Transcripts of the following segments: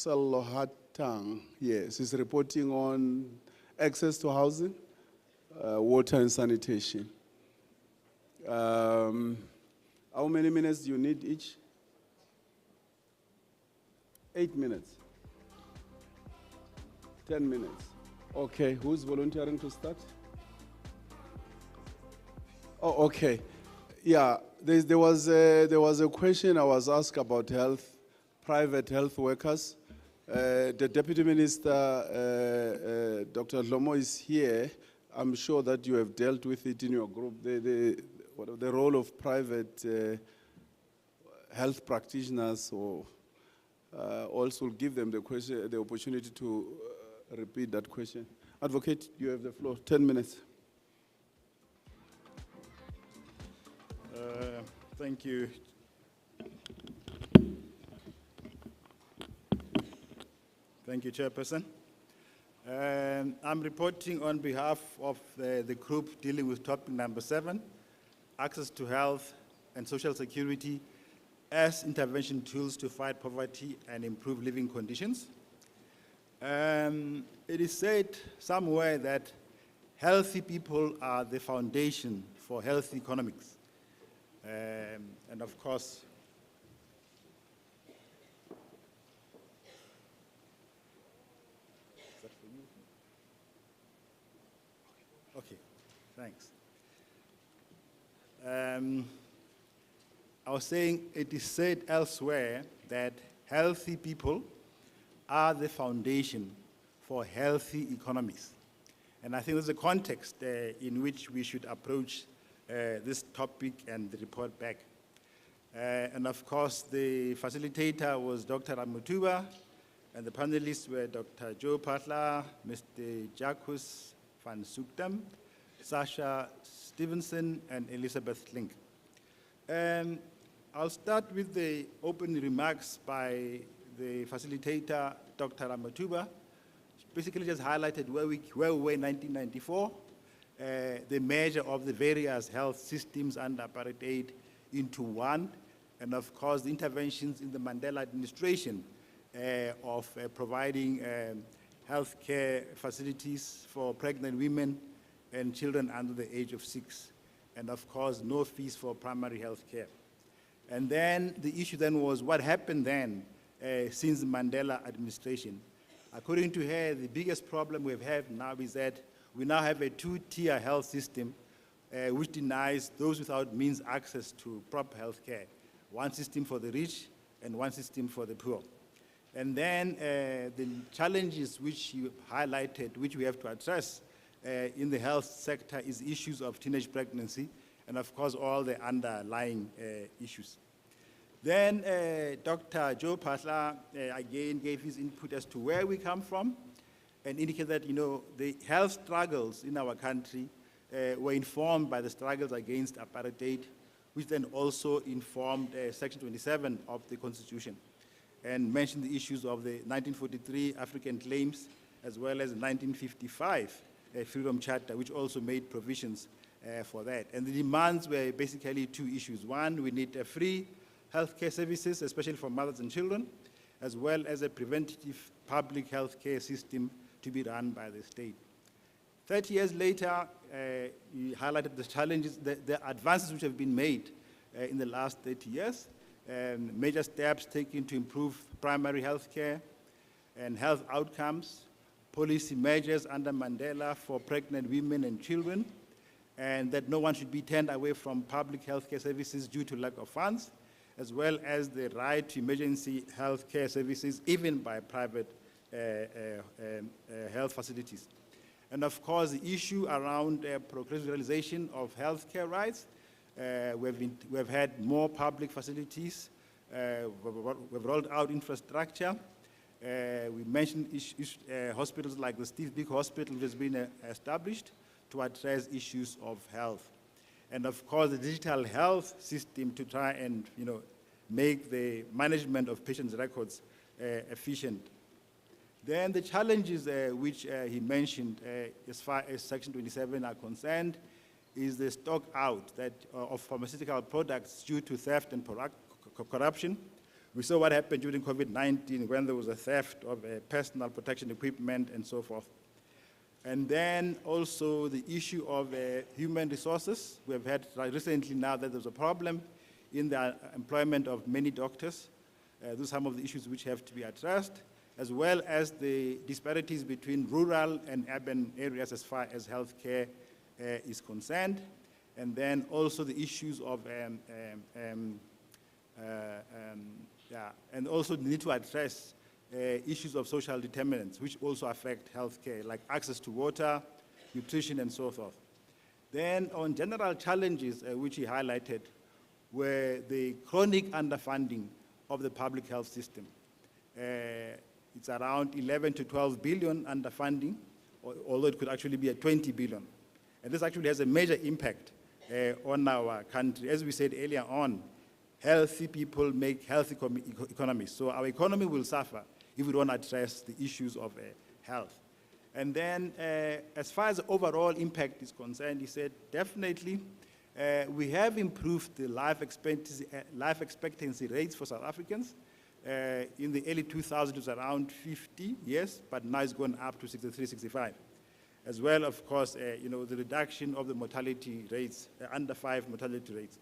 Salohatang, yes, is reporting on access to housing, water and sanitation. How many minutes do you need each? 8 minutes. 10 minutes. Okay, who's volunteering to start? Oh, okay. Yeah, there was a question I was asked about health, private health workers. The Deputy Minister, Dr. Lomo, is here. I'm sure that you have dealt with it in your group, the role of private health practitioners, or also give them the opportunity to repeat that question. Advocate, you have the floor, 10 minutes. Thank you. Thank you, Chairperson. I'm reporting on behalf of the group dealing with topic number 7, access to health and social security as intervention tools to fight poverty and improve living conditions. It is said somewhere that healthy people are the foundation for healthy economics. And of course, is that for you? Okay, thanks. I was saying it is said elsewhere that healthy people are the foundation for healthy economies. And I think there's a context in which we should approach this topic and the report back. And of course, the facilitator was Dr. Ramutuba, and the panelists were Dr. Geopolitical, Mr. Jacques van Soekdam, Sasha Stevenson, and Elizabeth Link. I'll start with the opening remarks by the facilitator, Dr. Ramutuba. She basically just highlighted where we were in 1994, the merger of the various health systems under apartheid into one, and of course the interventions in the Mandela administration of providing healthcare facilities for pregnant women and children under the age of 6, and of course no fees for primary health care. And then the issue then was what happened then since the Mandela administration. According to her, the biggest problem we have now is that we now have a 2-tier health system which denies those without means access to proper health care. One system for the rich and one system for the poor. And then the challenges which you highlighted, which we have to address in the health sector, is issues of teenage pregnancy and of course all the underlying issues. Then Dr. Joe Pasla again gave his input as to where we come from, and indicated that, the health struggles in our country were informed by the struggles against apartheid, which then also informed Section 27 of the Constitution, and mentioned the issues of the 1943 African claims, as well as the 1955 Freedom Charter, which also made provisions for that. And the demands were basically 2 issues. One, we need free healthcare services, especially for mothers and children, as well as a preventative public healthcare system to be run by the state. 30 years later, he highlighted the challenges, the advances which have been made in the last 30 years, major steps taken to improve primary health care and health outcomes, policy measures under Mandela for pregnant women and children, and that no one should be turned away from public health care services due to lack of funds, as well as the right to emergency health care services, even by private health facilities. And of course, the issue around progressive realization of healthcare rights. We've had more public facilities. We've rolled out infrastructure. We mentioned hospitals like the Steve Biko Hospital, which has been established to address issues of health. And of course, the digital health system to try and make the management of patients' records efficient. Then the challenges which he mentioned as far as Section 27 are concerned is the stock out of pharmaceutical products due to theft and corruption. We saw what happened during COVID-19 when there was a theft of personal protection equipment and so forth. And then also the issue of human resources. We have had recently now that there's a problem in the employment of many doctors. Those are some of the issues which have to be addressed, as well as the disparities between rural and urban areas as far as healthcare is concerned. And then also the issues of, and also the need to address issues of social determinants, which also affect healthcare, like access to water, nutrition, and so forth. Then on general challenges, which he highlighted, were the chronic underfunding of the public health system. It's around 11 to 12 billion underfunding, although it could actually be at 20 billion. And this actually has a major impact on our country. As we said earlier on, healthy people make healthy economies. So our economy will suffer if we don't address the issues of health. And then as far as the overall impact is concerned, he said, definitely we have improved the life expectancy rates for South Africans. In the early 2000s, it was around 50 years, but now it's gone up to 63, 65. As well, of course, the reduction of the mortality rates, under 5 mortality rates.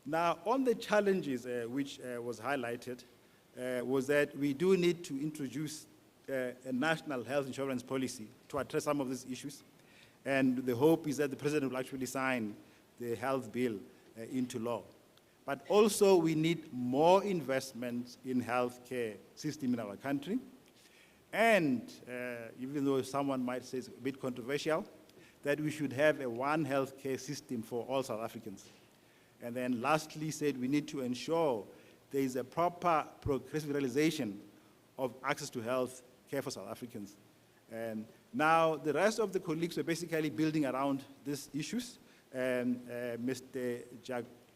Now, on the challenges which was highlighted, was that we do need to introduce a national health insurance policy to address some of these issues. And the hope is that the president will actually sign the health bill into law. But also we need more investment in healthcare system in our country. And even though someone might say it's a bit controversial, that we should have a one healthcare system for all South Africans. And then lastly said we need to ensure there is a proper progressive realization of access to health care for South Africans. And now the rest of the colleagues are basically building around these issues. And Mr.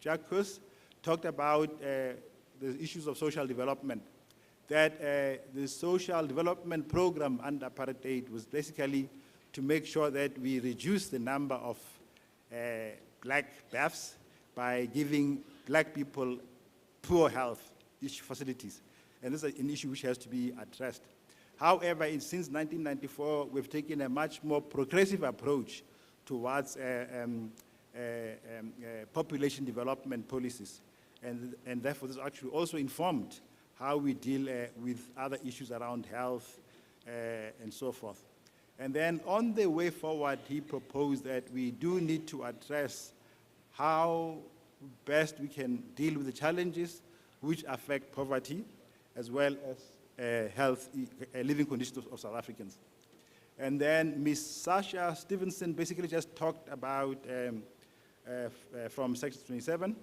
Jacques talked about the issues of social development, that the social development program under apartheid was basically to make sure that we reduce the number of black births by giving black people poor health facilities. And this is an issue which has to be addressed. However, since 1994, we've taken a much more progressive approach towards population development policies. And therefore, this actually also informed how we deal with other issues around health and so forth. And then on the way forward, he proposed that we do need to address how best we can deal with the challenges which affect poverty, as well as health, living conditions of South Africans. And then Ms. Sasha Stevenson basically just talked about, from Section 27,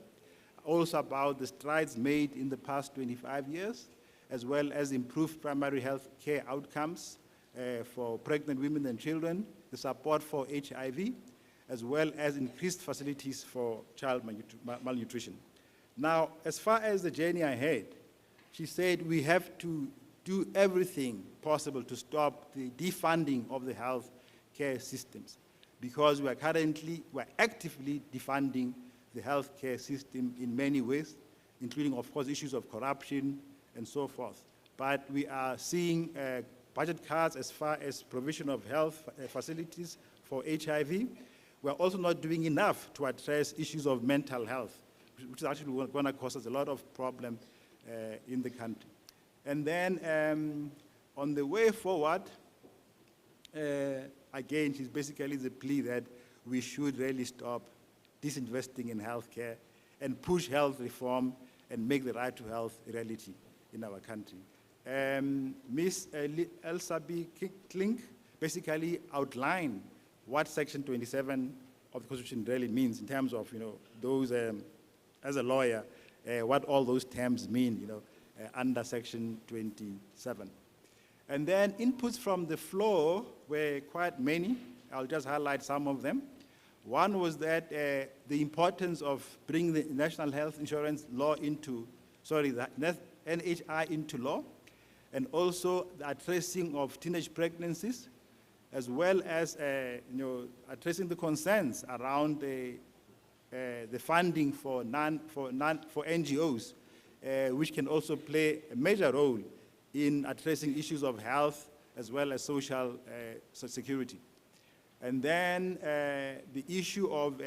also about the strides made in the past 25 years, as well as improved primary health care outcomes for pregnant women and children, the support for HIV, as well as increased facilities for child malnutrition. Now, as far as the journey ahead, she said we have to do everything possible to stop the defunding of the health care systems, because we're actively defunding the healthcare system in many ways, including, of course, issues of corruption and so forth. But we are seeing budget cuts as far as provision of health facilities for HIV. We're also not doing enough to address issues of mental health, which is actually going to cause us a lot of problem in the country. And then on the way forward, again, she's basically the plea that we should really stop disinvesting in healthcare and push health reform and make the right to health a reality in our country. Ms. Elsabe Klink basically outlined what Section 27 of the Constitution really means in terms of, those, as a lawyer, what all those terms mean, under Section 27. And then inputs from the floor were quite many. I'll just highlight some of them. One was that the importance of bringing the National Health Insurance Law the NHI into law, and also the addressing of teenage pregnancies, as well as addressing the concerns around the funding for NGOs which can also play a major role in addressing issues of health as well as social security. And then the issue of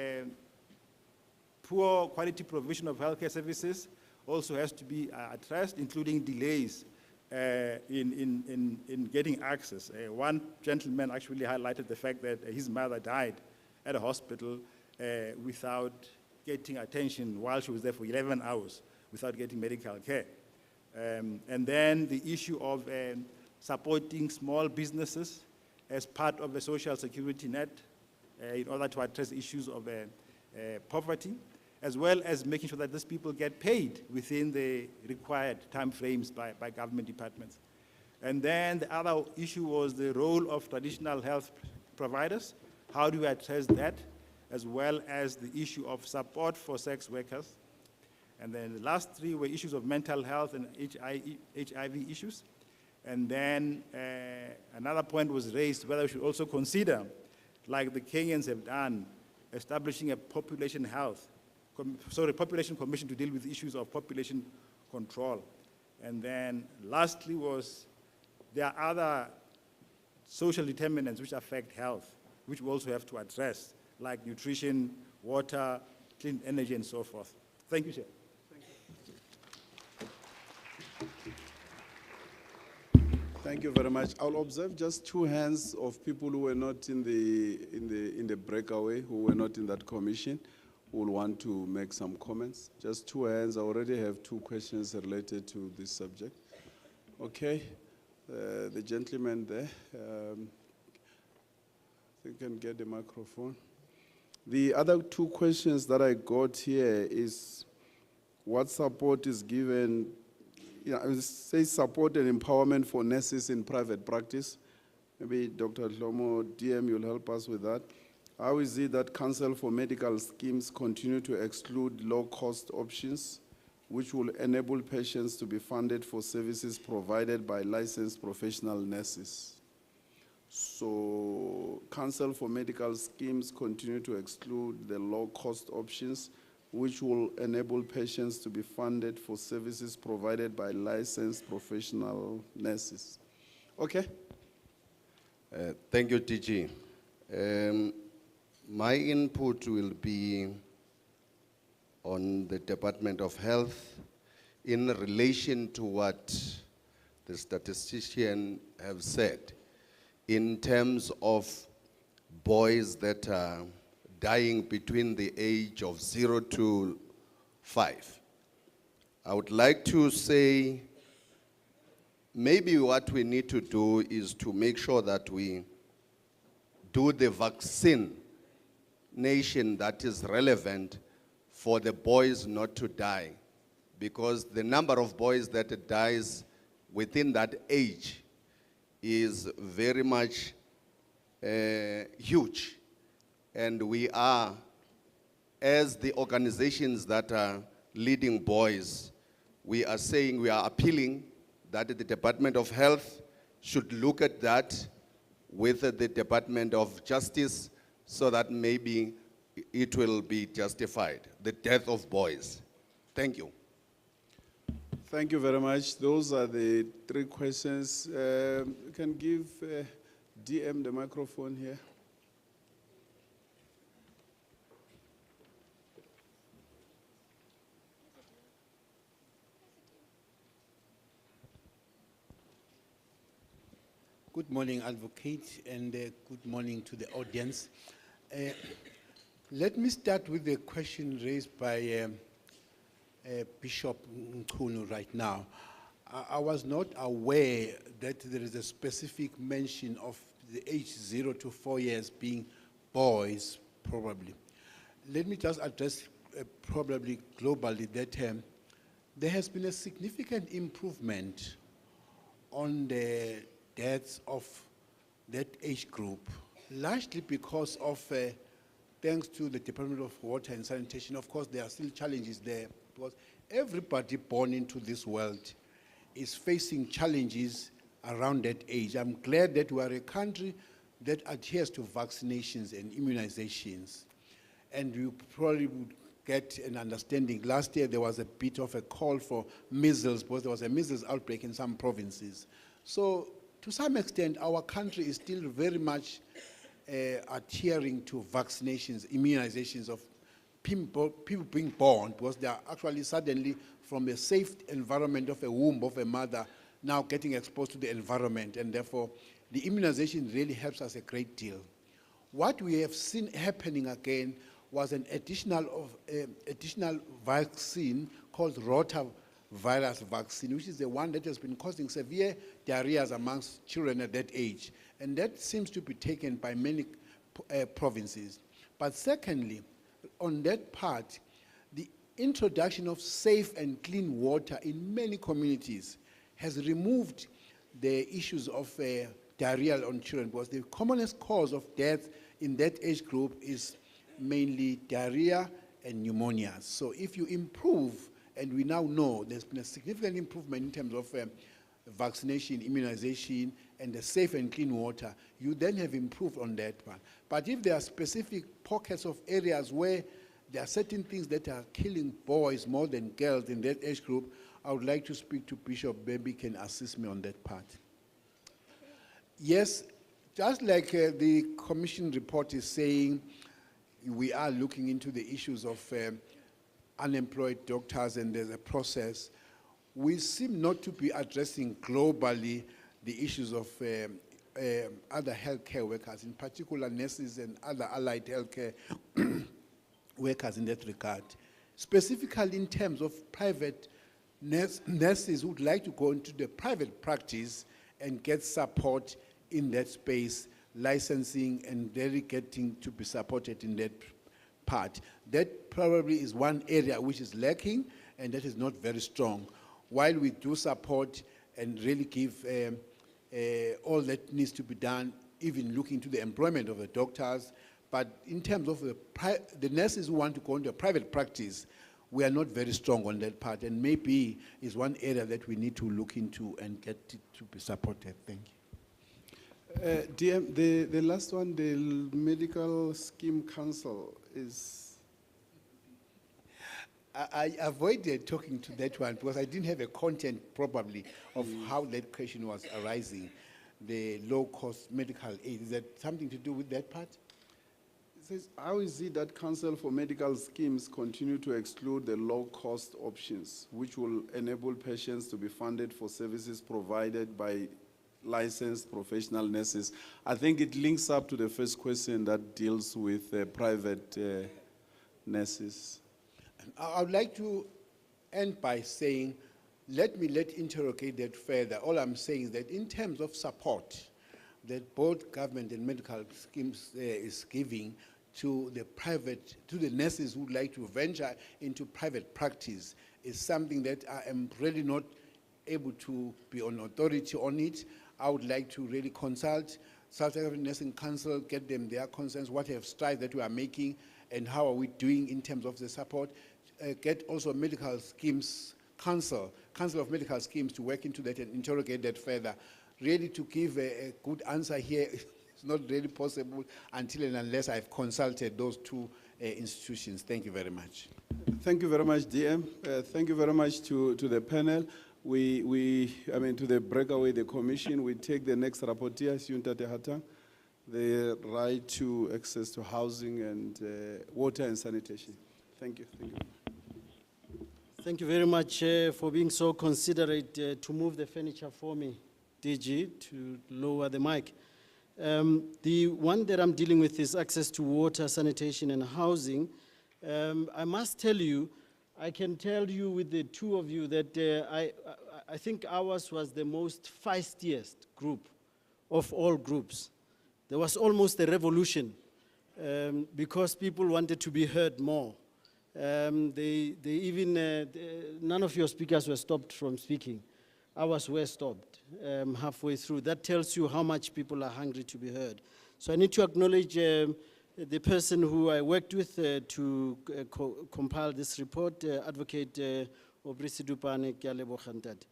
poor quality provision of healthcare services also has to be addressed, including delays in getting access. One gentleman actually highlighted the fact that his mother died at a hospital without getting attention while she was there for 11 hours without getting medical care. And then the issue of supporting small businesses as part of the social security net in order to address issues of poverty, as well as making sure that these people get paid within the required timeframes by government departments. And then the other issue was the role of traditional health providers. How do we address that, as well as the issue of support for sex workers. And then the last three were issues of mental health and HIV issues. And then another point was raised whether we should also consider, like the Kenyans have done, establishing a population commission to deal with issues of population control. And then lastly was, there are other social determinants which affect health, which we also have to address, like nutrition, water, clean energy, and so forth. Thank you, Chair. Thank you very much. I'll observe just two hands of people who were not in the breakaway, who were not in that commission, who will want to make some comments. Just two hands. I already have two questions related to this subject. Okay, the gentleman there. You can get the microphone. The other two questions that I got here is what support is given, say support and empowerment for nurses in private practice. Maybe Dr. Hlomo, DM, you'll help us with that. How is it that Council for Medical Schemes continue to exclude low-cost options, which will enable patients to be funded for services provided by licensed professional nurses? So Council for Medical Schemes continue to exclude the low-cost options, which will enable patients to be funded for services provided by licensed professional nurses. Okay? Thank you, DG. My input will be on the Department of Health in relation to what the statistician have said in terms of boys that are dying between the age of 0 to 5. I would like to say maybe what we need to do is to make sure that we do the vaccination that is relevant for the boys not to die, because the number of boys that dies within that age is very much huge. And we are, as the organizations that are leading boys, we are saying, we are appealing that the Department of Health should look at that with the Department of Justice so that maybe it will be justified, the death of boys. Thank you. Thank you very much. Those are the three questions. You can give DM the microphone here. Good morning, Advocate, and good morning to the audience. Let me start with the question raised by Bishop Nkunu right now. I was not aware that there is a specific mention of the age 0 to 4 years being boys, probably. Let me just address probably globally that there has been a significant improvement on the deaths of that age group, largely because of, thanks to the Department of Water and Sanitation. Of course, there are still challenges there, because everybody born into this world is facing challenges around that age. I'm glad that we are a country that adheres to vaccinations and immunizations. And we probably would get an understanding. Last year there was a bit of a call for measles, because there was a measles outbreak in some provinces. So to some extent, our country is still very much adhering to vaccinations, immunizations of people being born, because they are actually suddenly from a safe environment of a womb of a mother now getting exposed to the environment, and therefore the immunization really helps us a great deal. What we have seen happening again was an additional vaccine called rotavirus vaccine, which is the one that has been causing severe diarrheas amongst children at that age. And that seems to be taken by many provinces. But secondly, on that part, the introduction of safe and clean water in many communities has removed the issues of diarrhea on children, because the commonest cause of death in that age group is mainly diarrhea and pneumonia. So if you improve, and we now know there's been a significant improvement in terms of vaccination, immunization, and the safe and clean water, you then have improved on that one. But if there are specific pockets of areas where there are certain things that are killing boys more than girls in that age group, I would like to speak to Bishop. Maybe can assist me on that part. Yes, just like the commission report is saying, we are looking into the issues of unemployed doctors, and there's a process. We seem not to be addressing globally the issues of other healthcare workers, in particular nurses and other allied healthcare workers in that regard. Specifically in terms of private nurses who would like to go into the private practice and get support in that space, licensing and really getting to be supported in that part. That probably is one area which is lacking, and that is not very strong. While we do support and really give all that needs to be done, even looking to the employment of the doctors, but in terms of the nurses who want to go into a private practice, we are not very strong on that part, and maybe is one area that we need to look into and get it to be supported. Thank you. DM, the last one, the Medical Scheme Council is... I avoided talking to that one because I didn't have a content probably of how that question was arising, the low-cost medical aid. Is that something to do with that part? It says, how is it that Council for Medical Schemes continue to exclude the low-cost options, which will enable patients to be funded for services provided by licensed professional nurses? I think it links up to the first question that deals with private nurses. I would like to end by saying, let interrogate that further. All I'm saying is that in terms of support that both government and medical schemes is giving to the nurses who would like to venture into private practice is something that I am really not able to be on authority on it. I would like to really consult South African Nursing Council, get them their concerns, what have strides that we are making, and how are we doing in terms of the support. Get also medical schemes, council of medical schemes to work into that and interrogate that further. Really to give a good answer here, it's not really possible until and unless I've consulted those two institutions. Thank you very much. Thank you very much, DM. Thank you very much to the panel. To the breakaway, the commission, we take the next rapporteur, Suntate Hatang, the right to access to housing and water and sanitation. Thank you. Thank you. Thank you very much for being so considerate to move the furniture for me, DG, to lower the mic. The one that I'm dealing with is access to water, sanitation, and housing. I must tell you, I can tell you with the two of you that I think ours was the most feistiest group of all groups. There was almost a revolution because people wanted to be heard more. None of your speakers were stopped from speaking. Ours were stopped halfway through. That tells you how much people are hungry to be heard. So I need to acknowledge the person who I worked with to compile this report, Advocate Obrisi Dupane Kyalebo Khantat.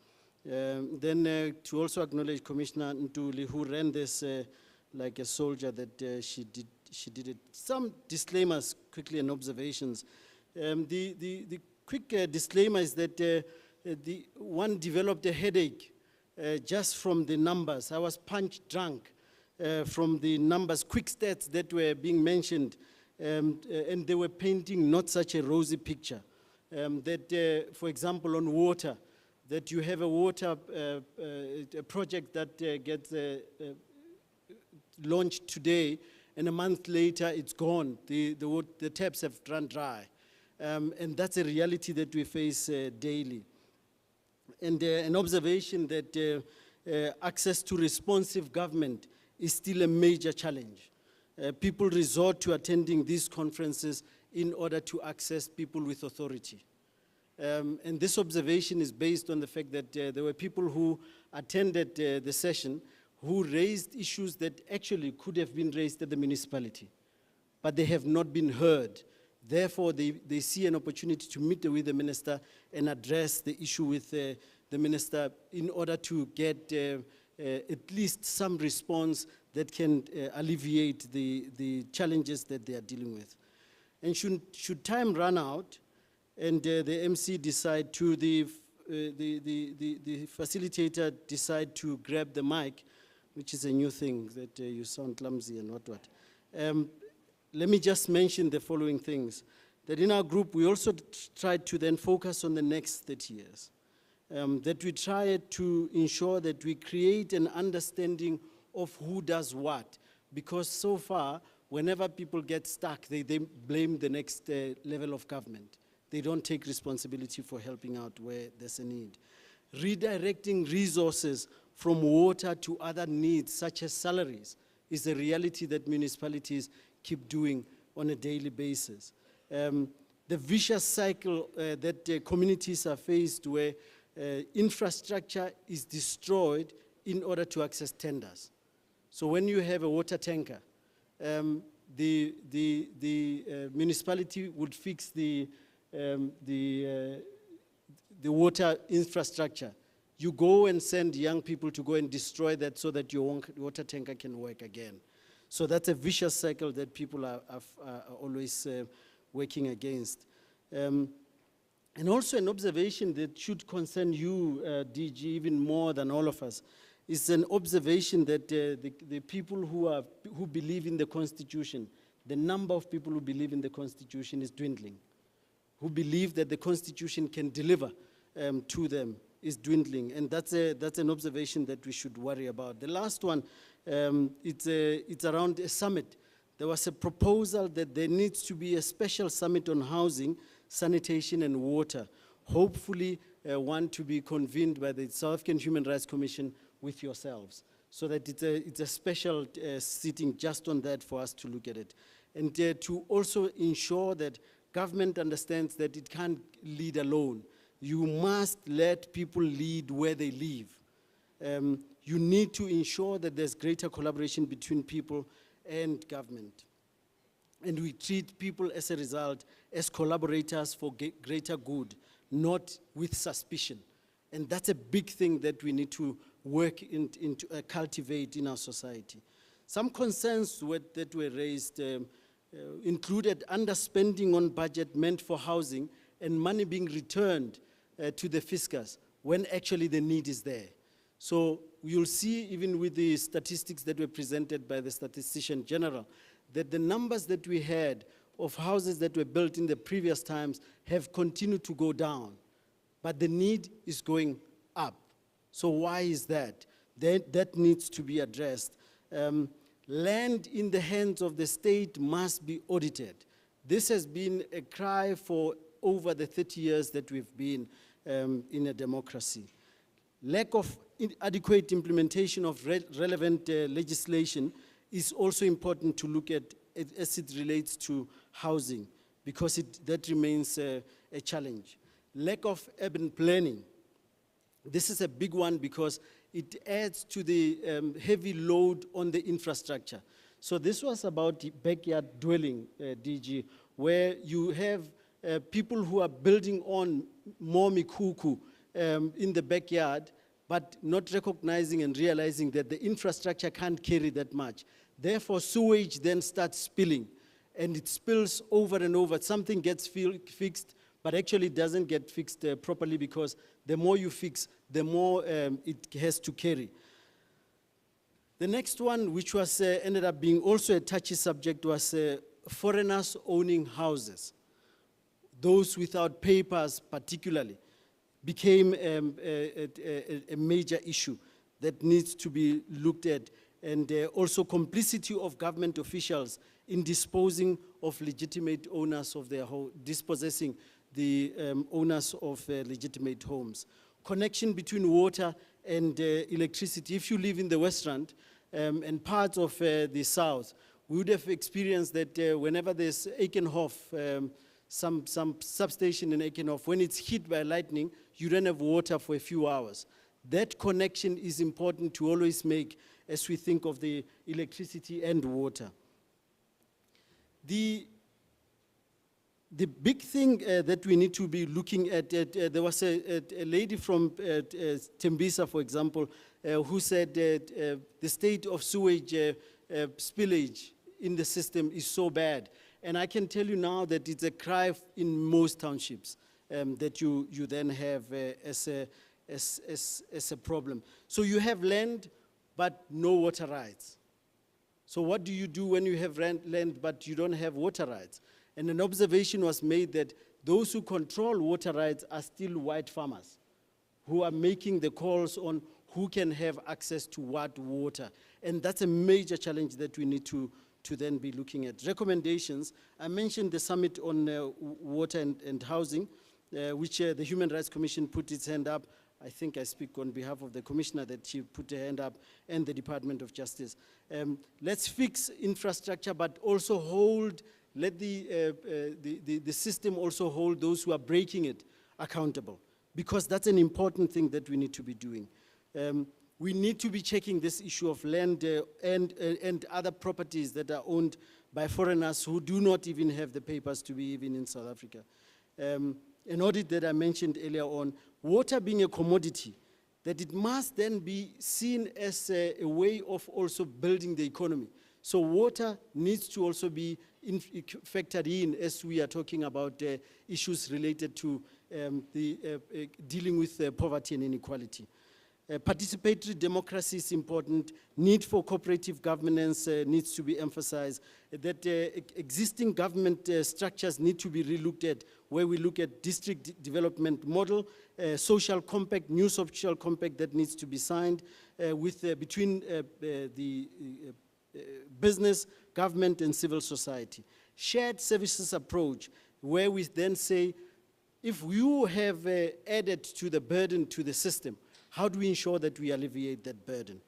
Then to also acknowledge Commissioner Ntuli, who ran this like a soldier, that she did it. Some disclaimers quickly and observations. The quick disclaimer is that the one developed a headache just from the numbers. I was punch drunk from the numbers, quick stats that were being mentioned, and they were painting not such a rosy picture. That, for example, on water, that you have a water a project that gets launched today, and a month later it's gone. The taps have run dry. And that's a reality that we face daily. And an observation that access to responsive government is still a major challenge. People resort to attending these conferences in order to access people with authority. And this observation is based on the fact that there were people who attended the session who raised issues that actually could have been raised at the municipality, but they have not been heard. Therefore, they see an opportunity to meet with the minister and address the issue with the minister in order to get at least some response that can alleviate the challenges that they are dealing with. And should time run out and the MC decide to, the facilitator decide to grab the mic, which is a new thing that you sound clumsy and what. Let me just mention the following things. That in our group, we also tried to then focus on the next 30 years. That we try to ensure that we create an understanding of who does what. Because so far, whenever people get stuck, they blame the next level of government. They don't take responsibility for helping out where there's a need. Redirecting resources from water to other needs, such as salaries, is a reality that municipalities keep doing on a daily basis. The vicious cycle that communities are faced where infrastructure is destroyed in order to access tenders. So when you have a water tanker, the municipality would fix the water infrastructure. You go and send young people to go and destroy that so that your water tanker can work again. So that's a vicious cycle that people are always working against. And also an observation that should concern you, DG, even more than all of us, is an observation that the people who believe in the Constitution, the number of people who believe in the Constitution is dwindling, who believe that the Constitution can deliver to them is dwindling, and that's an observation that we should worry about. The last one, it's around a summit. There was a proposal that there needs to be a special summit on housing, sanitation, and water. Hopefully, one to be convened by the South African Human Rights Commission with yourselves, so that it's a special sitting just on that for us to look at it. And to also ensure that government understands that it can't lead alone. You must let people lead where they live. You need to ensure that there's greater collaboration between people and government. And we treat people as a result as collaborators for greater good, not with suspicion. And that's a big thing that we need to work into cultivate in our society. Some concerns that were raised included underspending on budget meant for housing and money being returned to the fiscus when actually the need is there. So you'll see, even with the statistics that were presented by the Statistician General, that the numbers that we had of houses that were built in the previous times have continued to go down, but the need is going up. So why is that? That needs to be addressed. Land in the hands of the state must be audited. This has been a cry for over the 30 years that we've been in a democracy. Lack of adequate implementation of relevant legislation is also important to look at as it relates to housing, because that remains a challenge. Lack of urban planning. This is a big one because it adds to the heavy load on the infrastructure. So this was about the backyard dwelling, DG, where you have people who are building on more mikuku in the backyard, but not recognizing and realizing that the infrastructure can't carry that much. Therefore, sewage then starts spilling. and it spills over and over. Something gets fixed, but actually doesn't get fixed properly, because the more you fix, the more it has to carry. The next one, which was ended up being also a touchy subject, was foreigners owning houses. Those without papers particularly became a major issue that needs to be looked at, and also complicity of government officials in disposing of legitimate owners of their home, dispossessing the owners of legitimate homes. Connection between water and electricity. If you live in the West Rand and parts of the South, we would have experienced that whenever there's Aikenhof, some substation in Aikenhof, when it's hit by lightning, you don't have water for a few hours. That connection is important to always make as we think of the electricity and water. The big thing that we need to be looking at, there was a lady from Tembisa, for example, who said that the state of sewage spillage in the system is so bad. And I can tell you now that it's a cry in most townships that you then have as a problem. So you have land, but no water rights. So what do you do when you have land, but you don't have water rights? And an observation was made that those who control water rights are still white farmers who are making the calls on who can have access to what water. And that's a major challenge that we need to then be looking at. Recommendations, I mentioned the summit on water and housing, which the Human Rights Commission put its hand up. I think I speak on behalf of the commissioner that she put her hand up, and the Department of Justice. Let's fix infrastructure, but also let the system also hold those who are breaking it accountable, because that's an important thing that we need to be doing. We need to be checking this issue of land and other properties that are owned by foreigners who do not even have the papers to be even in South Africa. An audit that I mentioned earlier on, water being a commodity, that it must then be seen as a way of also building the economy. So water needs to also be factored in as we are talking about issues related to dealing with poverty and inequality. Participatory democracy is important. Need for cooperative governance needs to be emphasized. That existing government structures need to be relooked at, where we look at district development model, social compact, new social compact that needs to be signed between the business, government, and civil society. Shared services approach, where we then say, if you have added to the burden to the system, how do we ensure that we alleviate that burden?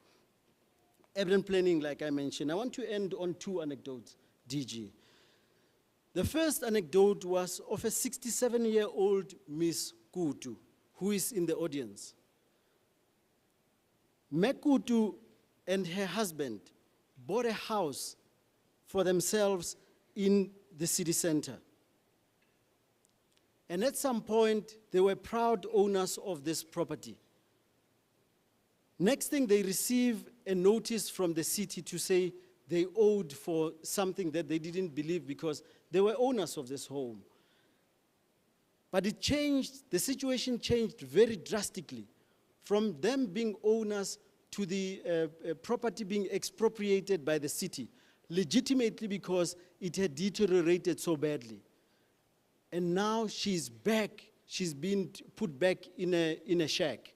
Urban planning, like I mentioned. I want to end on two anecdotes, DG. The first anecdote was of a 67-year-old Miss Kutu, who is in the audience. Mekutu and her husband bought a house for themselves in the city center. And at some point, they were proud owners of this property. Next thing, they receive a notice from the city to say they owed for something that they didn't believe, because they were owners of this home. But it changed, the situation changed very drastically from them being owners to the property being expropriated by the city, legitimately because it had deteriorated so badly. And now she's back, she's been put back in a shack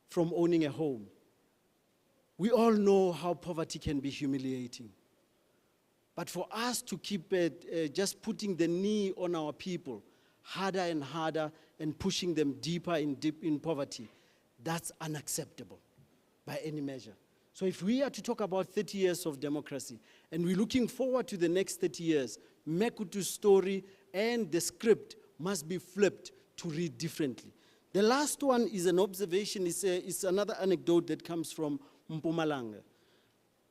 from owning a home. We all know how poverty can be humiliating. But for us to keep just putting the knee on our people harder and harder and pushing them deeper in poverty, that's unacceptable by any measure. So if we are to talk about 30 years of democracy, and we're looking forward to the next 30 years, Mekutu's story and the script must be flipped to read differently. The last one is an observation, is another anecdote that comes from Mpumalanga.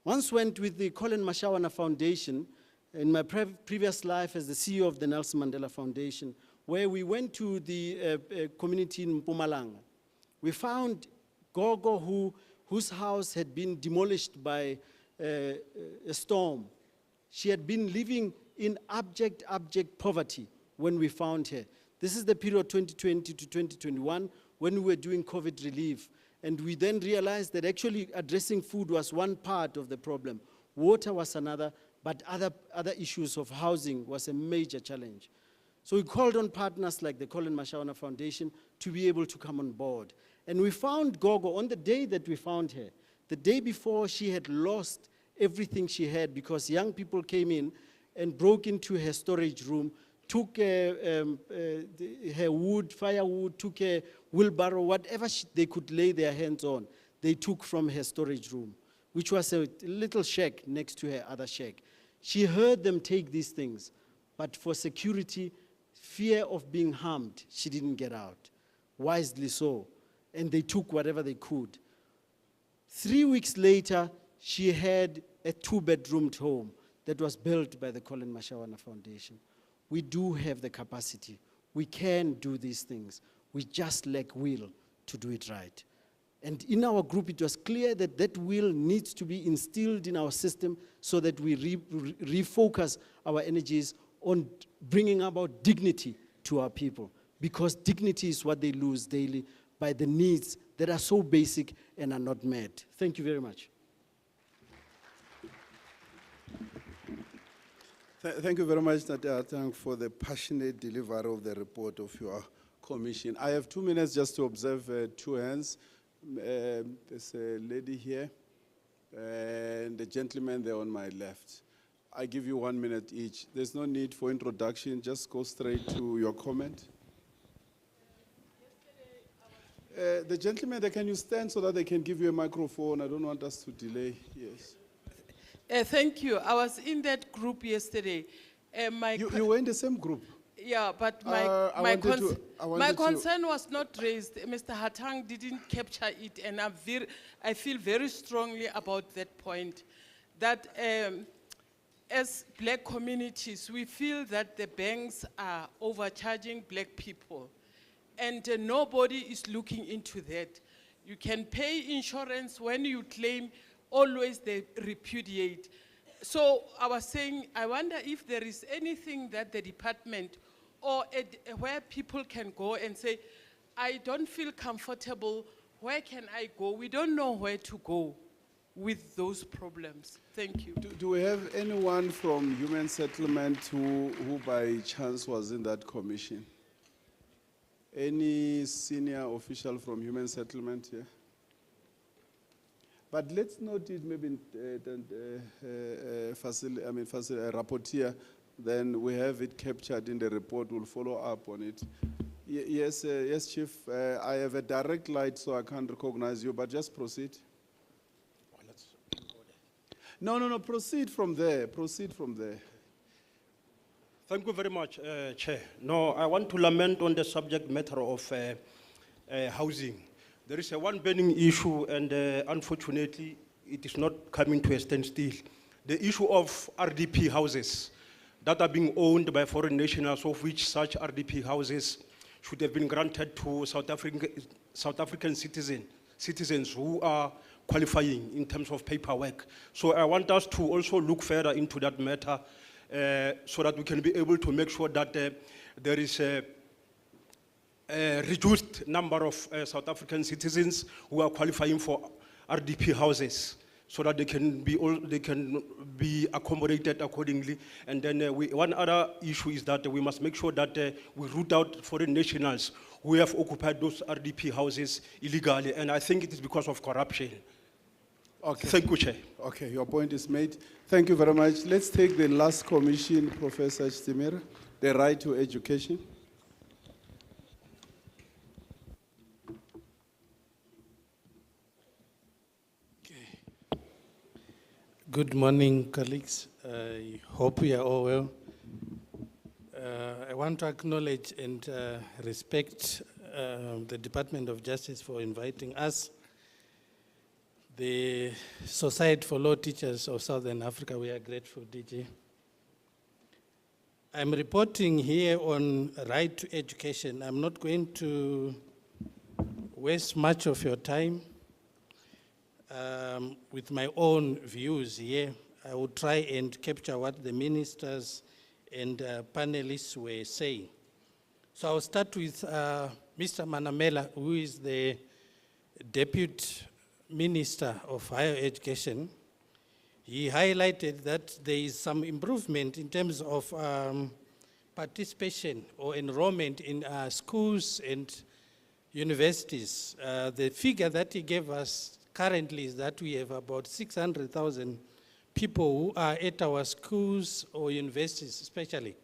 Once went with the Colin Mashawana Foundation in my previous life as the CEO of the Nelson Mandela Foundation, where we went to the community in Mpumalanga. We found Gogo whose house had been demolished by a storm. She had been living in abject poverty when we found her. This is the period 2020 to 2021 when we were doing COVID relief. And we then realized that actually addressing food was one part of the problem. Water was another, but other issues of housing was a major challenge. So we called on partners like the Colin Mashawana Foundation to be able to come on board. And we found Gogo on the day that we found her. The day before, she had lost everything she had because young people came in and broke into her storage room, took her wood, firewood, took a wheelbarrow, whatever they could lay their hands on, they took from her storage room, which was a little shack next to her other shack. She heard them take these things, but for security, fear of being harmed, she didn't get out. Wisely so. And they took whatever they could. 3 weeks later, she had a 2-bedroomed home that was built by the Colin Mashawana Foundation. We do have the capacity. We can do these things. We just lack will to do it right. And in our group, it was clear that that will needs to be instilled in our system so that we refocus our energies on bringing about dignity to our people, because dignity is what they lose daily by the needs that are so basic and are not met. Thank you very much. Thank you very much, Nadia, for the passionate delivery of the report of your commission. I have 2 minutes just to observe 2 hands. There's a lady here and a gentleman there on my left. I give you 1 minute each. There's no need for introduction. Just go straight to your comment. The gentleman there, can you stand so that they can give you a microphone? I don't want us to delay. Yes. Thank you. I was in that group yesterday. You were in the same group? Yeah, but my concern was not raised. Mr. Hatang didn't capture it, and I feel very strongly about that point. That as black communities, we feel that the banks are overcharging black people, and nobody is looking into that. You can pay insurance when you claim, always they repudiate. So I was saying, I wonder if there is anything that the department or where people can go and say, I don't feel comfortable, where can I go? We don't know where to go with those problems. Thank you. Do we have anyone from Human Settlement who by chance was in that commission? Any senior official from Human Settlement here? But let's note it maybe rapporteur, then we have it captured in the report, we'll follow up on it. Yes, yes, Chief, I have a direct light so I can't recognize you, but just proceed. No, proceed from there, proceed from there. Thank you very much, Chair. No, I want to lament on the subject matter of housing. There is one burning issue, and unfortunately, it is not coming to a standstill. The issue of RDP houses that are being owned by foreign nationals, of which such RDP houses should have been granted to South African citizens who are qualifying in terms of paperwork. So I want us to also look further into that matter so that we can be able to make sure that there is a reduced number of South African citizens who are qualifying for RDP houses, so that they can be accommodated accordingly. And then one other issue is that we must make sure that we root out foreign nationals who have occupied those RDP houses illegally, and I think it is because of corruption. Okay. Thank you, Chair. Okay, your point is made. Thank you very much. Let's take the last commission, Professor Stimira, the right to education. Good morning, colleagues. I hope we are all well. I want to acknowledge and respect the Department of Justice for inviting us. The Society for Law Teachers of Southern Africa, we are grateful, DG. I'm reporting here on right to education. I'm not going to waste much of your time. With my own views here, I will try and capture what the ministers and panelists were saying. So I'll start with Mr. Manamela, who is the Deputy Minister of Higher Education. He highlighted that there is some improvement in terms of participation or enrollment in schools and universities. The figure that he gave us currently is that we have about 600,000 people who are at our schools or universities especially,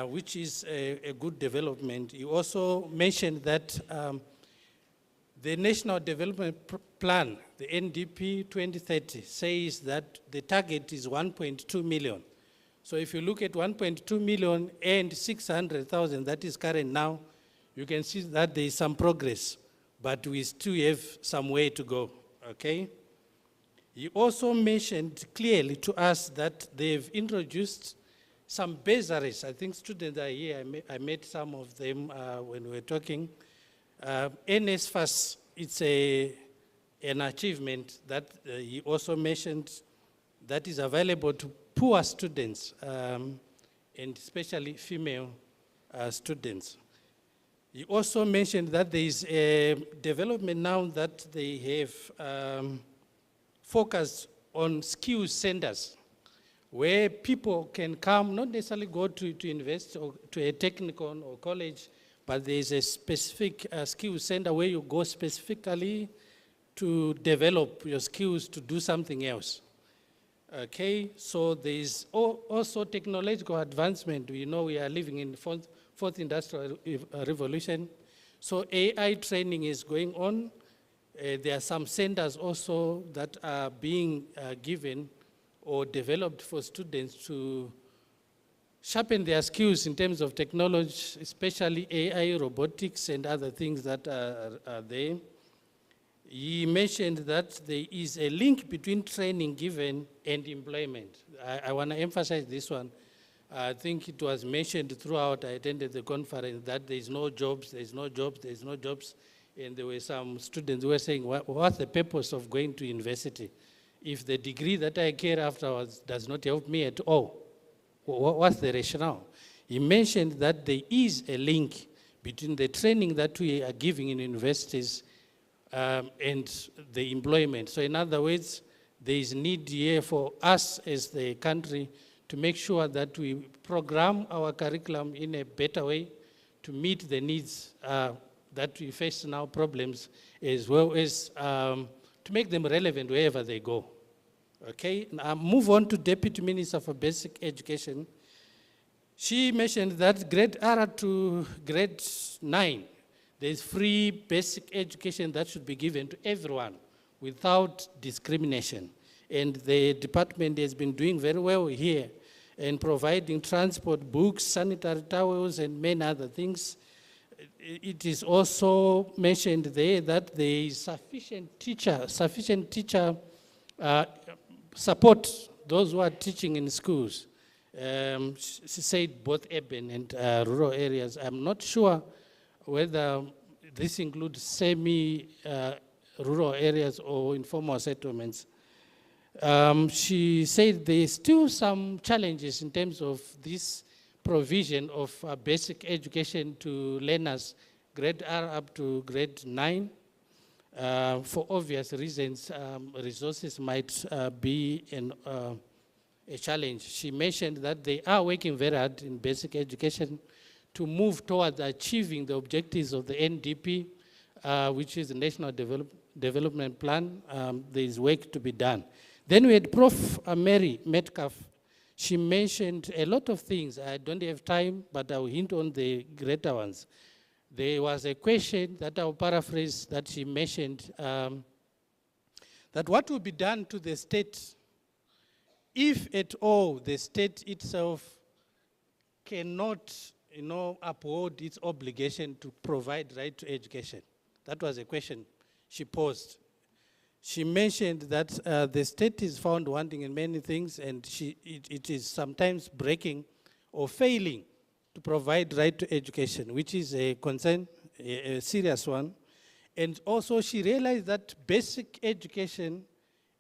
which is a good development. He also mentioned that the National Development Plan, the NDP 2030, says that the target is 1.2 million. So if you look at 1.2 million and 600,000 that is current now, you can see that there is some progress, but we still have some way to go, okay? He also mentioned clearly to us that they've introduced some bursaries. I think students are here. I met some of them when we were talking. NSFAS, it's an achievement that he also mentioned that is available to poor students, and especially female students. He also mentioned that there is a development now that they have focused on skills centers where people can come, not necessarily go to university or to a technical or college, but there is a specific skills center where you go specifically to develop your skills to do something else. Okay, so there is also technological advancement. We know we are living in the fourth industrial revolution. So AI training is going on. There are some centers also that are being given or developed for students to sharpen their skills in terms of technology, especially AI, robotics, and other things that are there. He mentioned that there is a link between training given and employment. I want to emphasize this one. I think it was mentioned throughout. I attended the conference that there is no jobs, there is no jobs, there is no jobs. And there were some students who were saying, what's the purpose of going to university? If the degree that I get afterwards does not help me at all, what's the rationale? He mentioned that there is a link between the training that we are giving in universities and the employment. So in other words, there is need here for us as the country to make sure that we program our curriculum in a better way to meet the needs that we face now, problems, as well as to make them relevant wherever they go. Okay, now move on to Deputy Minister for Basic Education. She mentioned that grade R to grade 9, there's free basic education that should be given to everyone without discrimination. And the department has been doing very well here in providing transport, books, sanitary towels, and many other things. It is also mentioned there that there is sufficient teacher support those who are teaching in schools. She said both urban and rural areas. I'm not sure whether this includes semi-rural areas or informal settlements. She said there's still some challenges in terms of this provision of basic education to learners, grade R up to grade 9. For obvious reasons, resources might be a challenge. She mentioned that they are working very hard in basic education to move towards achieving the objectives of the NDP, which is the National Development Plan. There is work to be done. Then we had Prof. Mary Metcalf. She mentioned a lot of things. I don't have time, but I'll hint on the greater ones. There was a question that I'll paraphrase that she mentioned, that what will be done to the state if at all the state itself cannot, uphold its obligation to provide right to education. That was a question she posed. She mentioned that the state is found wanting in many things, and it is sometimes breaking or failing to provide right to education, which is a concern, a serious one. And also she realized that basic education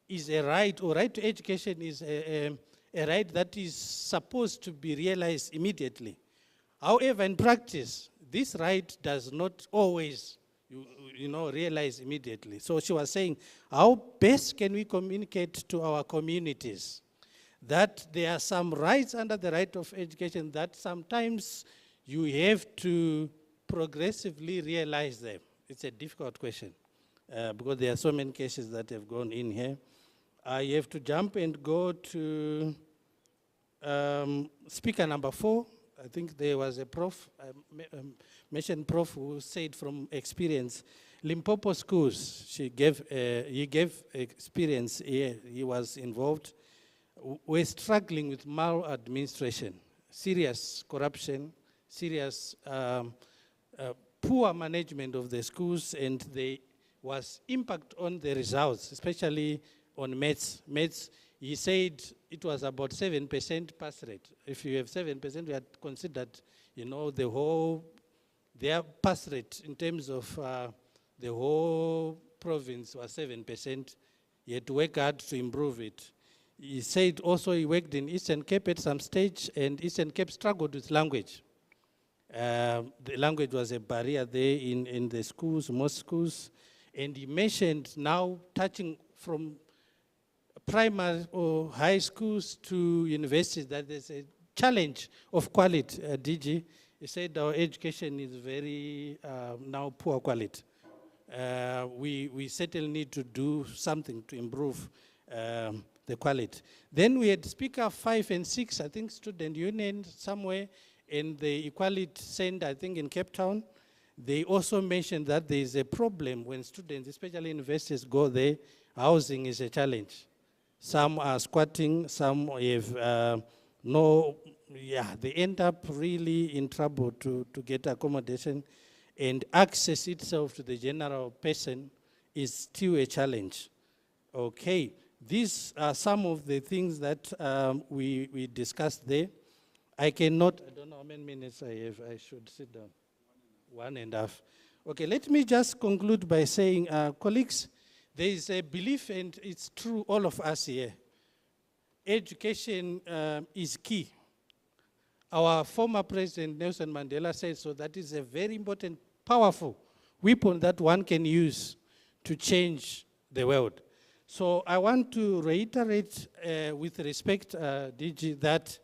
is a right, or right to education is a a right that is supposed to be realized immediately. However, in practice, this right does not always realize immediately. So she was saying, how best can we communicate to our communities that there are some rights under the right of education that sometimes you have to progressively realize them? It's a difficult question because there are so many cases that have gone in here. I have to jump and go to speaker number 4. I think there was a prof, mentioned prof who said from experience, Limpopo schools, he gave experience here, he was involved, were struggling with maladministration, serious corruption, serious poor management of the schools, and there was impact on the results, especially on maths. Maths, he said it was about 7% pass rate. If you have 7%, we had considered, their pass rate in terms of the whole province was 7%. He had to work hard to improve it. He said also he worked in Eastern Cape at some stage, and Eastern Cape struggled with language. The language was a barrier there in the schools, most schools. And he mentioned now touching from primary or high schools to universities that there's a challenge of quality, DG. He said our education is very now poor quality. We certainly need to do something to improve the quality. Then we had speaker 5 and 6, I think student union somewhere in the Equality Center, I think in Cape Town. They also mentioned that there is a problem when students, especially universities, go there. Housing is a challenge. Some are squatting, some have they end up really in trouble to get accommodation, and access itself to the general person is still a challenge. Okay, these are some of the things that we discussed there. I don't know how many minutes I have. I should sit down. 1.5. Okay, let me just conclude by saying, colleagues, there is a belief, and it's true, all of us here. Education is key. Our former president, Nelson Mandela, said so. That is a very important, powerful weapon that one can use to change the world. So I want to reiterate with respect, DG, that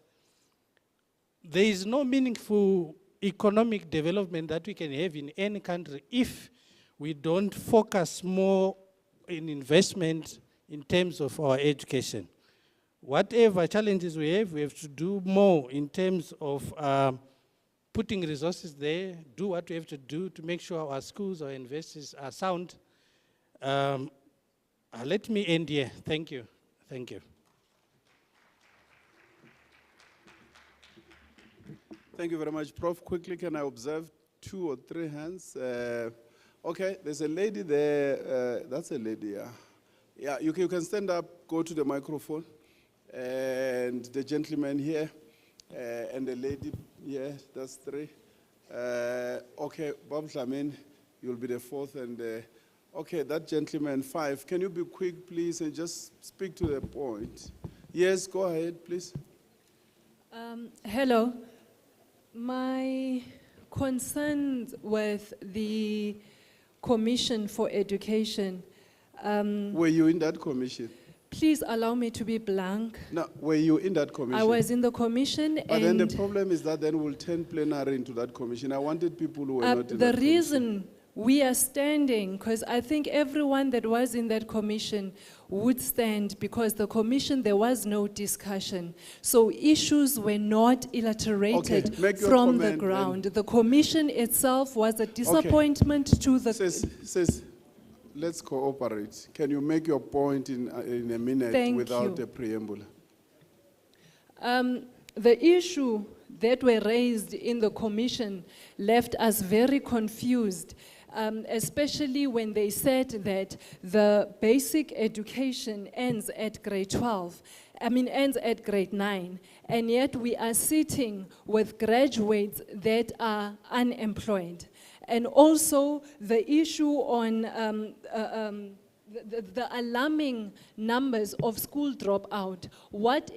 there is no meaningful economic development that we can have in any country if we don't focus more in investment in terms of our education. Whatever challenges we have to do more in terms of putting resources there, do what we have to do to make sure our schools, our universities are sound. Let me end here. Thank you. Thank you. Thank you very much. Prof, quickly, can I observe 2 or 3 hands? Okay, there's a lady there. That's a lady, yeah. Yeah, you can stand up, go to the microphone. And the gentleman here, and the lady here, that's 3. Okay, Bob Tlamin, you'll be the 4th. And okay, that gentleman, 5. Can you be quick, please, and just speak to the point? Yes, go ahead, please. Hello. My concerns with the Commission for Education. Were you in that commission? Please allow me to be blank. No, were you in that commission? I was in the commission. But then the problem is that then we'll turn plenary into that commission. I wanted people who were not in that commission. The reason we are standing, because I think everyone that was in that commission would stand, because the commission, there was no discussion. So issues were not illustrated from the ground. The commission itself was a disappointment to the... Says, let's cooperate. Can you make your point in a minute without a preamble? The issue that were raised in the commission left us very confused. Especially when they said that the basic education ends at grade 12, ends at grade 9, and yet we are sitting with graduates that are unemployed. And also the issue on the alarming numbers of school dropout, what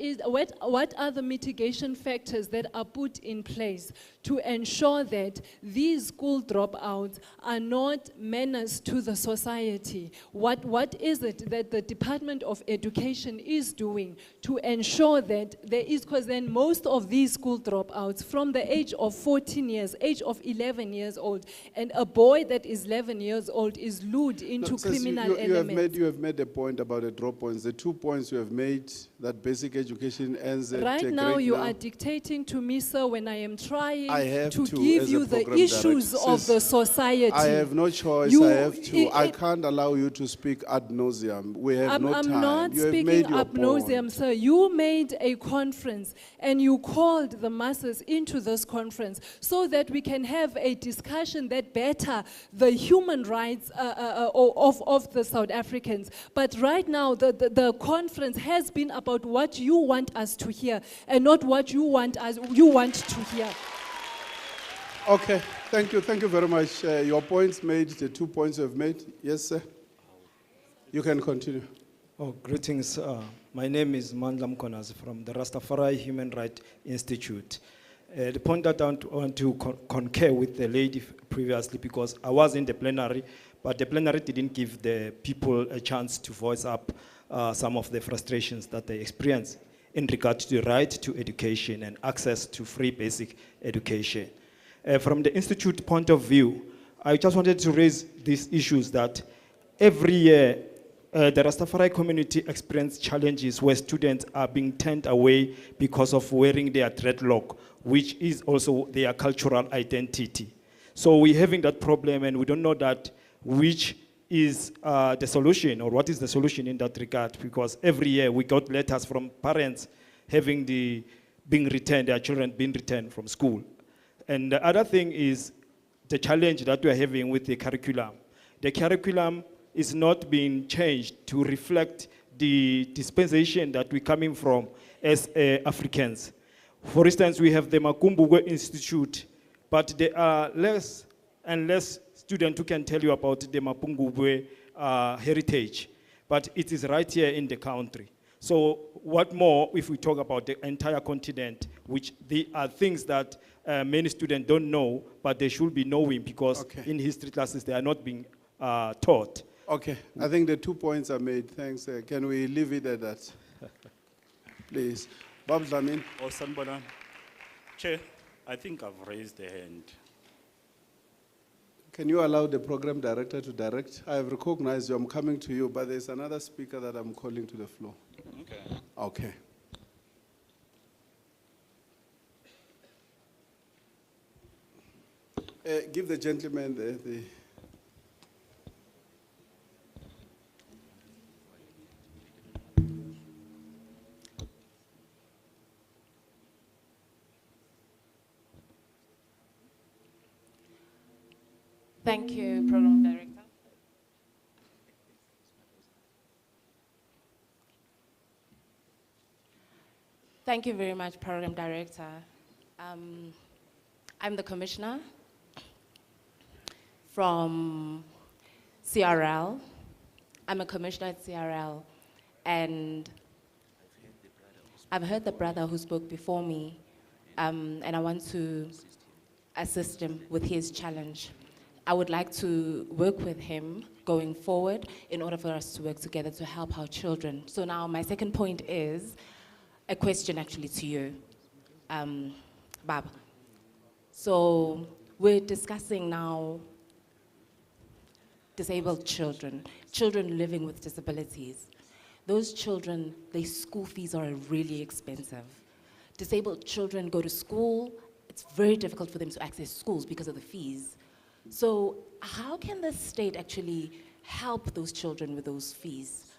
are the mitigation factors that are put in place to ensure that these school dropouts are not menace to the society? What is it that the Department of Education is doing to ensure that there is, because then most of these school dropouts from the age of 14 years, age of 11 years old, and a boy that is 11 years old is lured into criminal elements. You have made a point about the drop points. The 2 points you have made, that basic education ends at right now you are dictating to me, sir, when I am trying to to, give as you a the program issues director. of the society. I have no choice, You- I have to. I it- can't allow you to speak ad nauseum. We have no I'm time. not You have speaking made your ab nauseam, point. sir. You made a conference and you called the masses into this conference so that we can have a discussion that better the human rights of the South Africans. But right now, the conference has been about what you want us to hear and not what you want to hear. Okay, thank you very much. Your points made, the 2 points you have made. Yes, sir. You can continue. Oh, greetings. My name is Mandla Mkonas from the Rastafari Human Rights Institute. The point that I want to concur with the lady previously, because I was in the plenary, but the plenary didn't give the people a chance to voice up some of the frustrations that they experience in regard to the right to education and access to free basic education. From the Institute point of view, I just wanted to raise these issues that every year, the Rastafari community experiences challenges where students are being turned away because of wearing their dreadlock, which is also their cultural identity. So we're having that problem and we don't know that which is the solution or what is the solution in that regard, because every year we got letters from parents having their children being returned from school. And the other thing is the challenge that we're having with the curriculum. The curriculum is not being changed to reflect the dispensation that we're coming from as Africans. For instance, we have the Makumbugwe Institute, but there are less and less students who can tell you about the Makumbugwe heritage, but it is right here in the country. So what more if we talk about the entire continent, which they are things that many students don't know, but they should be knowing because in history classes they are not being taught. Okay, I think the 2 points are made. Thanks. Can we leave it at that? Please. Bob Zamin. Oh, Sanbonan. Chair, I think I've raised a hand. Can you allow the program director to direct? I have recognized you. I'm coming to you, but there's another speaker that I'm calling to the floor. Okay. Okay. Give the gentleman the Thank you, Program Director. Thank you very much, Program Director. I'm the Commissioner from CRL. I'm a Commissioner at CRL, and I've heard the brother who spoke before me, and I want to assist him with his challenge. I would like to work with him going forward in order for us to work together to help our children. So now my second point is a question actually to you, Bab. So we're discussing now disabled children, children living with disabilities. Those children, their school fees are really expensive. Disabled children go to school, it's very difficult for them to access schools because of the fees. So how can the state actually help those children with those fees?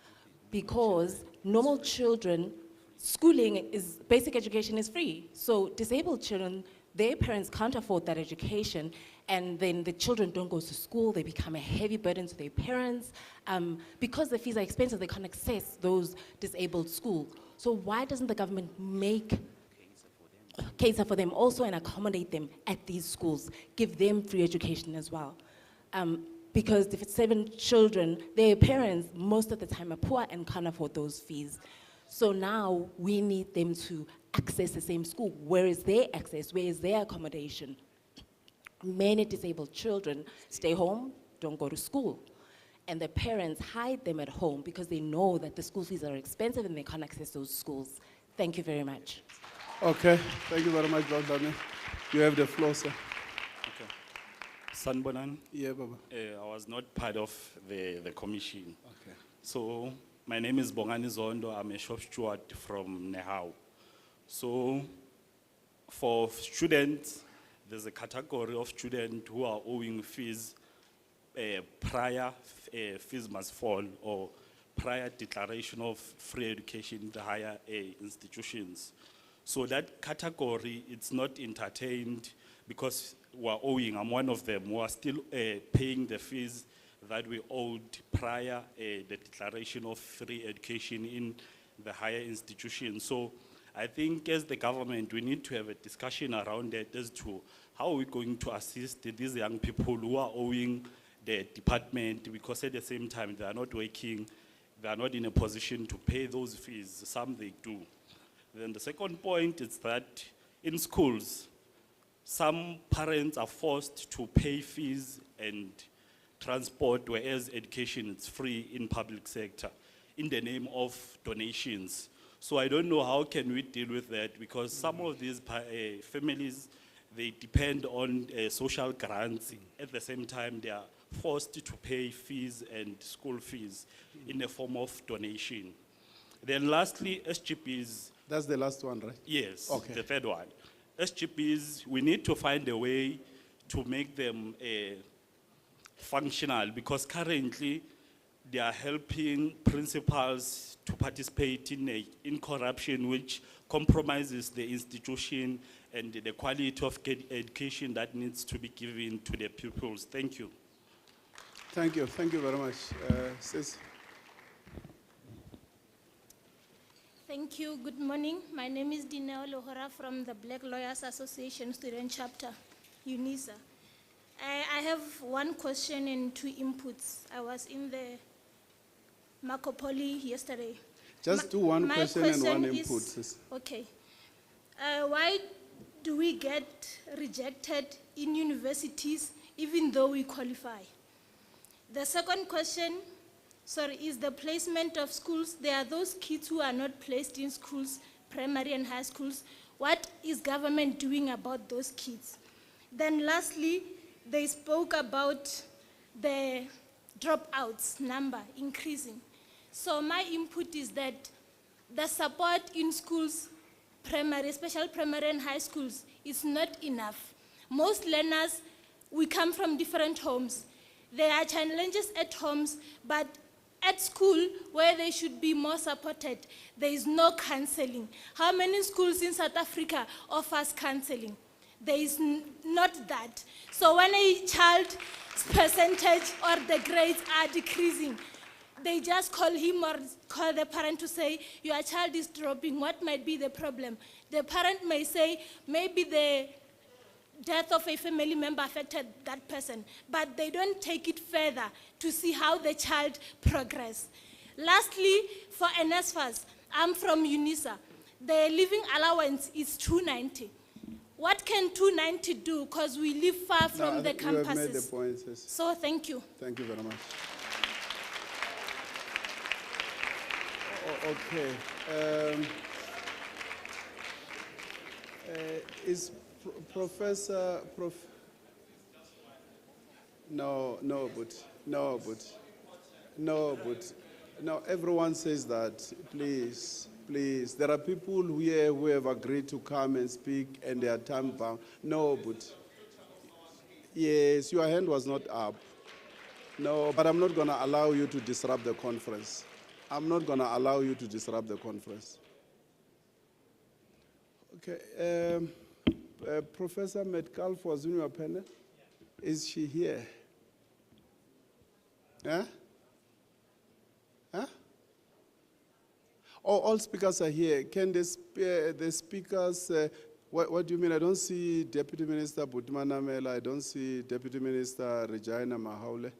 Because normal children, schooling is, basic education is free. So disabled children, their parents can't afford that education, and then the children don't go to school, they become a heavy burden to their parents. Because the fees are expensive, they can't access those disabled schools. So why doesn't the government cater for them also and accommodate them at these schools, give them free education as well? because if it's 7 children, their parents most of the time are poor and can't afford those fees. So now we need them to access the same school. Where is their access? Where is their accommodation? Many disabled children stay home, don't go to school. And the parents hide them at home because they know that the school fees are expensive and they can't access those schools. Thank you very much. Okay, thank you very much, Dr. You have the floor, sir. Okay. Sanbonan, Yeah, Baba. I was not part of the commission. Okay. So my name is Bongani Zondo. I'm a shop steward from Nehau. So for students, there's a category of students who are owing fees prior fees must fall, or prior declaration of free education in the higher institutions. So that category, it's not entertained because we're owing. I'm one of them. We are still paying the fees that we owed prior the declaration of free education in the higher institutions. So I think as the government, we need to have a discussion around that as to how are we going to assist these young people who are owing the department, because at the same time they are not working, they are not in a position to pay those fees. Some they do. Then the second point is that in schools, some parents are forced to pay fees and transport, whereas education is free in public sector in the name of donations. So I don't know how can we deal with that, because some of these families, they depend on social grants. At the same time, they are forced to pay fees and school fees in the form of donation. Then lastly, SGPs. That's the last one, right? Yes, Okay. the third one. SGPs, we need to find a way to make them functional, because currently they are helping principals to participate in corruption, which compromises the institution and the quality of education that needs to be given to the pupils. Thank you. Thank you very much. Sis. Thank you. Good morning. My name is Dineo Lohora from the Black Lawyers Association Student Chapter, UNISA. I have one question and 2 inputs. I was in the Marco Polo yesterday. Just do one question and one input, sis. Okay. Why do we get rejected in universities even though we qualify? The second question, is the placement of schools. There are those kids who are not placed in schools, primary and high schools. What is government doing about those kids? Then lastly, they spoke about the dropouts number increasing. So my input is that the support in schools, primary, especially primary and high schools, is not enough. Most learners, we come from different homes. There are challenges at homes, but at school, where they should be more supported, there is no counseling. How many schools in South Africa offers counseling? There is not that. So when a child's percentage or the grades are decreasing, they just call him or call the parent to say, your child is dropping, what might be the problem? The parent may say, maybe the death of a family member affected that person, but they don't take it further to see how the child progresses. Lastly, for NSFAS, I'm from UNISA. The living allowance is 290. What can 290 do? Because we live far from the campuses. You have made the point, sis. So thank you. Thank you very much. Okay. Is Professor, no, everyone says that, please, there are people here who have agreed to come and speak and they are time bound. No, but, yes, your hand was not up. No, but I'm not going to allow you to disrupt the conference. I'm not going to allow you to disrupt the conference. Okay, Professor Metcalf was in your panel. Is she here? Huh? Huh? Oh, all speakers are here. Can the speakers, what do you mean? I don't see Deputy Minister Butmanamela. I don't see Deputy Minister Regina Mahaule.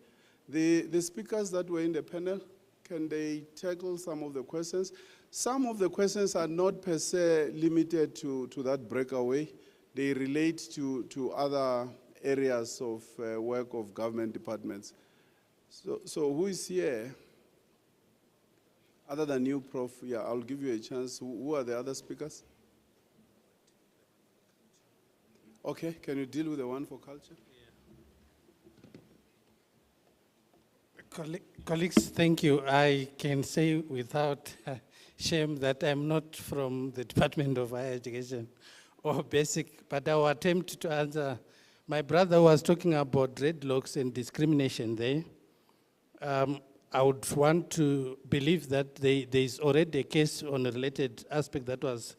The speakers that were in the panel, can they tackle some of the questions? Some of the questions are not per se limited to that breakaway. They relate to other areas of work of government departments. So who is here? Other than you, Prof, yeah, I'll give you a chance. Who are the other speakers? Okay, can you deal with the one for culture? Colleagues, thank you. I can say without shame that I'm not from the Department of Higher Education or Basic, but I will attempt to answer. My brother was talking about dreadlocks and discrimination there. I would want to believe that there is already a case on a related aspect that was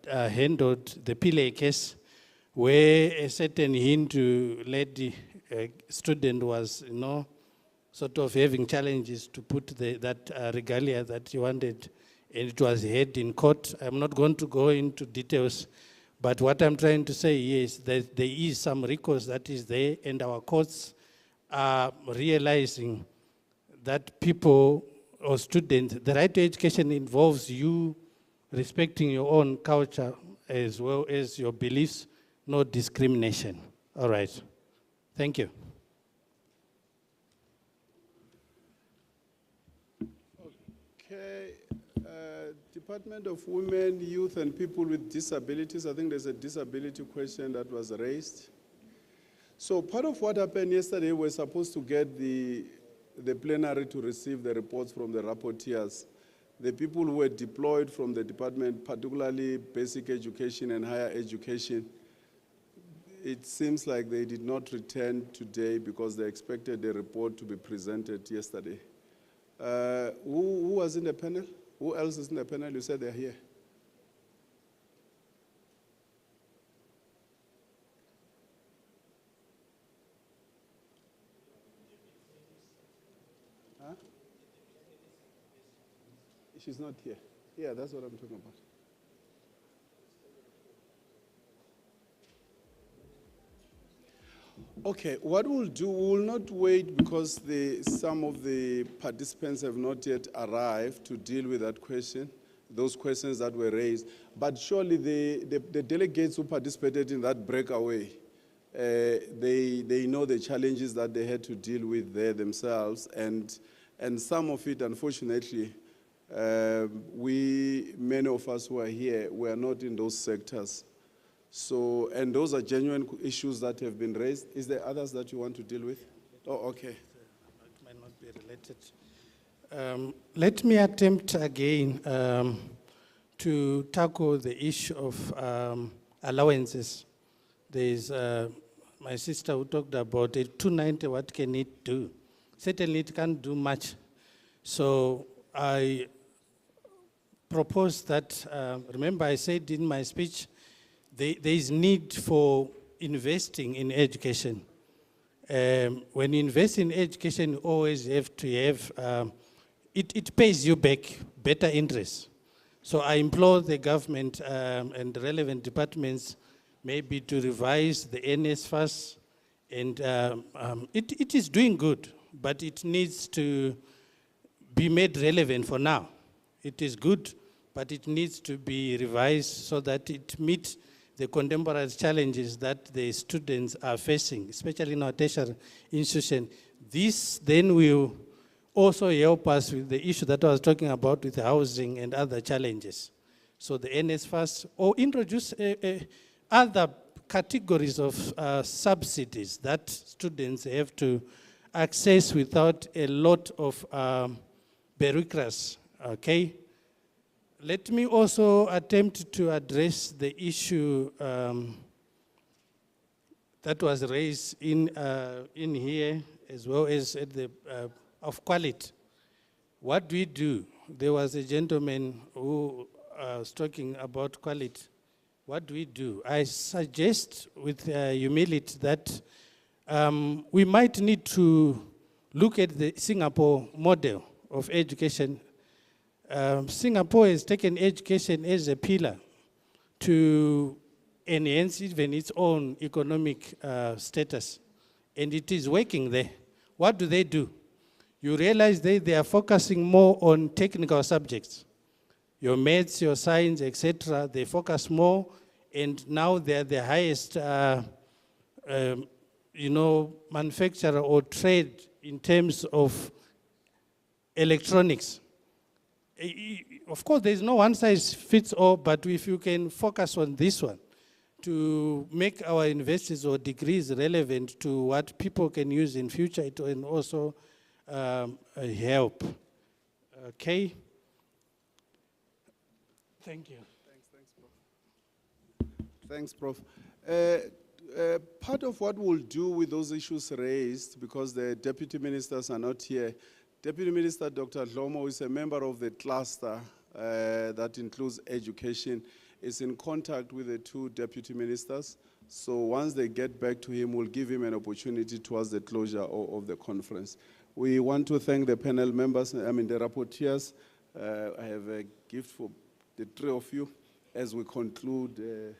handled, the Pile case, where a certain Hindu lady student was, sort of having challenges to put that regalia that he wanted, and it was heard in court. I'm not going to go into details, but what I'm trying to say is that there is some recourse that is there, and our courts are realizing that people or students, the right to education involves you respecting your own culture as well as your beliefs, no discrimination. All right. Thank you. Okay. Department of Women, Youth, and People with Disabilities. I think there's a disability question that was raised. So part of what happened yesterday, we're supposed to get the plenary to receive the reports from the rapporteurs. The people who were deployed from the department, particularly basic education and higher education, it seems like they did not return today because they expected the report to be presented yesterday. Who was in the panel? Who else is in the panel? You said they're here. Huh? She's not here. Yeah, that's what I'm talking about. Okay, what we'll do, we will not wait because some of the participants have not yet arrived to deal with that question, those questions that were raised. But surely the delegates who participated in that breakaway, they know the challenges that they had to deal with there themselves, and some of it, unfortunately, many of us who are here, we are not in those sectors. So, and those are genuine issues that have been raised. Is there others that you want to deal with? Oh, okay. It might not be related. Let me attempt again to tackle the issue of allowances. There is my sister who talked about it, 290, what can it do? Certainly it can't do much. So I propose that, remember I said in my speech, there is need for investing in education. When you invest in education, you always have to have, it pays you back better interest. So I implore the government and the relevant departments maybe to revise the NSFAS, and it is doing good, but it needs to be made relevant for now. It is good, but it needs to be revised so that it meets the contemporary challenges that the students are facing, especially in our tertiary institution. This then will also help us with the issue that I was talking about with housing and other challenges. So the NSFAS, or introduce other categories of subsidies that students have to access without a lot of bureaucracy, okay? Let me also attempt to address the issue that was raised in here, as well as at the of quality. What do we do? There was a gentleman who was talking about quality. What do we do? I suggest with humility that we might need to look at the Singapore model of education. Singapore has taken education as a pillar to enhance even its own economic status, and it is working there. what do? You realize they are focusing more on technical subjects. Your maths, your science, etc., they focus more, and now they're the highest manufacturer or trade in terms of electronics. Of course, there's no one size fits all, but if you can focus on this one to make our universities or degrees relevant to what people can use in future, it will also help. Okay? Thank you. Thanks, Prof. Part of what we'll do with those issues raised, because the deputy ministers are not here, Deputy Minister Dr. Dlomo is a member of the cluster that includes education, is in contact with the two deputy ministers. So once they get back to him, we'll give him an opportunity towards the closure of the conference. We want to thank the panel members, the rapporteurs. I have a gift for the three of you as we conclude.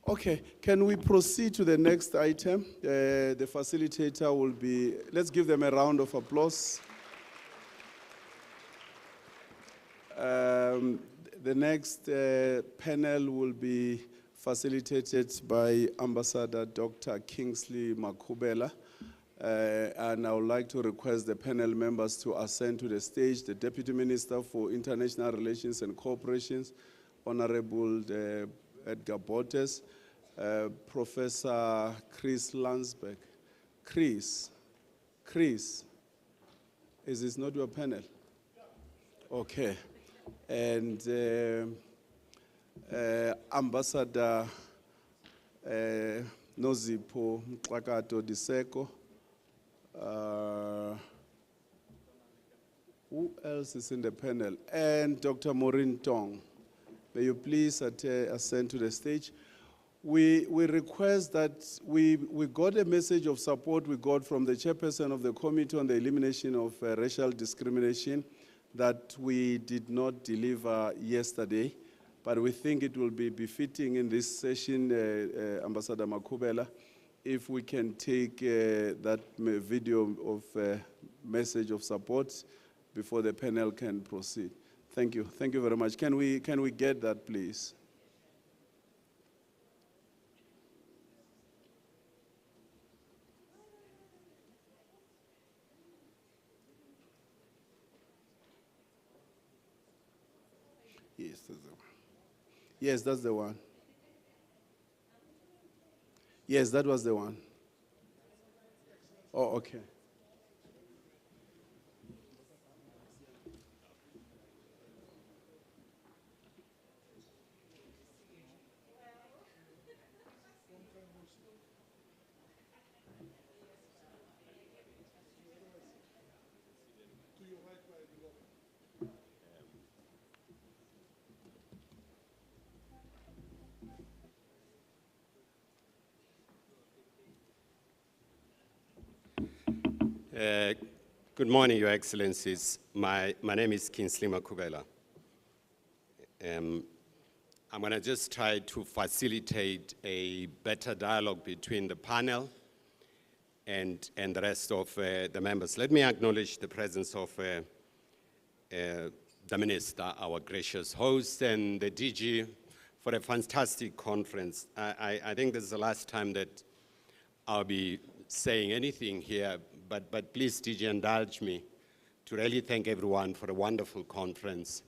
Okay, can we proceed to the next item? The facilitator will be, let's give them a round of applause. The next panel will be facilitated by Ambassador Dr. Kingsley Makhubela. And I would like to request the panel members to ascend to the stage. The Deputy Minister for International Relations and Cooperation, Honorable Edgar Botes, Professor Chris Landsberg. Chris, is this not your panel? Okay. And Ambassador Nozipho Mxakato Diseko. Who else is in the panel? And Dr. Maureen Tong. May you please ascend to the stage. We request that we got a message of support we got from the chairperson of the Committee on the Elimination of Racial Discrimination that we did not deliver yesterday, but we think it will be befitting in this session, Ambassador Makhubela, if we can take that video of message of support before the panel can proceed. Thank you. Thank you very much. Can we get that, please? Yes, that's the one. Yes, that was the one. Oh, okay. Good morning, Your Excellencies. My name is Kingsley Makhubela. I'm going to just try to facilitate a better dialogue between the panel and the rest of the members. Let me acknowledge the presence of the Minister, our gracious host, and the DG for a fantastic conference. I think this is the last time that I'll be saying anything here, but please, DG, indulge me to really thank everyone for a wonderful conference.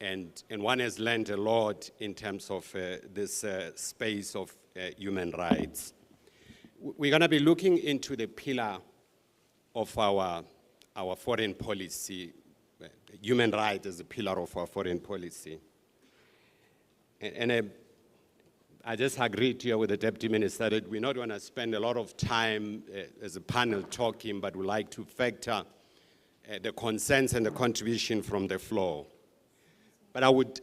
And one has learned a lot in terms of this space of human rights. We're going to be looking into the pillar of our foreign policy, human rights as a pillar of our foreign policy. And I just agreed here with the Deputy Minister that we're not going to spend a lot of time as a panel talking, but we like to factor the concerns and the contribution from the floor. But I would.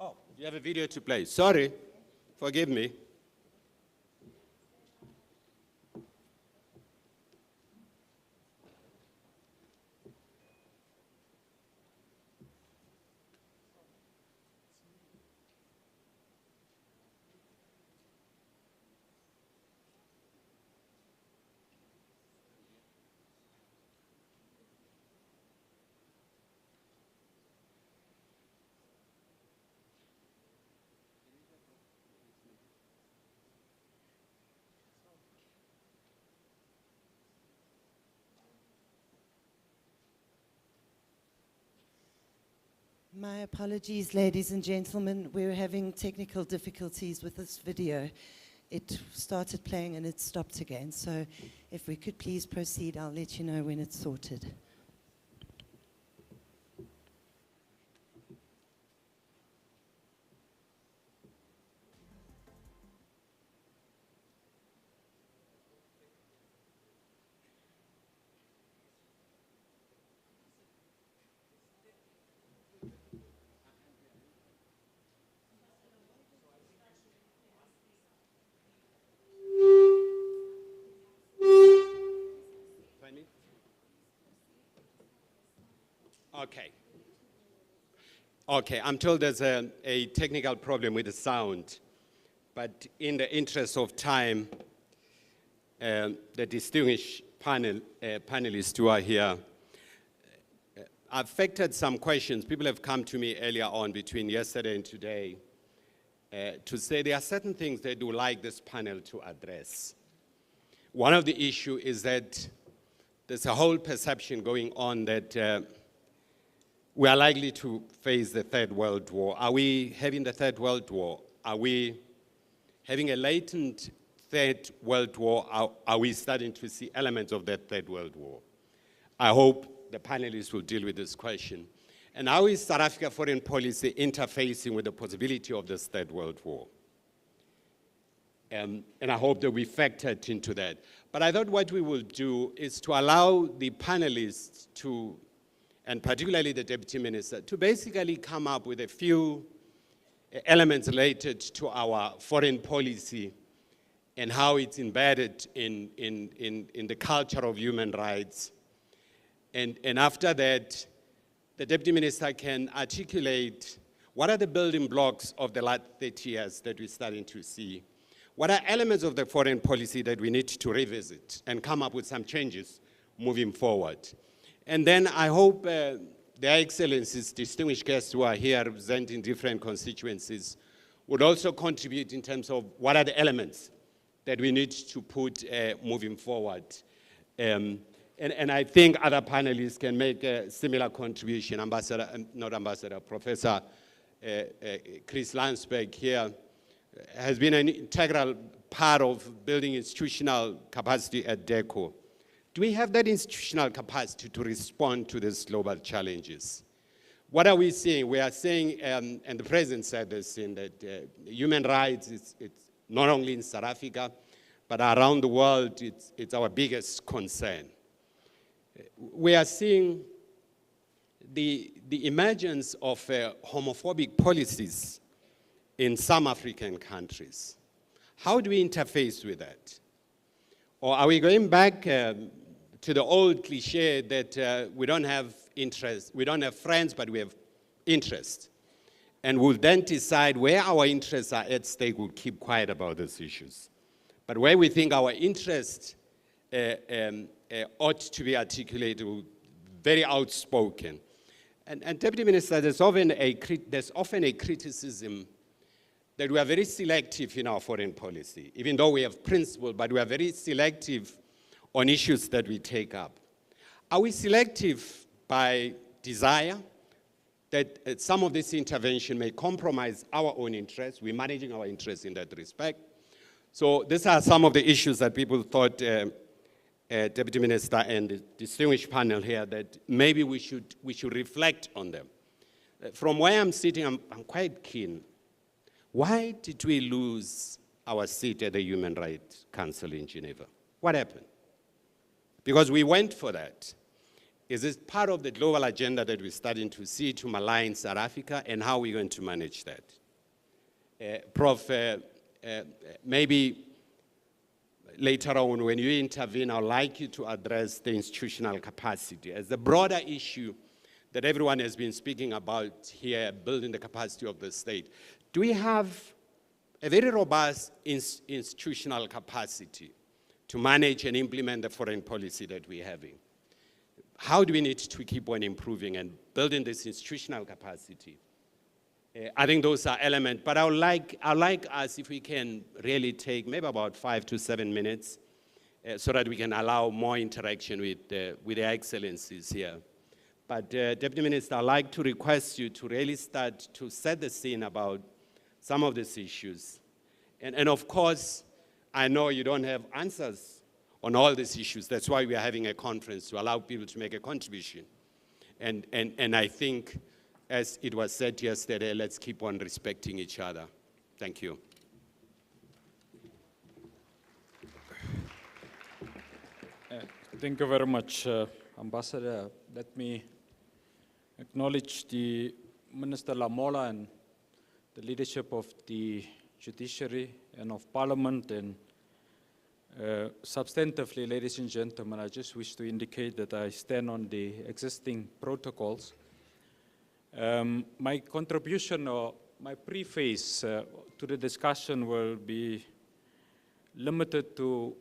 Oh, you have a video to play. Sorry, forgive me. My apologies, ladies and gentlemen. We're having technical difficulties with this video. It started playing and it stopped again. So if we could please proceed, I'll let you know when it's sorted. Okay. Okay, I'm told there's a technical problem with the sound, but in the interest of time, the distinguished panelists who are here, I've factored some questions. People have come to me earlier on between yesterday and today to say there are certain things they do like this panel to address. One of the issues is that there's a whole perception going on that we are likely to face the Third World War. Are we having the Third World War? Are we having a latent Third World War? Are we starting to see elements of that Third World War? I hope the panelists will deal with this question. And how is South Africa foreign policy interfacing with the possibility of this Third World War? And I hope that we factored into that. But I thought what we will do is to allow the panelists to, and particularly the Deputy Minister, to basically come up with a few elements related to our foreign policy and how it's embedded in the culture of human rights. And after that, the Deputy Minister can articulate what are the building blocks of the last 30 years that we're starting to see. What are elements of the foreign policy that we need to revisit and come up with some changes moving forward? And then I hope Their Excellencies, distinguished guests who are here representing different constituencies, would also contribute in terms of what are the elements that we need to put moving forward. And I think other panelists can make a similar contribution. Professor Chris Landsberg here has been an integral part of building institutional capacity at DECO. Do we have that institutional capacity to respond to these global challenges? What are we seeing? We are saying, and the President said this, in that human rights, it's not only in South Africa, but around the world, it's our biggest concern. We are seeing the emergence of homophobic policies in some African countries. How do we interface with that? Or are we going back to the old cliche that we don't have interest, we don't have friends, but we have interest? And we'll then decide where our interests are at stake, we'll keep quiet about those issues. But where we think our interests ought to be articulated, very outspoken. And Deputy Minister, there's often a criticism that we are very selective in our foreign policy, even though we have principle, but we are very selective on issues that we take up. Are we selective by desire that some of this intervention may compromise our own interests? We're managing our interests in that respect. So these are some of the issues that people thought, Deputy Minister and the distinguished panel here, that maybe we should reflect on them. From where I'm sitting, I'm quite keen. Why did we lose our seat at the Human Rights Council in Geneva? What happened? Because we went for that. Is this part of the global agenda that we're starting to see to malign South Africa, and how are we going to manage that? Prof, maybe later on when you intervene, I'd like you to address the institutional capacity as the broader issue that everyone has been speaking about here, building the capacity of the state. Do we have a very robust institutional capacity to manage and implement the foreign policy that we're having? How do we need to keep on improving and building this institutional capacity? I think those are elements, but I'd like us, if we can really take maybe about 5 to 7 minutes so that we can allow more interaction with the Excellencies here. But Deputy Minister, I'd like to request you to really start to set the scene about some of these issues. And of course, I know you don't have answers on all these issues. That's why we are having a conference, to allow people to make a contribution. And I think, as it was said yesterday, let's keep on respecting each other. Thank you. Thank you very much, Ambassador. Let me acknowledge the Minister Lamola and the leadership of the judiciary and of Parliament. And substantively, ladies and gentlemen, I just wish to indicate that I stand on the existing protocols. My contribution or my preface to the discussion will be limited to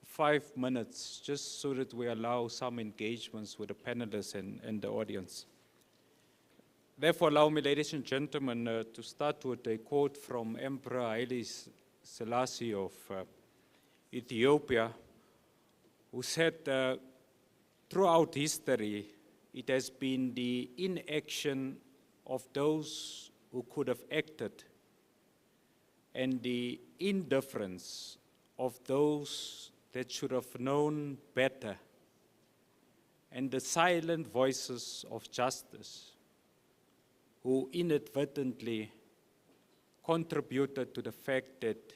5 minutes, just so that we allow some engagements with the panelists and the audience. Therefore, allow me, ladies and gentlemen, to start with a quote from Emperor Haile Selassie of Ethiopia, who said, throughout history, it has been the inaction of those who could have acted and the indifference of those that should have known better, and the silent voices of justice who inadvertently contributed to the fact that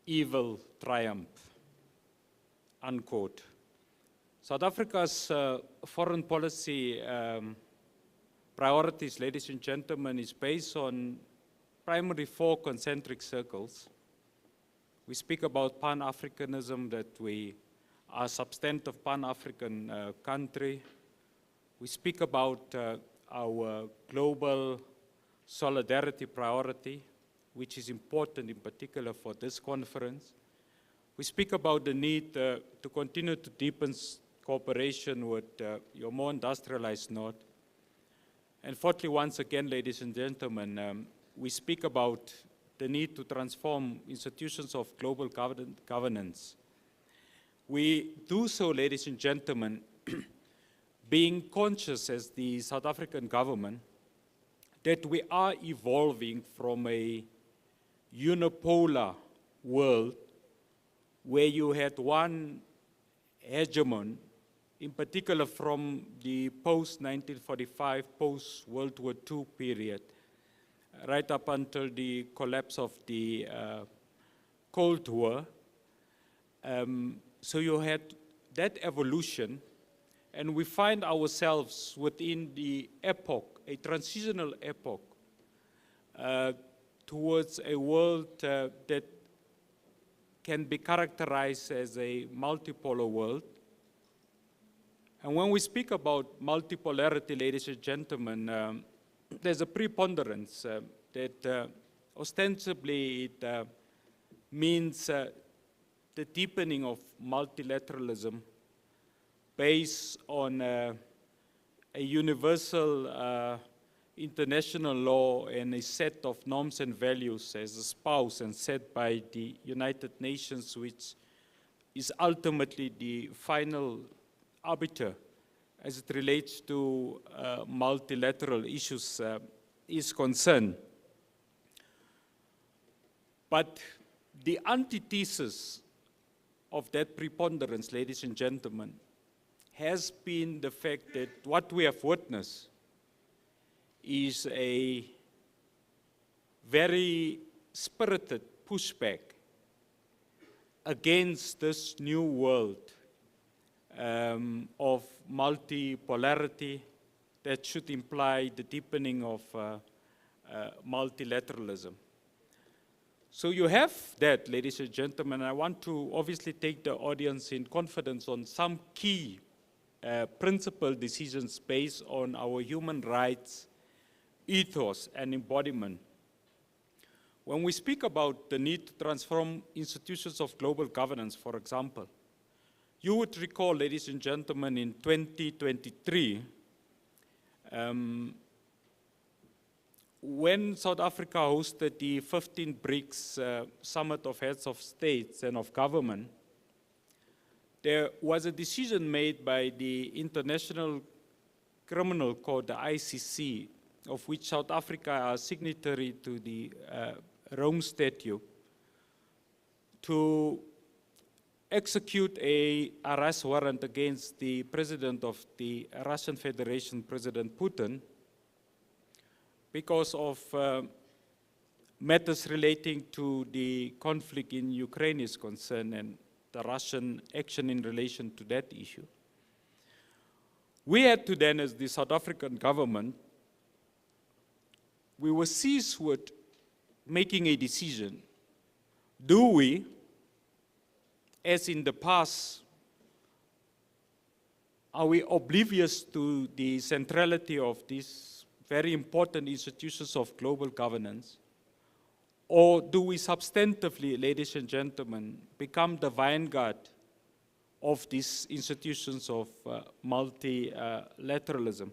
evil triumphed, unquote. South Africa's foreign policy priorities, ladies and gentlemen, is based on primarily 4 concentric circles. We speak about Pan-Africanism, that we are a substantive Pan-African country. We speak about our global solidarity priority, which is important in particular for this conference. We speak about the need to continue to deepen cooperation with your more industrialized north. And fourthly, once again, ladies and gentlemen, we speak about the need to transform institutions of global governance. We do so, ladies and gentlemen, being conscious as the South African government that we are evolving from a unipolar world where you had one hegemon, in particular from the post-1945, post-World War II period, right up until the collapse of the Cold War. So you had that evolution, and we find ourselves within the epoch, a transitional epoch, towards a world that can be characterized as a multipolar world. And when we speak about multipolarity, ladies and gentlemen, there's a preponderance that ostensibly it means the deepening of multilateralism based on a universal international law and a set of norms and values as espoused and set by the United Nations, which is ultimately the final arbiter as it relates to multilateral issues is concerned. But the antithesis of that preponderance, ladies and gentlemen, has been the fact that what we have witnessed is a very spirited pushback against this new world of multipolarity that should imply the deepening of multilateralism. So you have that, ladies and gentlemen. I want to obviously take the audience in confidence on some key principal decisions based on our human rights ethos and embodiment. When we speak about the need to transform institutions of global governance, for example, you would recall, ladies and gentlemen, in 2023, when South Africa hosted the 15 BRICS Summit of Heads of States and of Government, there was a decision made by the International criminal court, the ICC, of which South Africa are signatory to the Rome Statute, to execute a arrest warrant against the president of the Russian Federation, President Putin, because of matters relating to the conflict in Ukraine is concerned and the Russian action in relation to that issue. We had to then, as the South African government, we were seized with making a decision. Do we, as in the past, are we oblivious to the centrality of these very important institutions of global governance? Or do we substantively, ladies and gentlemen, become the vanguard of these institutions of multilateralism?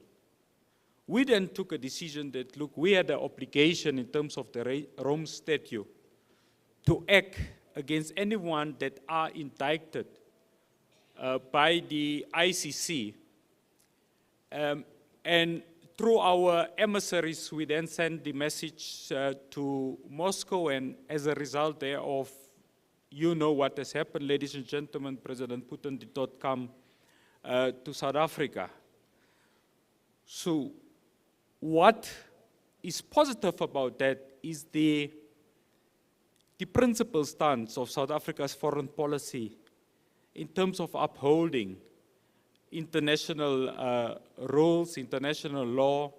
We then took a decision that, look, we had an obligation in terms of the Rome Statute to act against anyone that are indicted by the ICC. And through our emissaries, we then sent the message to Moscow, and as a result thereof, you know what has happened, ladies and gentlemen. President Putin did not come to South Africa. So what is positive about that is the principal stance of South Africa's foreign policy in terms of upholding international rules, international law,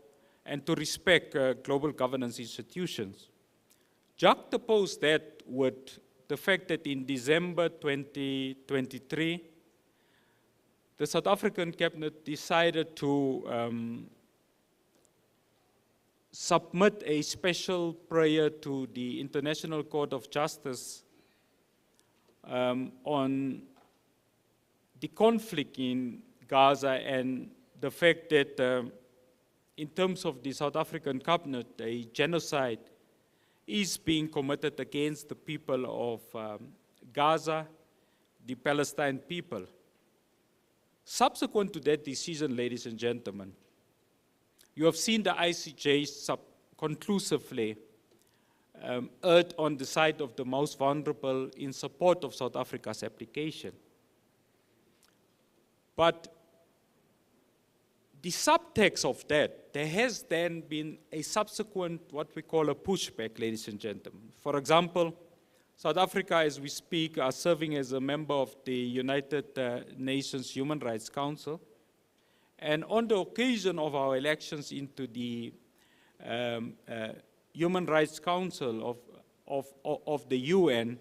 and to respect global governance institutions. Juxtapose that with the fact that in December 2023, the South African cabinet decided to submit a special prayer to the International Court of Justice on the conflict in Gaza and the fact that in terms of the South African cabinet, a genocide is being committed against the people of Gaza, the Palestine people. Subsequent to that decision, ladies and gentlemen, you have seen the ICJ conclusively erred on the side of the most vulnerable in support of South Africa's application. But the subtext of that, there has then been a subsequent, what we call a pushback, ladies and gentlemen. For example, South Africa, as we speak, are serving as a member of the United Nations Human Rights Council. And on the occasion of our elections into the Human Rights Council of the UN,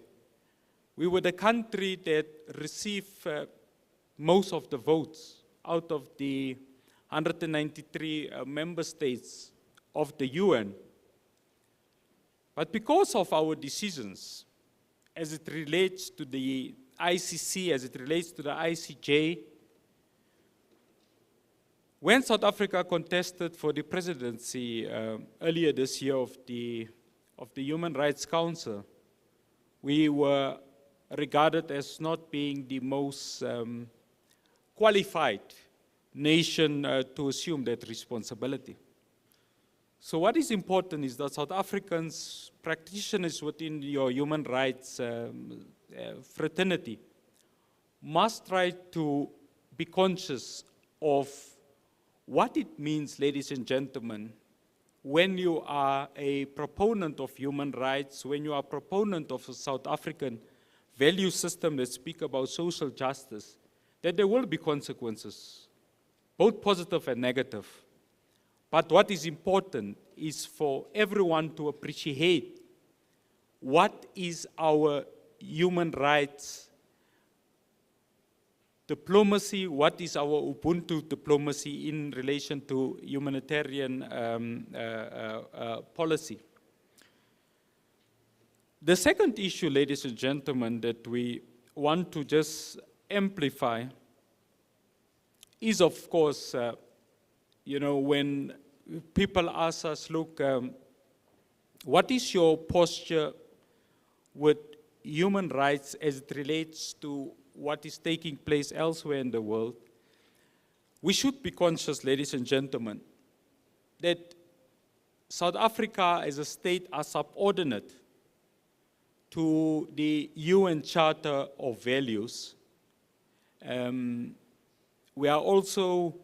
we were the country that received most of the votes out of the 193 member states of the UN. But because of our decisions, as it relates to the ICC, as it relates to the ICJ, when South Africa contested for the presidency earlier this year of the Human Rights Council, we were regarded as not being the most qualified nation to assume that responsibility. So what is important is that South Africans, practitioners within your human rights fraternity, must try to be conscious of what it means, ladies and gentlemen, when you are a proponent of human rights, when you are a proponent of a South African value system that speak about social justice, that there will be consequences, both positive and negative. But what is important is for everyone to appreciate what is our human rights diplomacy, what is our Ubuntu diplomacy in relation to humanitarian policy. The second issue, ladies and gentlemen, that we want to just amplify is, of course, when people ask us, look, what is your posture with human rights as it relates to what is taking place elsewhere in the world? we should be conscious, ladies and gentlemen, that South Africa as a state are subordinate to the UN Charter of Values. We are also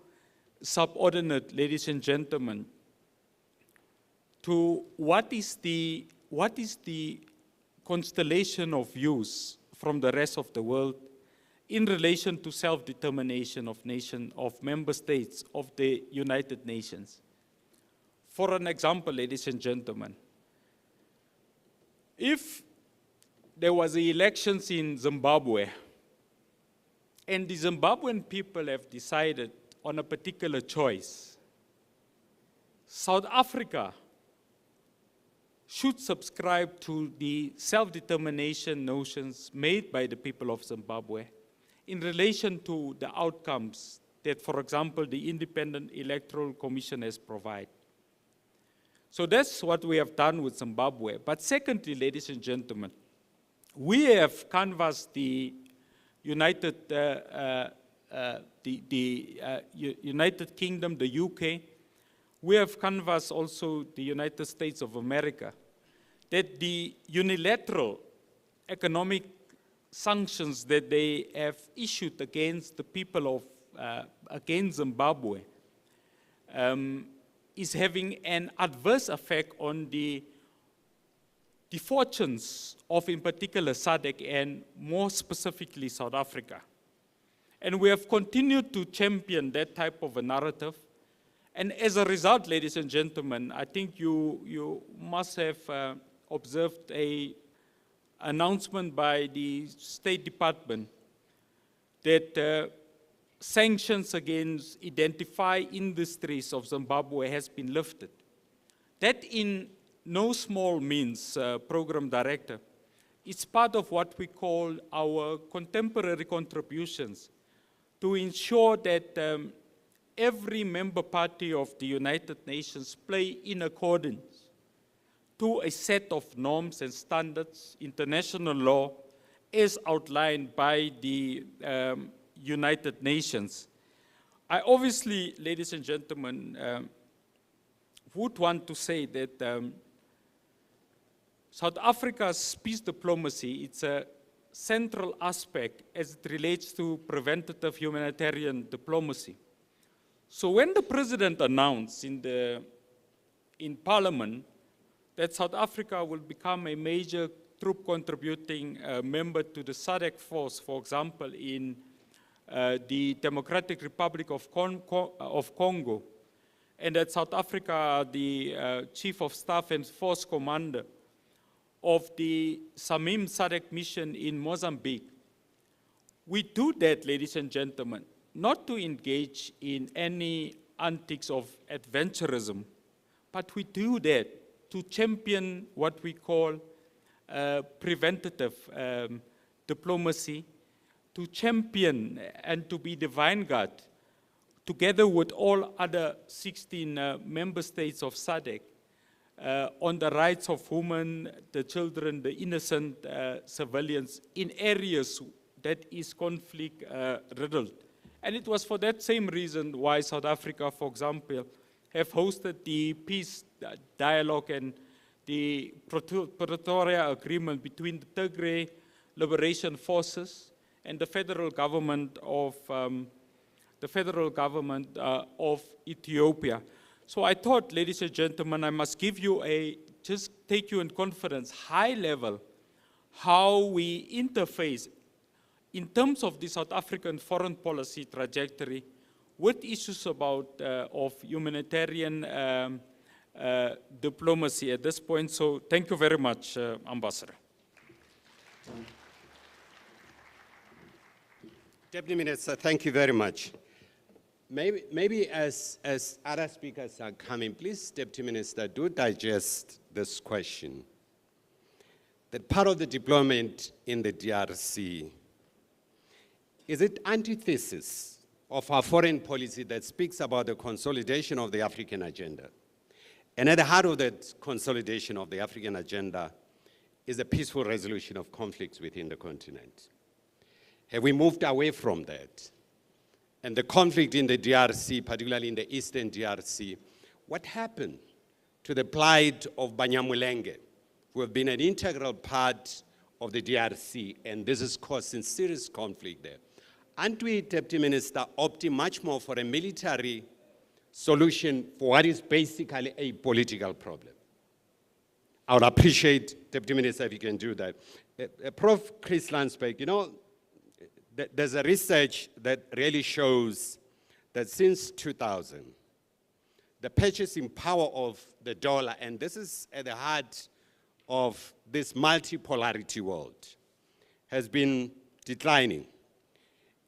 subordinate, ladies and gentlemen, to what is the constellation of views from the rest of the world in relation to self-determination of member states of the United Nations. For an example, ladies and gentlemen, if there was elections in Zimbabwe, and the Zimbabwean people have decided on a particular choice, South Africa should subscribe to the self-determination notions made by the people of Zimbabwe in relation to the outcomes that, for example, the Independent Electoral Commission has provided. So that's what we have done with Zimbabwe. But secondly, ladies and gentlemen, we have canvassed the United Kingdom, the UK. We have canvassed also the United States of America, that the unilateral economic sanctions that they have issued against the people of, against Zimbabwe is having an adverse effect on the fortunes of, in particular, SADC and more specifically South Africa. And we have continued to champion that type of a narrative. And as a result, ladies and gentlemen, I think you must have observed an announcement by the State Department that sanctions against identified industries of Zimbabwe has been lifted. That in no small means, Program Director, it's part of what we call our contemporary contributions to ensure that every member party of the United Nations play in accordance to a set of norms and standards, international law, as outlined by the United Nations. I obviously, ladies and gentlemen, would want to say that South Africa's peace diplomacy, it's a central aspect as it relates to preventative humanitarian diplomacy. So when the president announced in Parliament that South Africa will become a major troop contributing member to the SADC force, for example, in the Democratic Republic of Congo, and that South Africa, the Chief of Staff and Force Commander of the Samim SADC mission in Mozambique. We do that, ladies and gentlemen, not to engage in any antics of adventurism, but we do that to champion what we call preventative diplomacy, to champion and to be the vanguard, together with all other 16 member states of SADC, on the rights of women, the children, the innocent civilians in areas that is conflict riddled. And it was for that same reason why South Africa, for example, have hosted the peace dialogue and the Pretoria Agreement between the Tigray Liberation Forces and the federal government of Ethiopia. So I thought, ladies and gentlemen, I must give you just take you in confidence, high level, how we interface in terms of the South African foreign policy trajectory with issues of humanitarian diplomacy at this point. So thank you very much, Ambassador. Deputy Minister, thank you very much. Maybe as other speakers are coming, please, Deputy Minister, do digest this question. That part of the deployment in the DRC, is it antithesis of our foreign policy that speaks about the consolidation of the African agenda? And at the heart of that consolidation of the African agenda is the peaceful resolution of conflicts within the continent. Have we moved away from that? and the conflict in the DRC, particularly in the eastern DRC, what happened to the plight of Banyamulenge, who have been an integral part of the DRC, and this is causing serious conflict there? Aren't we, Deputy Minister, opting much more for a military solution for what is basically a political problem? I would appreciate, Deputy Minister, if you can do that. Prof. Chris Landsberg, you know, there's a research that really shows that since 2000, the purchasing power of the dollar, and this is at the heart of this multipolarity world, has been declining.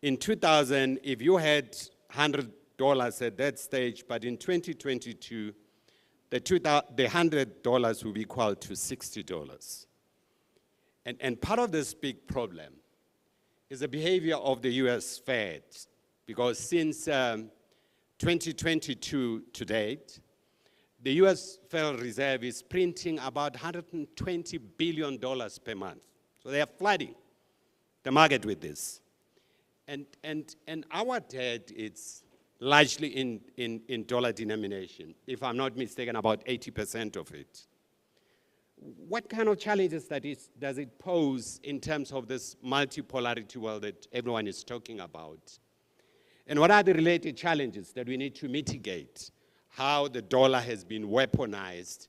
In 2000, if you had $100 at that stage, but in 2022, the $100 will be equal to $60. And part of this big problem is the behavior of the US Fed, because since 2022 to date, the US Federal Reserve is printing about $120 billion per month. So they are flooding the market with this. And our debt is largely in dollar denomination. If I'm not mistaken, about 80% of it. What kind of challenges does it pose in terms of this multipolarity world that everyone is talking about? And what are the related challenges that we need to mitigate? How the dollar has been weaponized,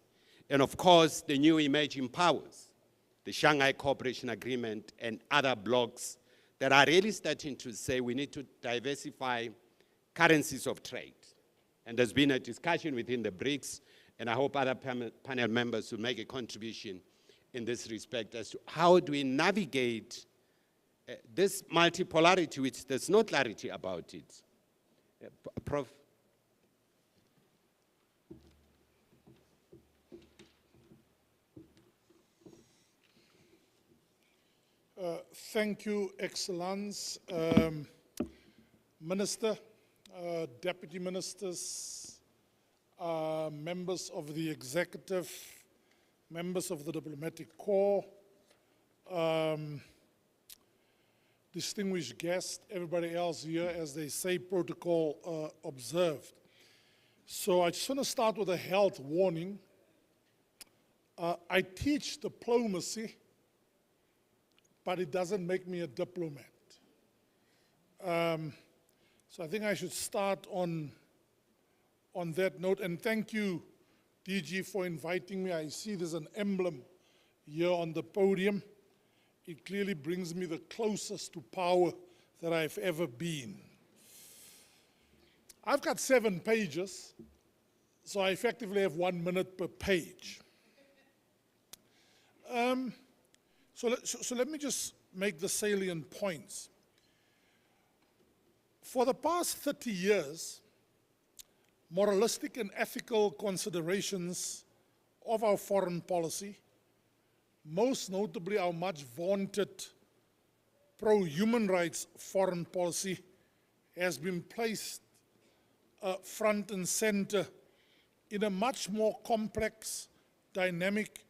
and of course, the new emerging powers, the Shanghai Cooperation Agreement and other blocs that are really starting to say we need to diversify currencies of trade. And there's been a discussion within the BRICS, and I hope other panel members will make a contribution in this respect as to how do we navigate this multipolarity, which there's no clarity about it. Prof. Thank you, Excellence. Minister, Deputy Ministers, members of the Executive, members of the Diplomatic Corps, distinguished guests, everybody else here, as they say, protocol observed. So I just want to start with a health warning. I teach diplomacy, but it doesn't make me a diplomat. So I think I should start on that note. And thank you, DG, for inviting me. I see there's an emblem here on the podium. It clearly brings me the closest to power that I've ever been. I've got 7 pages, so I effectively have 1 minute per page. So let me just make the salient points. For the past 30 years, moralistic and ethical considerations of our foreign policy, most notably our much vaunted pro-human rights foreign policy, has been placed front and center in a much more complex, dynamic,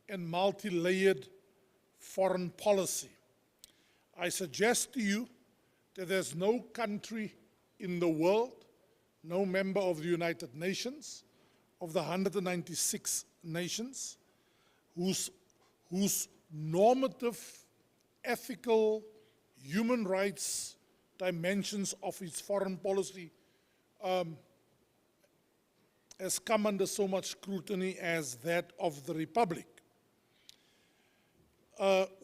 and multi-layered foreign policy. I suggest to you that there's no country in the world, no member of the United Nations, of the 196 nations, whose normative, ethical, human rights dimensions of its foreign policy has come under so much scrutiny as that of the Republic.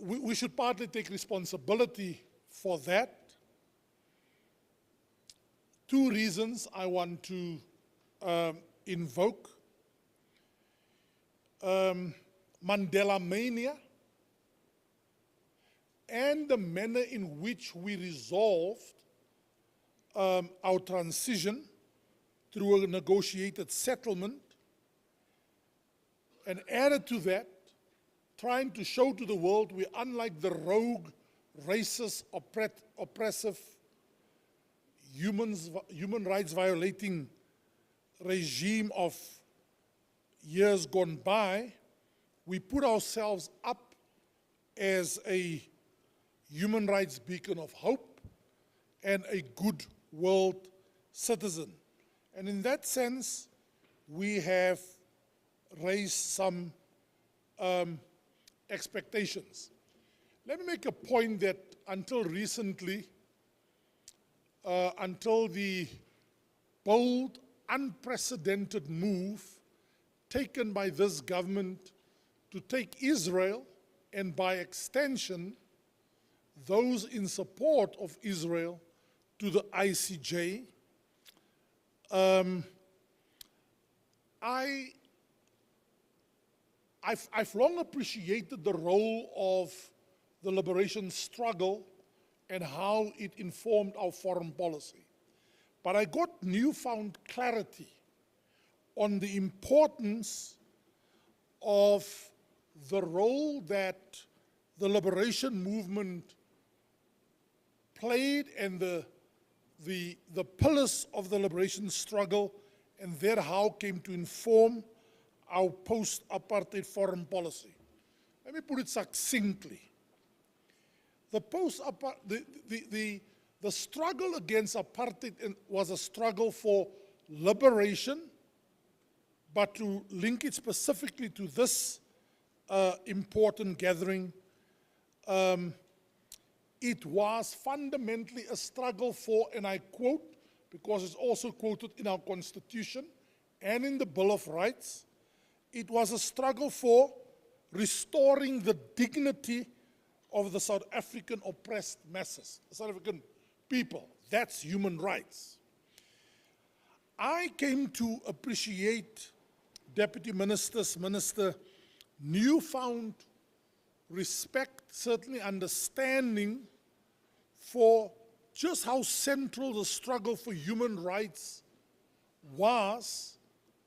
We should partly take responsibility for that. 2 reasons I want to invoke. Mandela mania and the manner in which we resolved our transition through a negotiated settlement, and added to that, trying to show to the world we're unlike the rogue, racist, oppressive, human rights violating regime of years gone by. We put ourselves up as a human rights beacon of hope and a good world citizen. And in that sense, we have raised some expectations. Let me make a point that until recently, until the bold, unprecedented move taken by this government to take Israel, and by extension, those in support of Israel, to the ICJ, I've long appreciated the role of the liberation struggle and how it informed our foreign policy. But I got newfound clarity on the importance of the role that the liberation movement played and the pillars of the liberation struggle, and that how came to inform our post-apartheid foreign policy. Let me put it succinctly. The struggle against apartheid was a struggle for liberation, but to link it specifically to this important gathering, it was fundamentally a struggle for, and I quote, because it's also quoted in our Constitution and in the Bill of Rights, it was a struggle for restoring the dignity of the South African oppressed masses, the South African people. That's human rights. I came to appreciate Deputy Minister's newfound respect, certainly understanding for just how central the struggle for human rights was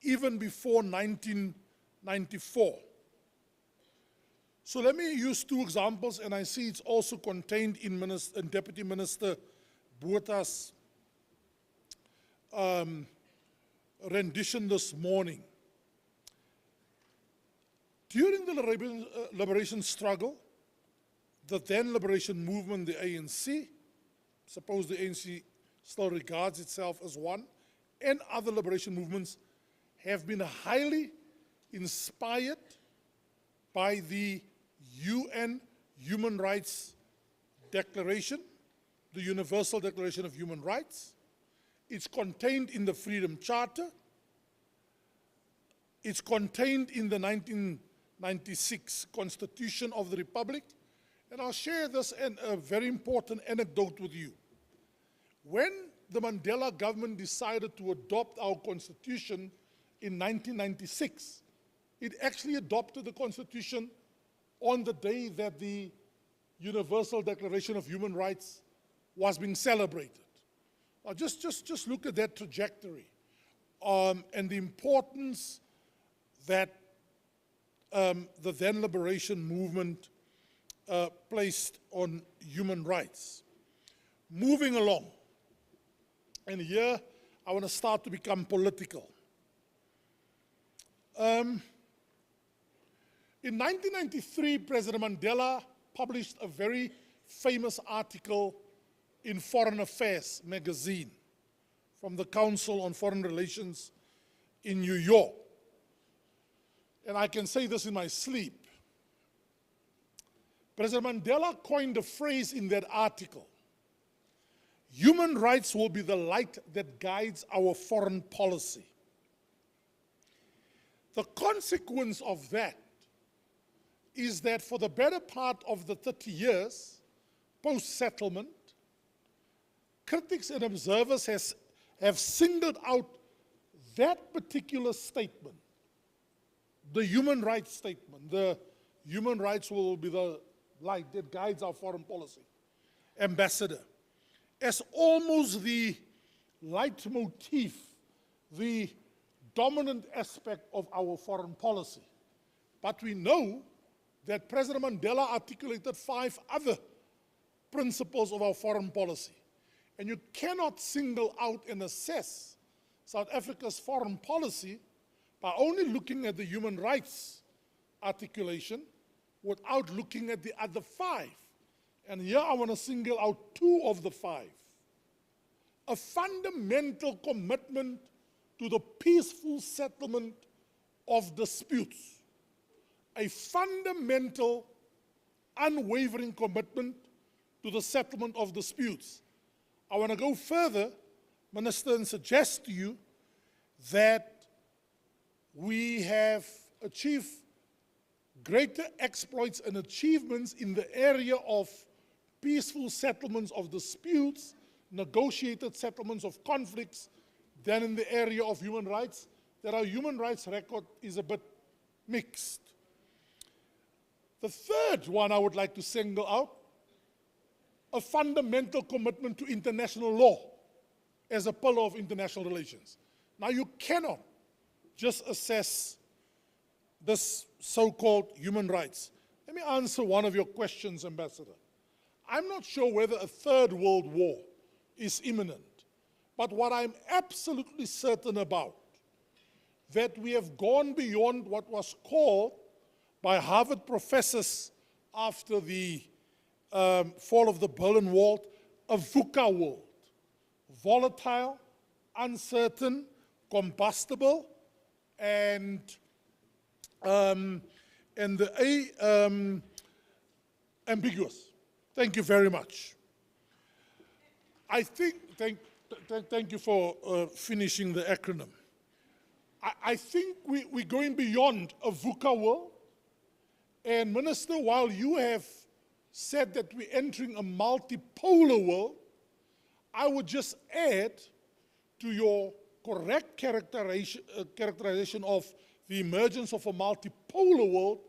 even before 1994. So let me use two examples, and I see it's also contained in Deputy Minister Botha's rendition this morning. During the liberation struggle, the then liberation movement, the ANC, suppose the ANC still regards itself as one, and other liberation movements have been highly inspired by the UN Human Rights Declaration, the Universal Declaration of Human Rights. It's contained in the Freedom Charter. It's contained in the 1996 Constitution of the Republic. And I'll share this a very important anecdote with you. When the Mandela government decided to adopt our Constitution in 1996, it actually adopted the Constitution on the day that the Universal Declaration of Human Rights was being celebrated. Now just look at that trajectory and the importance that the then liberation movement placed on human rights. Moving along, and here I want to start to become political. In 1993, President Mandela published a very famous article in Foreign Affairs magazine from the Council on Foreign Relations in New York. And I can say this in my sleep. President Mandela coined a phrase in that article: human rights will be the light that guides our foreign policy. The consequence of that is that for the better part of the 30 years post-settlement, critics and observers have singled out that particular statement, the human rights statement, the human rights will be the light that guides our foreign policy, ambassador, as almost the leitmotif, the dominant aspect of our foreign policy. But we know that President Mandela articulated 5 other principles of our foreign policy. And you cannot single out and assess South Africa's foreign policy by only looking at the human rights articulation without looking at the other 5. And here I want to single out 2 of the 5. a fundamental commitment to the peaceful settlement of disputes, a fundamental, unwavering commitment to the settlement of disputes. I want to go further, Minister, and suggest to you that we have achieved greater exploits and achievements in the area of peaceful settlements of disputes, negotiated settlements of conflicts, than in the area of human rights, that our human rights record is a bit mixed. The third one I would like to single out, a fundamental commitment to international law as a pillar of international relations. Now, you cannot just assess this so-called human rights. Let me answer one of your questions, Ambassador. I'm not sure whether a third world war is imminent, but what I'm absolutely certain about, that we have gone beyond what was called by Harvard professors after the fall of the Berlin Wall, a VUCA world. Volatile, uncertain, combustible, and ambiguous. Thank you very much. I think, thank you for finishing the acronym. I think we're going beyond a VUCA world. And Minister, while you have said that we're entering a multipolar world, I would just add to your correct characterization of the emergence of a multipolar world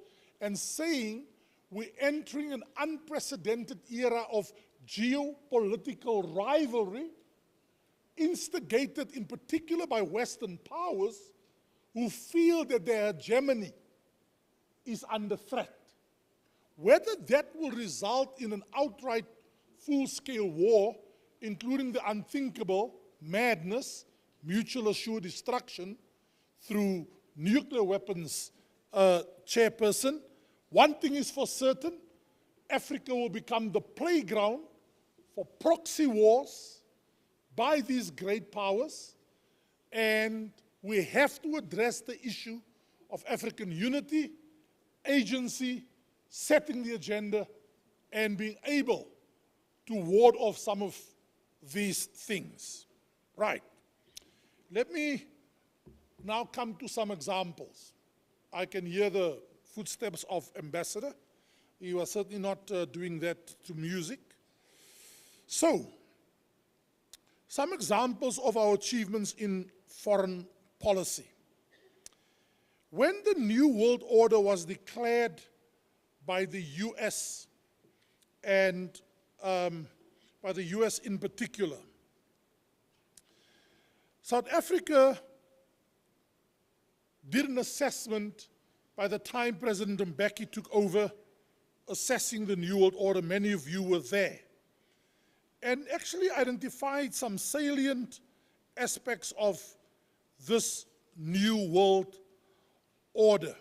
and saying we're entering an unprecedented era of geopolitical rivalry, instigated in particular by Western powers who feel that their hegemony is under threat. Whether that will result in an outright full-scale war, including the unthinkable madness, mutual assured destruction through nuclear weapons, Chairperson, one thing is for certain, Africa will become the playground for proxy wars by these great powers, and we have to address the issue of African unity, agency, setting the agenda, and being able to ward off some of these things. Right. Let me now come to some examples. I can hear the footsteps of Ambassador. You are certainly not doing that to music. So, some examples of our achievements in foreign policy. When the New World Order was declared by the US, and by the US in particular, South Africa did an assessment by the time President Mbeki took over, assessing the New World Order. Many of you were there, and actually identified some salient aspects of this New World Order.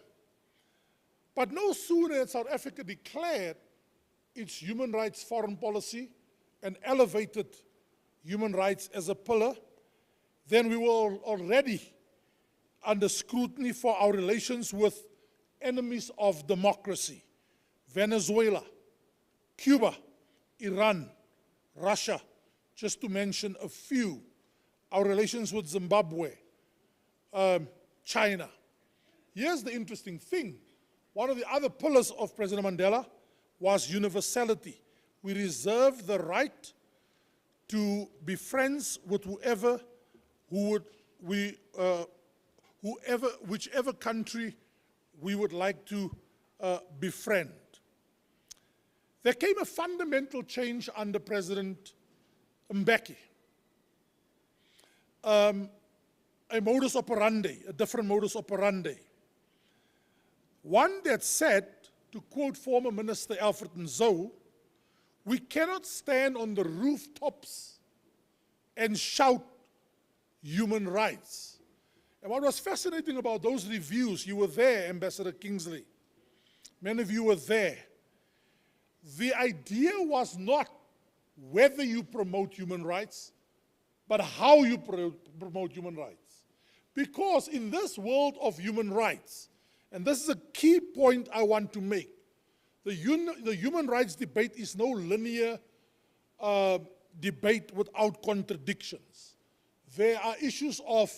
But no sooner had South Africa declared its human rights foreign policy and elevated human rights as a pillar, then we were already under scrutiny for our relations with enemies of democracy: Venezuela, Cuba, Iran, Russia, just to mention a few. Our relations with Zimbabwe, China. Here's the interesting thing. One of the other pillars of President Mandela was universality. We reserve the right to be friends with whichever country we would like to befriend. There came a fundamental change under President Mbeki. A modus operandi, a different modus operandi. One that said, to quote former Minister Alfred Nzo, we cannot stand on the rooftops and shout human rights. And what was fascinating about those reviews, you were there, Ambassador Kingsley. Many of you were there. The idea was not whether you promote human rights, but how you promote human rights. Because in this world of human rights, and this is a key point I want to make, the human rights debate is no linear debate without contradictions. There are issues of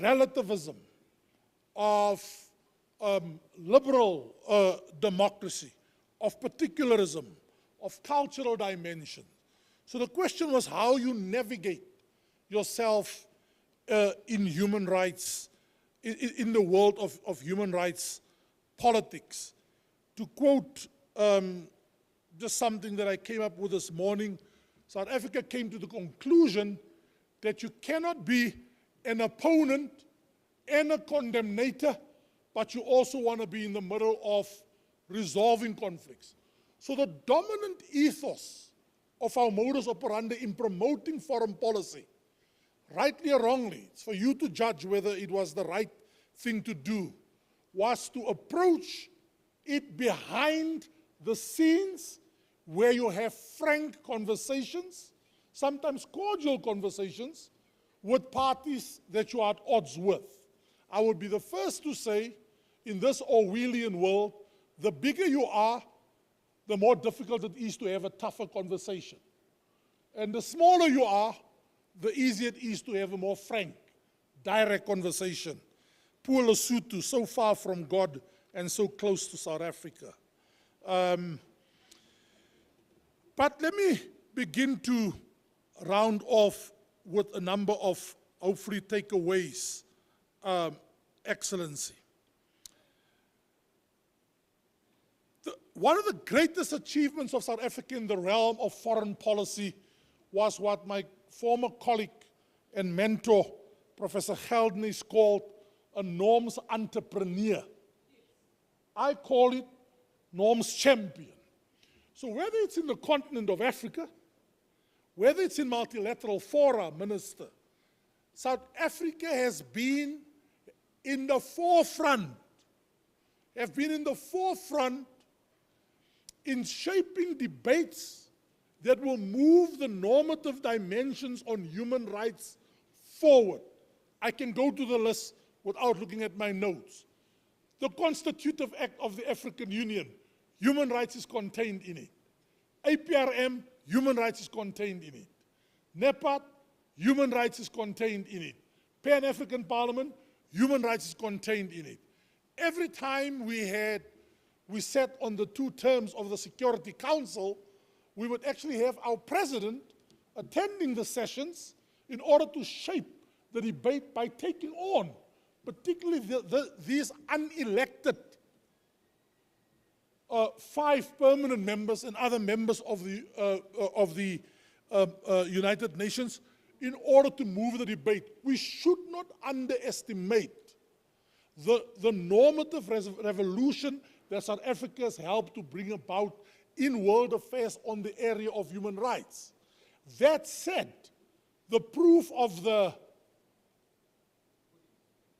relativism, of liberal democracy, of particularism, of cultural dimension. So the question was how you navigate yourself in human rights, in the world of human rights politics. To quote just something that I came up with this morning, South Africa came to the conclusion that you cannot be an opponent and a condemnator, but you also want to be in the middle of resolving conflicts. So the dominant ethos of our modus operandi in promoting foreign policy, rightly or wrongly, it's for you to judge whether it was the right thing to do, was to approach it behind the scenes where you have frank conversations, sometimes cordial conversations, with parties that you are at odds with. I would be the first to say, in this Orwellian world, the bigger you are, the more difficult it is to have a tougher conversation. And the smaller you are, the easier it is to have a more frank, direct conversation. Poor Lesotho, so far from God and so close to South Africa. But let me begin to round off with a number of hopefully takeaways, Excellency. One of the greatest achievements of South Africa in the realm of foreign policy was what my former colleague and mentor, Professor Geldnys, called a norms entrepreneur. I call it norms champion. So whether it's in the continent of Africa, whether it's in multilateral fora, Minister, South Africa has been in the forefront, in shaping debates that will move the normative dimensions on human rights forward. I can go to the list without looking at my notes. The Constitutive Act of the African Union, human rights is contained in it. APRM, human rights is contained in it. NEPAD, human rights is contained in it. Pan-African Parliament, human rights is contained in it. Every time we sat on the two terms of the Security Council, we would actually have our president attending the sessions in order to shape the debate by taking on, particularly these unelected 5 permanent members and other members of the United Nations in order to move the debate. We should not underestimate the normative revolution that South Africa has helped to bring about in world affairs on the area of human rights. That said, the proof of the,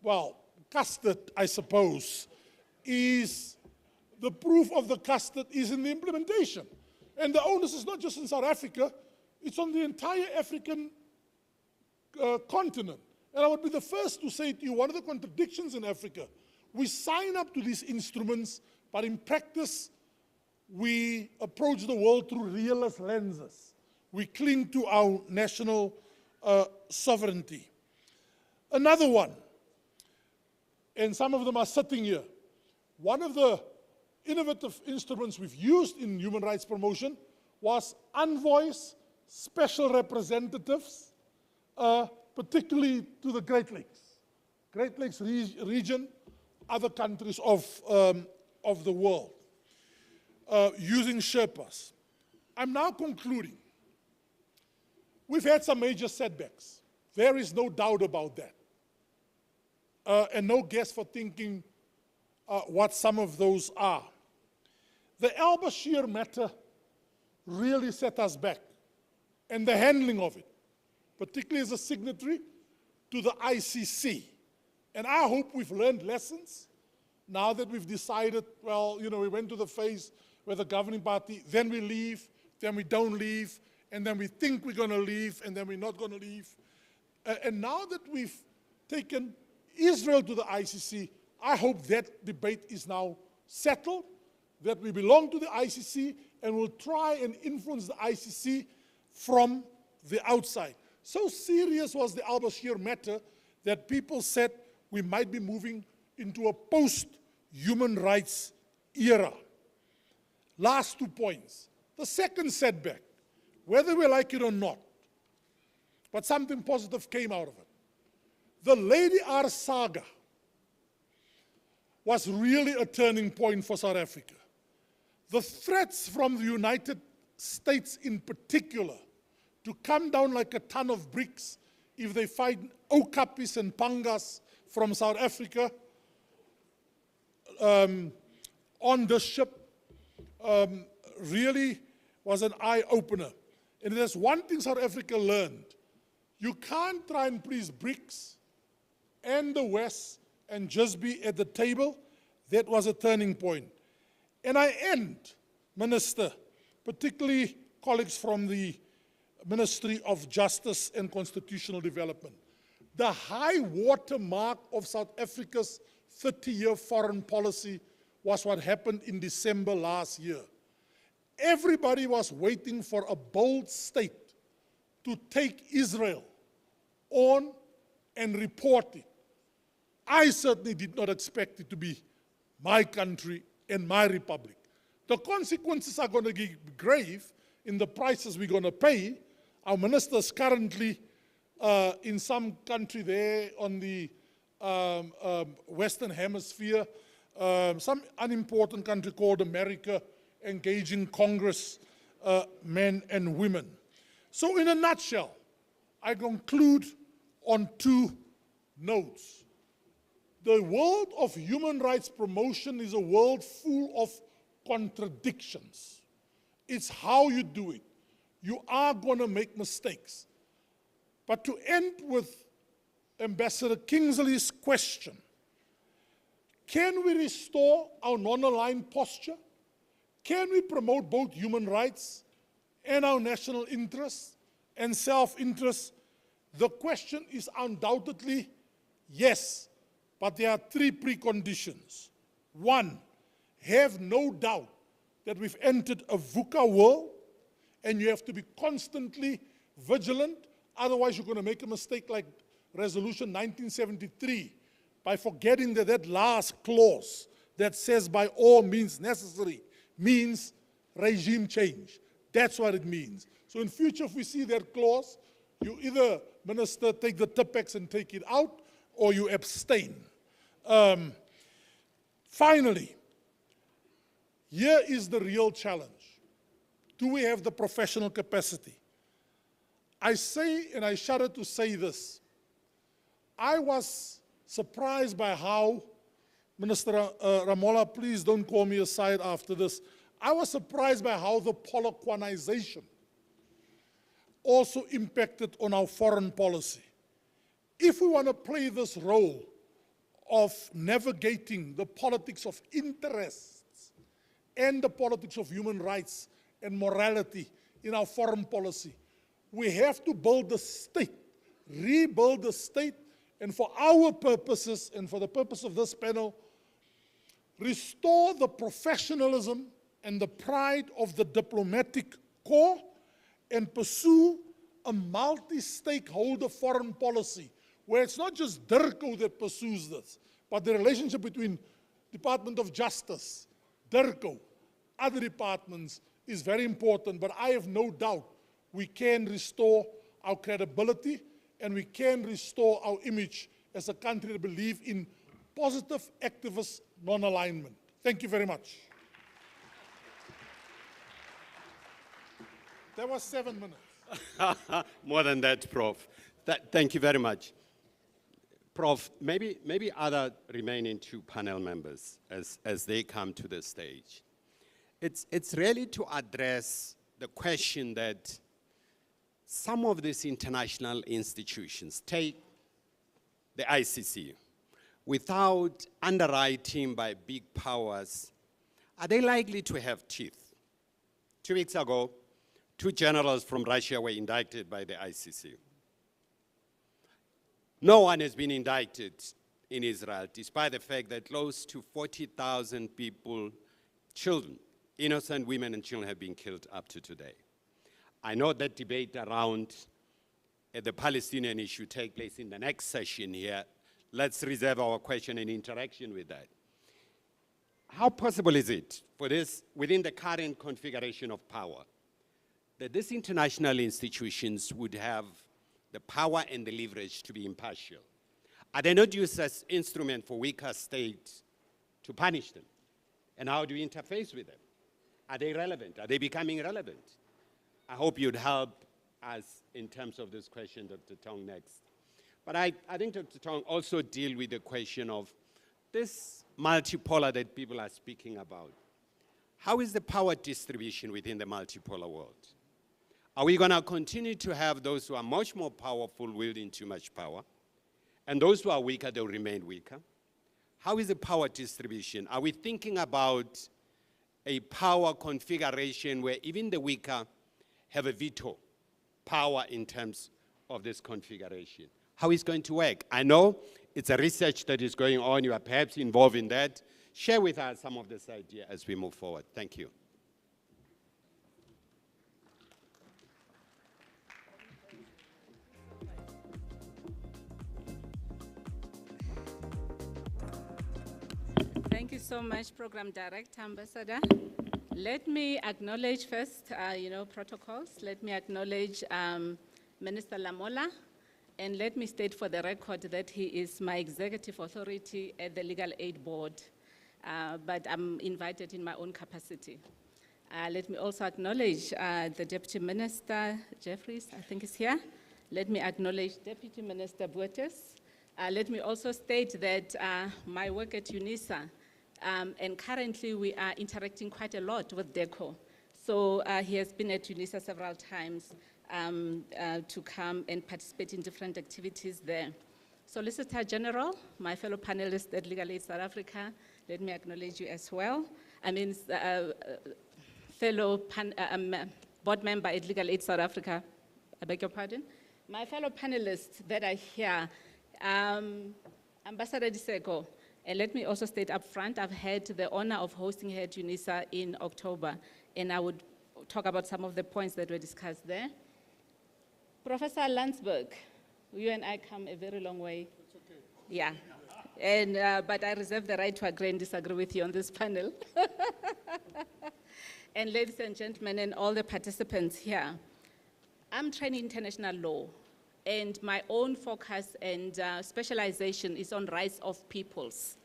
well, custard, I suppose, is the proof of the custard is in the implementation. And the onus is not just in South Africa, it's on the entire African continent. And I would be the first to say to you, one of the contradictions in Africa, we sign up to these instruments, but in practice, we approach the world through realist lenses. We cling to our national sovereignty. Another one, and some of them are sitting here, one of the innovative instruments we've used in human rights promotion was envoys, special representatives, particularly to the Great Lakes region, other countries of the world, using Sherpas. I'm now concluding. We've had some major setbacks. There is no doubt about that. And no guess for thinking what some of those are. The al-Bashir matter really set us back, and the handling of it, particularly as a signatory to the ICC. And I hope we've learned lessons now that we've decided, well, you know, we went to the phase where the governing party, then we leave, then we don't leave, and then we think we're going to leave, and then we're not going to leave. And now that we've taken Israel to the ICC, I hope that debate is now settled, that we belong to the ICC, and will try and influence the ICC from the outside. So serious was the al-Bashir matter that people said we might be moving into a post-human rights era. Last 2 points. The second setback, whether we like it or not, but something positive came out of it. The Lady R saga was really a turning point for South Africa. The threats from the United States in particular to come down like a ton of bricks if they find okapis and pangas from South Africa on the ship really was an eye-opener. And there's one thing South Africa learned. You can't try and please BRICS and the West and just be at the table. That was a turning point. And I end, Minister, particularly colleagues from the Ministry of Justice and Constitutional Development. The high watermark of South Africa's 30-year foreign policy was what happened in December last year. Everybody was waiting for a bold state to take Israel on and report it. I certainly did not expect it to be my country and my republic. The consequences are going to be grave in the prices we're going to pay. Our minister is currently in some country there on the Western Hemisphere, some unimportant country called America, engaging Congress, men and women. So in a nutshell, I conclude on 2 notes. The world of human rights promotion is a world full of contradictions. It's how you do it. You are going to make mistakes. But to end with Ambassador Kingsley's question, can we restore our non-aligned posture? Can we promote both human rights and our national interests and self-interest? The question is undoubtedly yes, but there are 3 preconditions. 1, have no doubt that we've entered a VUCA world, and you have to be constantly vigilant, otherwise you're going to make a mistake like Resolution 1973 by forgetting that last clause that says by all means necessary means regime change. That's what it means. So in future, if we see that clause, you either, Minister, take the TIPEX and take it out, or you abstain. Finally, here is the real challenge. Do we have the professional capacity? I say, and I shudder to say this, I was surprised by how, Minister Ramola, please don't call me aside after this, I was surprised by how the Polokwanization also impacted on our foreign policy. If we want to play this role of navigating the politics of interests and the politics of human rights and morality in our foreign policy, we have to build the state, rebuild the state, and for our purposes and for the purpose of this panel, restore the professionalism and the pride of the diplomatic corps and pursue a multi-stakeholder foreign policy where it's not just DIRCO that pursues this, but the relationship between Department of Justice, DIRCO, other departments is very important, but I have no doubt we can restore our credibility and we can restore our image as a country that believes in positive activist non-alignment. Thank you very much. That was 7 minutes. More than that, Prof. Thank you very much. Prof, maybe other remaining 2 panel members as they come to the stage. It's really to address the question that some of these international institutions, take the ICC, without underwriting by big powers, are they likely to have teeth? 2 weeks ago, 2 generals from Russia were indicted by the ICC. No one has been indicted in Israel, despite the fact that close to 40,000 people, children, innocent women and children have been killed up to today. I know that debate around the Palestinian issue take place in the next session here. Let's reserve our question and interaction with that. How possible is it for this, within the current configuration of power, that these international institutions would have the power and the leverage to be impartial? Are they not used as instrument for weaker states to punish them? And how do we interface with them? Are they relevant? Are they becoming relevant? I hope you'd help us in terms of this question, Dr. Tong, next. But I think Dr. Tong also deal with the question of this multipolar that people are speaking about. How is the power distribution within the multipolar world? Are we going to continue to have those who are much more powerful wielding too much power, and those who are weaker, they'll remain weaker? How is the power distribution? Are we thinking about a power configuration where even the weaker have a veto power in terms of this configuration? How is it going to work? I know it's a research that is going on. You are perhaps involved in that. Share with us some of this idea as we move forward. Thank you. Thank you so much, Program Director, Ambassador. Let me acknowledge first, protocols. Let me acknowledge Minister Lamola, and let me state for the record that he is my executive authority at the Legal Aid Board, but I'm invited in my own capacity. Let me also acknowledge the Deputy Minister, Jeffries, I think is here. Let me acknowledge Deputy Minister Buertes. Let me also state that my work at UNISA, and currently we are interacting quite a lot with DECO. So he has been at UNISA several times to come and participate in different activities there. Solicitor General, my fellow panelists at Legal Aid South Africa, let me acknowledge you as well. I mean, fellow board member at Legal Aid South Africa, I beg your pardon. My fellow panelists that are here, Ambassador Diseko, and let me also state up front, I've had the honor of hosting her at UNISA in October, and I would talk about some of the points that were discussed there. Professor Landsberg, you and I come a very long way. It's okay. Yeah, and, but I reserve the right to agree and disagree with you on this panel. And ladies and gentlemen, and all the participants here, I'm training international law, and my own focus and specialization is on rights of peoples.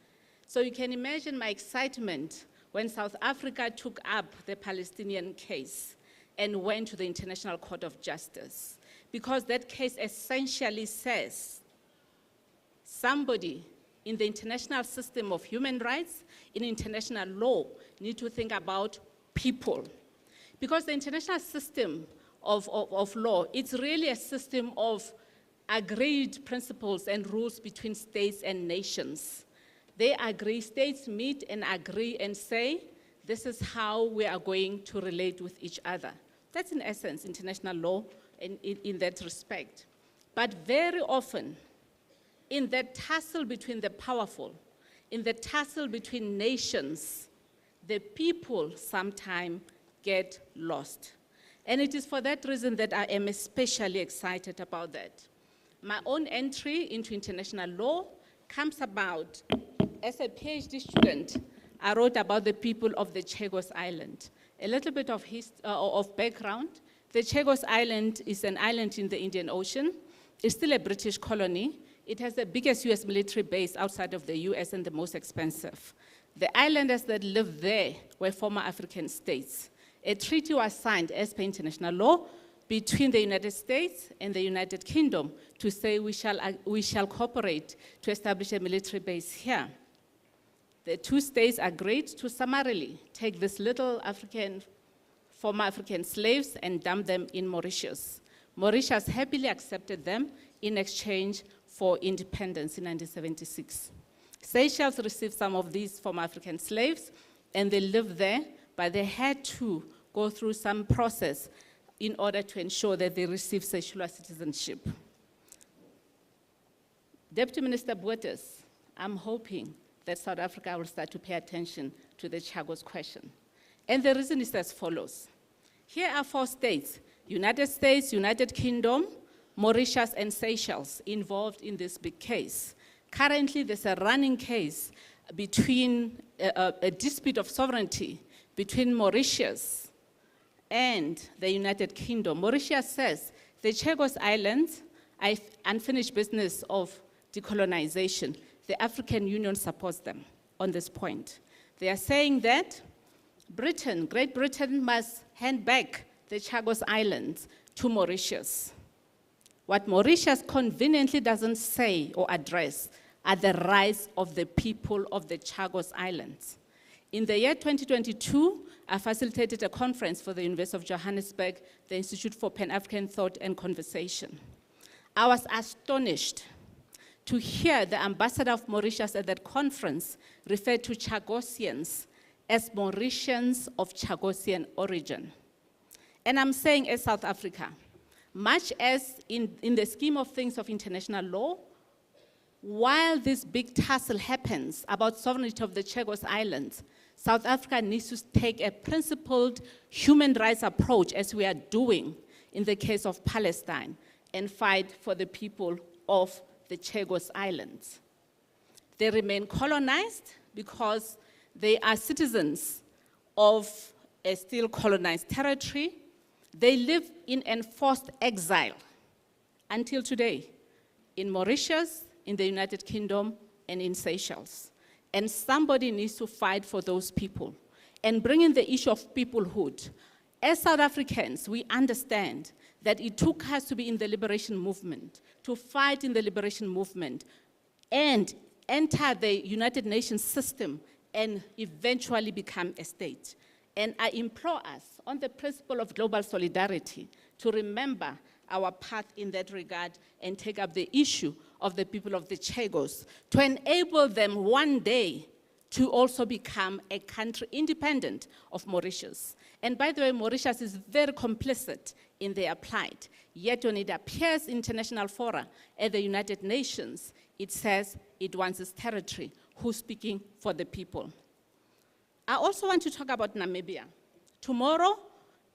So you can imagine my excitement when South Africa took up the Palestinian case and went to the International Court of Justice, because that case essentially says somebody in the international system of human rights, in international law, need to think about people. Because the international system of law, it's really a system of agreed principles and rules between states and nations. They agree, states meet and agree and say, this is how we are going to relate with each other. That's in essence international law in that respect. But very often, in that tussle between the powerful, in the tussle between nations, the people sometimes get lost. And it is for that reason that I am especially excited about that. My own entry into international law comes about as a PhD student. I wrote about the people of the Chagos Island. A little bit of background. The Chagos Island is an island in the Indian Ocean. It's still a British colony. It has the biggest US military base outside of the US and the most expensive. The islanders that lived there were former African states. A treaty was signed as per international law between the United States and the United Kingdom to say we shall cooperate to establish a military base here. The two states agreed to summarily take these little former African slaves and dump them in Mauritius. Mauritius happily accepted them in exchange for independence in 1976. Seychelles received some of these former African slaves, and they lived there, but they had to go through some process in order to ensure that they receive secular citizenship. Deputy Minister Bottas, I'm hoping that South Africa will start to pay attention to the Chagos question. And the reason is as follows. Here are 4 states, United States, United Kingdom, Mauritius, and Seychelles involved in this big case. Currently, there's a running case between a dispute of sovereignty between Mauritius and the United Kingdom. Mauritius says the Chagos Islands are unfinished business of decolonization. The African Union supports them on this point. They are saying that Great Britain must hand back the Chagos Islands to Mauritius. What Mauritius conveniently doesn't say or address are the rights of the people of the Chagos Islands. In the year 2022, I facilitated a conference for the University of Johannesburg, the Institute for Pan-African Thought and Conversation. I was astonished to hear the ambassador of Mauritius at that conference refer to Chagosians as Mauritians of Chagosian origin. And I'm saying as South Africa, much as in the scheme of things of international law, while this big tussle happens about sovereignty of the Chagos Islands, South Africa needs to take a principled human rights approach, as we are doing in the case of Palestine, and fight for the people of the Chagos Islands. They remain colonized because they are citizens of a still colonized territory. They live in enforced exile until today in Mauritius, in the United Kingdom, and in Seychelles. And somebody needs to fight for those people and bring in the issue of peoplehood. As South Africans, we understand that it took us to be in the liberation movement, to fight in the liberation movement, and enter the United Nations system and eventually become a state. And I implore us, on the principle of global solidarity, to remember our path in that regard and take up the issue of the people of the Chagos to enable them one day to also become a country independent of Mauritius. And by the way, Mauritius is very complicit in their plight. Yet when it appears in international fora at the United Nations, it says it wants its territory. Who's speaking for the people? I also want to talk about Namibia. Tomorrow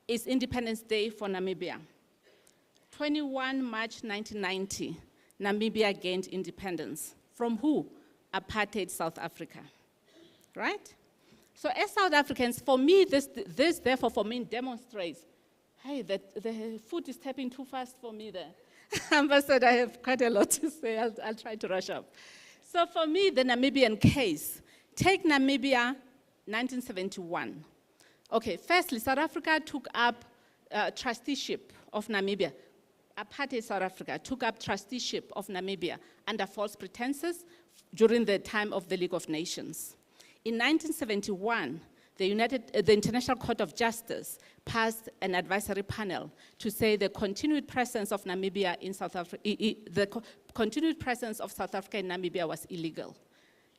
is Independence Day for Namibia. 21 March 1990, Namibia gained independence. From who? Apartheid South Africa, right? So as South Africans, for me, this therefore for me demonstrates, hey, that the food is tapping too fast for me there. Ambassador, I have quite a lot to say. I'll try to rush up. So for me, the Namibian case, take Namibia 1971. Okay, firstly, South Africa took up trusteeship of Namibia. Apartheid South Africa took up trusteeship of Namibia under false pretenses during the time of the League of Nations. In 1971, the International Court of Justice passed an advisory panel to say the continued presence of Namibia in South Africa, the continued presence of South Africa in Namibia was illegal.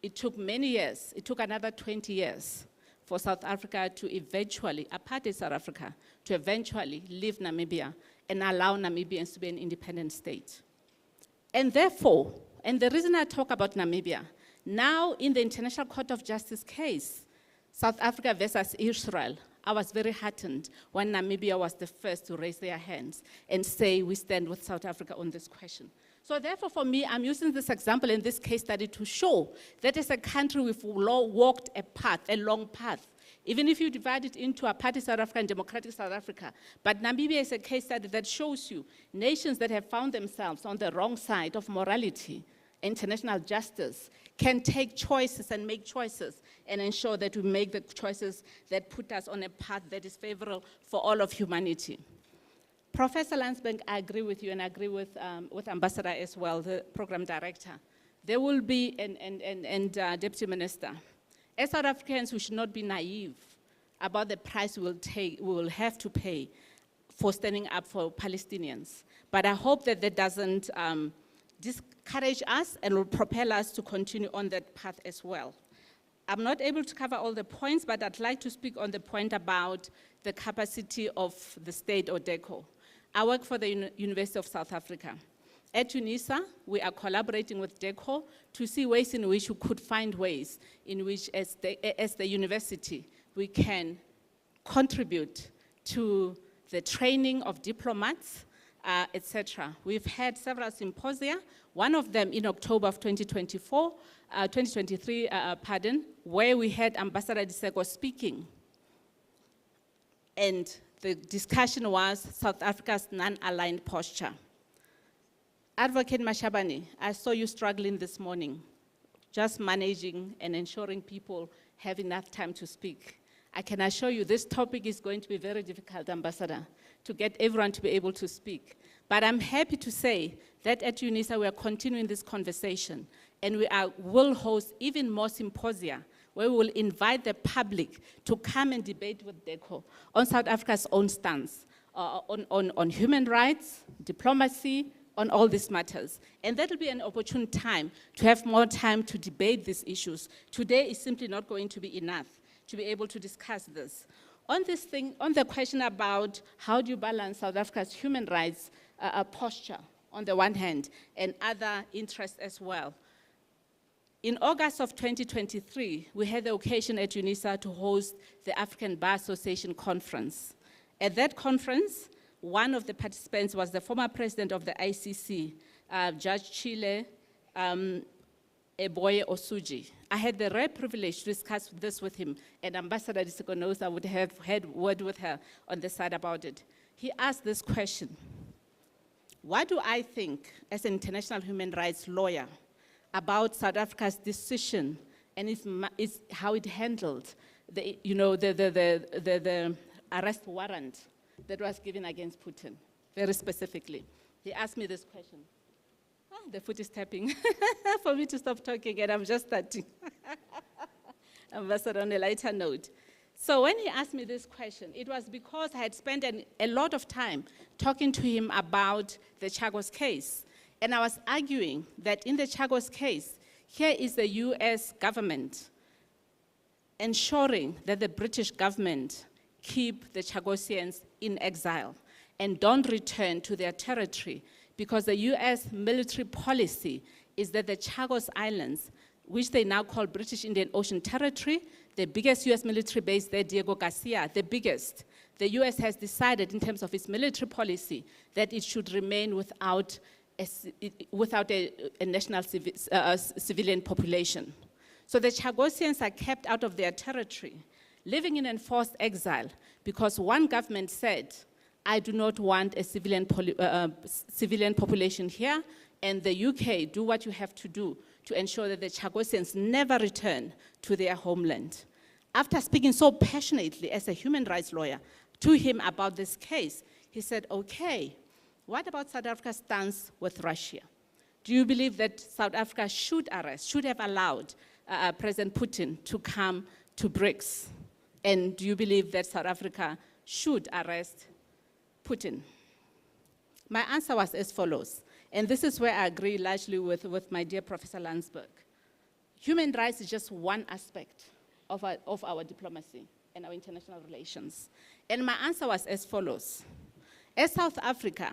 It took many years, it took another 20 years for South Africa to eventually, apartheid South Africa, to eventually leave Namibia and allow Namibians to be an independent state. And therefore, and the reason I talk about Namibia, now in the International Court of Justice case, South Africa versus Israel, I was very heartened when Namibia was the first to raise their hands and say we stand with South Africa on this question. So therefore for me, I'm using this example in this case study to show that as a country we've walked a path, a long path. Even if you divide it into apartheid South Africa and democratic South Africa. But Namibia is a case study that shows you nations that have found themselves on the wrong side of morality, international justice, can take choices and make choices and ensure that we make the choices that put us on a path that is favorable for all of humanity. Professor Landsberg, I agree with you and I agree with Ambassador as well, the program director. There will be, and Deputy Minister, as South Africans, we should not be naive about the price we will have to pay for standing up for Palestinians. But I hope that that doesn't discourage us and will propel us to continue on that path as well. I'm not able to cover all the points, but I'd like to speak on the point about the capacity of the state or DECO. I work for the University of South Africa. At UNISA, we are collaborating with DECO to see ways in which we could find ways in which, as the university, we can contribute to the training of diplomats, etc. We've had several symposia, one of them in October of 2023, where we had Ambassador Diseko speaking. And the discussion was South Africa's non-aligned posture. Advocate Mashabane, I saw you struggling this morning, just managing and ensuring people have enough time to speak. I can assure you this topic is going to be very difficult, Ambassador, to get everyone to be able to speak. But I'm happy to say that at UNISA we are continuing this conversation, and we will host even more symposia where we will invite the public to come and debate with DECO on South Africa's own stance, on human rights, diplomacy, on all these matters. And that will be an opportune time to have more time to debate these issues. Today is simply not going to be enough to be able to discuss this. On this thing, on the question about how do you balance South Africa's human rights posture on the one hand and other interests as well. In August of 2023, we had the occasion at UNISA to host the African Bar Association conference. At that conference, one of the participants was the former president of the ICC, Judge Chile Eboye Osuji. I had the rare privilege to discuss this with him, and Ambassador Diseko knows I would have had word with her on the side about it. He asked this question: what do I think as an international human rights lawyer about South Africa's decision and how it handled the arrest warrant that was given against Putin, very specifically? He asked me this question. The foot is tapping for me to stop talking, and I'm just starting. Ambassador, on a lighter note. So when he asked me this question, it was because I had spent a lot of time talking to him about the Chagos case. And I was arguing that in the Chagos case, here is the US government ensuring that the British government keep the Chagosians in exile and don't return to their territory, because the US military policy is that the Chagos Islands, which they now call British Indian Ocean Territory, the biggest US military base there, Diego Garcia, the biggest, the US has decided in terms of its military policy that it should remain without a national civilian population. So the Chagosians are kept out of their territory, living in enforced exile, because one government said, I do not want a civilian population here, and the UK, do what you have to do to ensure that the Chagosians never return to their homeland. After speaking so passionately as a human rights lawyer to him about this case, he said, okay, what about South Africa's stance with Russia? Do you believe that South Africa should have allowed President Putin to come to BRICS? And do you believe that South Africa should arrest Putin? My answer was as follows, and this is where I agree largely with my dear Professor Landsberg. Human rights is just one aspect of our diplomacy and our international relations. And my answer was as follows. As South Africa,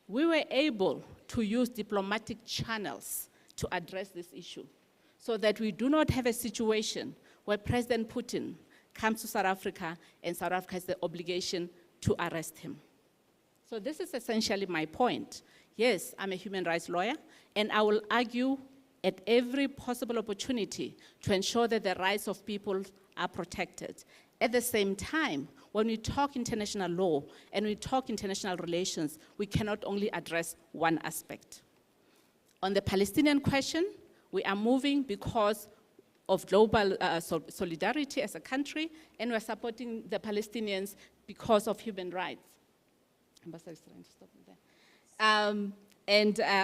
we were able to use diplomatic channels to address this issue so that we do not have a situation where President Putin comes to South Africa and South Africa has the obligation to arrest him. So this is essentially my point. Yes, I'm a human rights lawyer, and I will argue at every possible opportunity to ensure that the rights of people are protected. At the same time, when we talk international law and we talk international relations, we cannot only address one aspect. On the Palestinian question, we are moving because of global solidarity as a country, and we're supporting the Palestinians because of human rights. Ambassador is trying to stop me there.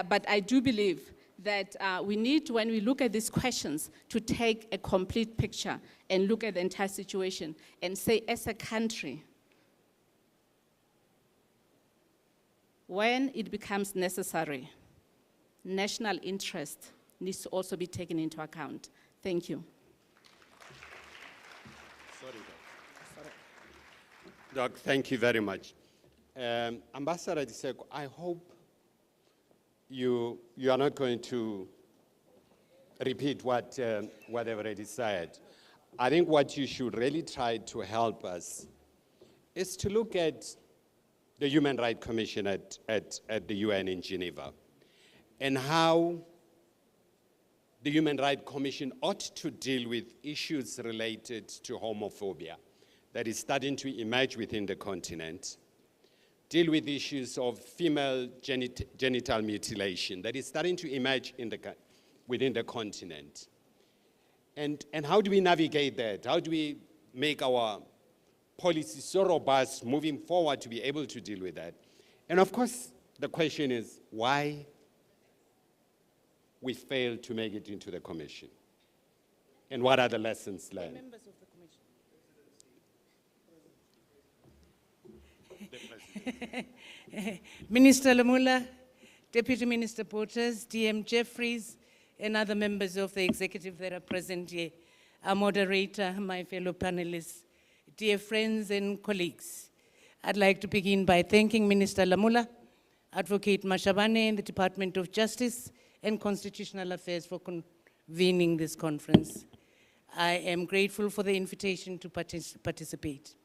But I do believe that we need, when we look at these questions, to take a complete picture and look at the entire situation and say, as a country, when it becomes necessary, national interest needs to also be taken into account. Thank you. Sorry, Doc, thank you very much. Ambassador Diseko, I hope you are not going to repeat what I've already said. I think what you should really try to help us is to look at the Human Rights Commission at the UN in Geneva and how the Human Rights Commission ought to deal with issues related to homophobia that is starting to emerge within the continent, deal with issues of female genital mutilation that is starting to emerge within the continent. And how do we navigate that? How do we make our policy so robust moving forward to be able to deal with that? And of course, the question is why we failed to make it into the commission? And what are the lessons learned? Members of the commission. Minister Lamula, Deputy Minister Porters, DM Jeffries, and other members of the executive that are present here, our moderator, my fellow panelists, dear friends and colleagues. I'd like to begin by thanking Minister Lamula, Advocate Mashabane in the Department of Justice and Constitutional Affairs for convening this conference. I am grateful for the invitation to participate.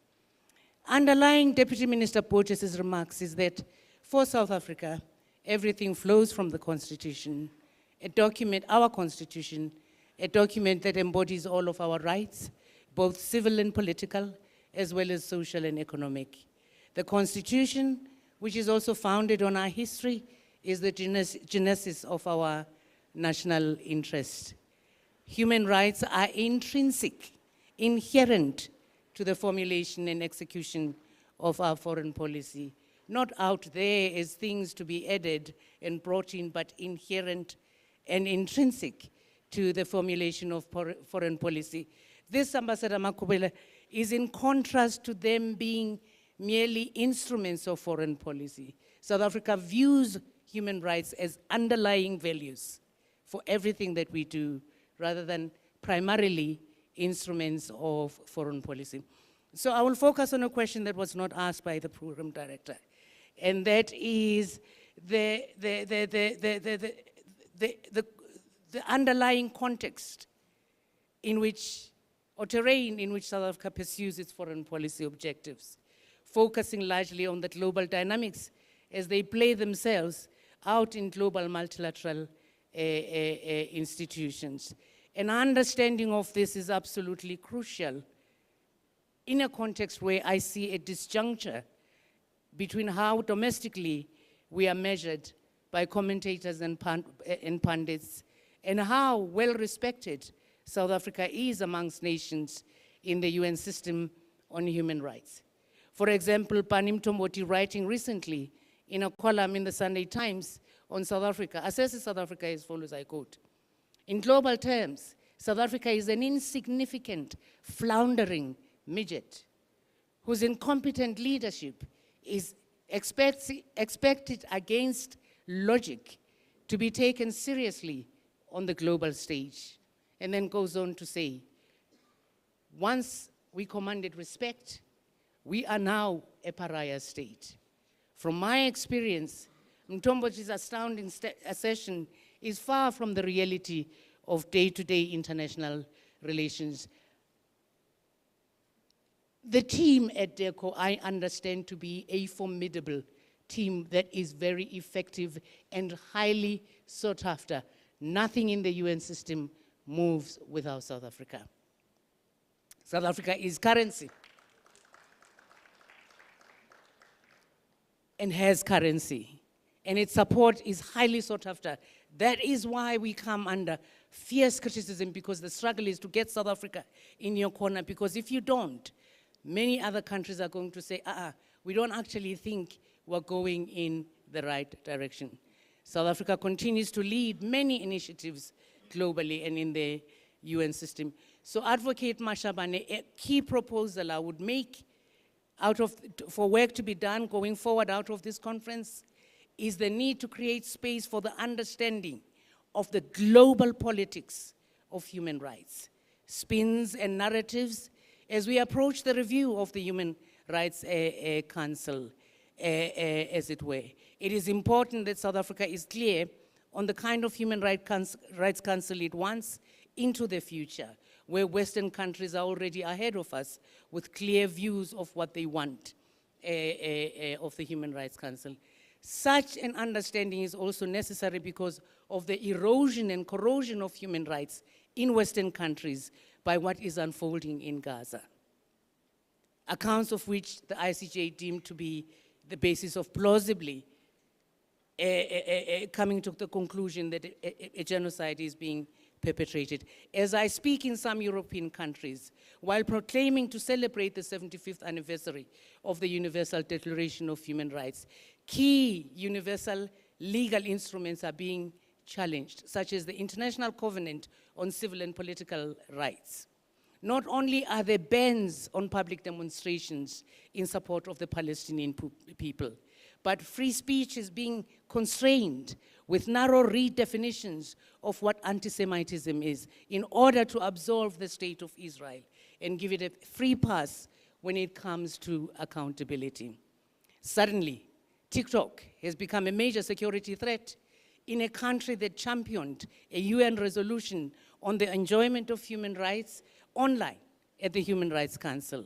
Underlying Deputy Minister Portes' remarks is that for South Africa, everything flows from the Constitution, a document, our Constitution, a document that embodies all of our rights, both civil and political, as well as social and economic. The Constitution, which is also founded on our history, is the genesis of our national interest. Human rights are intrinsic, inherent to the formulation and execution of our foreign policy. Not out there as things to be added and brought in, but inherent and intrinsic to the formulation of foreign policy. This, Ambassador Makubela, is in contrast to them being merely instruments of foreign policy. South Africa views human rights as underlying values for everything that we do, rather than primarily instruments of foreign policy. So I will focus on a question that was not asked by the program director, and that is the underlying context in which, or terrain in which South Africa pursues its foreign policy objectives, focusing largely on the global dynamics as they play themselves out in global multilateral institutions. An understanding of this is absolutely crucial in a context where I see a disjuncture between how domestically we are measured by commentators and pundits, and how well respected South Africa is amongst nations in the UN system on human rights. For example, Panim Tomboti, writing recently in a column in the Sunday Times on South Africa, assesses South Africa as follows, I quote, "In global terms, South Africa is an insignificant, floundering midget whose incompetent leadership is expected against logic to be taken seriously on the global stage." And then goes on to say, once we commanded respect, we are now a pariah state. From my experience, Mtombo's astounding assertion is far from the reality of day-to-day international relations. The team at DECO, I understand to be a formidable team that is very effective and highly sought after. Nothing in the UN system moves without South Africa. South Africa is currency and has currency, and its support is highly sought after. That is why we come under fierce criticism, because the struggle is to get South Africa in your corner, because if you don't, many other countries are going to say, we don't actually think we're going in the right direction. South Africa continues to lead many initiatives globally and in the UN system. So Advocate Mashabane, a key proposal I would make for work to be done going forward out of this conference is the need to create space for the understanding of the global politics of human rights. Spins and narratives As we approach the review of the Human Rights Council, as it were, it is important that South Africa is clear on the kind of Human Rights Council it wants into the future, where Western countries are already ahead of us with clear views of what they want of the Human Rights Council. Such an understanding is also necessary because of the erosion and corrosion of human rights in Western countries by what is unfolding in Gaza. Accounts of which the ICJ deemed to be the basis of plausibly coming to the conclusion that a genocide is being perpetrated. As I speak in some European countries, while proclaiming to celebrate the 75th anniversary of the Universal Declaration of Human Rights, key universal legal instruments are being challenged, such as the International Covenant on Civil and Political Rights. Not only are there bans on public demonstrations in support of the Palestinian people, but free speech is being constrained with narrow redefinitions of what anti-Semitism is in order to absolve the state of Israel and give it a free pass when it comes to accountability. Suddenly, TikTok has become a major security threat in a country that championed a UN resolution on the enjoyment of human rights online at the Human Rights Council.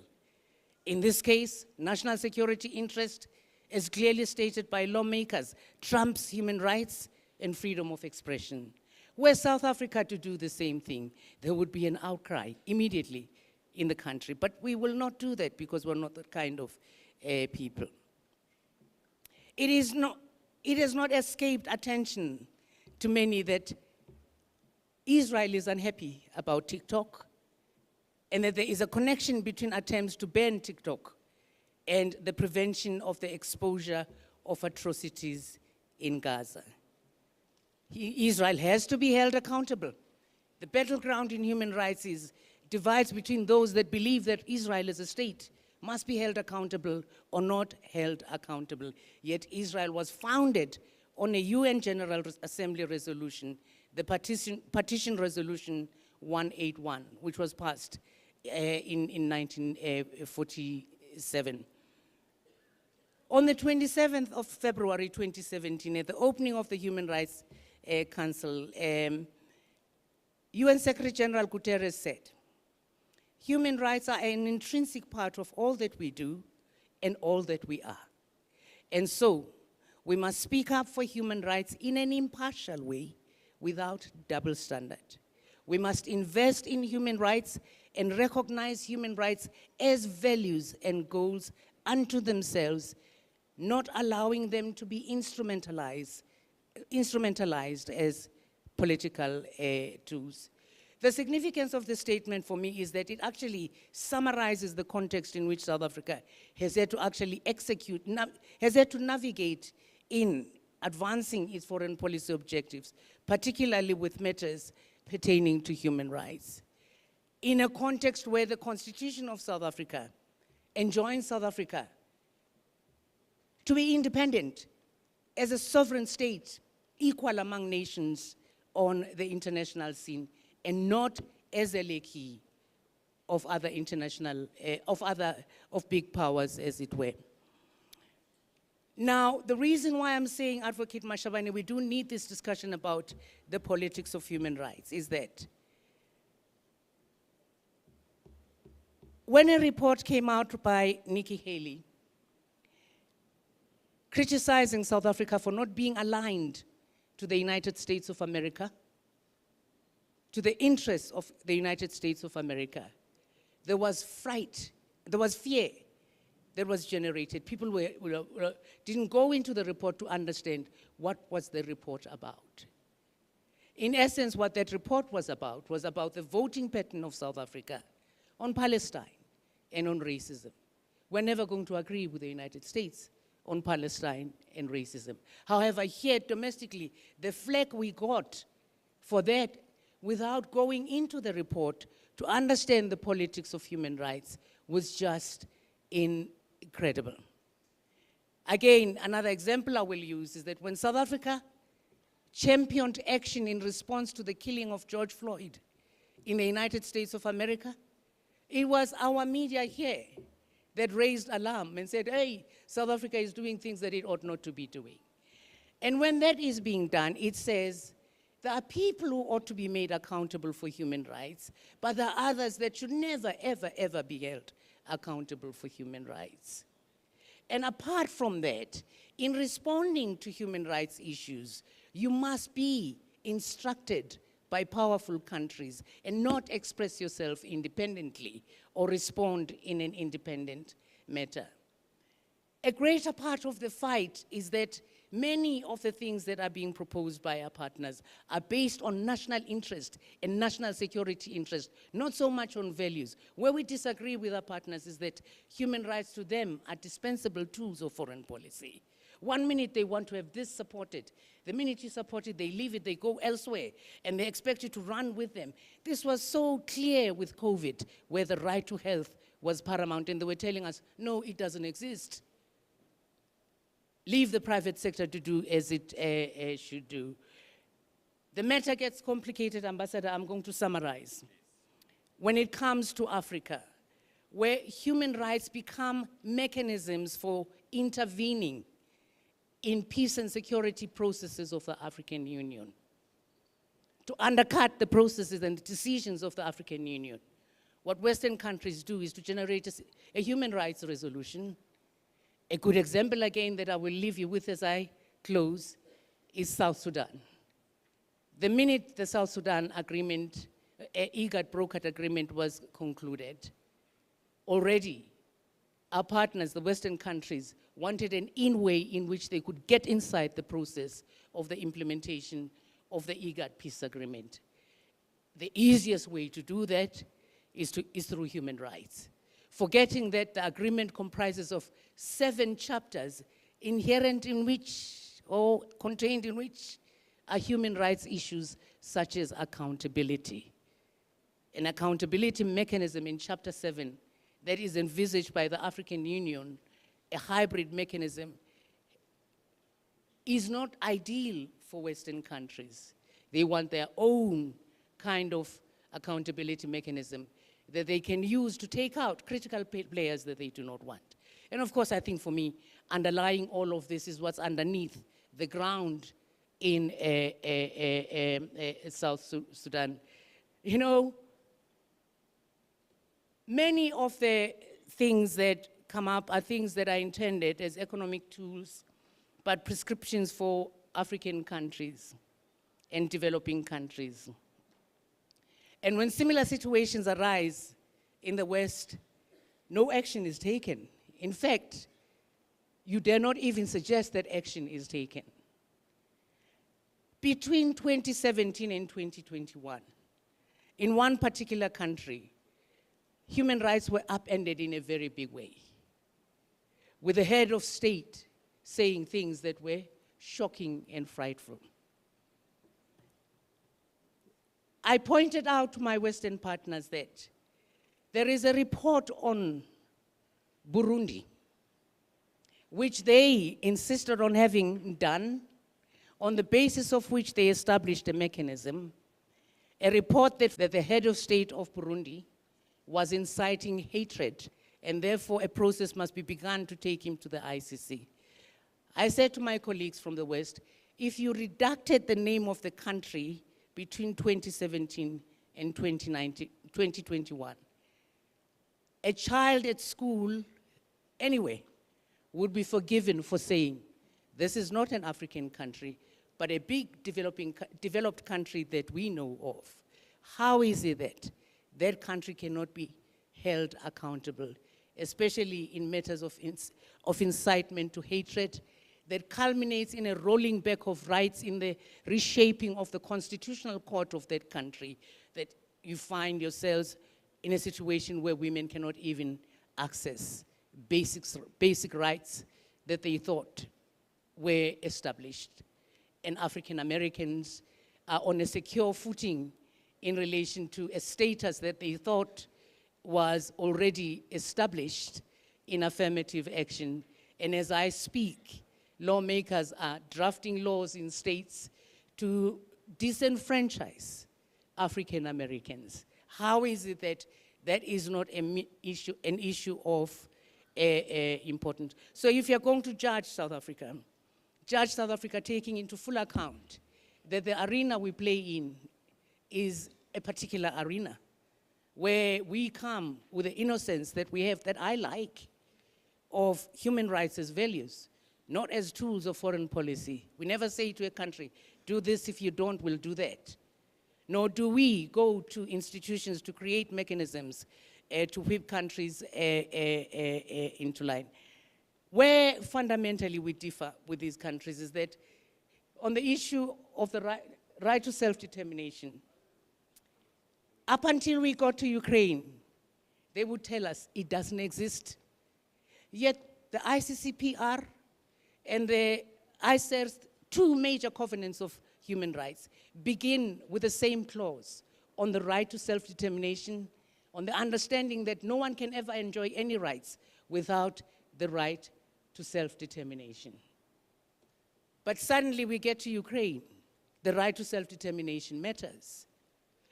In this case, national security interest, as clearly stated by lawmakers, trumps human rights and freedom of expression. Were South Africa to do the same thing, there would be an outcry immediately in the country. But we will not do that because we're not that kind of people. It has not escaped attention to many that Israel is unhappy about TikTok and that there is a connection between attempts to ban TikTok and the prevention of the exposure of atrocities in Gaza. Israel has to be held accountable. The battleground in human rights divides between those that believe that Israel as a state must be held accountable or not held accountable. Yet Israel was founded on a UN General Assembly resolution, the Partition Resolution 181, which was passed in 1947. On the 27th of February 2017, at the opening of the Human Rights Council, UN Secretary General Guterres said, "Human rights are an intrinsic part of all that we do and all that we are. And so, we must speak up for human rights in an impartial way without double standard. We must invest in human rights and recognize human rights as values and goals unto themselves, not allowing them to be instrumentalized as political tools." The significance of this statement for me is that it actually summarizes the context in which South Africa has had to actually has had to navigate in advancing its foreign policy objectives, particularly with matters pertaining to human rights. In a context where the Constitution of South Africa enjoins South Africa to be independent as a sovereign state, equal among nations on the international scene, and not as a lackey of other international, of big powers, as it were. Now, the reason why I'm saying, Advocate Mashabane, we do need this discussion about the politics of human rights is that when a report came out by Nikki Haley criticizing South Africa for not being aligned to the United States of America, to the interests of the United States of America, there was fright, there was fear that was generated. People didn't go into the report to understand what was the report about. In essence, what that report was about the voting pattern of South Africa on Palestine and on racism. We're never going to agree with the United States on Palestine and racism. However, here domestically, the flag we got for that without going into the report to understand the politics of human rights was just incredible. Again, another example I will use is that when South Africa championed action in response to the killing of George Floyd in the United States of America, It was our media here that raised alarm and said, hey, South Africa is doing things that it ought not to be doing. And when that is being done, it says there are people who ought to be made accountable for human rights, but there are others that should never, ever, ever be held accountable for human rights. And apart from that, in responding to human rights issues, you must be instructed by powerful countries and not express yourself independently or respond in an independent manner. A greater part of the fight is that many of the things that are being proposed by our partners are based on national interest and national security interest, not so much on values. Where we disagree with our partners is that human rights to them are dispensable tools of foreign policy. One minute they want to have this supported. The minute you support it, they leave it, they go elsewhere, and they expect you to run with them. This was so clear with COVID, where the right to health was paramount, and they were telling us, no, it doesn't exist. Leave the private sector to do as it should do. The matter gets complicated, Ambassador. I'm going to summarize. When it comes to Africa, where human rights become mechanisms for intervening in peace and security processes of the African Union, to undercut the processes and the decisions of the African Union, what Western countries do is to generate a human rights resolution. A good example, again, that I will leave you with as I close is South Sudan. The minute the South Sudan agreement, IGAD brokered agreement was concluded, already our partners, the Western countries, wanted an in-way in which they could get inside the process of the implementation of the IGAD peace agreement. The easiest way to do that is through human rights, forgetting that the agreement comprises of 7 chapters inherent in which, or contained in which, are human rights issues such as accountability. An accountability mechanism in chapter 7 that is envisaged by the African Union, a hybrid mechanism, is not ideal for Western countries. They want their own kind of accountability mechanism that they can use to take out critical players that they do not want. And of course, I think for me, underlying all of this is what's underneath the ground in South Sudan. You know, many of the things that come up are things that are intended as economic tools, but prescriptions for African countries and developing countries. And when similar situations arise in the West, no action is taken. In fact, you dare not even suggest that action is taken. Between 2017 and 2021, in one particular country, human rights were upended in a very big way, with the head of state saying things that were shocking and frightful. I pointed out to my Western partners that there is a report on Burundi, which they insisted on having done, on the basis of which they established a mechanism, a report that the head of state of Burundi was inciting hatred, and therefore a process must be begun to take him to the ICC. I said to my colleagues from the West, if you redacted the name of the country between 2017 and 2021, a child at school, anyway, would be forgiven for saying, this is not an African country, but a big developed country that we know of. How is it that that country cannot be held accountable, especially in matters of incitement to hatred, that culminates in a rolling back of rights in the reshaping of the constitutional court of that country, that you find yourselves in a situation where women cannot even access basic rights that they thought were established. And African Americans are on a secure footing in relation to a status that they thought was already established in affirmative action. And as I speak, lawmakers are drafting laws in states to disenfranchise African Americans. How is it that that is not an issue of importance. So if you're going to judge South Africa taking into full account that the arena we play in is a particular arena where we come with the innocence that we have, that I like, of human rights as values, not as tools of foreign policy. We never say to a country, do this, if you don't, we'll do that. Nor do we go to institutions to create mechanisms to whip countries into line. Where fundamentally we differ with these countries is that on the issue of the right to self-determination, up until we got to Ukraine, they would tell us it doesn't exist. Yet the ICCPR and the ICER's two major covenants of human rights begin with the same clause on the right to self-determination, on the understanding that no one can ever enjoy any rights without the right to self-determination. But suddenly we get to Ukraine, the right to self-determination matters.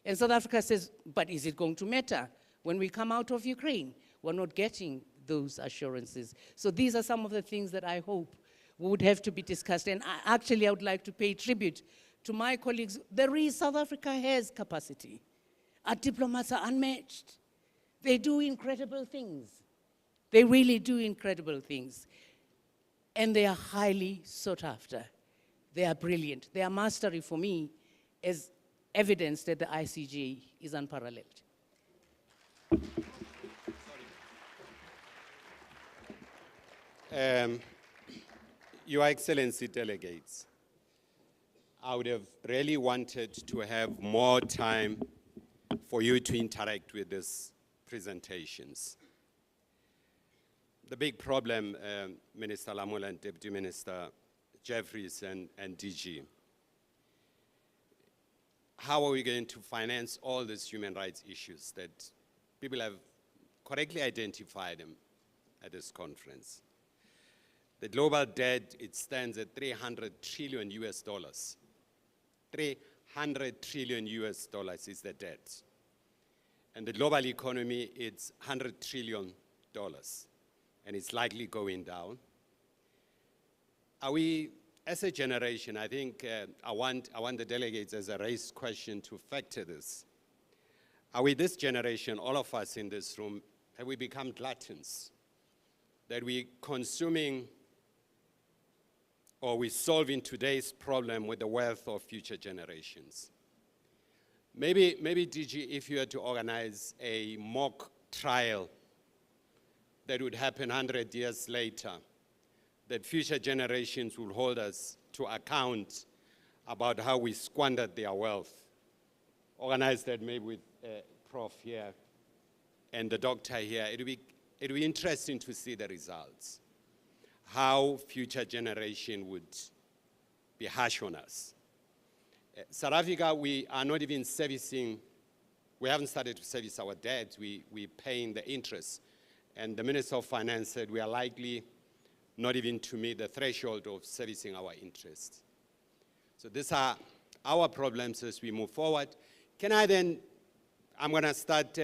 And South Africa says, but is it going to matter when we come out of Ukraine? We're not getting those assurances. So these are some of the things that I hope would have to be discussed. And I would like to pay tribute to my colleagues. South Africa has capacity. Our diplomats are unmatched. They do incredible things. They really do incredible things. And they are highly sought after. They are brilliant. Their mastery for me is evidence that the ICJ is unparalleled. Your Excellency delegates, I would have really wanted to have more time for you to interact with these presentations. The big problem, Minister Lamola and Deputy Minister Jeffries and DG, how are we going to finance all these human rights issues that people have correctly identified them at this conference? The global debt, it stands at $300 trillion US. 300 trillion US dollars is the debt. And the global economy, it's $100 trillion. And it's likely going down. Are we, as a generation, I think I want the delegates as a raised question to factor this. Are we, this generation, all of us in this room, have we become gluttons? That we consuming or we solving today's problem with the wealth of future generations? Maybe DG, if you had to organize a mock trial that would happen 100 years later, that future generations will hold us to account about how we squandered their wealth. Organize that maybe with Prof here and the doctor here. It'll be interesting to see the results, how future generation would be harsh on us. South Africa, we are not even servicing, we haven't started to service our debt, we're paying the interest. And the Minister of Finance said we are likely not even to meet the threshold of servicing our interests. So these are our problems as we move forward. Can I then, I'm going to start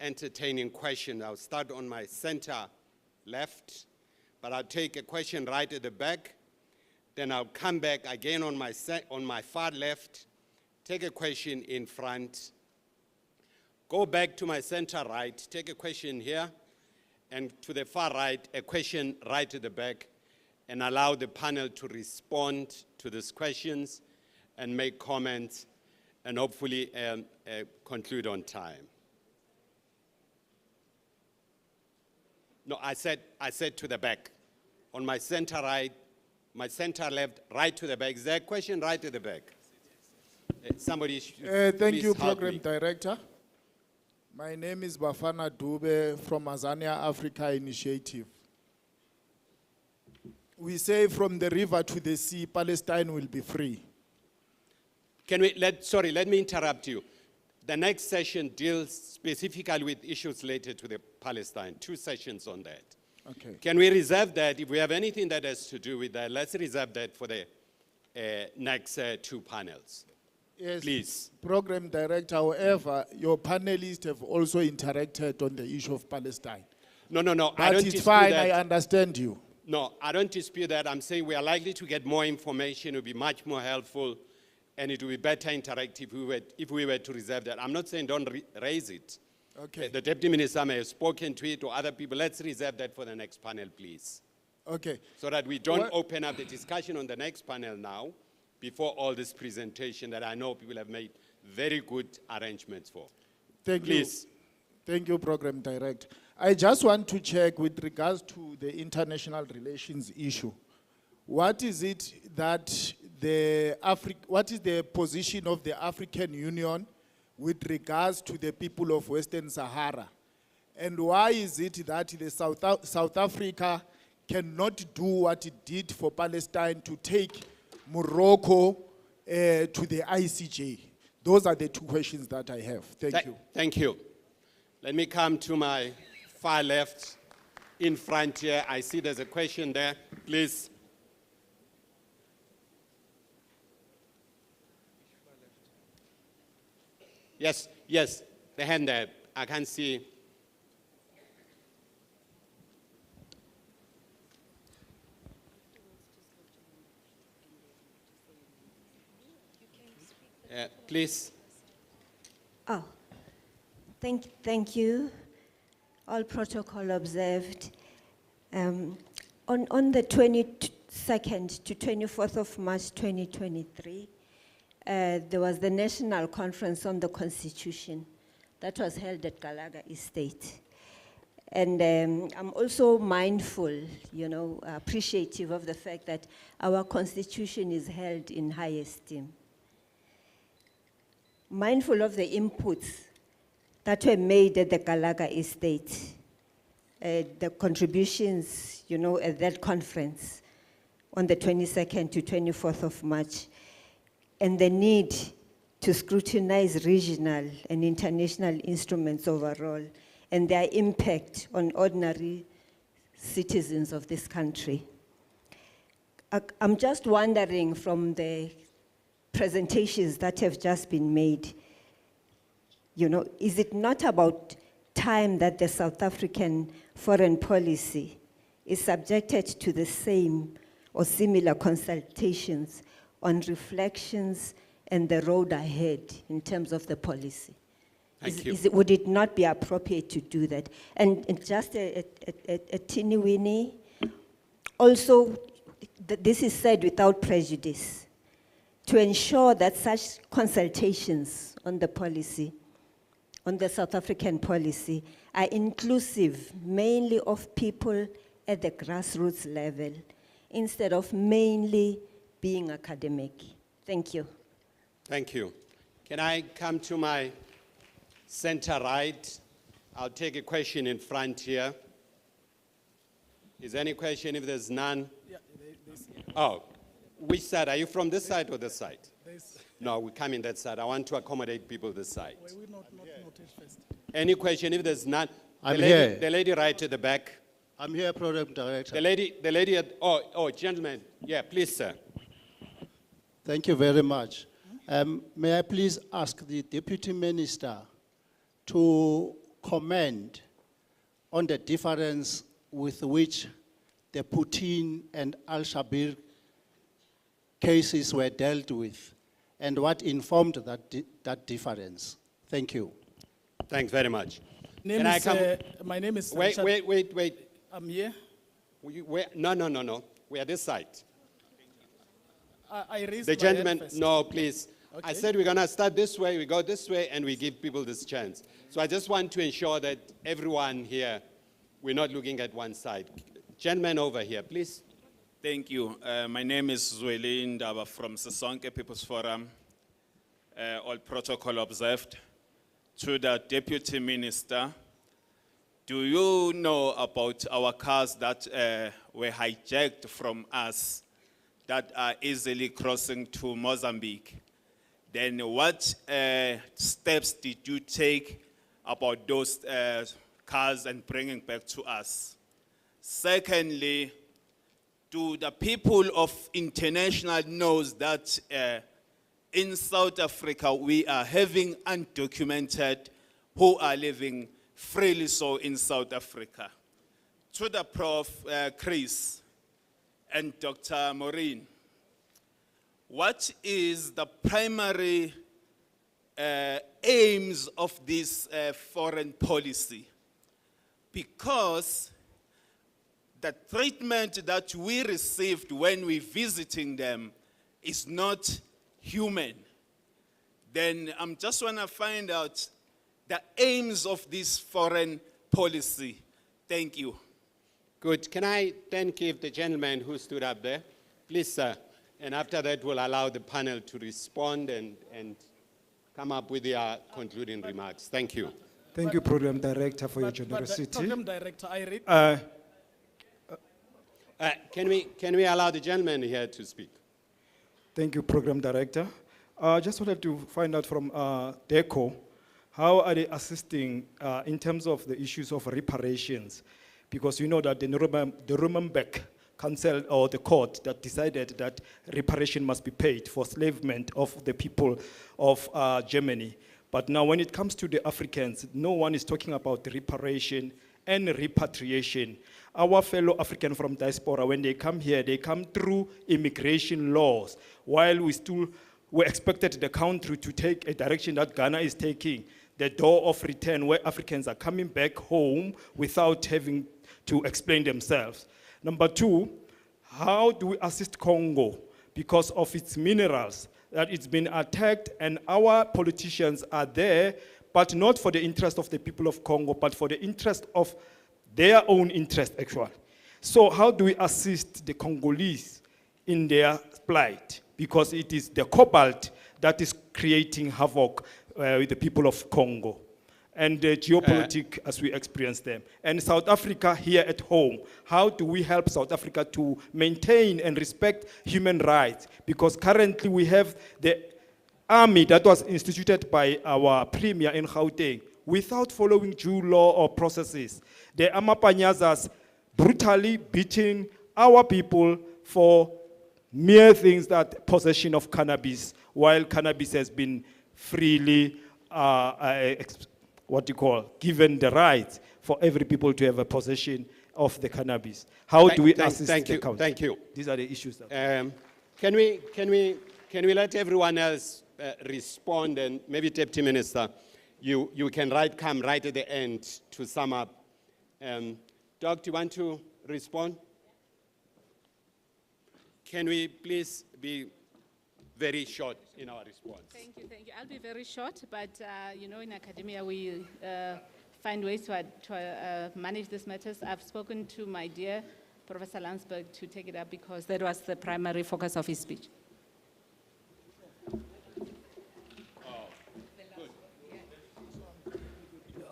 entertaining questions. I'll start on my center left, but I'll take a question right at the back. Then I'll come back again on my far left, take a question in front, go back to my center right, take a question here, and to the far right, a question right at the back, and allow the panel to respond to these questions and make comments, and hopefully conclude on time. No, I said to the back. On my center right, my center left, right to the back. Is there a question right to the back? Somebody should thank you, please help Program me. Director. My name is Bafana Dube from Azania Africa Initiative. We say from the river to the sea, Palestine will be free. Can we, let me interrupt you. The next session deals specifically with issues related to the Palestine, 2 sessions on that. Okay. Can we reserve that? If we have anything that has to do with that, let's reserve that for the next 2 panels. Yes, Please. Program Director, however, your panelists have also interacted on the issue of Palestine. No, I But don't it's dispute fine, that. I understand you. No, I don't dispute that. I'm saying we are likely to get more information. It will be much more helpful, and it will be better interactive if we were to reserve that. I'm not saying don't raise it. Okay. The Deputy Minister may have spoken to it or other people. Let's reserve that for the next panel, please. Okay. So that we don't Well- open up the discussion on the next panel now, before all this presentation that I know people have made very good arrangements for. Thank Please. you. Thank you, Program Director. I just want to check with regards to the international relations issue. What is it that what is the position of the African Union with regards to the people of Western Sahara? And why is it that the South Africa cannot do what it did for Palestine to take Morocco to the ICJ? Those are the two questions that I have. Thank you. Thank you. Let me come to my far left in front here. I see there's a question there. Please. Yes, the hand there. I can't see. Please. Oh, thank you. All protocol observed. On the 22nd to 24th of March 2023, there was the National Conference on the Constitution that was held at Galaga Estate. And I'm also mindful, appreciative of the fact that our Constitution is held in high esteem. Mindful of the inputs that were made at the Galaga Estate, the contributions, at that conference on the 22nd to 24th of March, and the need to scrutinize regional and international instruments overall, and their impact on ordinary citizens of this country. I'm just wondering from the presentations that have just been made, is it not about time that the South African foreign policy is subjected to the same or similar consultations on reflections and the road ahead in terms of the policy? Thank you. Would it not be appropriate to do that? And just a teeny weeny, also, this is said without prejudice, to ensure that such consultations on the policy, on the South African policy, are inclusive mainly of people at the grassroots level, instead of mainly being academic. Thank you. Thank you. Can I come to my center right? I'll take a question in front here. Is there any question? If there's none? Yeah, Oh, which side? Are you from this side or this side? No, we come in that side. I want to accommodate people this side. We not notice first. Any question? If there's none? I'm here. The lady right at the back. I'm here, Program Director. The lady at, gentlemen. Yeah, please, sir. Thank you very much. May I please ask the Deputy Minister to comment on the difference with which the Putin and Al-Shabaab cases were dealt with, and what informed that difference? Thank you. Thanks very much. My name is... Wait. I'm here. No. We are this side. I raised The my hand gentleman, first. no, please. I Okay. said we're going to start this way, we go this way, and we give people this chance. So I just want to ensure that everyone here, we're not looking at one side. Gentleman over here, please. Thank you. My name is Zweli Ndaba from Sisonke People's Forum. All protocol observed. To the Deputy Minister, do you know about our cars that were hijacked from us that are easily crossing to Mozambique? Then what steps did you take about those cars and bringing back to us? Secondly, do the people of international knows that in South Africa, we are having undocumented who are living freely so in South Africa. To the Prof. Chris and Dr. Maureen, what is the primary aims of this foreign policy? Because the treatment that we received when we visiting them is not human. Then I'm just want to find out the aims of this foreign policy. Thank you. Good. Can I then give the gentleman who stood up there? Please, sir. And after that, we'll allow the panel to respond and come up with their concluding remarks. Thank you. Thank you, Program Director, for your generosity. Program Director, I read. Can we allow the gentleman here to speak? Thank you, Program Director. I just wanted to find out from DECO, how are they assisting in terms of the issues of reparations? Because you know that the Nuremberg Council or the court that decided that reparation must be paid for enslavement of the people of Germany. But now when it comes to the Africans, no one is talking about the reparation and repatriation. Our fellow African from diaspora, when they come here, they come through immigration laws, while we expected the country to take a direction that Ghana is taking, the door of return, where Africans are coming back home without having to explain themselves. Number two, how do we assist Congo because of its minerals, that it's been attacked and our politicians are there, but not for the interest of the people of Congo, but for the interest of their own interest, actually. So how do we assist the Congolese in their plight? Because it is the cobalt that is creating havoc with the people of Congo. And the geopolitics as we experience them. And South Africa here at home, how do we help South Africa to maintain and respect human rights? Because currently we have the army that was instituted by our premier in Gauteng without following due law or processes. The Amapanyazas brutally beating our people for mere things that possession of cannabis, while cannabis has been freely given the right for every people to have a possession of the cannabis. How do we assist the country? Thank you. These are the issues. Can we let everyone else respond? And maybe Deputy Minister, you can come right at the end to sum up. Doc, do you want to respond? Can we please be very short in our response? Thank you. I'll be very short, but you know, in academia we find ways to manage these matters. I've spoken to my dear Professor Landsberg to take it up because that was the primary focus of his speech.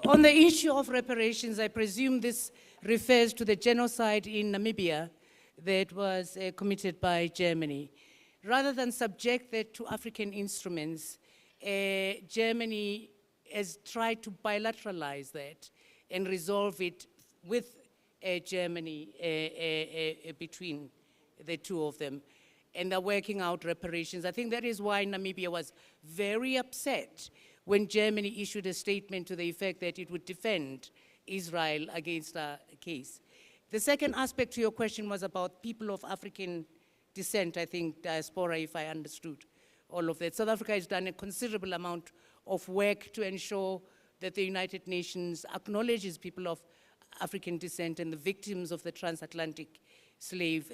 On the issue of reparations, I presume this refers to the genocide in Namibia that was committed by Germany. Rather than subject that to African instruments, Germany has tried to bilateralize that and resolve it with Germany between the two of them. And they're working out reparations. I think that is why Namibia was very upset when Germany issued a statement to the effect that it would defend Israel against a case. The second aspect to your question was about people of African descent, I think, diaspora, if I understood all of that. South Africa has done a considerable amount of work to ensure that the United Nations acknowledges people of African descent and the victims of the transatlantic slave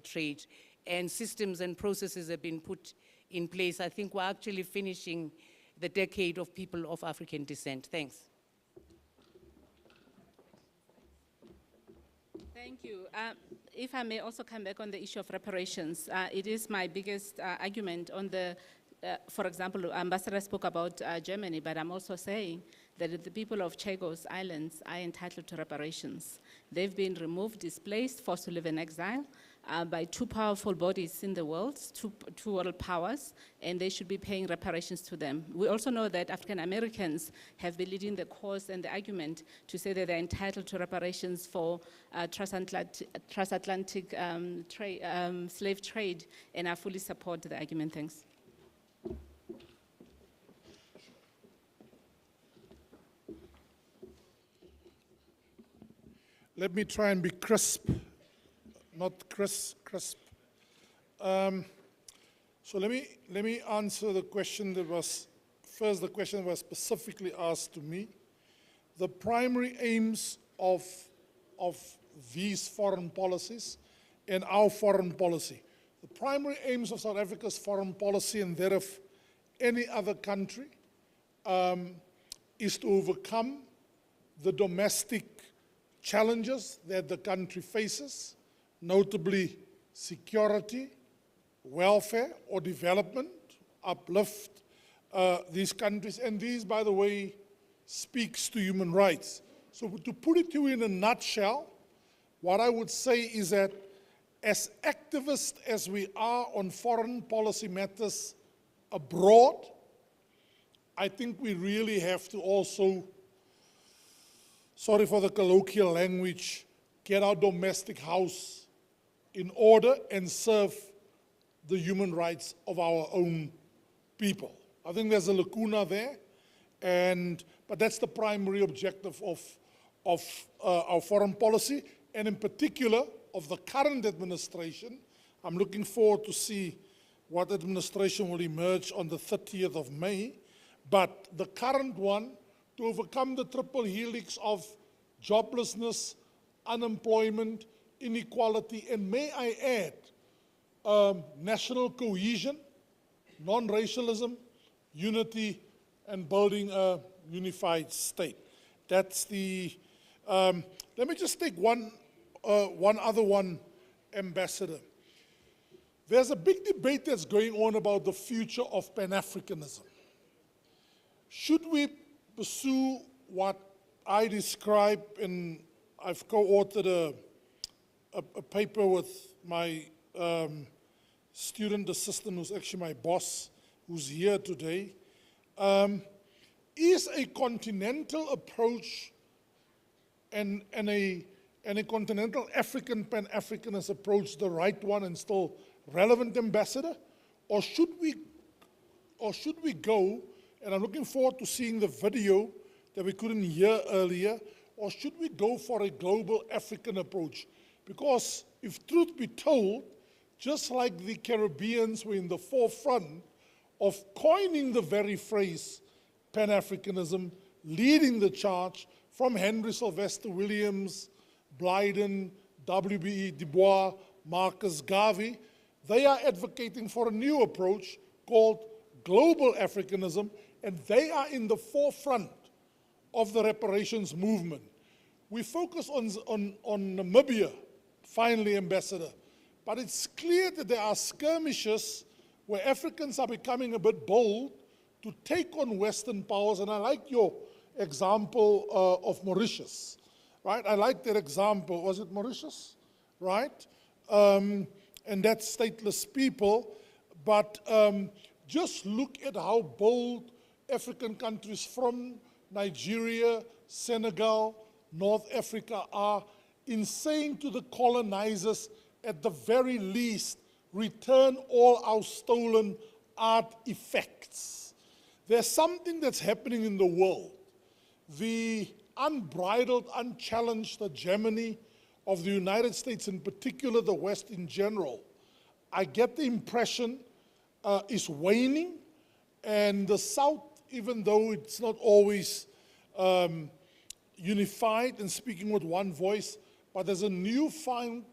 trade. And systems and processes have been put in place. I think we're actually finishing the decade of people of African descent. Thanks. Thank you. If I may also come back on the issue of reparations, it is my biggest argument on the, for example, Ambassador spoke about Germany, but I'm also saying that the people of Chagos Islands are entitled to reparations. They've been removed, displaced, forced to live in exile by two powerful bodies in the world, two world powers, and they should be paying reparations to them. We also know that African Americans have been leading the cause and the argument to say that they're entitled to reparations for transatlantic slave trade, and I fully support the argument. Thanks. let me try and be crisp, not crisp. So let me answer the question that was, first the question was specifically asked to me. The primary aims of these foreign policies and our foreign policy. The primary aims of South Africa's foreign policy and that of any other country is to overcome the domestic challenges that the country faces, notably security, welfare or development, uplift these countries. And these, by the way, speaks to human rights. So to put it to you in a nutshell, what I would say is that as activists as we are on foreign policy matters abroad, I think we really have to also, sorry for the colloquial language, get our domestic house in order and serve the human rights of our own people. I think there's a lacuna there, but that's the primary objective of our foreign policy, and in particular of the current administration. I'm looking forward to see what administration will emerge on the 30th of May, but the current one, to overcome the triple helix of joblessness, unemployment, inequality, and may I add, national cohesion, non-racialism, unity, and building a unified state. That's the, let me just take one other one, Ambassador. There's a big debate that's going on about the future of Pan-Africanism. Should we pursue what I describe, and I've co-authored a paper with my student assistant, who's actually my boss, who's here today, is a continental approach and a continental African Pan-Africanist approach the right one and still relevant, Ambassador? Or should we go, and I'm looking forward to seeing the video that we couldn't hear earlier, or should we go for a global African approach? Because if truth be told, just like the Caribbeans were in the forefront of coining the very phrase Pan-Africanism, leading the charge from Henry Sylvester Williams, Blyden, W.B.E. Du Bois, Marcus Garvey, they are advocating for a new approach called global Africanism, and they are in the forefront of the reparations movement. We focus on Namibia, finally, Ambassador, but it's clear that there are skirmishes where Africans are becoming a bit bold to take on Western powers, and I like your example of Mauritius, right? I like that example. Was it Mauritius, right? And that's stateless people, but just look at how bold African countries from Nigeria, Senegal, North Africa are in saying to the colonizers, at the very least, return all our stolen artifacts. There's something that's happening in the world. The unbridled, unchallenged hegemony of the United States, in particular the West in general, I get the impression is waning, and the South, even though it's not always unified and speaking with one voice, but there's a newfound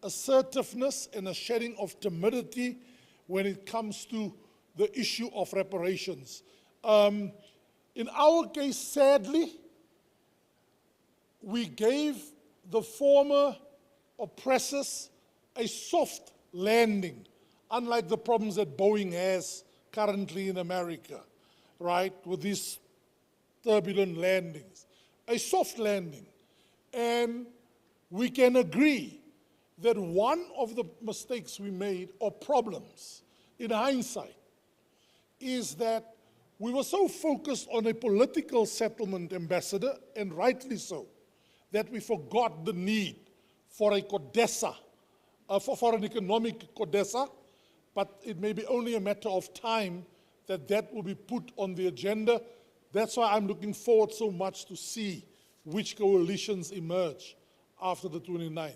assertiveness and a shedding of timidity when it comes to the issue of reparations. In our case, sadly, we gave the former oppressors a soft landing, unlike the problems that Boeing has currently in America, right, with these turbulent landings. A soft landing. And we can agree that one of the mistakes we made, or problems, in hindsight, is that we were so focused on a political settlement, Ambassador, and rightly so, that we forgot the need for a CODESA, for an economic CODESA, but it may be only a matter of time that that will be put on the agenda. That's why I'm looking forward so much to see which coalitions emerge after the 29th?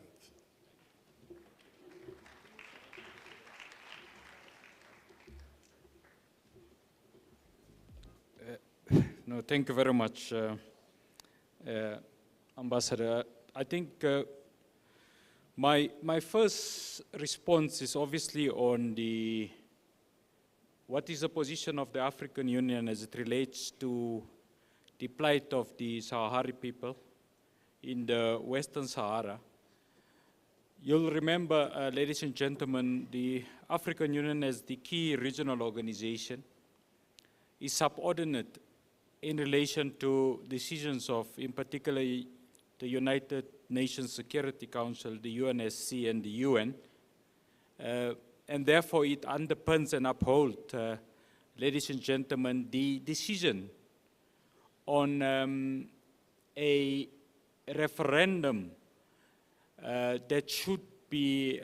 No, thank you very much, Ambassador. I think my first response is obviously on what is the position of the African Union as it relates to the plight of the Saharaui people in the Western Sahara. You'll remember, ladies and gentlemen, the African Union as the key regional organization is subordinate in relation to decisions of, in particular, the United Nations Security Council, the UNSC, and the UN. And therefore, it underpins and upholds, ladies and gentlemen, the decision on a referendum that should be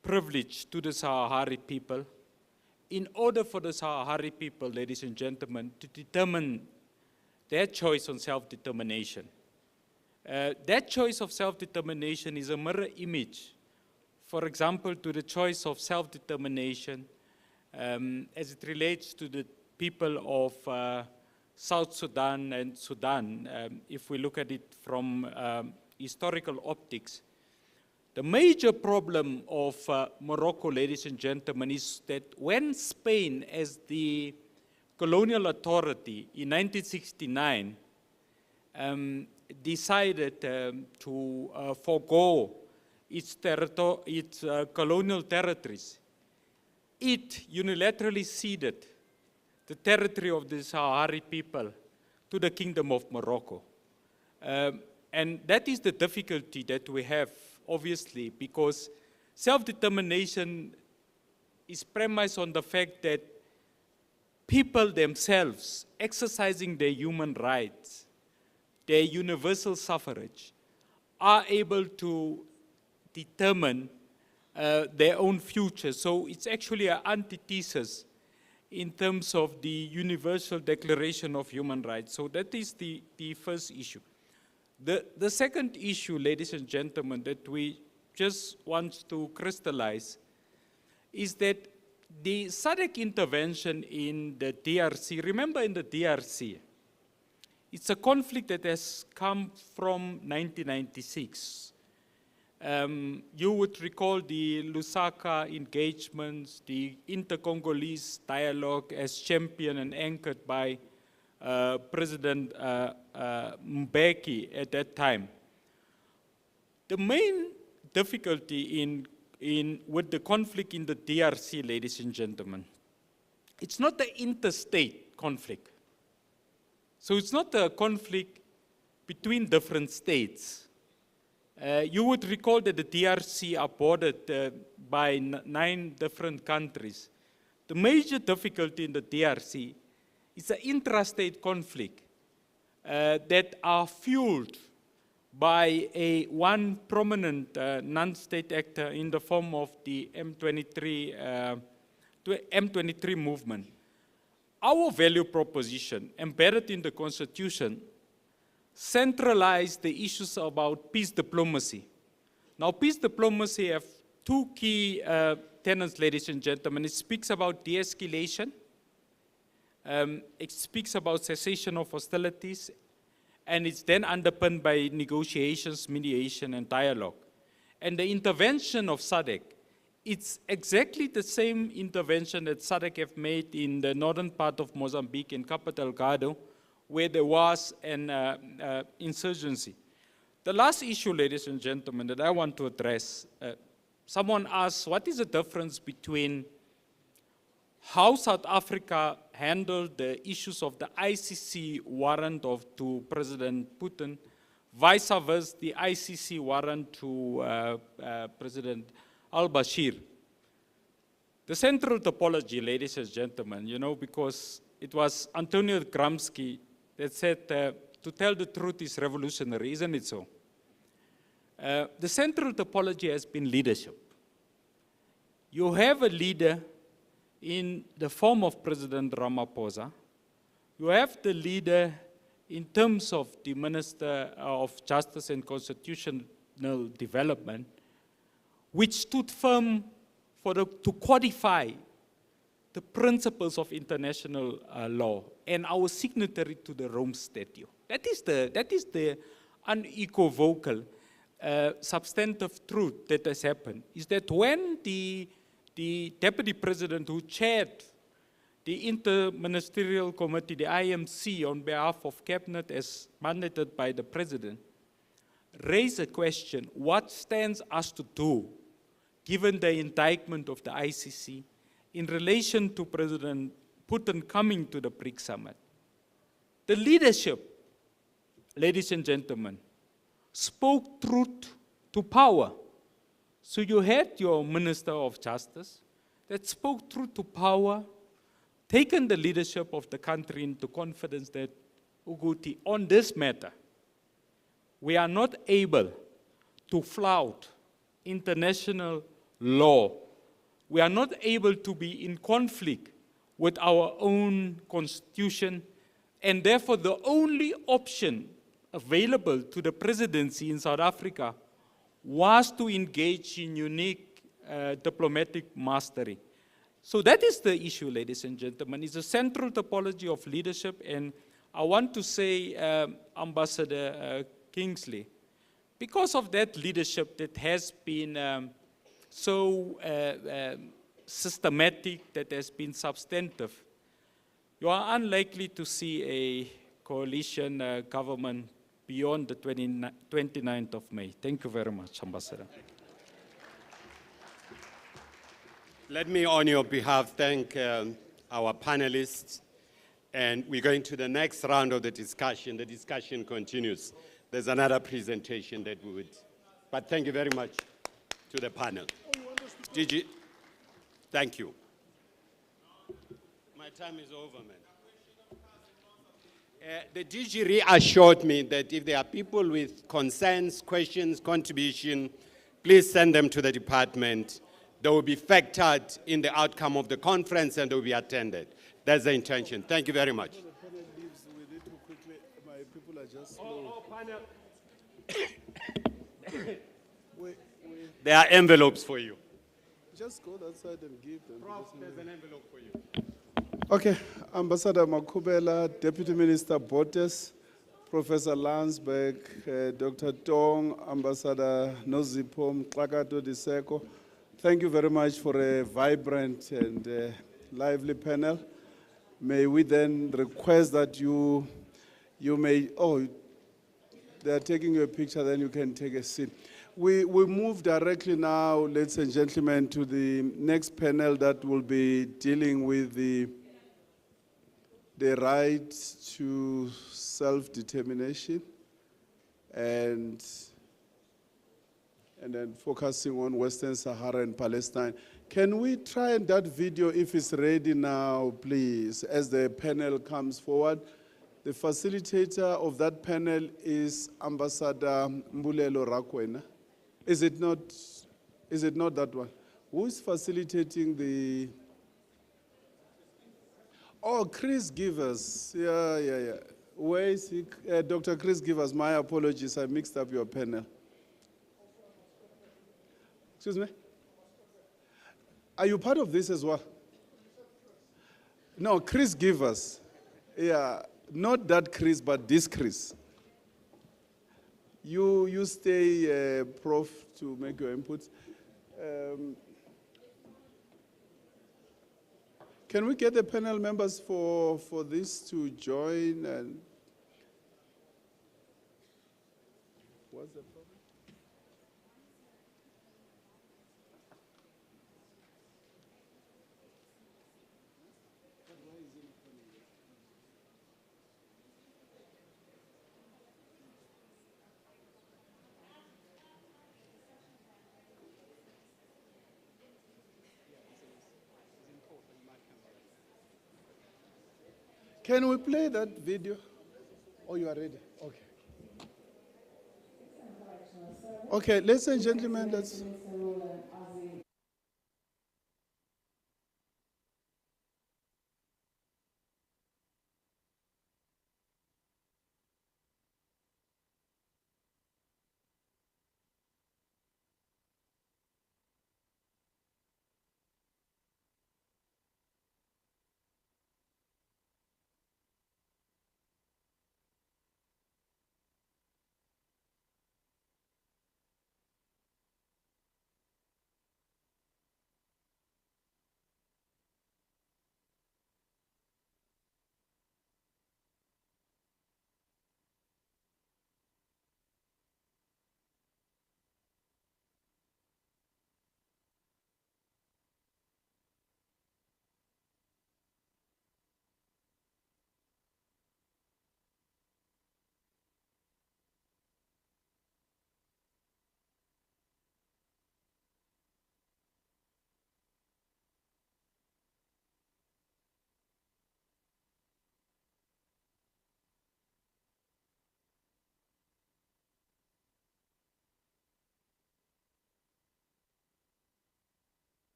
privileged to the Saharaui people, in order for the Saharaui people, ladies and gentlemen, to determine their choice on self-determination. That choice of self-determination is a mirror image, for example, to the choice of self-determination as it relates to the people of South Sudan and Sudan. If we look at it from historical optics, the major problem of Morocco, ladies and gentlemen, is that when Spain, as the colonial authority in 1969, decided to forego its colonial territories, it unilaterally ceded the territory of the Saharaui people to the Kingdom of Morocco. And that is the difficulty that we have, obviously, because self-determination is premised on the fact that people themselves, exercising their human rights, their universal suffrage, are able to determine their own future. So it's actually an antithesis in terms of the Universal Declaration of Human Rights. So that is the first issue. The second issue, ladies and gentlemen, that we just want to crystallize is that the SADC intervention in the DRC, remember in the DRC, it's a conflict that has come from 1996. You would recall the Lusaka engagements, the inter-Congolese dialogue as championed and anchored by President Mbeki at that time. The main difficulty with the conflict in the DRC, ladies and gentlemen, it's not the interstate conflict. So it's not a conflict between different states. You would recall that the DRC are bordered by 9 different countries. The major difficulty in the DRC is an intrastate conflict that are fueled by one prominent non-state actor in the form of the M23 movement. Our value proposition embedded in the Constitution centralized the issues about peace diplomacy. Now, peace diplomacy have 2 key tenets, ladies and gentlemen. It speaks about de-escalation. It speaks about cessation of hostilities, and it's then underpinned by negotiations, mediation, and dialogue. And the intervention of SADC, it's exactly the same intervention that SADC have made in the northern part of Mozambique, in Cabo Delgado, where there was an insurgency. The last issue, ladies and gentlemen, that I want to address, someone asked, what is the difference between how South Africa handled the issues of the ICC warrant to President Putin, vice versa the ICC warrant to President al-Bashir? The central topology, ladies and gentlemen, you know, because it was Antonio Gramsci that said, to tell the truth is revolutionary, isn't it so? The central topology has been leadership. You have a leader in the form of President Ramaphosa. You have the leader in terms of the Minister of Justice and Constitutional Development, which stood firm to codify the principles of international law and our signatory to the Rome Statute. That is the unequivocal substantive truth that has happened, is that when the Deputy President who chaired the Interministerial Committee, the IMC, on behalf of Cabinet as mandated by the President, raised a question, what stands us to do, given the indictment of the ICC, in relation to President Putin coming to the BRICS summit? The leadership, ladies and gentlemen, spoke truth to power. So you had your Minister of Justice that spoke truth to power, taken the leadership of the country into confidence that, Uguti, on this matter, we are not able to flout international law. We are not able to be in conflict with our own constitution, and therefore the only option available to the presidency in South Africa was to engage in unique diplomatic mastery. So that is the issue, ladies and gentlemen. It's a central topology of leadership, and I want to say, Ambassador Kingsley, because of that leadership that has been so systematic, that has been substantive, you are unlikely to see a coalition government beyond the 29th of May. Thank you very much, Ambassador. Let me, on your behalf, thank our panelists. And we're going to the next round of the discussion. The discussion continues. There's another presentation that we would, but thank you very much to the panel. Gigi, thank you. My time is over, man. The DG reassured me that if there are people with concerns, questions, contribution, please send them to the department. They will be factored in the outcome of the conference and they will be attended. That's the intention. Thank you very much. My people are just slow. There are envelopes for you. Just go that side and give them. Prof, there's an envelope for you. Okay, Ambassador Makubela, Deputy Minister Botes, Professor Landsberg, Dr. Tong, Ambassador Nozipho Mxakato Diseko. Thank you very much for a vibrant and lively panel. May we then request that you may, they are taking your picture, then you can take a seat. We move directly now, ladies and gentlemen, to the next panel that will be dealing with the right to self-determination and then focusing on Western Sahara and Palestine. Can we try that video if it's ready now, please, as the panel comes forward? The facilitator of that panel is Ambassador Mbulelo Rakwena. Is it not that one? Who is facilitating the... Oh, Chris Givers. Yeah. Where is he? Dr. Chris Givers, my apologies, I mixed up your panel. Excuse me? Are you part of this as well? No, Chris Givers. Yeah, not that Chris, but this Chris. You stay, Prof, to make your inputs. Can we get the panel members for this to join? And what's the problem? Can we play that video? Oh, you are ready? Okay. Okay, ladies and gentlemen, let's...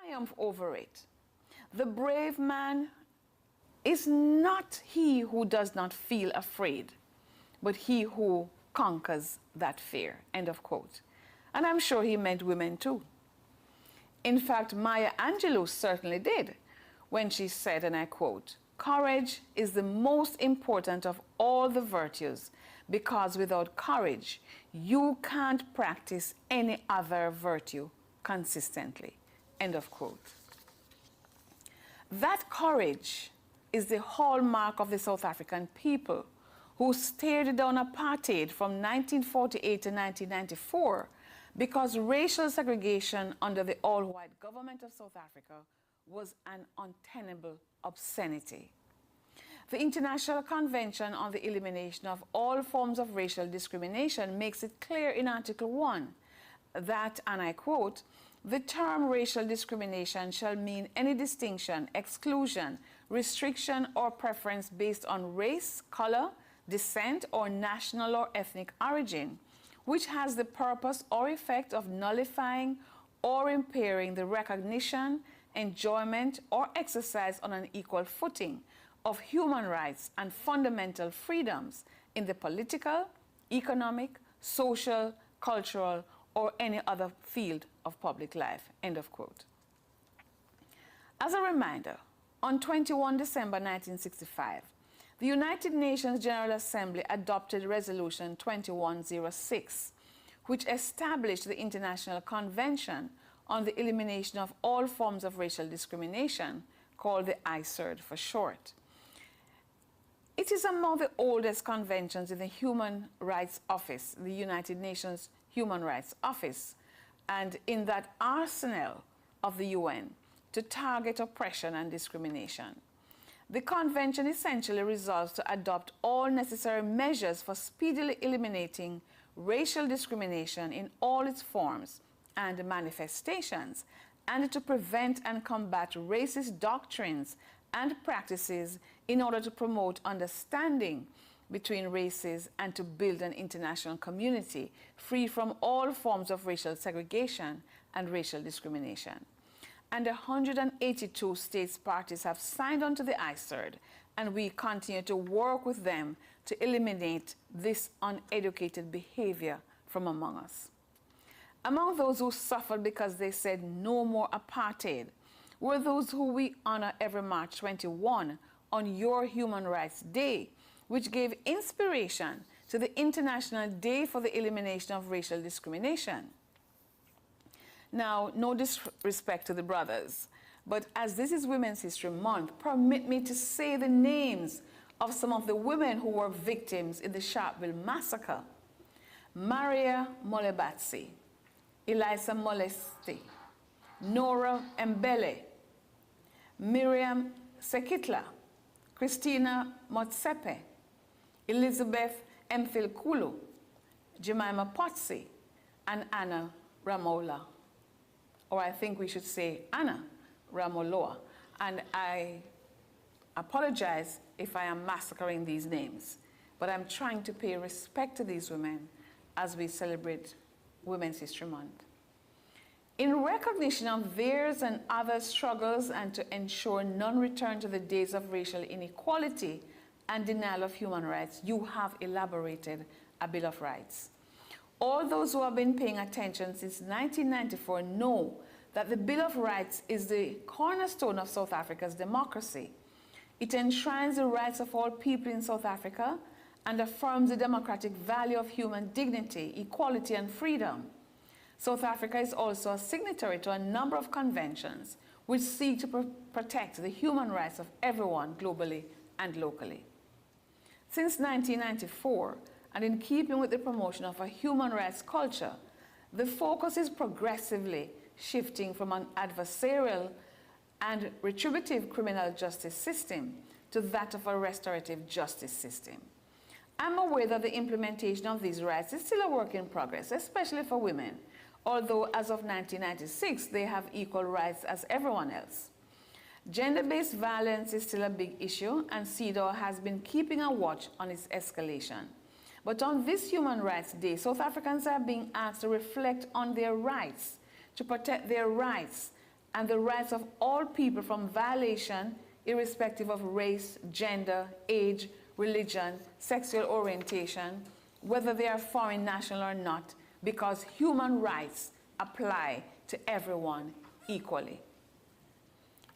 triumph over it. The brave man is not he who does not feel afraid, but he who conquers that fear, end of quote. And I'm sure he meant women too. In fact, Maya Angelou certainly did when she said, and I quote, "Courage is the most important of all the virtues, because without courage, you can't practice any other virtue consistently," end of quote. That courage is the hallmark of the South African people who stared down apartheid from 1948 to 1994 because racial segregation under the all-white government of South Africa was an untenable obscenity. The International Convention on the Elimination of All Forms of Racial Discrimination makes it clear in Article 1 that, and I quote, "The term racial discrimination shall mean any distinction, exclusion, restriction, or preference based on race, color, descent, or national or ethnic origin, which has the purpose or effect of nullifying or impairing the recognition, enjoyment, or exercise on an equal footing of human rights and fundamental freedoms in the political, economic, social, cultural, or any other field of public life," end of quote. As a reminder, on 21 December 1965, the United Nations General Assembly adopted Resolution 2106, which established the International Convention on the Elimination of All Forms of Racial Discrimination, called the ICERD for short. It is among the oldest conventions in the Human Rights Office, the United Nations Human Rights Office, and in that arsenal of the UN to target oppression and discrimination. The convention essentially resolves to adopt all necessary measures for speedily eliminating racial discrimination in all its forms and manifestations, and to prevent and combat racist doctrines and practices in order to promote understanding between races and to build an international community free from all forms of racial segregation and racial discrimination. And 182 states parties have signed on to the ICERD, and we continue to work with them to eliminate this uneducated behavior from among us. Among those who suffered because they said no more apartheid were those who we honor every March 21 on your Human Rights Day, which gave inspiration to the International Day for the Elimination of Racial Discrimination. Now, no disrespect to the brothers, but as this is Women's History Month, permit me to say the names of some of the women who were victims in the Sharpeville massacre. Maria Molebatsi, Elisa Molesti, Nora Mbele, Miriam Sekitla, Christina Motsepe, Elizabeth Mfilkulu, Jemima Potsi, and Anna Ramola. Or I think we should say Anna Ramoloa. And I apologize if I am massacring these names, but I'm trying to pay respect to these women as we celebrate Women's History Month. In recognition of theirs and other struggles and to ensure non-return to the days of racial inequality and denial of human rights, you have elaborated a Bill of Rights. All those who have been paying attention since 1994 know that the Bill of Rights is the cornerstone of South Africa's democracy. It enshrines the rights of all people in South Africa and affirms the democratic value of human dignity, equality, and freedom. South Africa is also a signatory to a number of conventions which seek to protect the human rights of everyone globally and locally. Since 1994, and in keeping with the promotion of a human rights culture, the focus is progressively shifting from an adversarial and retributive criminal justice system to that of a restorative justice system. I'm aware that the implementation of these rights is still a work in progress, especially for women, although as of 1996, they have equal rights as everyone else. Gender-based violence is still a big issue, and CEDAW has been keeping a watch on its escalation. But on this Human Rights Day, South Africans are being asked to reflect on their rights, to protect their rights, and the rights of all people from violation irrespective of race, gender, age, religion, sexual orientation, whether they are foreign national or not, because human rights apply to everyone equally.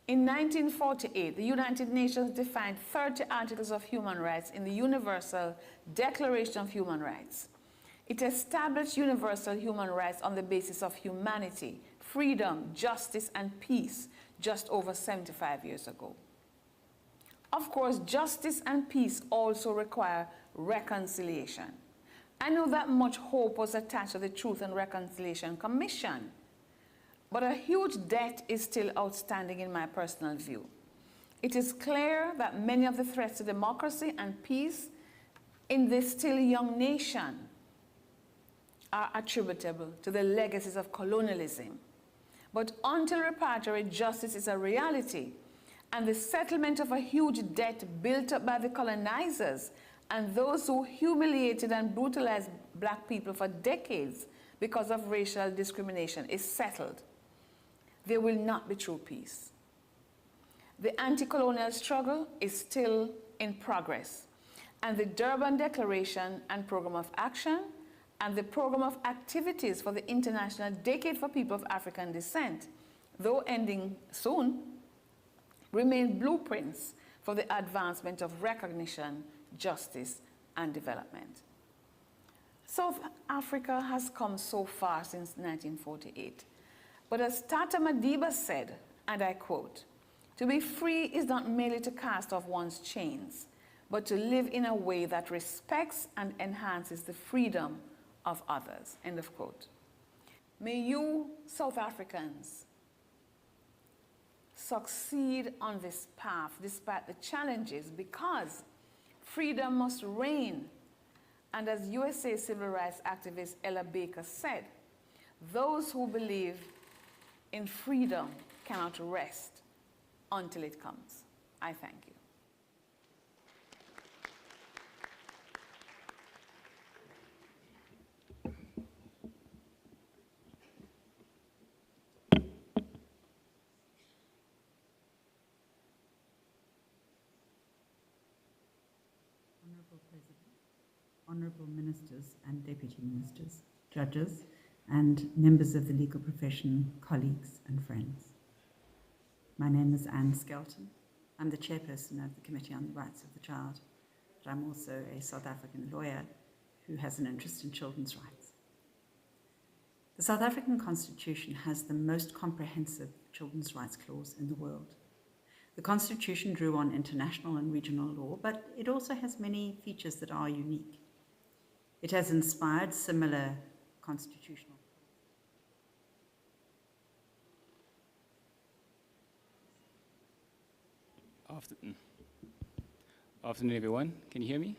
In 1948, the United Nations defined 30 articles of human rights in the Universal Declaration of Human Rights. It established universal human rights on the basis of humanity, freedom, justice, and peace just over 75 years ago. Of course, justice and peace also require reconciliation. I know that much hope was attached to the Truth and Reconciliation Commission, but a huge debt is still outstanding in my personal view. It is clear that many of the threats to democracy and peace in this still young nation are attributable to the legacies of colonialism. But until reparatory justice is a reality, and the settlement of a huge debt built up by the colonizers and those who humiliated and brutalized black people for decades because of racial discrimination is settled, there will not be true peace. The anti-colonial struggle is still in progress, and the Durban Declaration and Program of Action and the Program of Activities for the International Decade for People of African Descent, though ending soon, remain blueprints for the advancement of recognition, justice, and development. South Africa has come so far since 1948. But as Tata Madiba said, and I quote, "To be free is not merely to cast off one's chains, but to live in a way that respects and enhances the freedom of others," end of quote. May you, South Africans, succeed on this path despite the challenges, because freedom must reign. And as USA civil rights activist Ella Baker said, those who believe in freedom cannot rest until it comes. I thank you. Honorable President, honorable ministers and deputy ministers, judges, and members of the legal profession, colleagues and friends. My name is Anne Skelton. I'm the chairperson of the Committee on the Rights of the Child, but I'm also a South African lawyer who has an interest in children's rights. The South African Constitution has the most comprehensive children's rights clause in the world. The Constitution drew on international and regional law, but it also has many features that are unique. It has inspired similar constitutional. Afternoon, everyone. Can you hear me?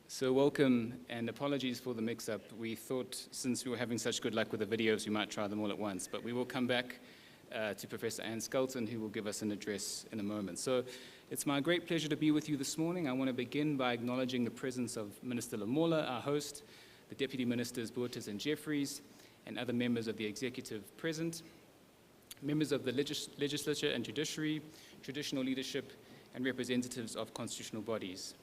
So welcome, and apologies for the mix-up. We thought, since we were having such good luck with the videos, we might try them all at once, but we will come back to Professor Anne Skelton, who will give us an address in a moment. So it's my great pleasure to be with you this morning. I want to begin by acknowledging the presence of Minister Lamola, our host, the Deputy Ministers Bottas and Jeffries, and other members of the executive present, members of the legislature and judiciary, traditional leadership, and representatives of constitutional bodies,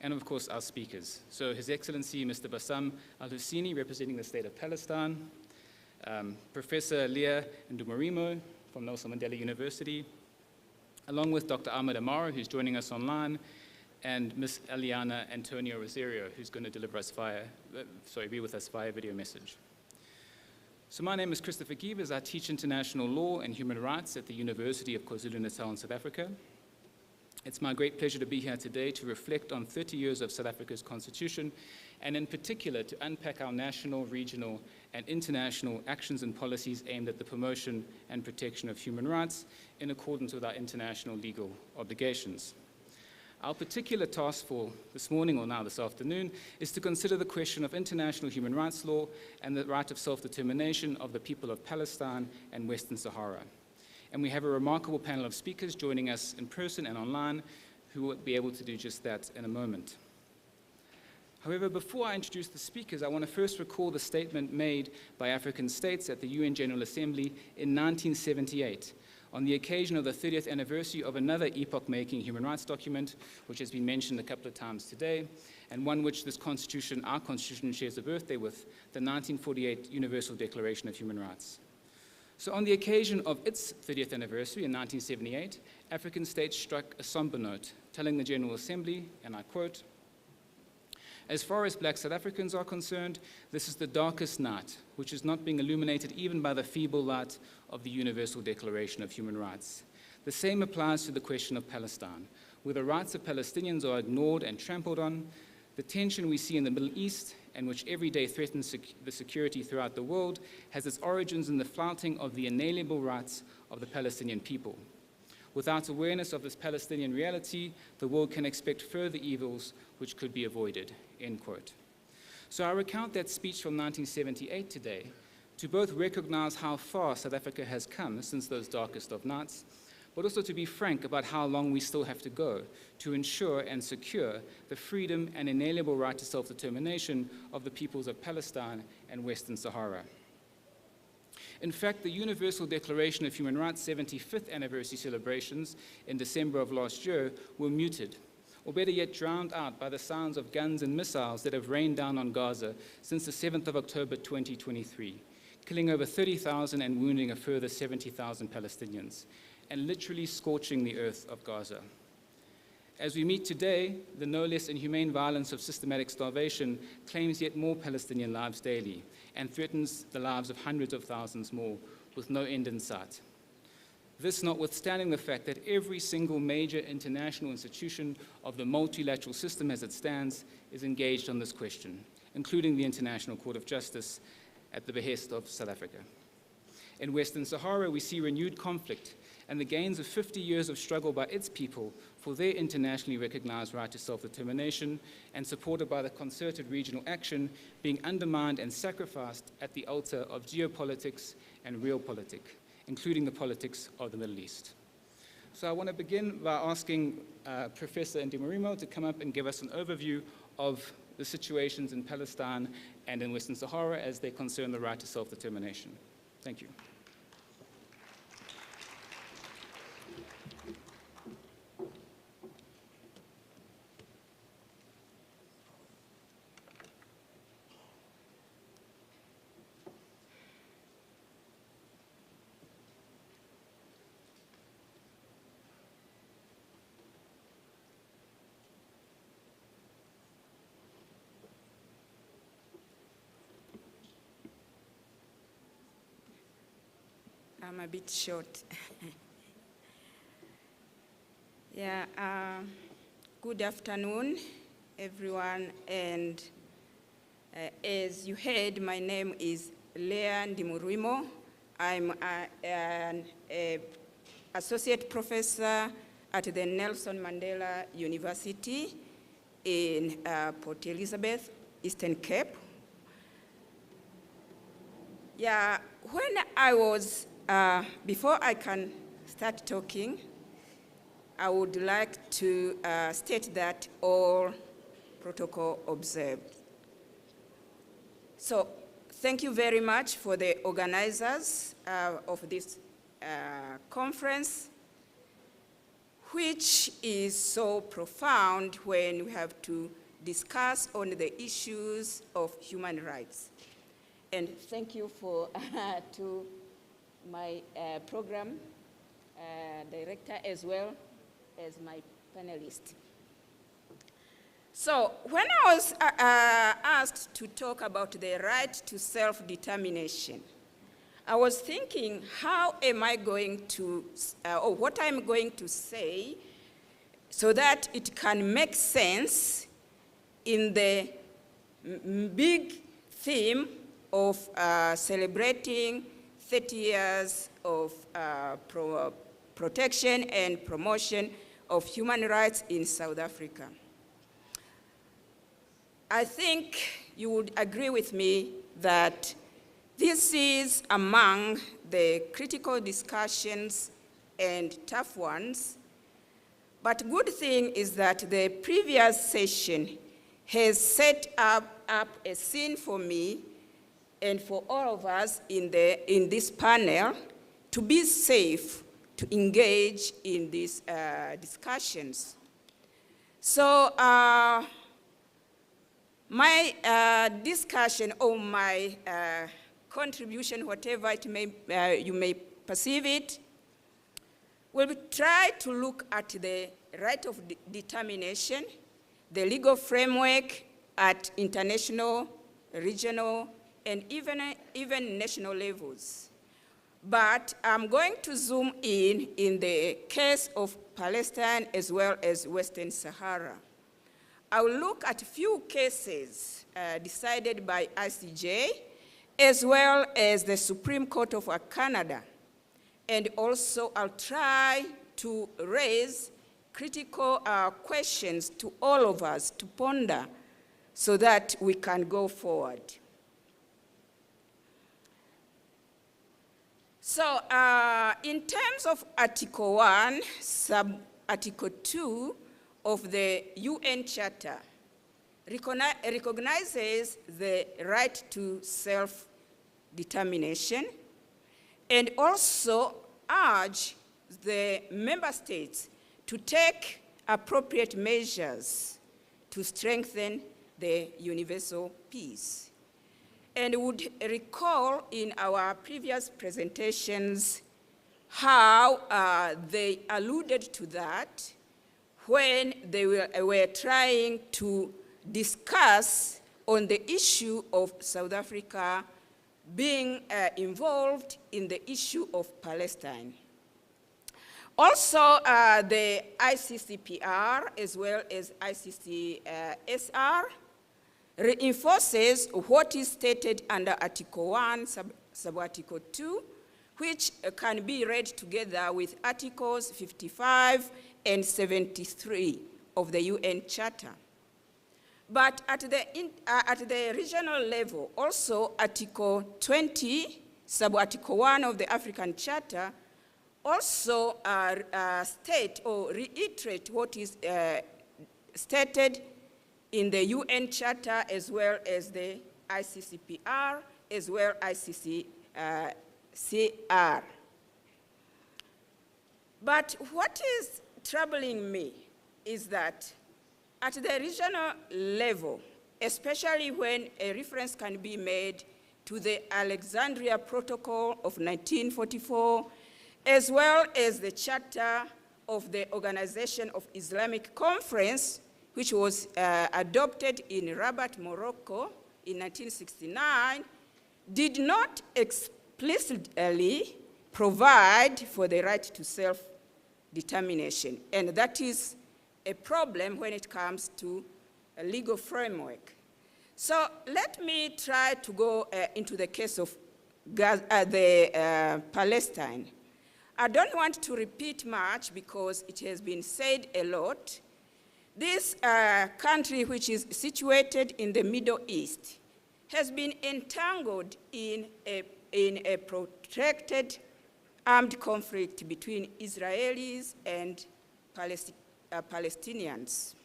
and of course our speakers. So His Excellency Mr. Bassam Al-Husseini, representing the state of Palestine, Professor Leah Ndumarimo from Nelson Mandela University, along with Dr. Ahmed Amara, who's joining us online, and Ms. Eliana Antonio Rosario, who's going to deliver us be with us via video message. So my name is Christopher Giebers. I teach international law and human rights at the University of KwaZulu-Natal in South Africa. It's my great pleasure to be here today to reflect on 30 years of South Africa's constitution, and in particular to unpack our national, regional, and international actions and policies aimed at the promotion and protection of human rights in accordance with our international legal obligations. Our particular task for this morning, or now this afternoon, is to consider the question of international human rights law and the right of self-determination of the people of Palestine and Western Sahara. And we have a remarkable panel of speakers joining us in person and online who will be able to do just that in a moment. However, before I introduce the speakers, I want to first recall the statement made by African states at the UN General Assembly in 1978 on the occasion of the 30th anniversary of another epoch-making human rights document, which has been mentioned a couple of times today, and one which this constitution, our constitution, shares a birthday with, the 1948 Universal Declaration of Human Rights. So on the occasion of its 30th anniversary in 1978, African states struck a somber note, telling the General Assembly, and I quote, "As far as black South Africans are concerned, this is the darkest night, which is not being illuminated even by the feeble light of the Universal Declaration of Human Rights. The same applies to the question of Palestine, where the rights of Palestinians are ignored and trampled on. The tension we see in the Middle East, and which every day threatens the security throughout the world, has its origins in the flouting of the inalienable rights of the Palestinian people. Without awareness of this Palestinian reality, the world can expect further evils which could be avoided," end quote. So I recount that speech from 1978 today to both recognize how far South Africa has come since those darkest of nights, but also to be frank about how long we still have to go to ensure and secure the freedom and inalienable right to self-determination of the peoples of Palestine and Western Sahara. In fact, the Universal Declaration of Human Rights 75th anniversary celebrations in December of last year were muted, or better yet, drowned out by the sounds of guns and missiles that have rained down on Gaza since the 7th of October 2023, killing over 30,000 and wounding a further 70,000 Palestinians, and literally scorching the earth of Gaza. As we meet today, the no less inhumane violence of systematic starvation claims yet more Palestinian lives daily and threatens the lives of hundreds of thousands more with no end in sight. This notwithstanding the fact that every single major international institution of the multilateral system as it stands is engaged on this question, including the International Court of Justice at the behest of South Africa. In Western Sahara, we see renewed conflict and the gains of 50 years of struggle by its people for their internationally recognized right to self-determination and supported by the concerted regional action being undermined and sacrificed at the altar of geopolitics and realpolitik, including the politics of the Middle East. So I want to begin by asking Professor Ndimurimo to come up and give us an overview of the situations in Palestine and in Western Sahara as they concern the right to self-determination. Thank you. I'm a bit short. Good afternoon, everyone. And as you heard, my name is Leah Ndimurimo. I'm an associate professor at the Nelson Mandela University in Port Elizabeth, Eastern Cape. When I was before I can start talking, I would like to state that all protocol observed. So thank you very much for the organizers of this conference, which is so profound when we have to discuss on the issues of human rights. And thank you for to my program director as well as my panelist. So when I was asked to talk about the right to self-determination, I was thinking, how am I going to, or what I'm going to say so that it can make sense in the big theme of celebrating 30 years of protection and promotion of human rights in South Africa. I think you would agree with me that this is among the critical discussions and tough ones, but good thing is that the previous session has set up a scene for me and for all of us in this panel to be safe to engage in these discussions. So my discussion or my contribution, whatever it may, you may perceive it, will try to look at the right of determination, the legal framework at international, regional, and even national levels. But I'm going to zoom in the case of Palestine as well as Western Sahara. I will look at a few cases decided by ICJ, as well as the Supreme Court of Canada. And also I'll try to raise critical questions to all of us to ponder so that we can go forward. So in terms of Article 1, Sub-Article 2 of the UN Charter, recognizes the right to self-determination and also urge the member states to take appropriate measures to strengthen the universal peace. And would recall in our previous presentations how they alluded to that when they were trying to discuss on the issue of South Africa being involved in the issue of Palestine. Also, the ICCPR as well as ICCSR reinforces what is stated under Article 1, Sub-Article 2, which can be read together with Articles 55 and 73 of the UN Charter. But at the regional level, also Article 20, Sub-Article 1 of the African Charter, also state or reiterate what is stated in the UN Charter as well as the ICCPR, as well as ICCCR. But what is troubling me is that at the regional level, especially when a reference can be made to the Alexandria Protocol of 1944, as well as the Charter of the Organization of Islamic Conference, which was adopted in Rabat, Morocco in 1969, did not explicitly provide for the right to self-determination. And that is a problem when it comes to a legal framework. So let me try to go into the case of Palestine. I don't want to repeat much because it has been said a lot. This country, which is situated in the Middle East, has been entangled in a protracted armed conflict between Israelis and Palestinians.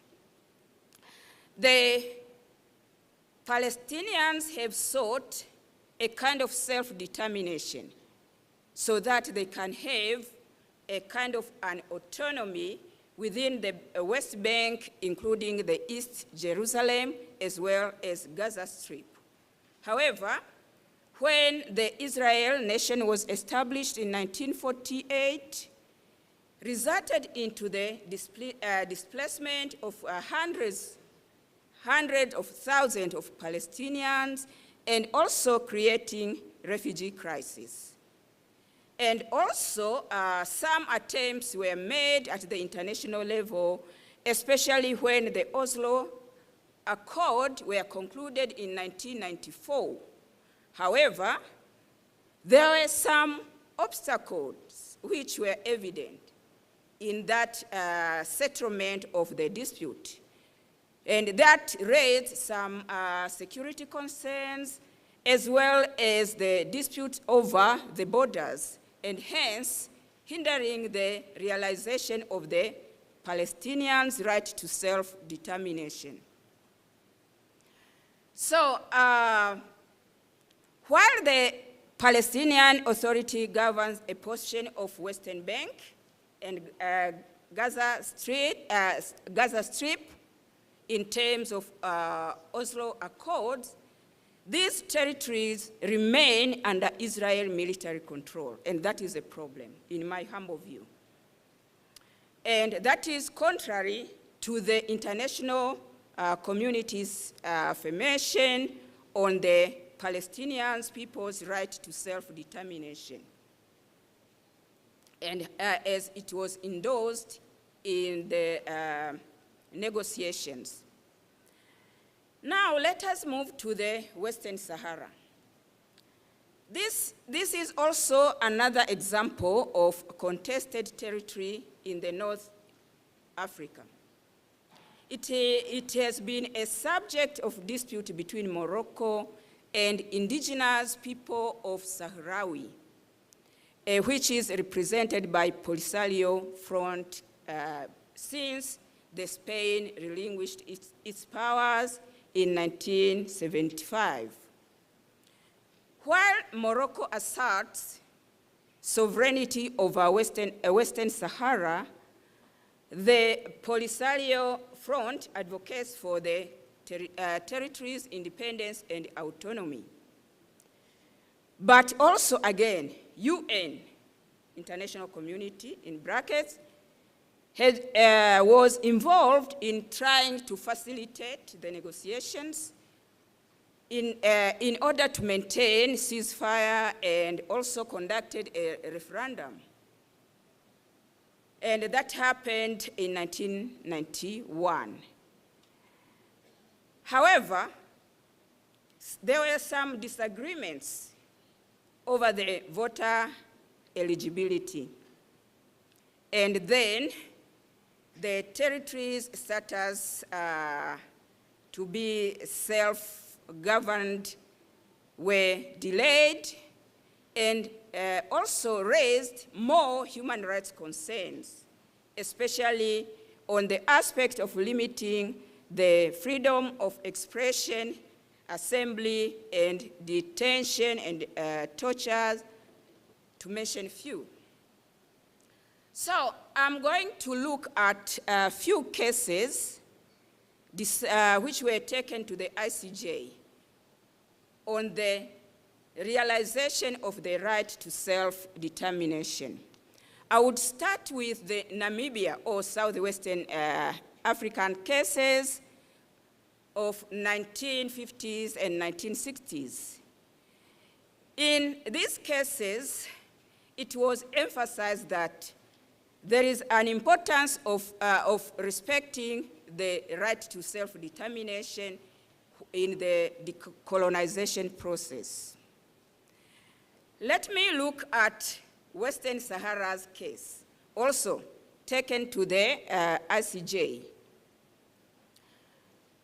The Palestinians have sought a kind of self-determination so that they can have a kind of an autonomy within the West Bank, including the East Jerusalem, as well as Gaza Strip. However, when the Israel nation was established in 1948, resulted into the displacement of hundreds of thousands of Palestinians, and also creating refugee crisis. And also, some attempts were made at the international level, especially when the Oslo Accord were concluded in 1994. However, there were some obstacles which were evident in that settlement of the dispute. And that raised some security concerns, as well as the dispute over the borders, and hence hindering the realization of the Palestinians' right to self-determination. So while the Palestinian Authority governs a portion of Western Bank and Gaza Strip in terms of Oslo Accords, these territories remain under Israel military control, and that is a problem, in my humble view. And that is contrary to the international community's affirmation on the Palestinian people's right to self-determination, and as it was endorsed in the negotiations. Now let us move to the Western Sahara. This is also another example of contested territory in the North Africa. It has been a subject of dispute between Morocco and indigenous people of Sahrawi, which is represented by Polisario Front since the Spain relinquished its powers in 1975. While Morocco asserts sovereignty over Western Sahara, the Polisario Front advocates for the territory's independence and autonomy. But also, again, UN, international community, in brackets, was involved in trying to facilitate the negotiations in order to maintain ceasefire, and also conducted a referendum. And that happened in 1991. However, there were some disagreements over the voter eligibility. And then the territory's status to be self-governed were delayed, and also raised more human rights concerns, especially on the aspect of limiting the freedom of expression, assembly, and detention, and torture, to mention few. So I'm going to look at a few cases which were taken to the ICJ on the realization of the right to self-determination. I would start with the Namibia or Southwestern African cases of 1950s and 1960s. In these cases, it was emphasized that there is an importance of respecting the right to self-determination in the decolonization process. Let me look at Western Sahara's case, also taken to the ICJ.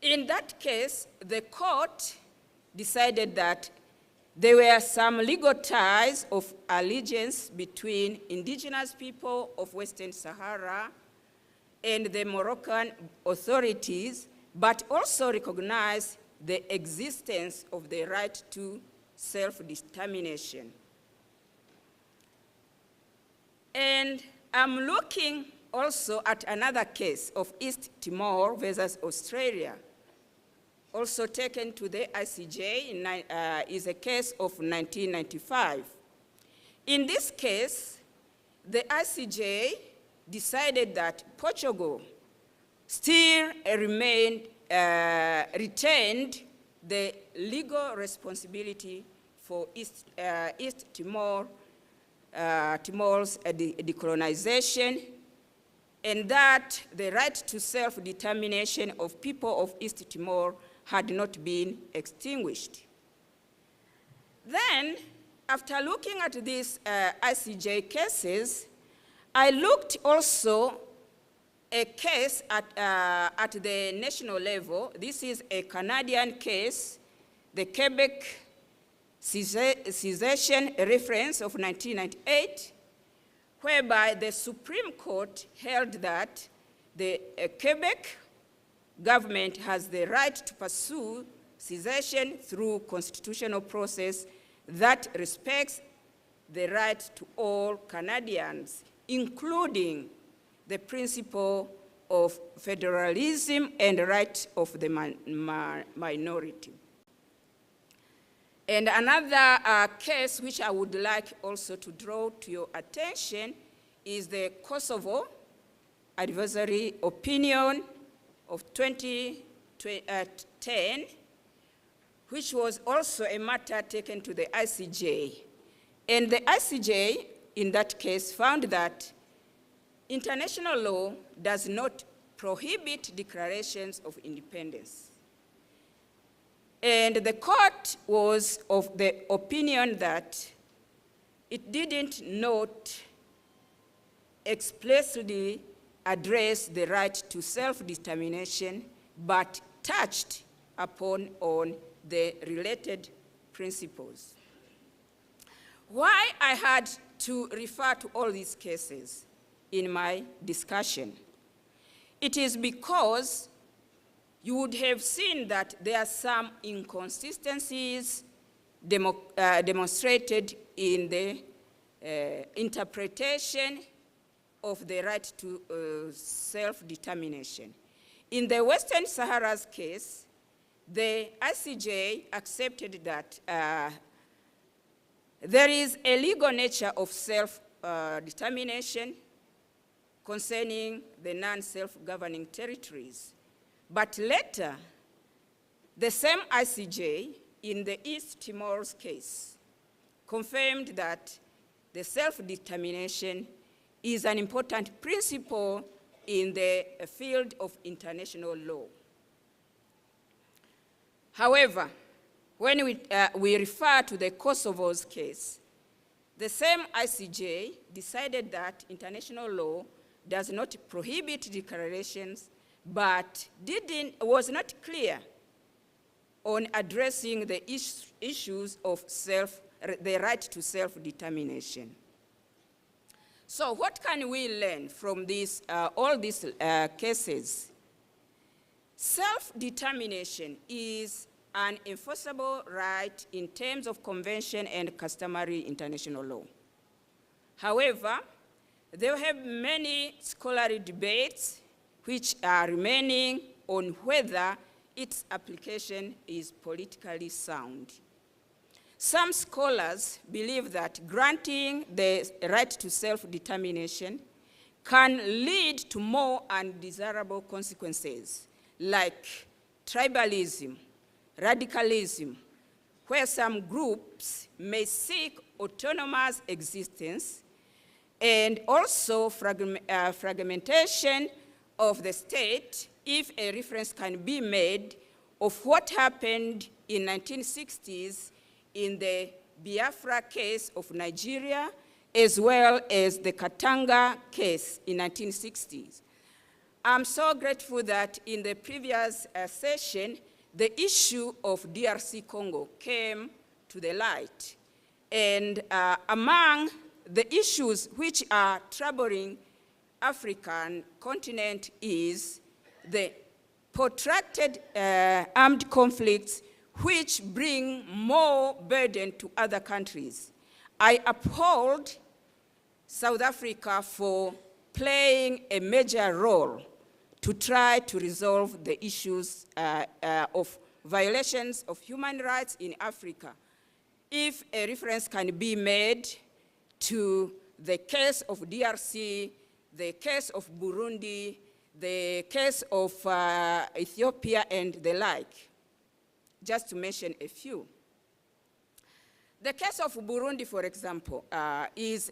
In that case, the court decided that there were some legal ties of allegiance between indigenous people of Western Sahara and the Moroccan authorities, but also recognized the existence of the right to self-determination. And I'm looking also at another case of East Timor versus Australia, also taken to the ICJ, is a case of 1995. In this case, the ICJ decided that Portugal still retained the legal responsibility for East Timor, Timor's decolonization, and that the right to self-determination of people of East Timor had not been extinguished. Then, after looking at these ICJ cases, I looked also a case at the national level. This is a Canadian case, the Quebec Secession Reference of 1998, whereby the Supreme Court held that the Quebec government has the right to pursue secession through constitutional process that respects the right to all Canadians, including the principle of federalism and the right of the minority. And another case which I would like also to draw to your attention is the Kosovo advisory opinion of 2010, which was also a matter taken to the ICJ. And the ICJ, in that case, found that international law does not prohibit declarations of independence. And the court was of the opinion that it didn't not explicitly address the right to self-determination, but touched upon on the related principles. Why I had to refer to all these cases in my discussion? It is because you would have seen that there are some inconsistencies demonstrated in the interpretation of the right to self-determination. In the Western Sahara's case, the ICJ accepted that there is a legal nature of self-determination concerning the non-self-governing territories. But later, the same ICJ in the East Timor's case confirmed that the self-determination is an important principle in the field of international law. However, when we refer to the Kosovo's case, the same ICJ decided that international law does not prohibit declarations, but was not clear on addressing the issues of the right to self-determination. So what can we learn from all these cases? Self-determination is an enforceable right in terms of convention and customary international law. However, there have many scholarly debates which are remaining on whether its application is politically sound. Some scholars believe that granting the right to self-determination can lead to more undesirable consequences, like tribalism, radicalism, where some groups may seek autonomous existence, and also fragmentation of the state, if a reference can be made of what happened in 1960s in the Biafra case of Nigeria, as well as the Katanga case in 1960s. I'm so grateful that in the previous session, the issue of DRC Congo came to the light. And among the issues which are troubling African continent is the protracted armed conflicts which bring more burden to other countries. I uphold South Africa for playing a major role to try to resolve the issues of violations of human rights in Africa. If a reference can be made to the case of DRC, the case of Burundi, the case of Ethiopia, and the like, just to mention a few. The case of Burundi, for example, is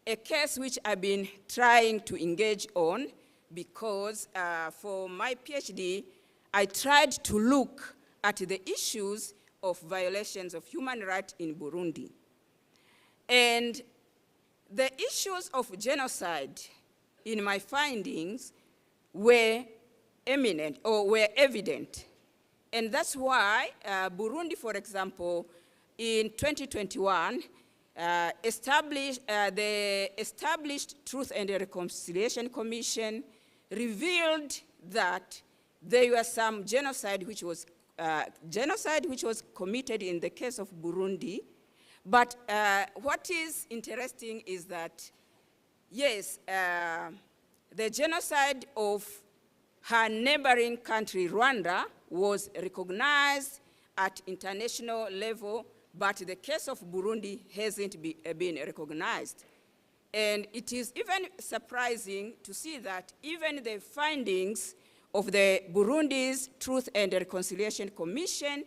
a case which I've been trying to engage on because for my PhD, I tried to look at the issues of violations of human rights in Burundi. And the issues of genocide in my findings were eminent or were evident. And that's why Burundi, for example, in 2021, the established Truth and Reconciliation Commission revealed that there was some genocide which was genocide which was committed in the case of Burundi. But what is interesting is that, yes, the genocide of her neighboring country, Rwanda, was recognized at international level, but the case of Burundi hasn't been recognized. And it is even surprising to see that even the findings of the Burundi's Truth and Reconciliation Commission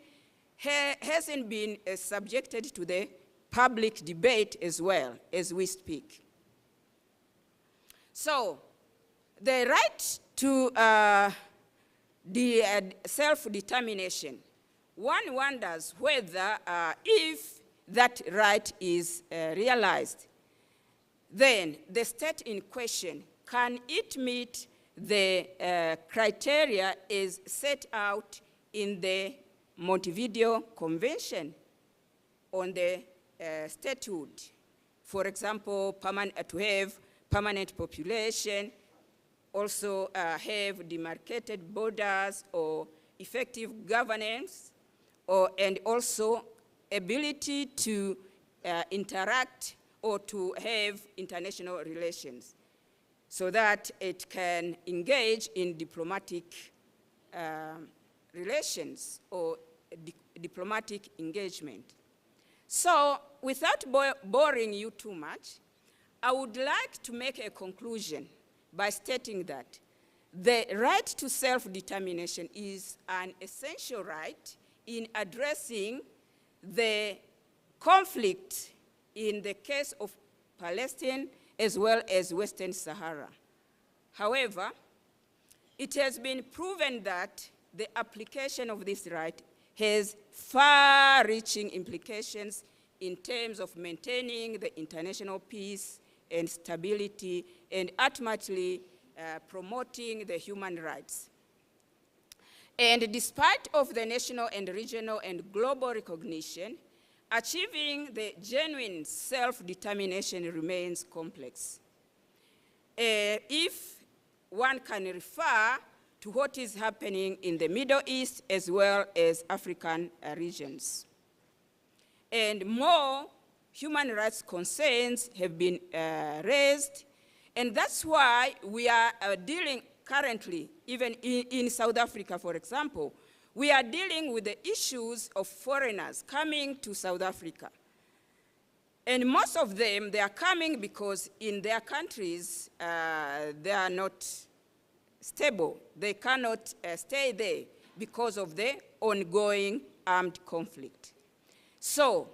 hasn't been subjected to the public debate as well as we speak. So, the right to self-determination, one wonders whether if that right is realized, then the state in question, can it meet the criteria is set out in the Montevideo Convention on the statehood? For example, to have permanent population, also have demarcated borders or effective governance, and also ability to interact or to have international relations so that it can engage in diplomatic relations or diplomatic engagement. So without boring you too much, I would like to make a conclusion by stating that the right to self-determination is an essential right in addressing the conflict in the case of Palestine as well as Western Sahara. However, it has been proven that the application of this right has far-reaching implications in terms of maintaining the international peace and stability, and ultimately promoting the human rights. And despite of the national and regional and global recognition, achieving the genuine self-determination remains complex. If one can refer to what is happening in the Middle East as well as African regions. And more human rights concerns have been raised, and that's why we are dealing currently, even in South Africa, for example, we are dealing with the issues of foreigners coming to South Africa. And most of them, they are coming because in their countries, they are not stable. They cannot stay there because of the ongoing armed conflict. So,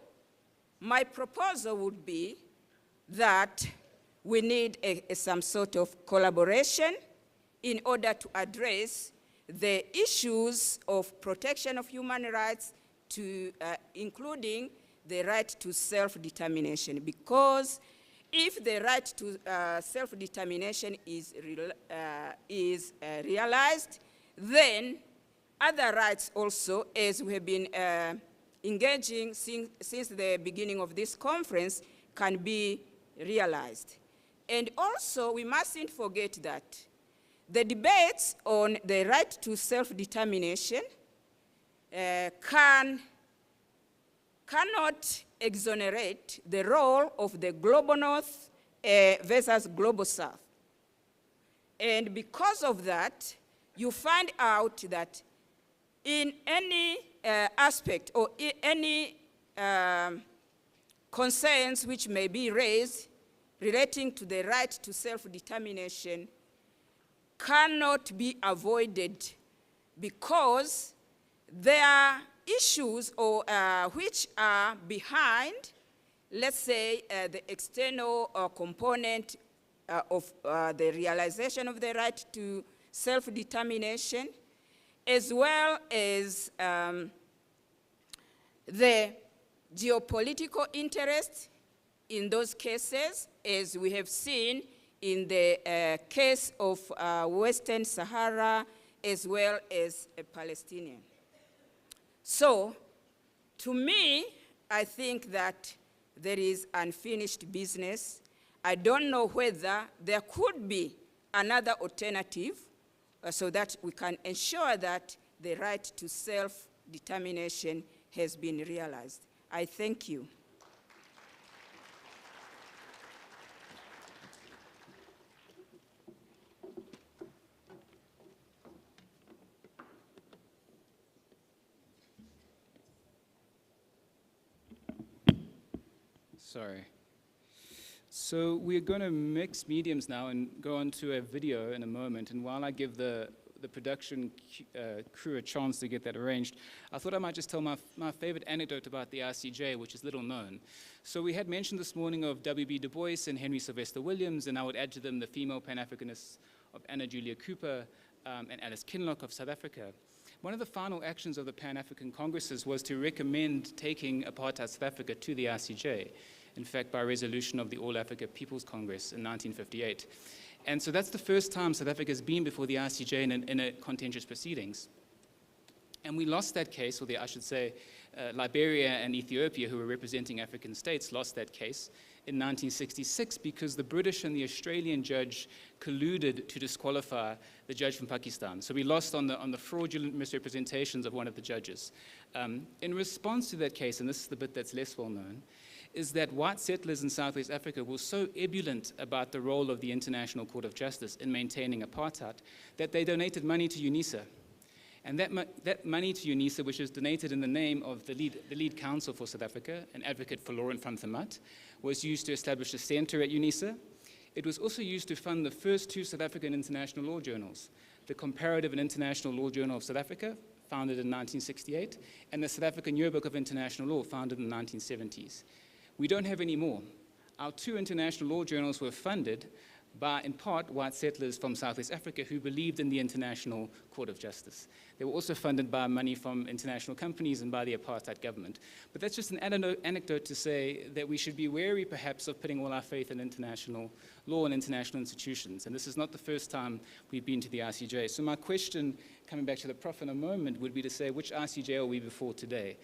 my proposal would be that we need some sort of collaboration in order to address the issues of protection of human rights, to including the right to self-determination. Because if the right to self-determination is realized, then other rights also, as we have been engaging since the beginning of this conference, can be realized. And also, we mustn't forget that the debates on the right to self-determination cannot exonerate the role of the global North versus global South. And because of that, you find out that in any aspect or any concerns which may be raised relating to the right to self-determination cannot be avoided, because there are issues or which are behind, let's say, the external component of the realization of the right to self-determination, as well as the geopolitical interest in those cases, as we have seen in the case of Western Sahara, as well as a Palestinian. So, to me, I think that there is unfinished business. I don't know whether there could be another alternative so that we can ensure that the right to self-determination has been realized. I thank you. Sorry. So we're going to mix mediums now and go on to a video in a moment. And while I give the production crew a chance to get that arranged, I thought I might just tell my favorite anecdote about the RCJ, which is little known. So we had mentioned this morning of W.B. Du Bois and Henry Sylvester Williams, and I would add to them the female Pan-Africanists of Anna Julia Cooper and Alice Kinloch of South Africa. One of the final actions of the Pan-African Congresses was to recommend taking apartheid South Africa to the RCJ, in fact, by resolution of the All Africa People's Congress in 1958. And so that's the first time South Africa has been before the RCJ in a contentious proceedings. And we lost that case, or I should say, Liberia and Ethiopia, who were representing African states, lost that case in 1966 because the British and the Australian judge colluded to disqualify the judge from Pakistan. So we lost on the fraudulent misrepresentations of one of the judges. In response to that case, and this is the bit that's less well known, is that white settlers in Southwest Africa were so ebullient about the role of the International Court of Justice in maintaining apartheid that they donated money to UNISA. And that money to UNISA, which was donated in the name of the lead counsel for South Africa, an advocate for Laurent van Thamat, was used to establish a center at UNISA. It was also used to fund the first two South African international law journals, the Comparative and International Law Journal of South Africa, founded in 1968, and the South African Yearbook of International Law, founded in the 1970s. We don't have any more. Our two international law journals were funded by, in part, white settlers from Southwest Africa who believed in the International Court of Justice. They were also funded by money from international companies and by the apartheid government. But that's just an anecdote to say that we should be wary, perhaps, of putting all our faith in international law and international institutions. And this is not the first time we've been to the RCJ. So my question, coming back to the Prof in a moment, would be to say, which RCJ are we before today?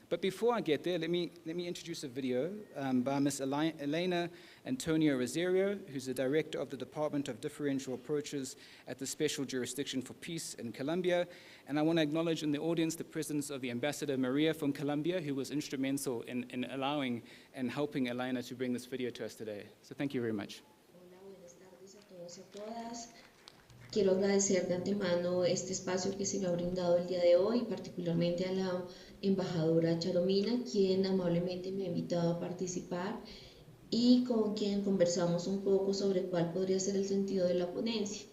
But before I get there, let me introduce a video by Ms. Elena Antonio Rosario, who's the director of the Department of Differential Approaches at the Special Jurisdiction for Peace in Colombia. And I want to acknowledge in the audience the presence of the Ambassador Maria from Colombia, who was instrumental in allowing and helping Elena to bring this video to us today. So thank you very much. Hola, buenas tardes a todos y a todas. Quiero agradecer de antemano este espacio que se me ha brindado el día de hoy, particularmente a la embajadora Charomina, quien amablemente me ha invitado a participar y con quien conversamos un poco sobre cuál podría ser el sentido de la ponencia.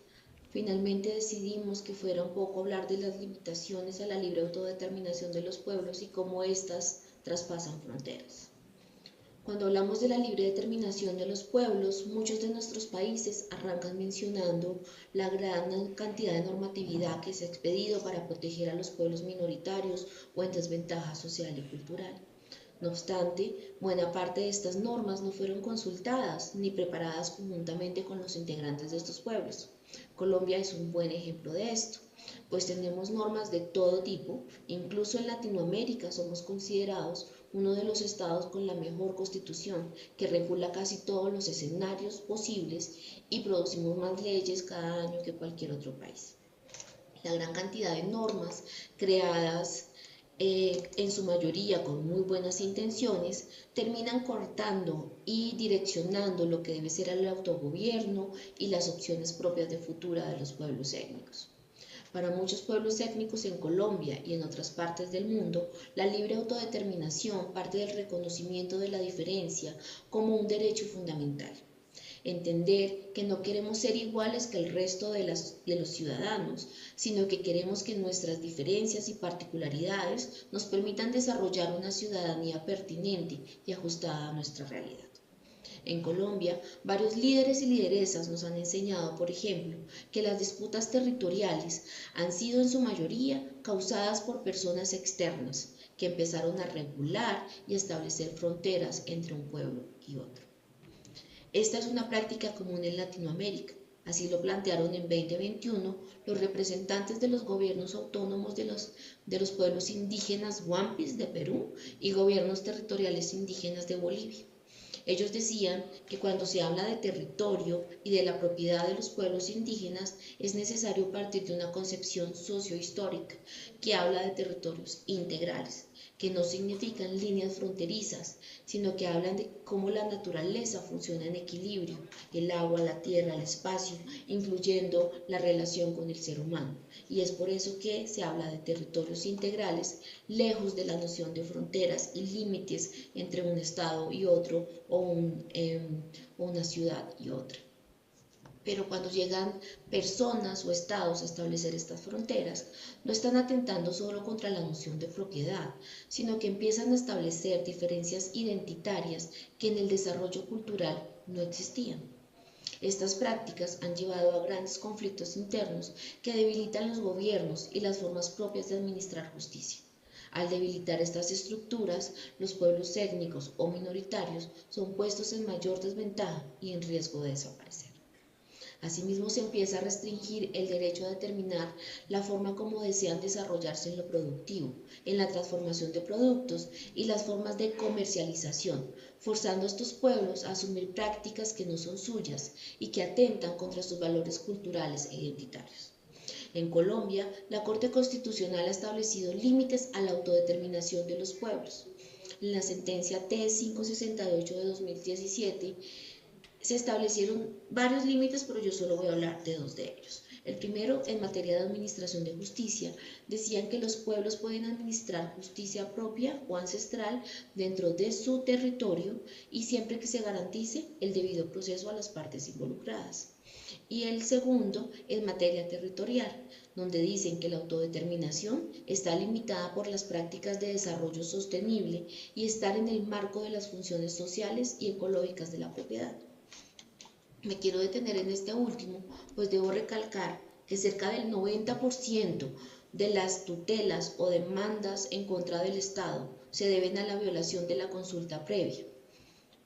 Finalmente decidimos que fuera un poco hablar de las limitaciones a la libre autodeterminación de los pueblos y cómo éstas traspasan fronteras. Cuando hablamos de la libre determinación de los pueblos, muchos de nuestros países arrancan mencionando la gran cantidad de normatividad que se ha expedido para proteger a los pueblos minoritarios o en desventaja social y cultural. No obstante, buena parte de estas normas no fueron consultadas ni preparadas conjuntamente con los integrantes de estos pueblos. Colombia es un buen ejemplo de esto, pues tenemos normas de todo tipo, incluso en Latinoamérica somos considerados uno de los estados con la mejor constitución, que regula casi todos los escenarios posibles y producimos más leyes cada año que cualquier otro país. La gran cantidad de normas creadas en su mayoría con muy buenas intenciones, terminan cortando y direccionando lo que debe ser el autogobierno y las opciones propias de futura de los pueblos étnicos. Para muchos pueblos étnicos en Colombia y en otras partes del mundo, la libre autodeterminación parte del reconocimiento de la diferencia como un derecho fundamental. Entender que no queremos ser iguales que el resto de los ciudadanos, sino que queremos que nuestras diferencias y particularidades nos permitan desarrollar una ciudadanía pertinente y ajustada a nuestra realidad. En Colombia, varios líderes y lideresas nos han enseñado, por ejemplo, que las disputas territoriales han sido en su mayoría causadas por personas externas que empezaron a regular y establecer fronteras entre un pueblo y otro. Esta es una práctica común en Latinoamérica. Así lo plantearon en 2021 los representantes de los gobiernos autónomos de los pueblos indígenas Huampis de Perú y gobiernos territoriales indígenas de Bolivia. Ellos decían que cuando se habla de territorio y de la propiedad de los pueblos indígenas, es necesario partir de una concepción sociohistórica que habla de territorios integrales, que no significan líneas fronterizas, sino que hablan de cómo la naturaleza funciona en equilibrio, el agua, la tierra, el espacio, incluyendo la relación con el ser humano. Y es por eso que se habla de territorios integrales, lejos de la noción de fronteras y límites entre un estado y otro o una ciudad y otra. Pero cuando llegan personas o estados a establecer estas fronteras, no están atentando solo contra la noción de propiedad, sino que empiezan a establecer diferencias identitarias que en el desarrollo cultural no existían. Estas prácticas han llevado a grandes conflictos internos que debilitan los gobiernos y las formas propias de administrar justicia. Al debilitar estas estructuras, los pueblos étnicos o minoritarios son puestos en mayor desventaja y en riesgo de desaparecer. Asimismo, se empieza a restringir el derecho a determinar la forma como desean desarrollarse en lo productivo, en la transformación de productos y las formas de comercialización, forzando a estos pueblos a asumir prácticas que no son suyas y que atentan contra sus valores culturales e identitarios. En Colombia, la Corte Constitucional ha establecido límites a la autodeterminación de los pueblos. En la sentencia T568 de 2017, se establecieron varios límites, pero yo solo voy a hablar de dos de ellos. El primero, en materia de administración de justicia, decían que los pueblos pueden administrar justicia propia o ancestral dentro de su territorio y siempre que se garantice el debido proceso a las partes involucradas. Y el segundo, en materia territorial, donde dicen que la autodeterminación está limitada por las prácticas de desarrollo sostenible y estar en el marco de las funciones sociales y ecológicas de la propiedad. Me quiero detener en este último, pues debo recalcar que cerca del 90% de las tutelas o demandas en contra del Estado se deben a la violación de la consulta previa,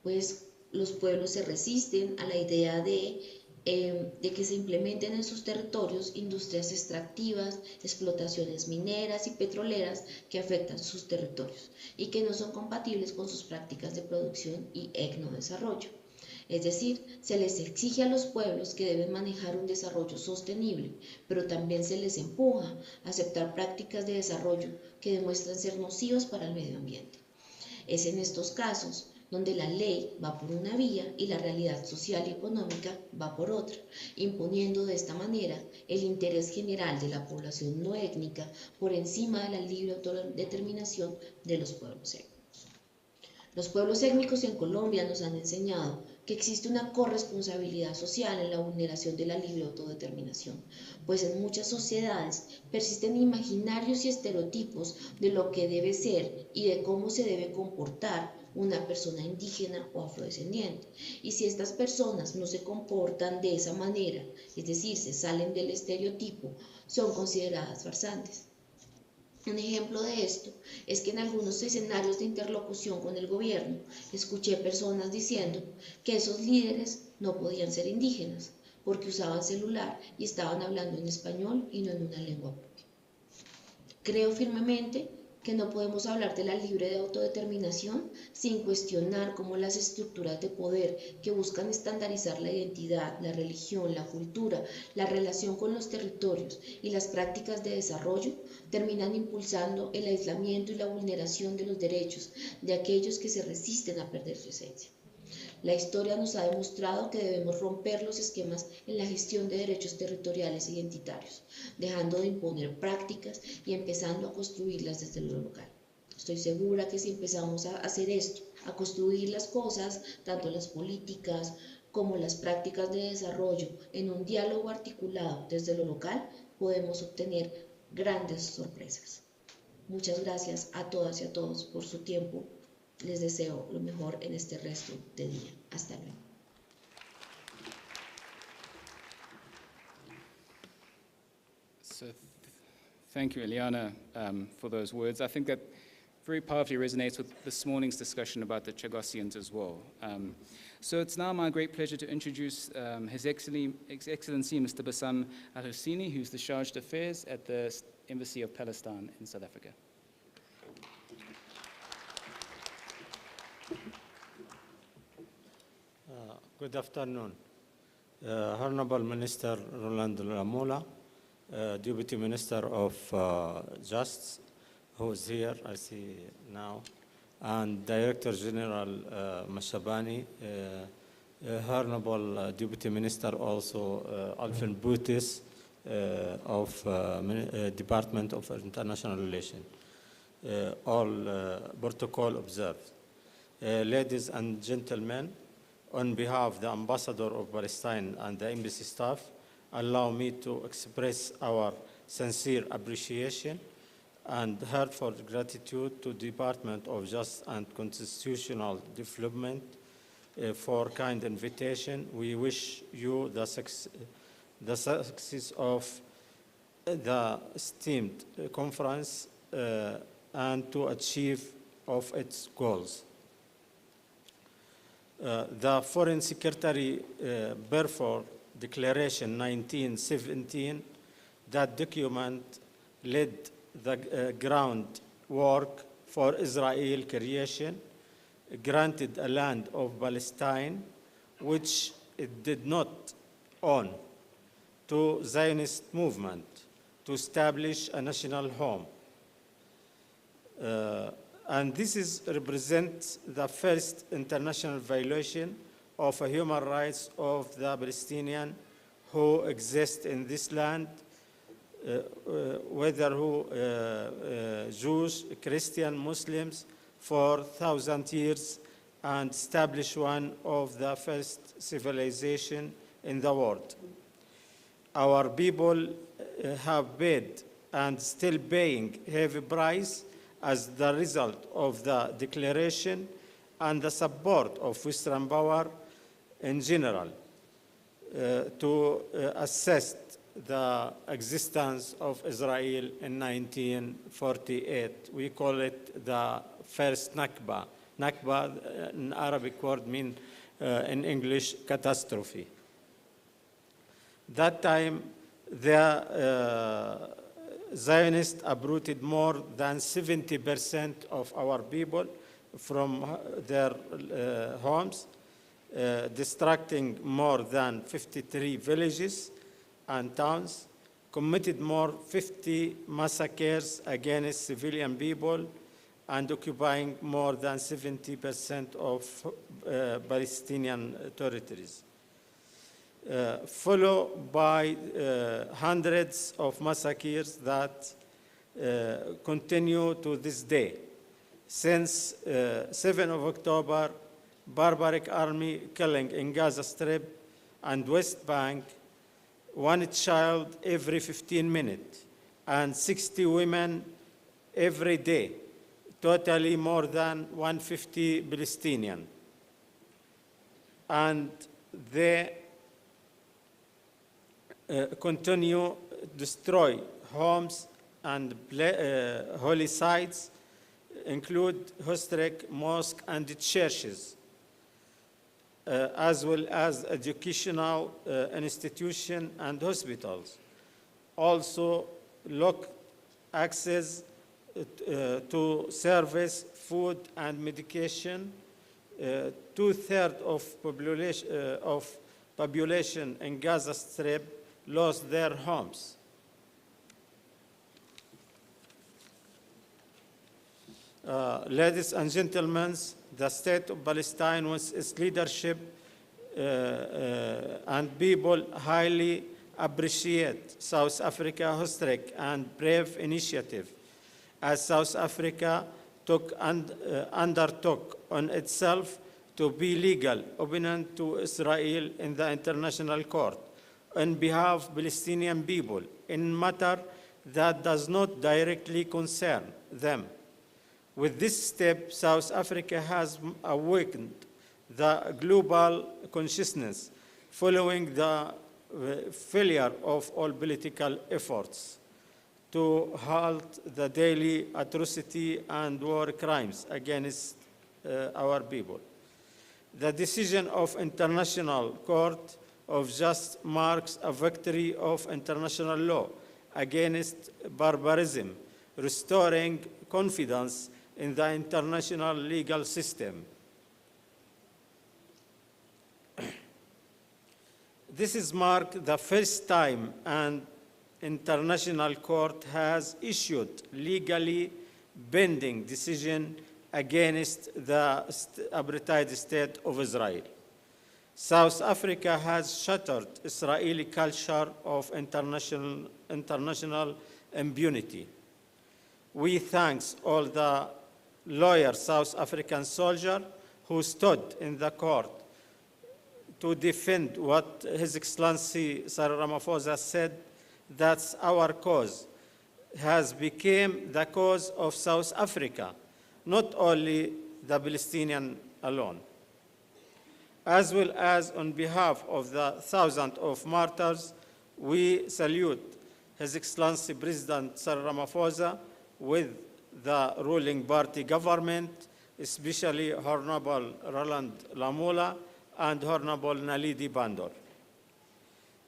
pues los pueblos se resisten a la idea de que se implementen en sus territorios industrias extractivas, explotaciones mineras y petroleras que afectan sus territorios y que no son compatibles con sus prácticas de producción y etnodesarrollo. Es decir, se les exige a los pueblos que deben manejar un desarrollo sostenible, pero también se les empuja a aceptar prácticas de desarrollo que demuestran ser nocivas para el medio ambiente. Es en estos casos donde la ley va por una vía y la realidad social y económica va por otra, imponiendo de esta manera el interés general de la población no étnica por encima de la libre autodeterminación de los pueblos étnicos. Los pueblos étnicos en Colombia nos han enseñado que existe una corresponsabilidad social en la vulneración de la libre autodeterminación, pues en muchas sociedades persisten imaginarios y estereotipos de lo que debe ser y de cómo se debe comportar una persona indígena o afrodescendiente. Y si estas personas no se comportan de esa manera, es decir, se salen del estereotipo, son consideradas farsantes. Un ejemplo de esto es que en algunos escenarios de interlocución con el gobierno escuché personas diciendo que esos líderes no podían ser indígenas porque usaban celular y estaban hablando en español y no en una lengua propia. Creo firmemente que no podemos hablar de la libre autodeterminación sin cuestionar cómo las estructuras de poder que buscan estandarizar la identidad, la religión, la cultura, la relación con los territorios y las prácticas de desarrollo terminan impulsando el aislamiento y la vulneración de los derechos de aquellos que se resisten a perder su esencia. La historia nos ha demostrado que debemos romper los esquemas en la gestión de derechos territoriales e identitarios, dejando de imponer prácticas y empezando a construirlas desde lo local. Estoy segura que si empezamos a hacer esto, a construir las cosas, tanto las políticas como las prácticas de desarrollo, en un diálogo articulado desde lo local, podemos obtener grandes sorpresas. Muchas gracias a todas y a todos por su tiempo. Les deseo lo mejor en este resto de día. Hasta luego. So thank you, Eliana, for those words. I think that very powerfully resonates with this morning's discussion about the Chagossians as well. So it's now my great pleasure to introduce His Excellency Mr. Bassam Al-Husseini, who's the Chargé d'Affaires at the Embassy of Palestine in South Africa. Good afternoon. Honorable Minister Rolando Lamola, Deputy Minister of Justice, who is here, I see now, and Director General Mashabani, Honorable Deputy Minister also Alvin Boutis of Department of International Relations. All protocol observed. Ladies and gentlemen, on behalf of the Ambassador of Palestine and the embassy staff, allow me to express our sincere appreciation and heartfelt gratitude to the Department of Justice and Constitutional Development for kind invitation. We wish you the success of the esteemed conference and to achieve of its goals. The Foreign Secretary Balfour Declaration 1917, that document laid the groundwork for Israel creation, granted a land of Palestine, which it did not own, to Zionist movement to establish a national home. And this represents the first international violation of human rights of the Palestinians who exist in this land, whether Jews, Christian, Muslims, for 1,000 years, and establish one of the first civilization in the world. Our people have paid and still paying heavy price as the result of the declaration and the support of Western power in general to assess the existence of Israel in 1948. We call it the first Nakba. Nakba, an Arabic word, means in English catastrophe. That time, the Zionists uprooted more than 70% of our people from their homes, destructing more than 53 villages and towns, committed more 50 massacres against civilian people, and occupying more than 70% of Palestinian territories. Followed by hundreds of massacres that continue to this day. Since 7 of October, barbaric army killing in Gaza Strip and West Bank, one child every 15 minutes, and 60 women every day, totally more than 150 Palestinians. And they continue to destroy homes and holy sites, include historic mosques and churches, as well as educational institutions and hospitals. Also, lock access to service, food, and medication. 2/3 of population in Gaza Strip lost their homes. Ladies and gentlemen, the state of Palestine, with its leadership and people, highly appreciate South Africa's historic and brave initiative, as South Africa undertook on itself to be legal opponent to Israel in the international court on behalf of Palestinian people in matter that does not directly concern them. With this step, South Africa has awakened the global consciousness following the failure of all political efforts to halt the daily atrocity and war crimes against our people. The decision of International Court of Justice marks a victory of international law against barbarism, restoring confidence in the international legal system. This is marked the first time an international court has issued legally binding decision against the apartheid state of Israel. South Africa has shattered Israeli culture of international impunity. We thank all the loyal South African soldiers who stood in the court to defend what His Excellency Cyril Ramaphosa said, that's our cause, has become the cause of South Africa, not only the Palestinian alone. As well as on behalf of the thousands of martyrs, we salute His Excellency President Cyril Ramaphosa with the ruling party government, especially Honorable Roland Lamola and Honorable Naledi Pandor.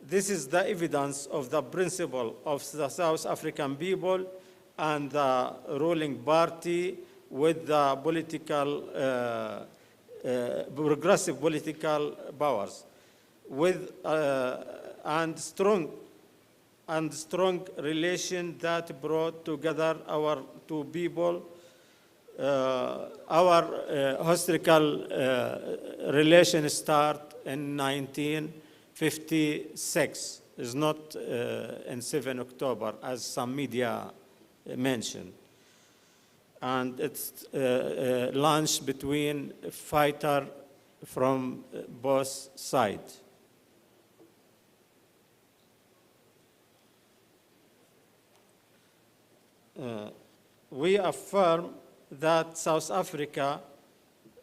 This is the evidence of the principle of the South African people and the ruling party with the political, progressive political powers, with and strong relation that brought together our two people. Our historical relation start in 1956. It's not in 7 October, as some media mentioned. And it's launched between fighters from both sides. We affirm that South Africa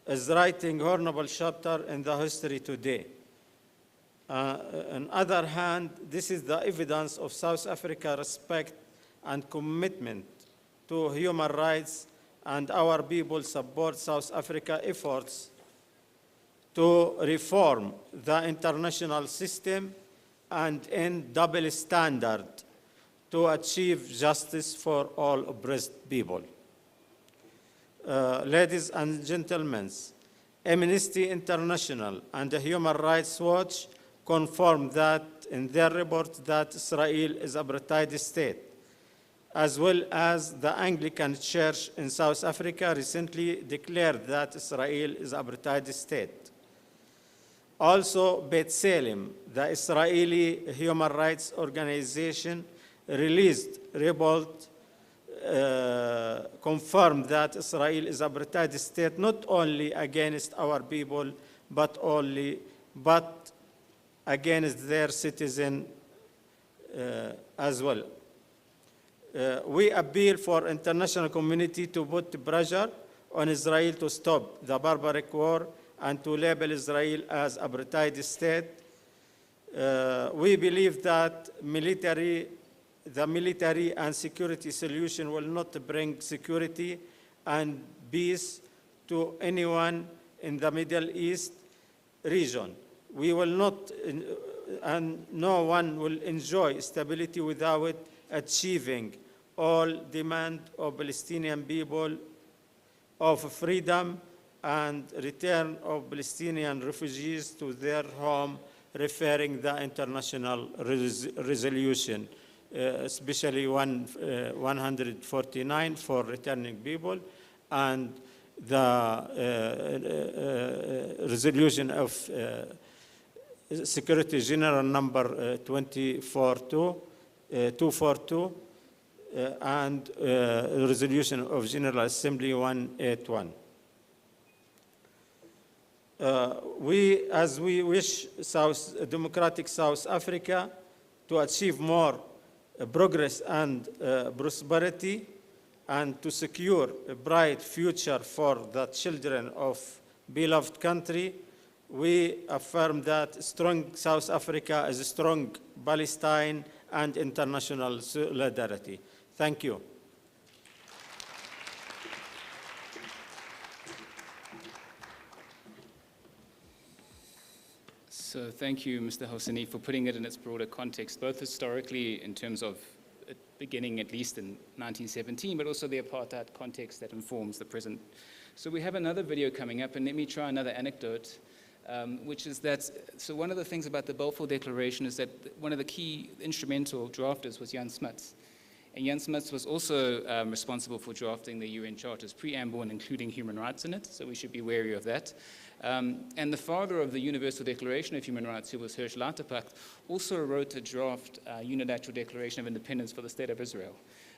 is writing honorable chapter in the history today. On the other hand, this is the evidence of South Africa's respect and commitment to human rights, and our people support South Africa's efforts to reform the international system and end double standard to achieve justice for all oppressed people. Ladies and gentlemen, Amnesty International and the Human Rights Watch confirm that in their report that Israel is an apartheid state, as well as the Anglican Church in South Africa recently declared that Israel is an apartheid state. Also, B'Tselem, the Israeli human rights organization, released report confirmed that Israel is an apartheid state not only against our people, but against their citizens as well. We appeal for international community to put pressure on Israel to stop the barbaric war and to label Israel as an apartheid state. We believe that the military and security solution will not bring security and peace to anyone in the Middle East region. We will not, and no one will enjoy stability without achieving all demand of Palestinian people of freedom and return of Palestinian refugees to their home, referring the international resolution, especially 149 for returning people, and the resolution of Security General number 242, and resolution of General Assembly 181. As we wish democratic South Africa to achieve more progress and prosperity, and to secure a bright future for the children of beloved country, we affirm that strong South Africa is a strong Palestine and international solidarity. Thank you. So thank you, Mr. Hosseini, for putting it in its broader context, both historically in terms of it beginning at least in 1917, but also the apartheid context that informs the present. So we have another video coming up, and let me try another anecdote. which is that, so one of the things about the Balfour Declaration is that one of the key instrumental drafters was Jan Smuts. And Jan Smuts was also responsible for drafting the UN Charter's preamble and including human rights in it, so we should be wary of that. And the father of the Universal Declaration of Human Rights, who was Hirsch Lauterpacht, also wrote a draft unilateral declaration of independence for the State of Israel.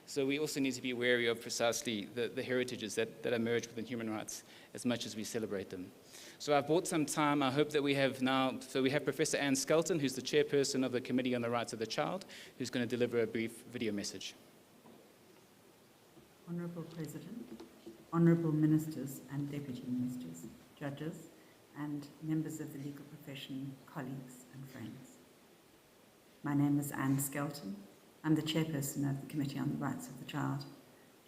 So we also need to be wary of precisely the heritages that emerge within human rights as much as we celebrate them. So I've bought some time. I hope that we have now, so we have Professor Anne Skelton, who's the chairperson of the Committee on the Rights of the Child, who's going to deliver a brief video message. Honourable President, Honourable Ministers and Deputy Ministers, Judges, and members of the legal profession, colleagues and friends. My name is Anne Skelton. I'm the chairperson of the Committee on the Rights of the Child,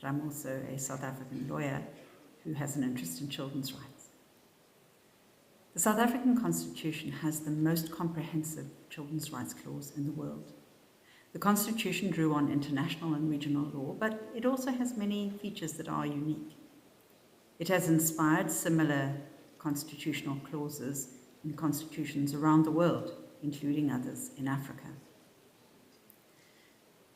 but I'm also a South African lawyer who has an interest in children's rights. The South African Constitution has the most comprehensive children's rights clause in the world. The Constitution drew on international and regional law, but it also has many features that are unique. It has inspired similar constitutional clauses in constitutions around the world, including others in Africa.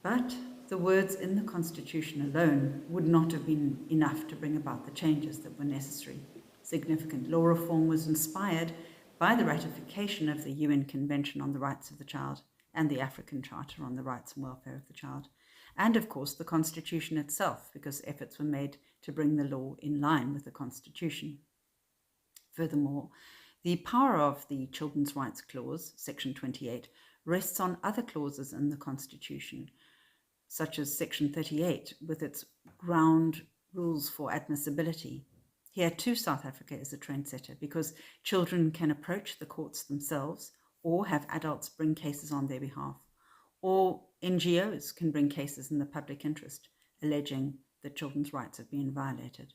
But the words in the Constitution alone would not have been enough to bring about the changes that were necessary. Significant law reform was inspired by the ratification of the UN Convention on the Rights of the Child and the African Charter on the Rights and Welfare of the Child, and of course the Constitution itself, because efforts were made to bring the law in line with the Constitution. Furthermore, the power of the Children's Rights Clause, Section 28, rests on other clauses in the Constitution, such as Section 38, with its ground rules for admissibility. Here too, South Africa is a trendsetter because children can approach the courts themselves or have adults bring cases on their behalf, or NGOs can bring cases in the public interest, alleging that children's rights have been violated.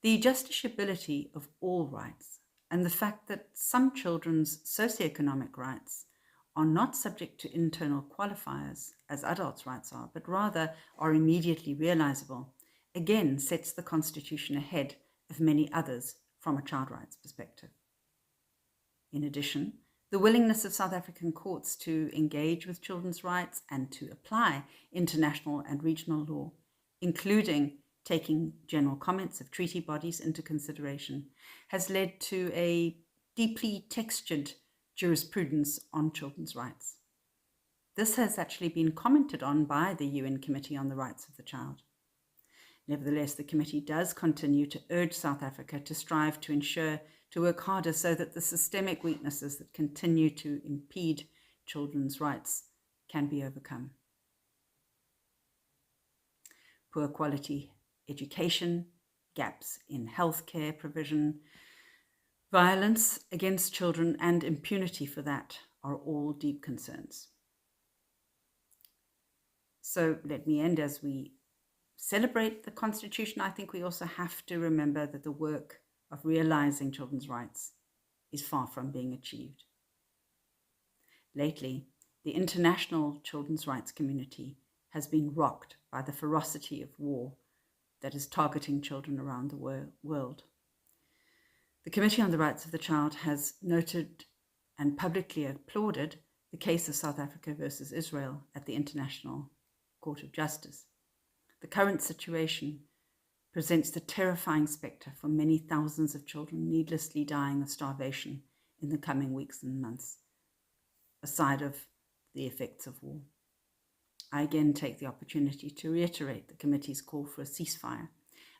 The justiciability of all rights and the fact that some children's socioeconomic rights are not subject to internal qualifiers as adults' rights are, but rather are immediately realizable, again sets the Constitution ahead of many others from a child rights perspective. In addition, the willingness of South African courts to engage with children's rights and to apply international and regional law, including taking general comments of treaty bodies into consideration, has led to a deeply textured jurisprudence on children's rights. This has actually been commented on by the UN Committee on the Rights of the Child. Nevertheless, the committee does continue to urge South Africa to strive to work harder so that the systemic weaknesses that continue to impede children's rights can be overcome. Poor quality education, gaps in healthcare provision, violence against children and impunity for that are all deep concerns. So let me end as we celebrate the Constitution. I think we also have to remember that the work of realizing children's rights is far from being achieved. Lately, the international children's rights community has been rocked by the ferocity of war that is targeting children around the world. The Committee on the Rights of the Child has noted and publicly applauded the case of South Africa versus Israel at the International Court of Justice. The current situation presents the terrifying spectre for many thousands of children needlessly dying of starvation in the coming weeks and months, aside of the effects of war. I again take the opportunity to reiterate the committee's call for a ceasefire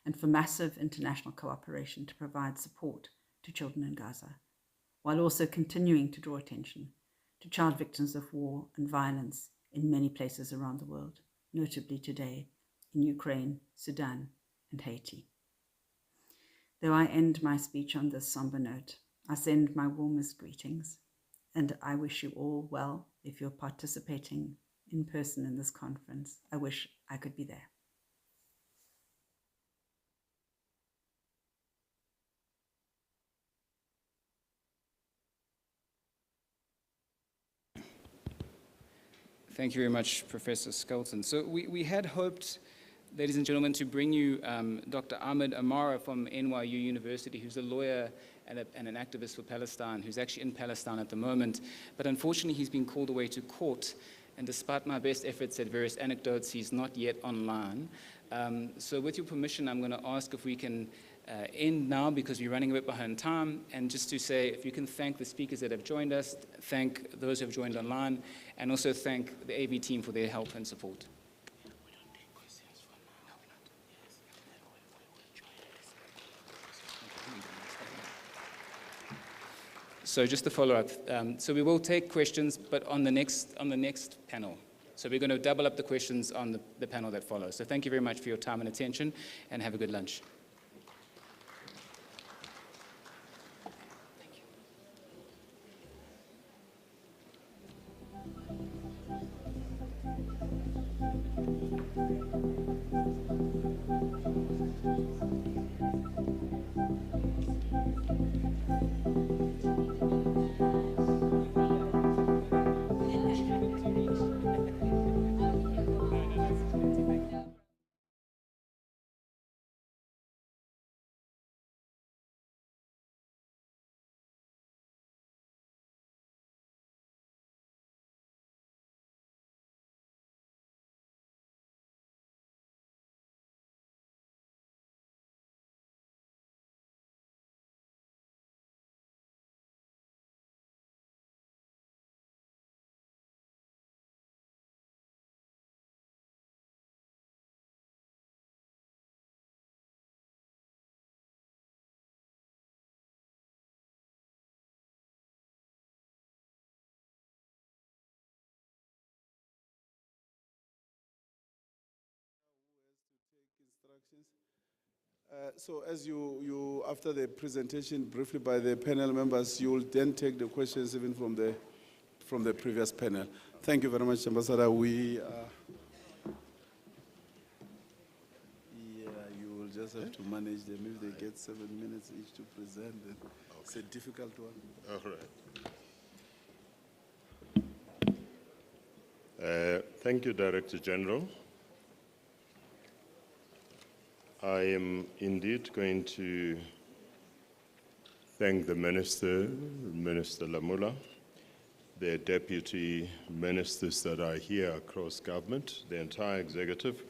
and for massive international cooperation to provide support to children in Gaza, while also continuing to draw attention to child victims of war and violence in many places around the world, notably today in Ukraine, Sudan, and Haiti. Though I end my speech on this somber note, I send my warmest greetings, and I wish you all well if you're participating in person in this conference. I wish I could be there. Thank you very much, Professor Skelton. So we had hoped ladies and gentlemen, to bring you Dr. Ahmed Amara from NYU University, who's a lawyer and an activist for Palestine, who's actually in Palestine at the moment. But unfortunately, he's been called away to court. And despite my best efforts at various anecdotes, he's not yet online. So with your permission, I'm going to ask if we can end now because we're running a bit behind time. And just to say, if you can thank the speakers that have joined us, thank those who have joined online, and also thank the AV team for their help and support. So just to follow up, so we will take questions, but on the next panel. So we're going to double up the questions on the panel that follows. So thank you very much for your time and attention, and have a good lunch. So as you after the presentation briefly by the panel members, you will then take the questions even from the previous panel. Thank you very much, Ambassador. You will just have to manage them. If they get 7 minutes each to present, then it's a difficult one. All right. Thank you, Director General. I am indeed going to thank the Minister, Minister Lamula, the deputy ministers that are here across government, the entire executive,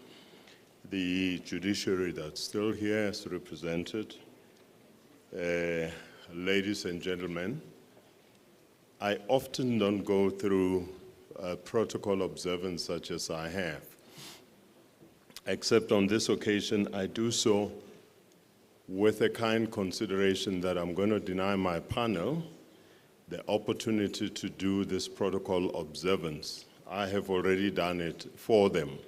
the judiciary that's still here as represented. Ladies and gentlemen, I often don't go through protocol observance such as I have. Except on this occasion, I do so with a kind consideration that I'm going to deny my panel the opportunity to do this protocol observance. I have already done it for them.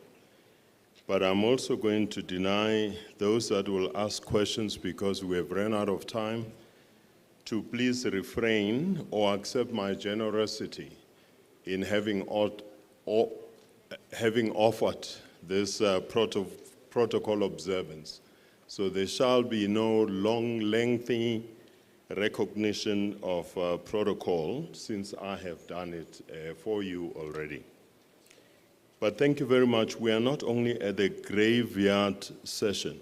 But I'm also going to deny those that will ask questions because we have run out of time to please refrain or accept my generosity in having offered this protocol observance. So there shall be no long, lengthy recognition of protocol since I have done it for you already. But thank you very much. We are not only at the graveyard session,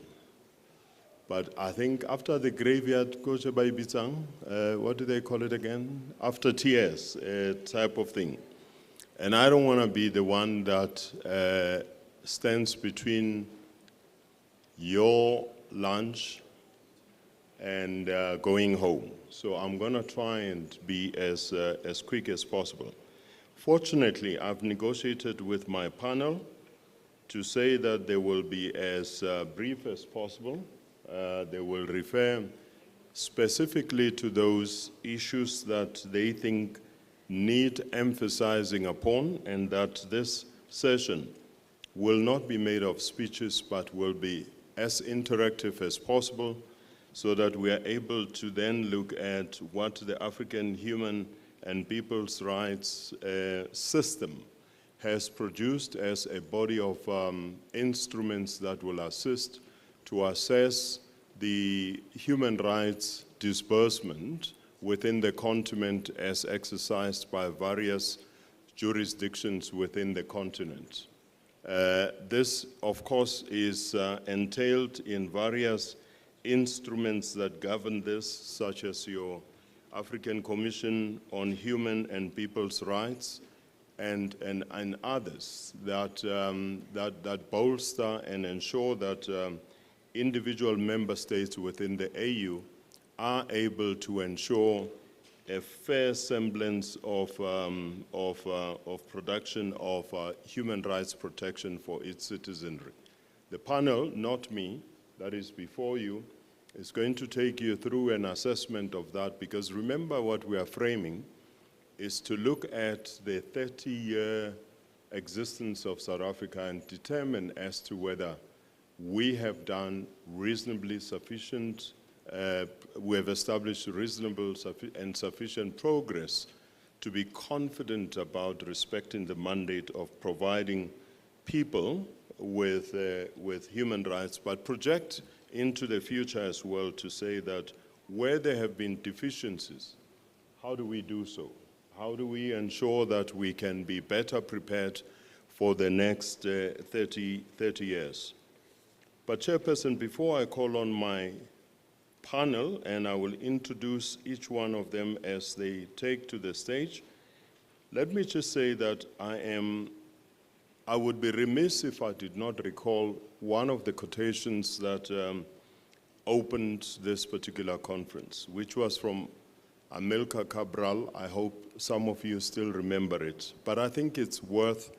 but I think after the graveyard, what do they call it again? After tears, type of thing. And I don't want to be the one that stands between your lunch and going home. So I'm going to try and be as quick as possible. Fortunately, I've negotiated with my panel to say that they will be as brief as possible. They will refer specifically to those issues that they think need emphasizing upon, and that this session will not be made of speeches, but will be as interactive as possible, so that we are able to then look at what the African human and people's rights system has produced as a body of instruments that will assist to assess the human rights disbursement within the continent as exercised by various jurisdictions within the continent. This, of course, is entailed in various instruments that govern this, such as your African Commission on Human and People's Rights, and others that, that bolster and ensure that individual member states within the AU are able to ensure a fair semblance of production of human rights protection for its citizenry. The panel, not me, that is before you, is going to take you through an assessment of that, because remember what we are framing is to look at the 30-year existence of South Africa and determine as to whether we have done reasonably sufficient, we have established reasonable and sufficient progress to be confident about respecting the mandate of providing people with human rights, but project into the future as well to say that where there have been deficiencies, how do we do so? How do we ensure that we can be better prepared for the next 30 years? But Chairperson, before I call on my panel, and I will introduce each one of them as they take to the stage, let me just say that I would be remiss if I did not recall one of the quotations that opened this particular conference, which was from Amilcar Cabral. I hope some of you still remember it, but I think it's worth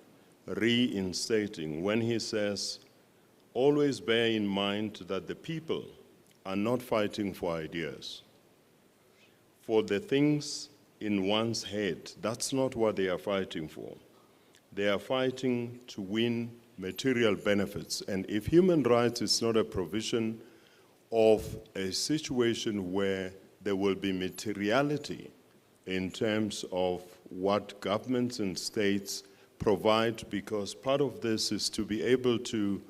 reinstating when he says, always bear in mind that the people are not fighting for ideas, for the things in one's head. That's not what they are fighting for. They are fighting to win material benefits. And if human rights is not a provision of a situation where there will be materiality in terms of what governments and states provide, because part of this is to be able to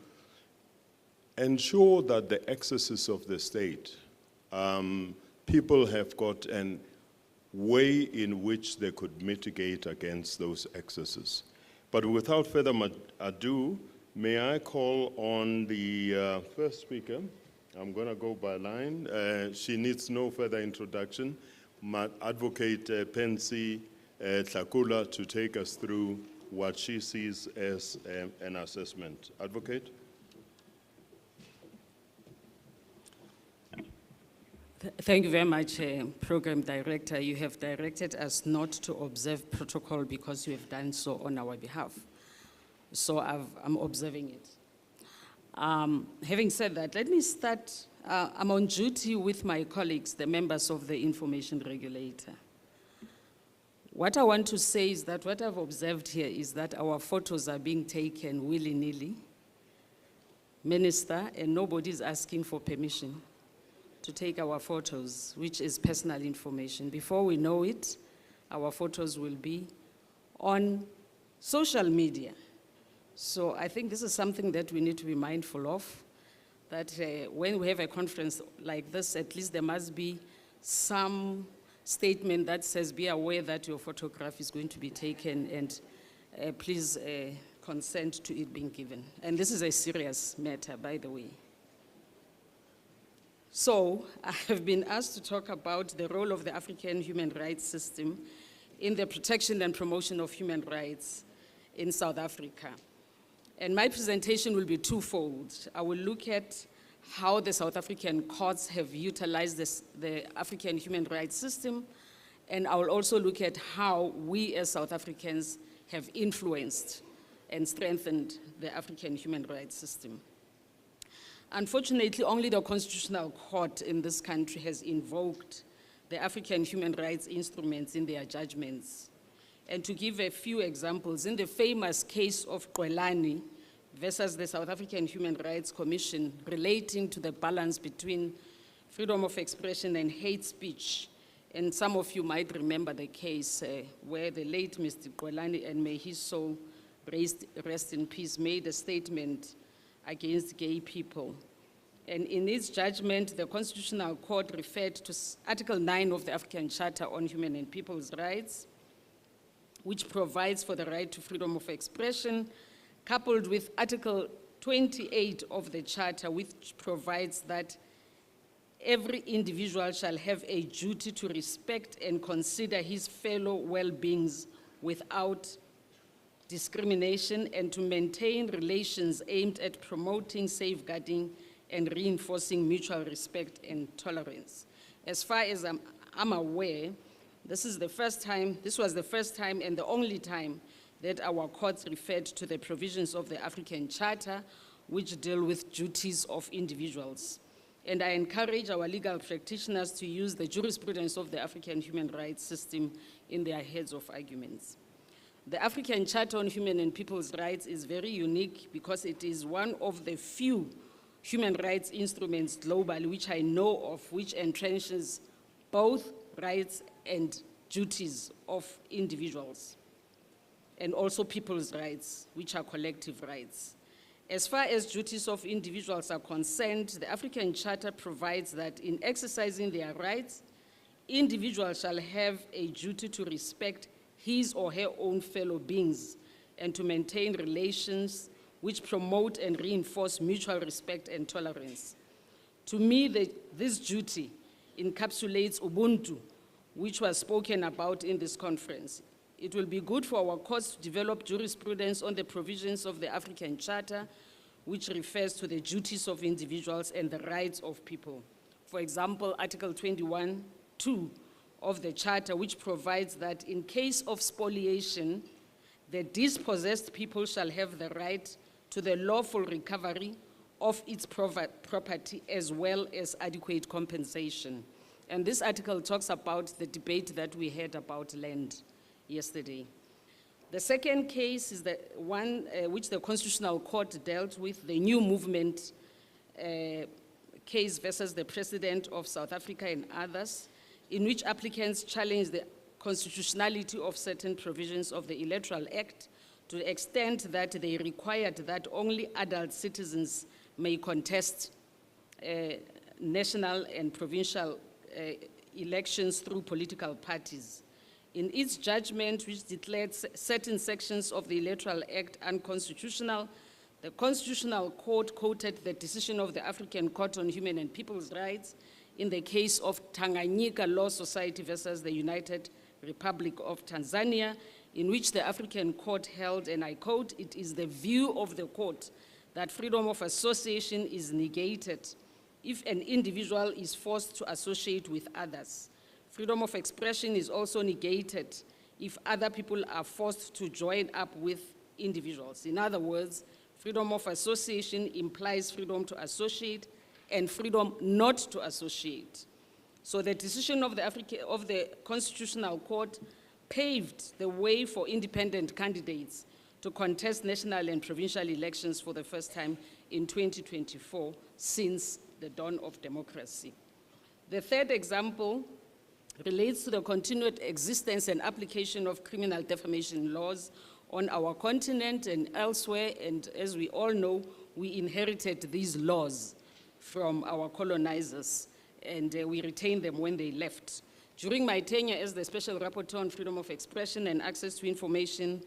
ensure that the excesses of the state, people have got a way in which they could mitigate against those excesses. But without further ado, may I call on the first speaker. I'm going to go by line. She needs no further introduction. Advocate Pensi Tlakula to take us through what she sees as an assessment. Advocate. Thank you very much, Program Director. You have directed us not to observe protocol because you have done so on our behalf. So I'm observing it. Having said that, let me start. I'm on duty with my colleagues, the members of the Information Regulator. What I want to say is that what I've observed here is that our photos are being taken willy-nilly, Minister, and nobody's asking for permission to take our photos, which is personal information. Before we know it, our photos will be on social media. So I think this is something that we need to be mindful of, that when we have a conference like this, at least there must be some statement that says, be aware that your photograph is going to be taken, and please consent to it being given. And this is a serious matter, by the way. So I have been asked to talk about the role of the African human rights system in the protection and promotion of human rights in South Africa. And my presentation will be twofold. I will look at how the South African courts have utilized the African human rights system, and I will also look at how we as South Africans have influenced and strengthened the African human rights system. Unfortunately, only the Constitutional Court in this country has invoked the African human rights instruments in their judgments. And to give a few examples, in the famous case of Kwelani versus the South African Human Rights Commission relating to the balance between freedom of expression and hate speech, and some of you might remember the case where the late Mr. Kwelani, and may his soul rest in peace, made a statement against gay people. And in its judgment, the Constitutional Court referred to Article 9 of the African Charter on Human and People's Rights, which provides for the right to freedom of expression, coupled with Article 28 of the Charter, which provides that every individual shall have a duty to respect and consider his fellow well-beings without discrimination and to maintain relations aimed at promoting, safeguarding, and reinforcing mutual respect and tolerance. As far as I'm aware, this was the first time and the only time that our courts referred to the provisions of the African Charter, which deal with duties of individuals. And I encourage our legal practitioners to use the jurisprudence of the African human rights system in their heads of arguments. The African Charter on Human and People's Rights is very unique because it is one of the few human rights instruments globally which I know of, which entrenches both rights and duties of individuals, and also people's rights, which are collective rights. As far as duties of individuals are concerned, the African Charter provides that in exercising their rights, individuals shall have a duty to respect his or her own fellow beings and to maintain relations which promote and reinforce mutual respect and tolerance. To me, this duty encapsulates Ubuntu, which was spoken about in this conference. It will be good for our courts to develop jurisprudence on the provisions of the African Charter, which refers to the duties of individuals and the rights of people. For example, Article 21(2) of the Charter, which provides that in case of spoliation, the dispossessed people shall have the right to the lawful recovery of its property as well as adequate compensation. And this article talks about the debate that we had about land yesterday. The second case is the one which the Constitutional Court dealt with, the New Movement case versus the President of South Africa and others, in which applicants challenged the constitutionality of certain provisions of the Electoral Act to the extent that they required that only adult citizens may contest national and provincial elections through political parties. In its judgment, which declared certain sections of the Electoral Act unconstitutional, the Constitutional Court quoted the decision of the African Court on Human and People's Rights in the case of Tanganyika Law Society versus the United Republic of Tanzania, in which the African Court held, and I quote, "It is the view of the court that freedom of association is negated if an individual is forced to associate with others. Freedom of expression is also negated if other people are forced to join up with individuals." In other words, freedom of association implies freedom to associate and freedom not to associate. So the decision of the Constitutional Court paved the way for independent candidates to contest national and provincial elections for the first time in 2024 since the dawn of democracy. The third example relates to the continued existence and application of criminal defamation laws on our continent and elsewhere, and as we all know, we inherited these laws from our colonizers, and we retained them when they left. During my tenure as the Special Rapporteur on Freedom of Expression and Access to Information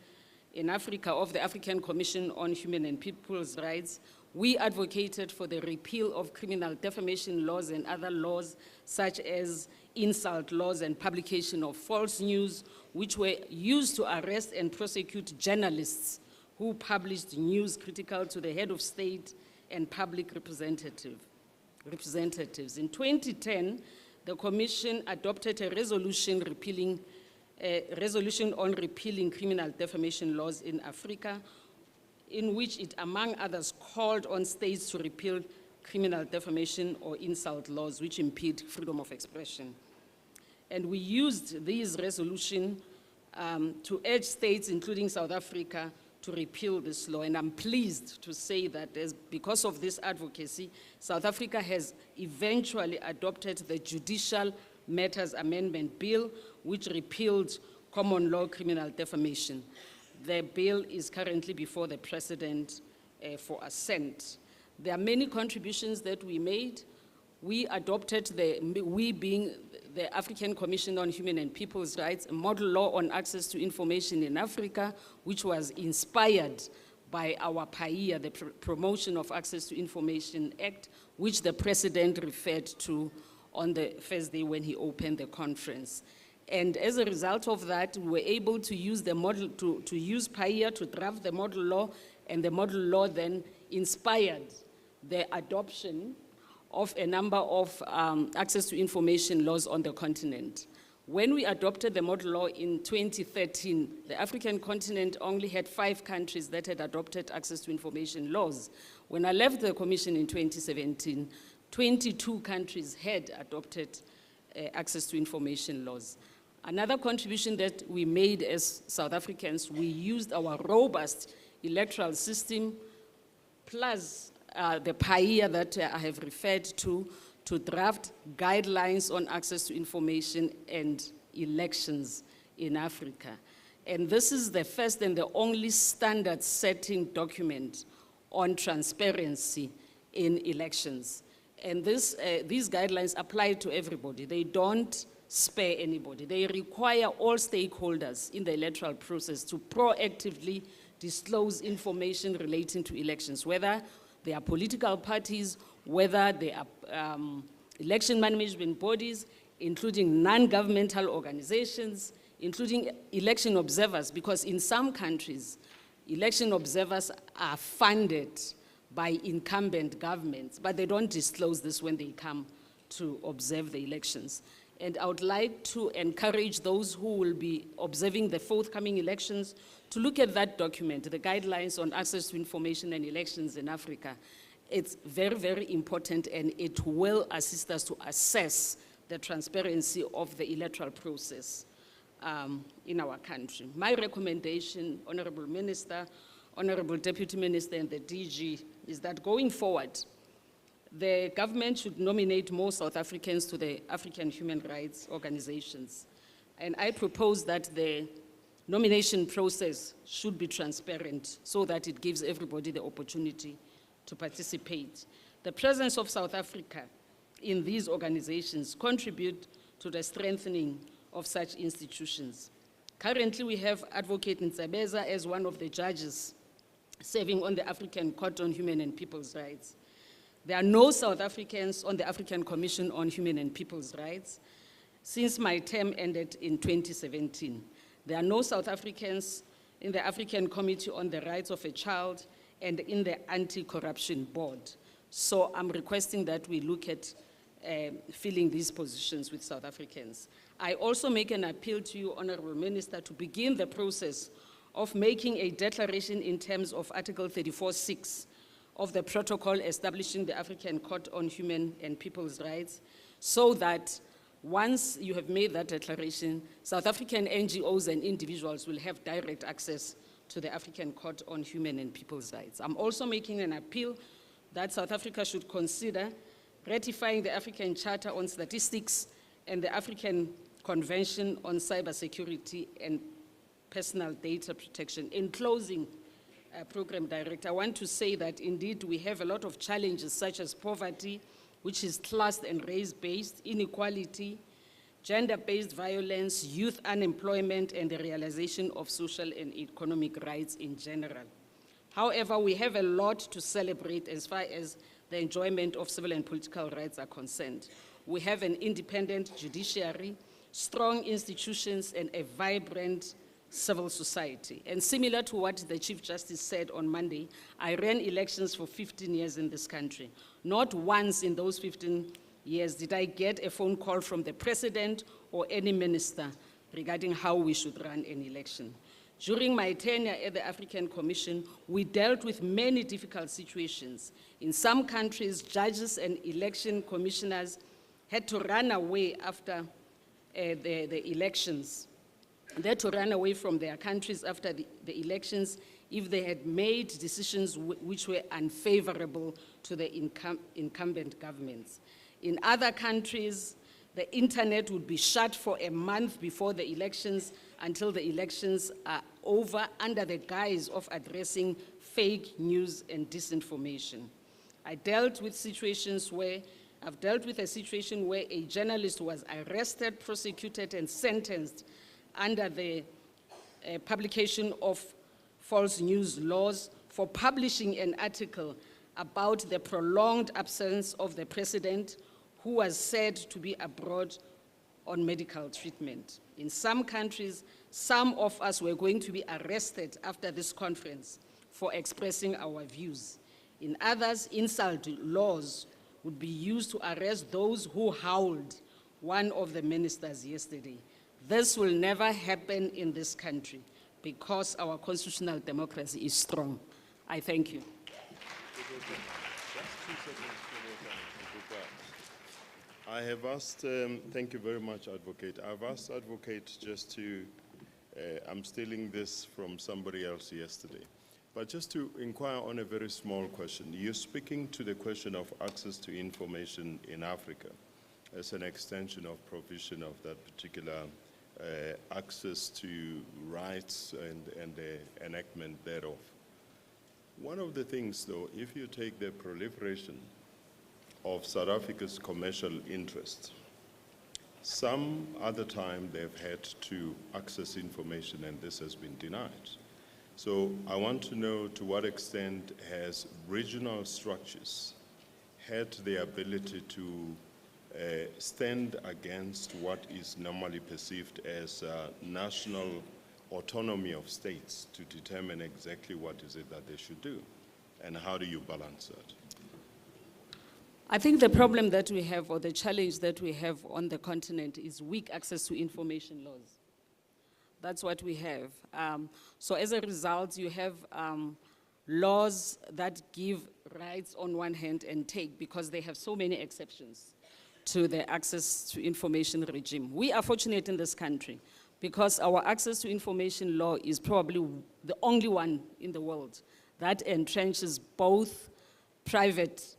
in Africa of the African Commission on Human and People's Rights, we advocated for the repeal of criminal defamation laws and other laws such as insult laws and publication of false news, which were used to arrest and prosecute journalists who published news critical to the head of state and public representatives. In 2010, the Commission adopted a resolution on repealing criminal defamation laws in Africa, in which it, among others, called on states to repeal criminal defamation or insult laws which impede freedom of expression. And we used these resolutions to urge states, including South Africa, to repeal this law. And I'm pleased to say that because of this advocacy, South Africa has eventually adopted the Judicial Matters Amendment Bill, which repealed common law criminal defamation. The bill is currently before the President for assent. There are many contributions that we made. We adopted, we being the African Commission on Human and People's Rights, a model law on access to information in Africa, which was inspired by our PAIA, the Promotion of Access to Information Act, which the President referred to on the first day when he opened the conference. And as a result of that, we were able to use the model, to use PAIA to draft the model law, and the model law then inspired the adoption of a number of access to information laws on the continent. When we adopted the model law in 2013, the African continent only had 5 countries that had adopted access to information laws. When I left the Commission in 2017, 22 countries had adopted access to information laws. Another contribution that we made as South Africans, we used our robust electoral system plus the PAIA that I have referred to draft guidelines on access to information and elections in Africa. And this is the first and the only standard-setting document on transparency in elections. And these guidelines apply to everybody. They don't spare anybody. They require all stakeholders in the electoral process to proactively disclose information relating to elections, whether they are political parties, whether they are election management bodies, including non-governmental organizations, including election observers, because in some countries, election observers are funded by incumbent governments, but they don't disclose this when they come to observe the elections. And I would like to encourage those who will be observing the forthcoming elections to look at that document, the guidelines on access to information and elections in Africa. It's very, very important, and it will assist us to assess the transparency of the electoral process in our country. My recommendation, Honorable Minister, Honorable Deputy Minister, and the DG, is that going forward, the government should nominate more South Africans to the African human rights organizations. And I propose that the nomination process should be transparent so that it gives everybody the opportunity to participate. The presence of South Africa in these organizations contribute to the strengthening of such institutions. Currently, we have Advocate Ntsebeza as one of the judges serving on the African Court on Human and People's Rights. There are no South Africans on the African Commission on Human and People's Rights since my term ended in 2017. There are no South Africans in the African Committee on the Rights of a Child and in the Anti-Corruption Board. So I'm requesting that we look at filling these positions with South Africans. I also make an appeal to you, Honorable Minister, to begin the process of making a declaration in terms of Article 34.6 of the protocol establishing the African Court on Human and People's Rights, so that once you have made that declaration, South African NGOs and individuals will have direct access to the African Court on Human and People's Rights. I'm also making an appeal that South Africa should consider ratifying the African Charter on Statistics and the African Convention on Cybersecurity and Personal Data Protection. In closing, Program Director, I want to say that indeed we have a lot of challenges such as poverty, which is class and race-based, inequality, gender-based violence, youth unemployment, and the realization of social and economic rights in general. However, we have a lot to celebrate as far as the enjoyment of civil and political rights are concerned. We have an independent judiciary, strong institutions, and a vibrant civil society. And similar to what the Chief Justice said on Monday, I ran elections for 15 years in this country. Not once in those 15 years did I get a phone call from the President or any minister regarding how we should run an election. During my tenure at the African Commission, we dealt with many difficult situations. In some countries, judges and election commissioners had to run away after the elections. They had to run away from their countries after the elections if they had made decisions which were unfavorable to the incumbent governments. In other countries, the internet would be shut for a month before the elections until the elections are over under the guise of addressing fake news and disinformation. I've dealt with a situation where a journalist was arrested, prosecuted, and sentenced under the publication of false news laws for publishing an article about the prolonged absence of the president, who was said to be abroad on medical treatment. In some countries, some of us were going to be arrested after this conference for expressing our views. In others, insult laws would be used to arrest those who howled one of the ministers yesterday. This will never happen in this country because our constitutional democracy is strong. I thank you. I have asked, thank you very much, Advocate. I've asked Advocate just to, I'm stealing this from somebody else yesterday, but just to inquire on a very small question. You're speaking to the question of access to information in Africa as an extension of provision of that particular access to rights and the enactment thereof. One of the things, though, if you take the proliferation of South Africa's commercial interests, some other time they've had to access information and this has been denied. So I want to know to what extent has regional structures had the ability to stand against what is normally perceived as national autonomy of states to determine exactly what is it that they should do, and how do you balance that? I think the problem that we have, or the challenge that we have on the continent, is weak access to information laws. That's what we have. So as a result, you have laws that give rights on one hand and take, because they have so many exceptions to the access to information regime. We are fortunate in this country because our access to information law is probably the only one in the world that entrenches both private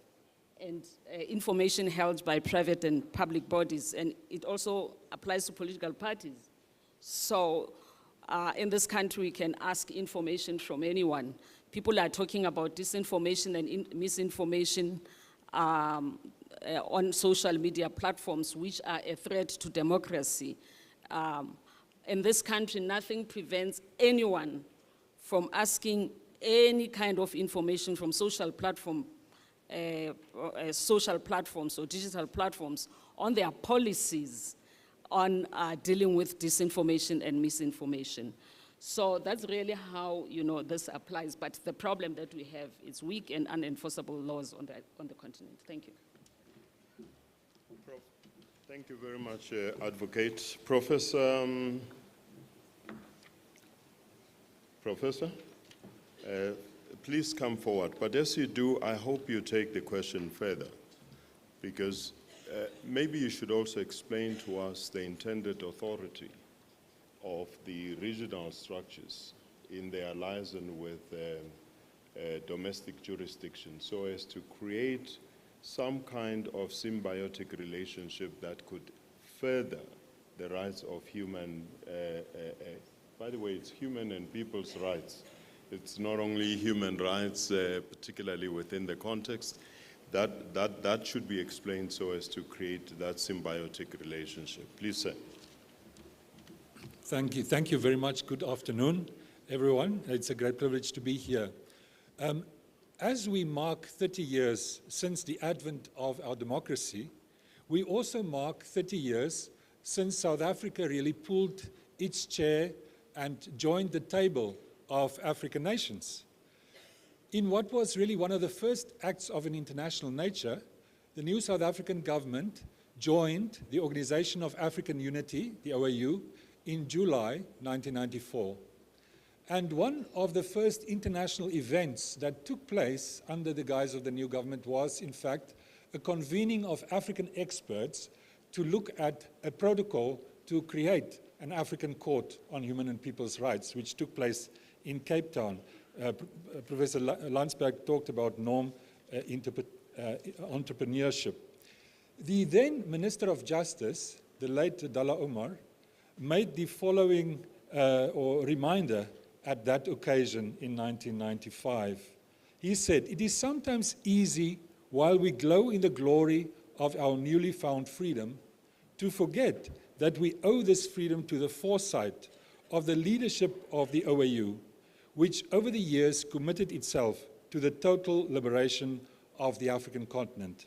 and information held by private and public bodies, and it also applies to political parties. So in this country, we can ask information from anyone. People are talking about disinformation and misinformation on social media platforms, which are a threat to democracy. In this country, nothing prevents anyone from asking any kind of information from social platforms or digital platforms on their policies on dealing with disinformation and misinformation. So that's really how this applies. But the problem that we have is weak and unenforceable laws on the continent. Thank you. Thank you very much, Advocate. Professor, please come forward. But as you do, I hope you take the question further, because maybe you should also explain to us the intended authority of the regional structures in their liaison with domestic jurisdiction, so as to create some kind of symbiotic relationship that could further the rights of human, by the way, it's human and people's rights. It's not only human rights, particularly within the context, that should be explained so as to create that symbiotic relationship. Please, sir. Thank you. Thank you very much. Good afternoon, everyone. It's a great privilege to be here. As we mark 30 years since the advent of our democracy, we also mark 30 years since South Africa really pulled its chair and joined the table of African nations. In what was really one of the first acts of an international nature, the new South African government joined the Organization of African Unity, the OAU, in July 1994. And one of the first international events that took place under the guise of the new government was, in fact, a convening of African experts to look at a protocol to create an African Court on Human and People's Rights, which took place in Cape Town. Professor Landsberg talked about norm entrepreneurship. The then Minister of Justice, the late Dalla Omar, made the following reminder at that occasion in 1995. He said, "It is sometimes easy, while we glow in the glory of our newly found freedom, to forget that we owe this freedom to the foresight of the leadership of the OAU, which over the years committed itself to the total liberation of the African continent.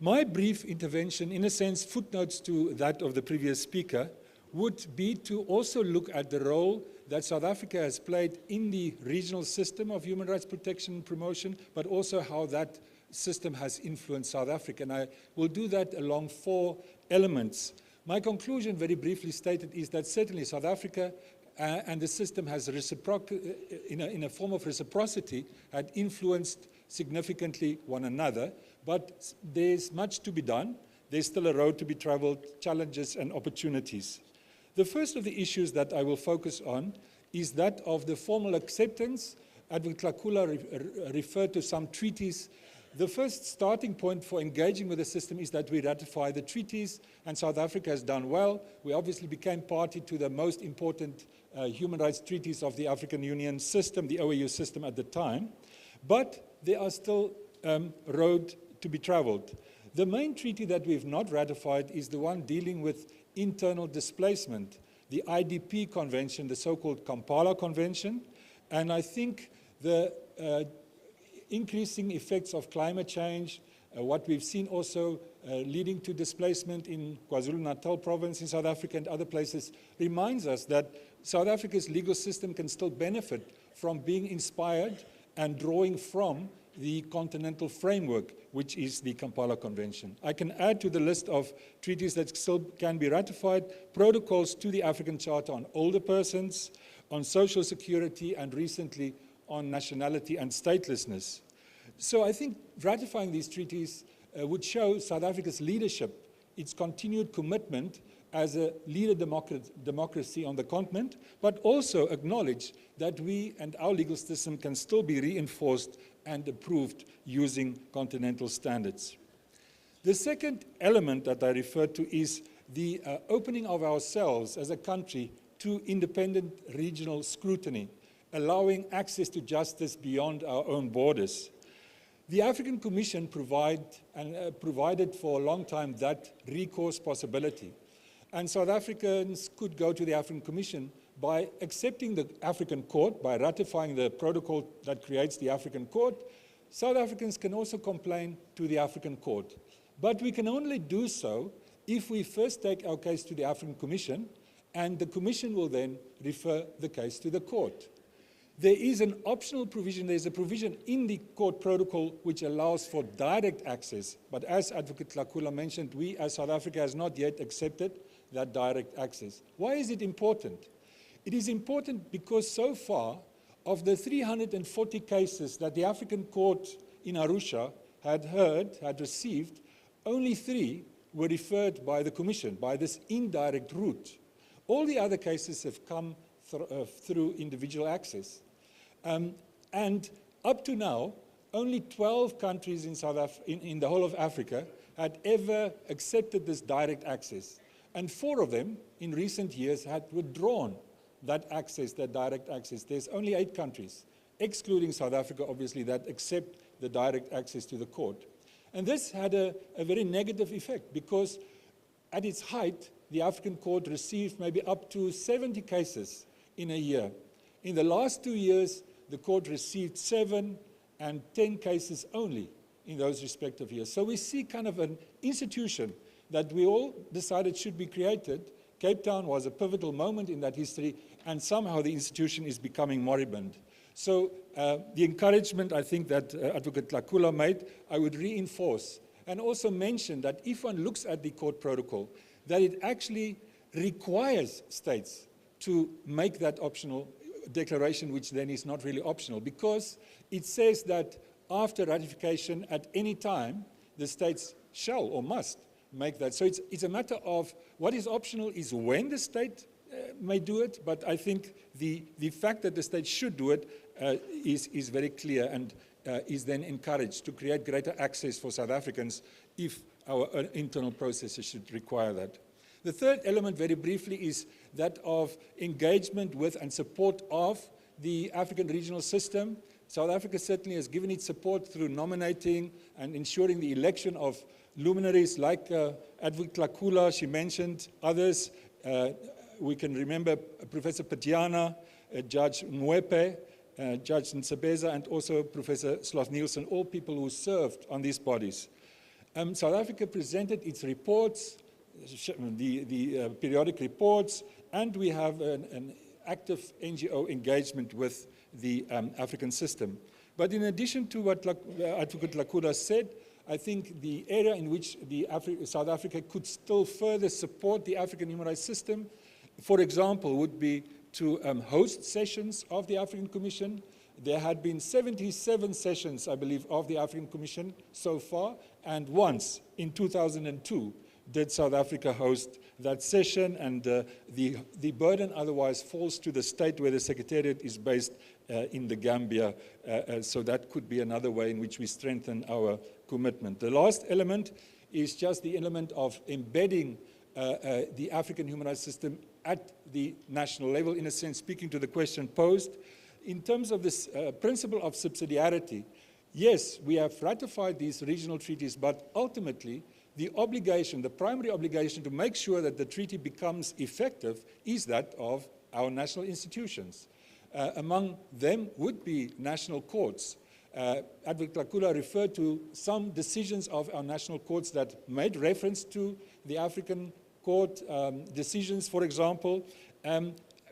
My brief intervention, in a sense, footnotes to that of the previous speaker, would be to also look at the role that South Africa has played in the regional system of human rights protection and promotion, but also how that system has influenced South Africa. And I will do that along 4 elements. My conclusion, very briefly stated, is that certainly South Africa and the system has in a form of reciprocity had influenced significantly one another, but there's much to be done. There's still a road to be traveled, challenges and opportunities. The first of the issues that I will focus on is that of the formal acceptance. Advocate Tlakula referred to some treaties. The first starting point for engaging with the system is that we ratify the treaties, and South Africa has done well. We obviously became party to the most important human rights treaties of the African Union system, the OAU system at the time, but there are still road to be traveled. The main treaty that we've not ratified is the one dealing with internal displacement, the IDP Convention, the so-called Kampala Convention, and I think the increasing effects of climate change, what we've seen also leading to displacement in KwaZulu-Natal province in South Africa and other places reminds us that South Africa's legal system can still benefit from being inspired and drawing from the continental framework, which is the Kampala Convention. I can add to the list of treaties that still can be ratified, protocols to the African Charter on older persons, on social security, and recently on nationality and statelessness. So I think ratifying these treaties would show South Africa's leadership, its continued commitment as a leader democracy on the continent, but also acknowledge that we and our legal system can still be reinforced and approved using continental standards. The second element that I referred to is the opening of ourselves as a country to independent regional scrutiny, allowing access to justice beyond our own borders. The African Commission provided for a long time that recourse possibility. And South Africans could go to the African Commission by accepting the African Court, by ratifying the protocol that creates the African Court. South Africans can also complain to the African Court. But we can only do so if we first take our case to the African Commission, and the Commission will then refer the case to the court. There is an optional provision, there's a provision in the court protocol which allows for direct access, but as Advocate Tlakula mentioned, we as South Africa has not yet accepted that direct access. Why is it important? It is important because so far, of the 340 cases that the African Court in Arusha had received, only 3 were referred by the Commission, by this indirect route. All the other cases have come through individual access. And up to now, only 12 countries in the whole of Africa had ever accepted this direct access. And 4 of them, in recent years, had withdrawn that access, that direct access. There's only 8 countries, excluding South Africa, obviously, that accept the direct access to the court. And this had a very negative effect because at its height, the African Court received maybe up to 70 cases in a year. In the last 2 years, the court received 7 and 10 cases only in those respective years. So we see kind of an institution that we all decided should be created. Cape Town was a pivotal moment in that history, and somehow the institution is becoming moribund. So the encouragement, I think, that Advocate Tlakula made, I would reinforce, and also mention that if one looks at the court protocol, that it actually requires states to make that optional declaration, which then is not really optional, because it says that after ratification at any time, the states shall or must make that. So it's a matter of what is optional is when the state may do it, but I think the fact that the state should do it is very clear and is then encouraged to create greater access for South Africans if our internal processes should require that. The third element, very briefly, is that of engagement with and support of the African regional system. South Africa certainly has given its support through nominating and ensuring the election of luminaries like Advocate Tlakula, she mentioned others. We can remember Professor Patiana, Judge Mwepe, Judge Nsebeza, and also Professor Sloth Nielsen, all people who served on these bodies. South Africa presented its reports, the periodic reports, and we have an active NGO engagement with the African system. But in addition to what Advocate Lakula said, I think the area in which South Africa could still further support the African human rights system, for example, would be to host sessions of the African Commission. There had been 77 sessions, I believe, of the African Commission so far, and once in 2002 did South Africa host that session, and the burden otherwise falls to the state where the Secretariat is based in the Gambia, so that could be another way in which we strengthen our commitment. The last element is just the element of embedding the African human rights system at the national level, in a sense, speaking to the question posed. In terms of this principle of subsidiarity, yes, we have ratified these regional treaties, but ultimately, the obligation, the primary obligation to make sure that the treaty becomes effective is that of our national institutions. Among them would be national courts. Advocate Lakula referred to some decisions of our national courts that made reference to the African court decisions, for example.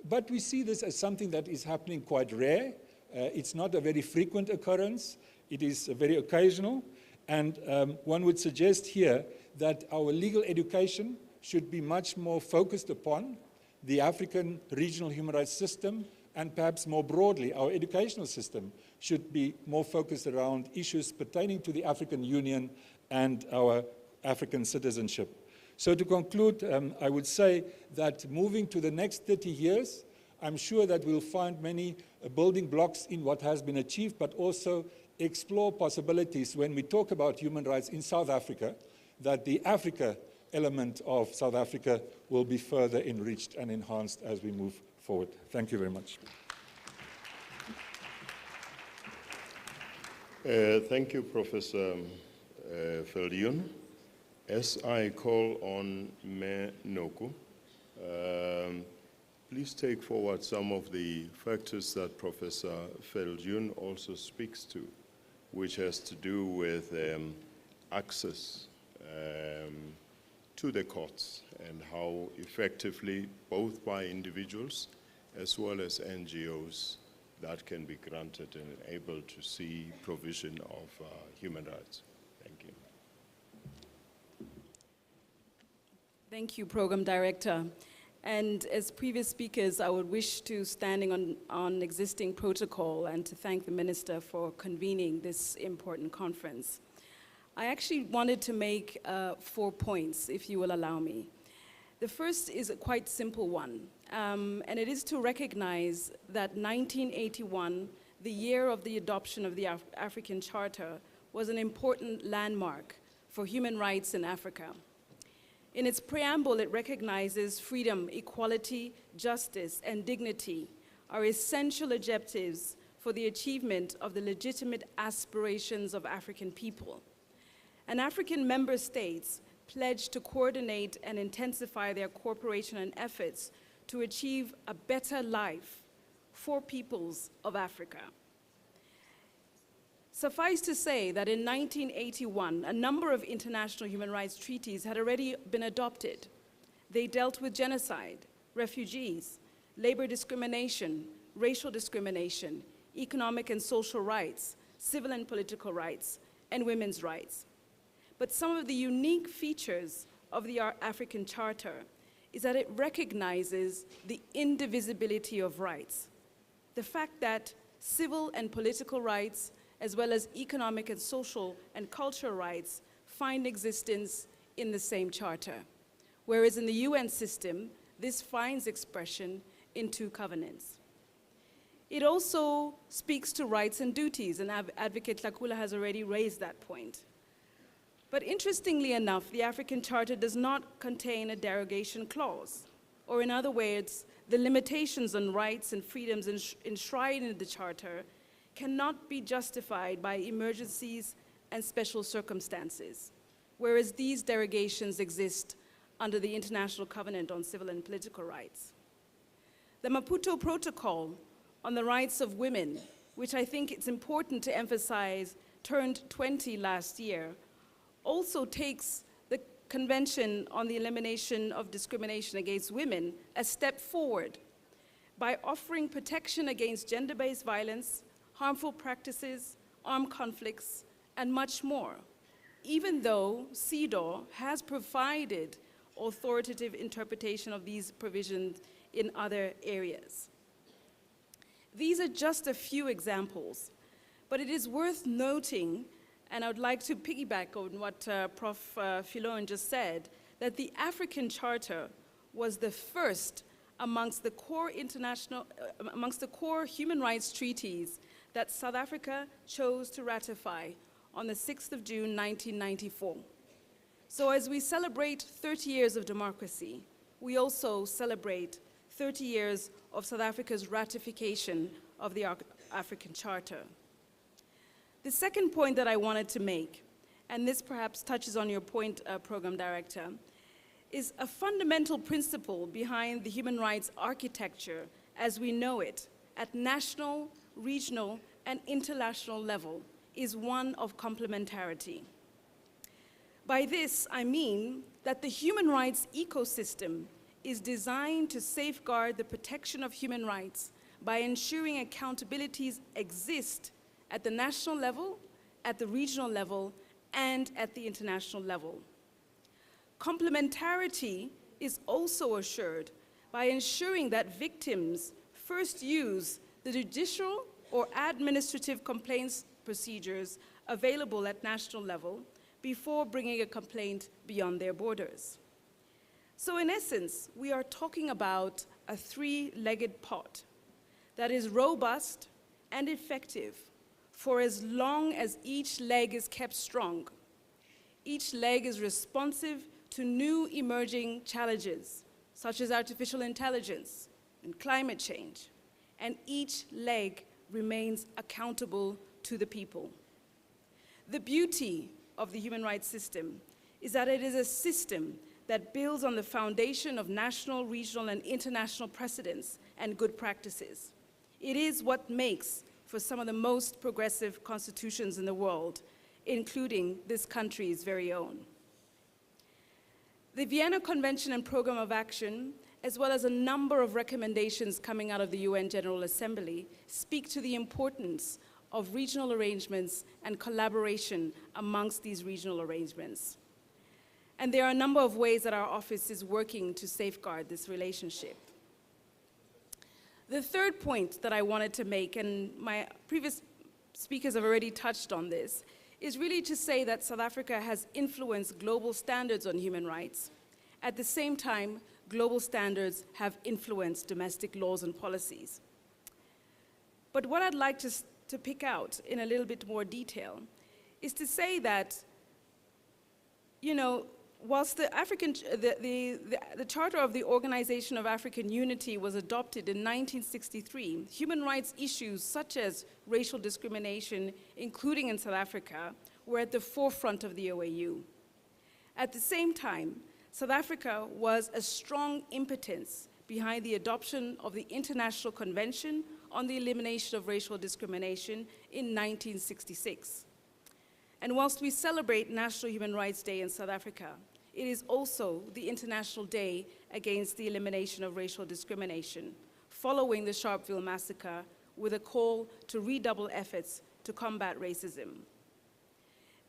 But we see this as something that is happening quite rare. It's not a very frequent occurrence. It is very occasional. And one would suggest here that our legal education should be much more focused upon the African regional human rights system, and perhaps more broadly, our educational system should be more focused around issues pertaining to the African Union and our African citizenship. So to conclude, I would say that moving to the next 30 years, I'm sure that we'll find many building blocks in what has been achieved, but also explore possibilities when we talk about human rights in South Africa, that the Africa element of South Africa will be further enriched and enhanced as we move forward. Thank you very much. Thank you, Professor Viljoen. As I call on Me Noku, please take forward some of the factors that Professor Viljoen also speaks to, which has to do with access to the courts and how effectively, both by individuals as well as NGOs, that can be granted and able to see provision of human rights. Thank you. Thank you, Program Director. And as previous speakers, I would wish to, standing on existing protocol, and to thank the Minister for convening this important conference. I actually wanted to make 4 points, if you will allow me. The first is a quite simple one, and it is to recognize that 1981, the year of the adoption of the African Charter, was an important landmark for human rights in Africa. In its preamble, it recognizes freedom, equality, justice, and dignity are essential objectives for the achievement of the legitimate aspirations of African people. And African member states pledged to coordinate and intensify their cooperation and efforts to achieve a better life for peoples of Africa. Suffice to say that in 1981, a number of international human rights treaties had already been adopted. They dealt with genocide, refugees, labor discrimination, racial discrimination, economic and social rights, civil and political rights, and women's rights. But some of the unique features of the African Charter is that it recognizes the indivisibility of rights. The fact that civil and political rights, as well as economic and social and cultural rights, find existence in the same charter. Whereas in the UN system, this finds expression in 2 covenants. It also speaks to rights and duties, and Advocate Lakula has already raised that point. But interestingly enough, the African Charter does not contain a derogation clause, or in other words, the limitations on rights and freedoms enshrined in the Charter cannot be justified by emergencies and special circumstances, whereas these derogations exist under the International Covenant on Civil and Political Rights. The Maputo Protocol on the rights of women, which I think it's important to emphasize, turned 20 last year, also takes the Convention on the Elimination of Discrimination Against Women a step forward by offering protection against gender-based violence, harmful practices, armed conflicts, and much more, even though CEDAW has provided authoritative interpretation of these provisions in other areas. These are just a few examples, but it is worth noting, and I would like to piggyback on what Prof. Filon just said, that the African Charter was the first amongst the core human rights treaties that South Africa chose to ratify on the 6th of June, 1994. So as we celebrate 30 years of democracy, we also celebrate 30 years of South Africa's ratification of the African Charter. The second point that I wanted to make, and this perhaps touches on your point, Program Director, is a fundamental principle behind the human rights architecture as we know it at national, regional, and international level is one of complementarity. By this, I mean that the human rights ecosystem is designed to safeguard the protection of human rights by ensuring accountabilities exist at the national level, at the regional level, and at the international level. Complementarity is also assured by ensuring that victims first use the judicial or administrative complaints procedures available at national level before bringing a complaint beyond their borders. So in essence, we are talking about a three-legged pot that is robust and effective for as long as each leg is kept strong. Each leg is responsive to new emerging challenges, such as artificial intelligence and climate change, and each leg remains accountable to the people. The beauty of the human rights system is that it is a system that builds on the foundation of national, regional, and international precedents and good practices. It is what makes for some of the most progressive constitutions in the world, including this country's very own. The Vienna Convention and Program of Action, as well as a number of recommendations coming out of the UN General Assembly, speak to the importance of regional arrangements and collaboration amongst these regional arrangements. And there are a number of ways that our office is working to safeguard this relationship. The third point that I wanted to make, and my previous speakers have already touched on this, is really to say that South Africa has influenced global standards on human rights. At the same time, global standards have influenced domestic laws and policies. But what I'd like to pick out in a little bit more detail is to say that, you know, whilst the Charter of the Organization of African Unity was adopted in 1963, human rights issues such as racial discrimination, including in South Africa, were at the forefront of the OAU. At the same time, South Africa was a strong impotence behind the adoption of the International Convention on the Elimination of Racial Discrimination in 1966. And whilst we celebrate National Human Rights Day in South Africa, it is also the International Day Against the Elimination of Racial Discrimination, following the Sharpeville massacre with a call to redouble efforts to combat racism.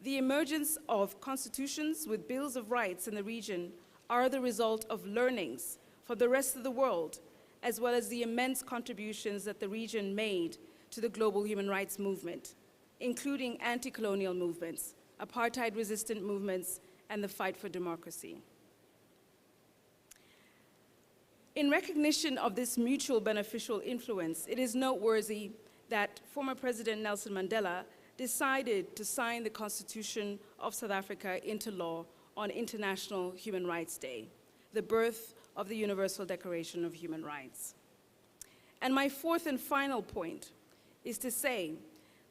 The emergence of constitutions with bills of rights in the region are the result of learnings from the rest of the world, as well as the immense contributions that the region made to the global human rights movement, including anti-colonial movements, apartheid-resistant movements, and the fight for democracy. In recognition of this mutual beneficial influence, it is noteworthy that former President Nelson Mandela decided to sign the Constitution of South Africa into law on International Human Rights Day, the birth of the Universal Declaration of Human Rights. And my fourth and final point is to say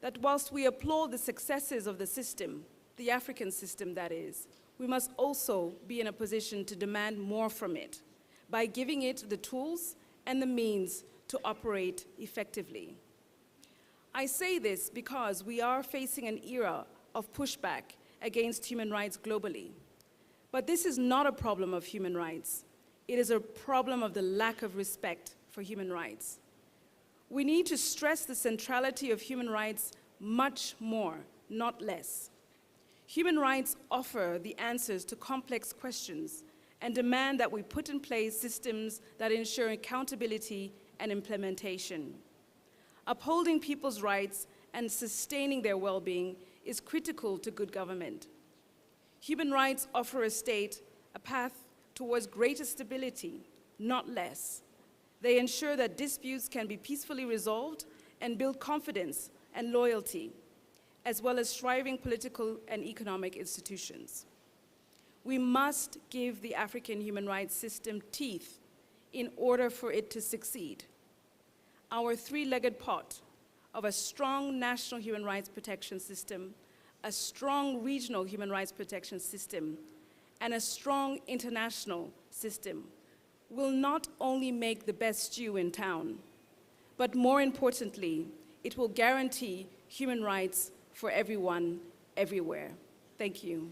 that whilst we applaud the successes of the system, the African system that is, we must also be in a position to demand more from it by giving it the tools and the means to operate effectively. I say this because we are facing an era of pushback against human rights globally. But this is not a problem of human rights. It is a problem of the lack of respect for human rights. We need to stress the centrality of human rights much more, not less. Human rights offer the answers to complex questions and demand that we put in place systems that ensure accountability and implementation. Upholding people's rights and sustaining their well-being is critical to good government. Human rights offer a state a path towards greater stability, not less. They ensure that disputes can be peacefully resolved and build confidence and loyalty, as well as thriving political and economic institutions. We must give the African human rights system teeth in order for it to succeed. Our three-legged pot of a strong national human rights protection system, a strong regional human rights protection system, and a strong international system will not only make the best stew in town, but more importantly, it will guarantee human rights for everyone, everywhere. Thank you.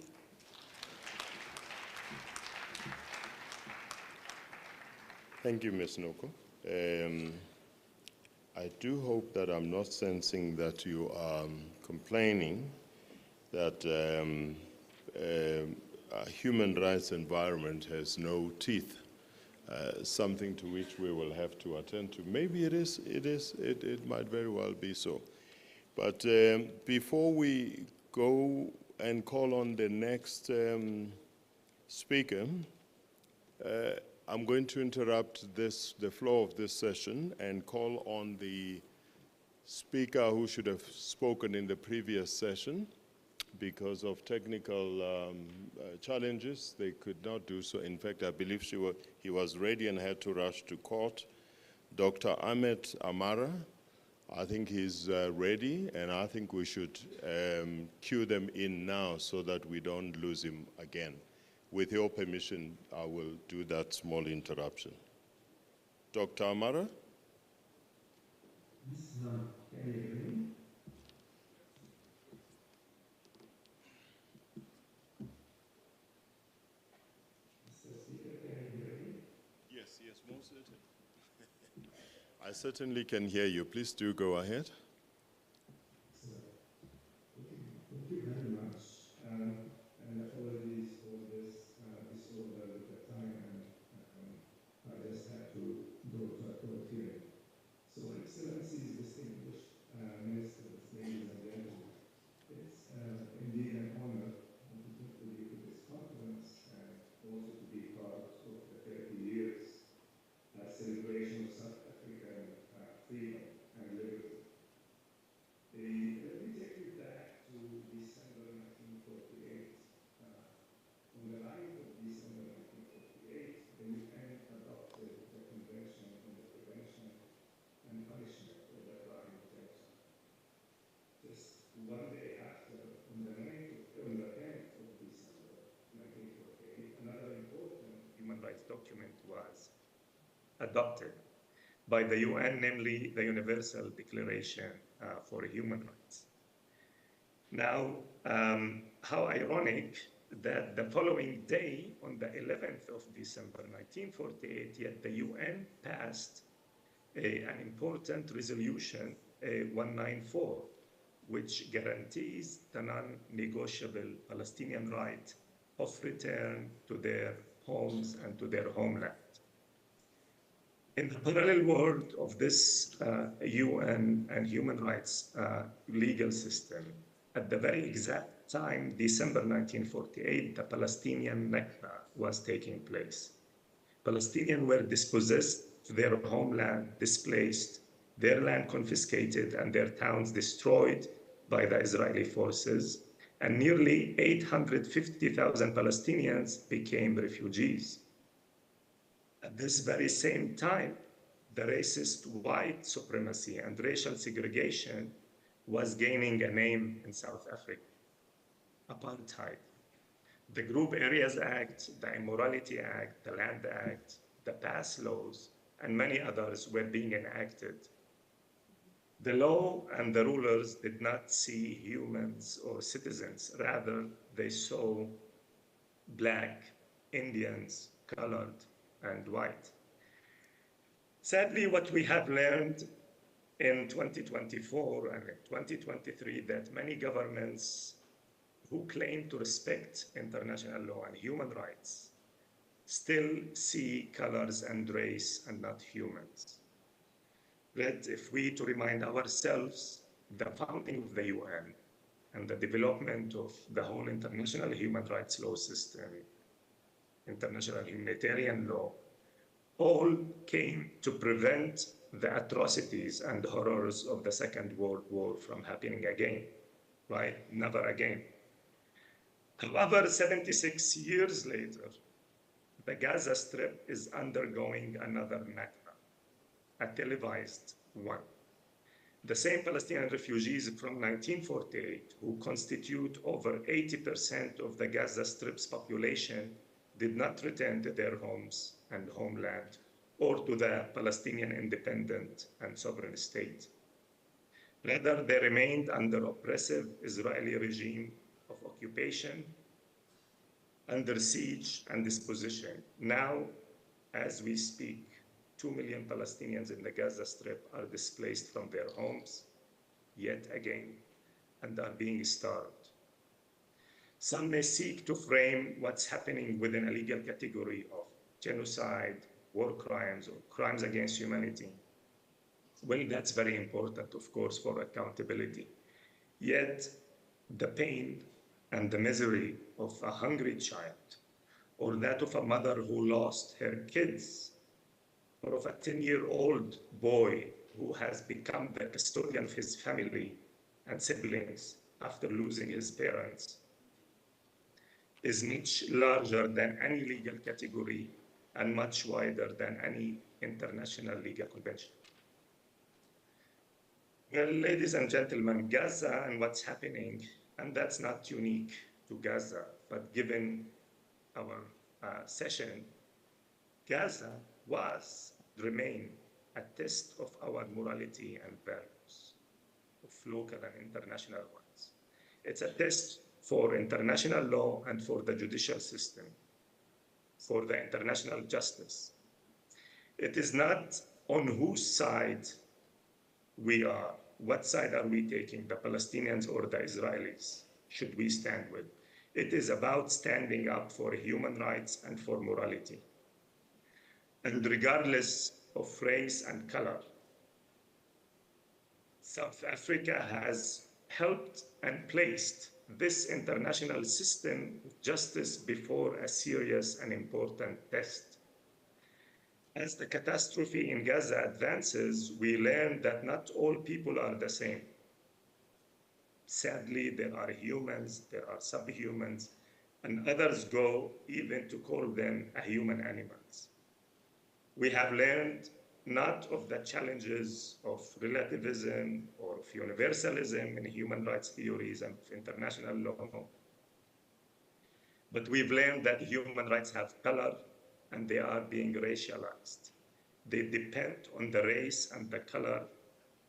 Thank you, Ms. Noko. I do hope that I'm not sensing that you are complaining that a human rights environment has no teeth, something to which we will have to attend to. Maybe it might very well be so. But before we go and call on the next speaker, I'm going to interrupt the flow of this session and call on the speaker who should have spoken in the previous session. Because of technical challenges, they could not do so. In fact, I believe he was ready and had to rush to court. Dr. Ahmed Amara, I think he's ready, and I think we should cue them in now so that we don't lose him again. With your permission, I will do that small interruption. Dr. Amara? Yes, most certainly. I certainly can hear you. Please do go ahead. Thank you very much. And apologies for this disorder with the time, and I just had to go to a court hearing. So, Excellencies, distinguished ministers, ladies and gentlemen, it's indeed an honor to be to this conference and also to be part of the 30 years celebration of South African freedom and liberty. Let me take you back to December 1948. On the 9th of December 1948, the UN adopted the Convention on the Prevention and Punishment of the Crime of Genocide. Just one day after, on the 10th of December 1948, another important human rights document was adopted by the UN, namely the Universal Declaration for Human Rights. Now, how ironic that the following day, on the 11th of December 1948, yet the UN passed an important resolution, 194, which guarantees the non-negotiable Palestinian right of return to their homes and to their homeland. In the parallel world of this UN and human rights legal system, at the very exact time, December 1948, the Palestinian Nakba was taking place. Palestinians were dispossessed, their homeland displaced, their land confiscated, and their towns destroyed by the Israeli forces, and nearly 850,000 Palestinians became refugees. At this very same time, the racist white supremacy and racial segregation was gaining a name in South Africa: apartheid. The Group Areas Act, the Immorality Act, the Land Act, the PASS laws, and many others were being enacted. The law and the rulers did not see humans or citizens. Rather, they saw Black, Indians, colored, and white. Sadly, what we have learned in 2024 and in 2023 that many governments who claim to respect international law and human rights still see colors and race and not humans. But if we to remind ourselves the founding of the UN and the development of the whole international human rights law system, international humanitarian law, all came to prevent the atrocities and horrors of the Second World War from happening again, right? Never again. However, 76 years later, the Gaza Strip is undergoing another matter, a televised one. The same Palestinian refugees from 1948, who constitute over 80% of the Gaza Strip's population, did not return to their homes and homeland or to the Palestinian independent and sovereign state. Rather, they remained under oppressive Israeli regime of occupation, under siege and dispossession. Now, as we speak, 2 million Palestinians in the Gaza Strip are displaced from their homes, yet again, and are being starved. Some may seek to frame what's happening within a legal category of genocide, war crimes, or crimes against humanity. Well, that's very important, of course, for accountability. Yet, the pain and the misery of a hungry child, or that of a mother who lost her kids, or of a 10-year-old boy who has become the custodian of his family and siblings after losing his parents, is much larger than any legal category and much wider than any international legal convention. Well, ladies and gentlemen, Gaza and what's happening, and that's not unique to Gaza, but given our session, Gaza was, remain a test of our morality and values, of local and international ones. It's a test for international law and for the judicial system, for the international justice. It is not on whose side we are. What side are we taking, the Palestinians or the Israelis? Should we stand with? It is about standing up for human rights and for morality. And regardless of race and color, South Africa has helped and placed this international system of justice before a serious and important test. As the catastrophe in Gaza advances, we learn that not all people are the same. Sadly, there are humans, there are subhumans, and others go even to call them human animals. We have learned not of the challenges of relativism or of universalism in human rights theories and of international law, but we've learned that human rights have color and they are being racialized. They depend on the race and the color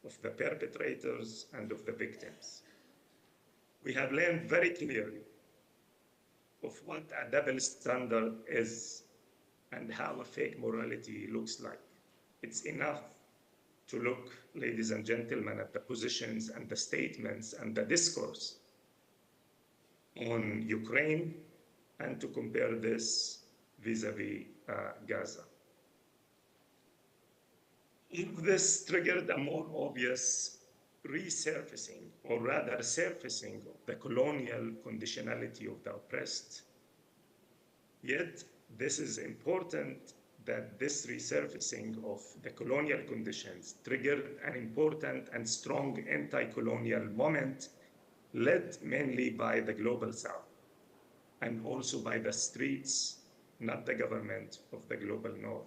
of the perpetrators and of the victims. We have learned very clearly of what a double standard is and how a fake morality looks like. It's enough to look, ladies and gentlemen, at the positions and the statements and the discourse on Ukraine and to compare this vis-a-vis Gaza. If this triggered a more obvious resurfacing, or rather surfacing, of the colonial conditionality of the oppressed, yet this is important that this resurfacing of the colonial conditions triggered an important and strong anti-colonial moment led mainly by the Global South and also by the streets, not the government, of the Global North.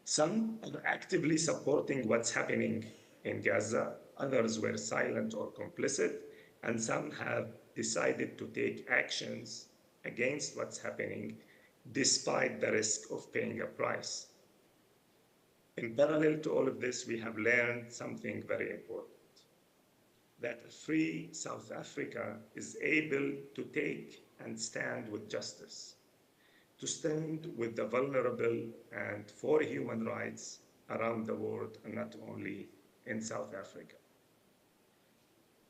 Some are actively supporting what's happening in Gaza, others were silent or complicit, and some have decided to take actions against what's happening despite the risk of paying a price. In parallel to all of this, we have learned something very important, that a free South Africa is able to take and stand with justice, to stand with the vulnerable and for human rights around the world, and not only in South Africa.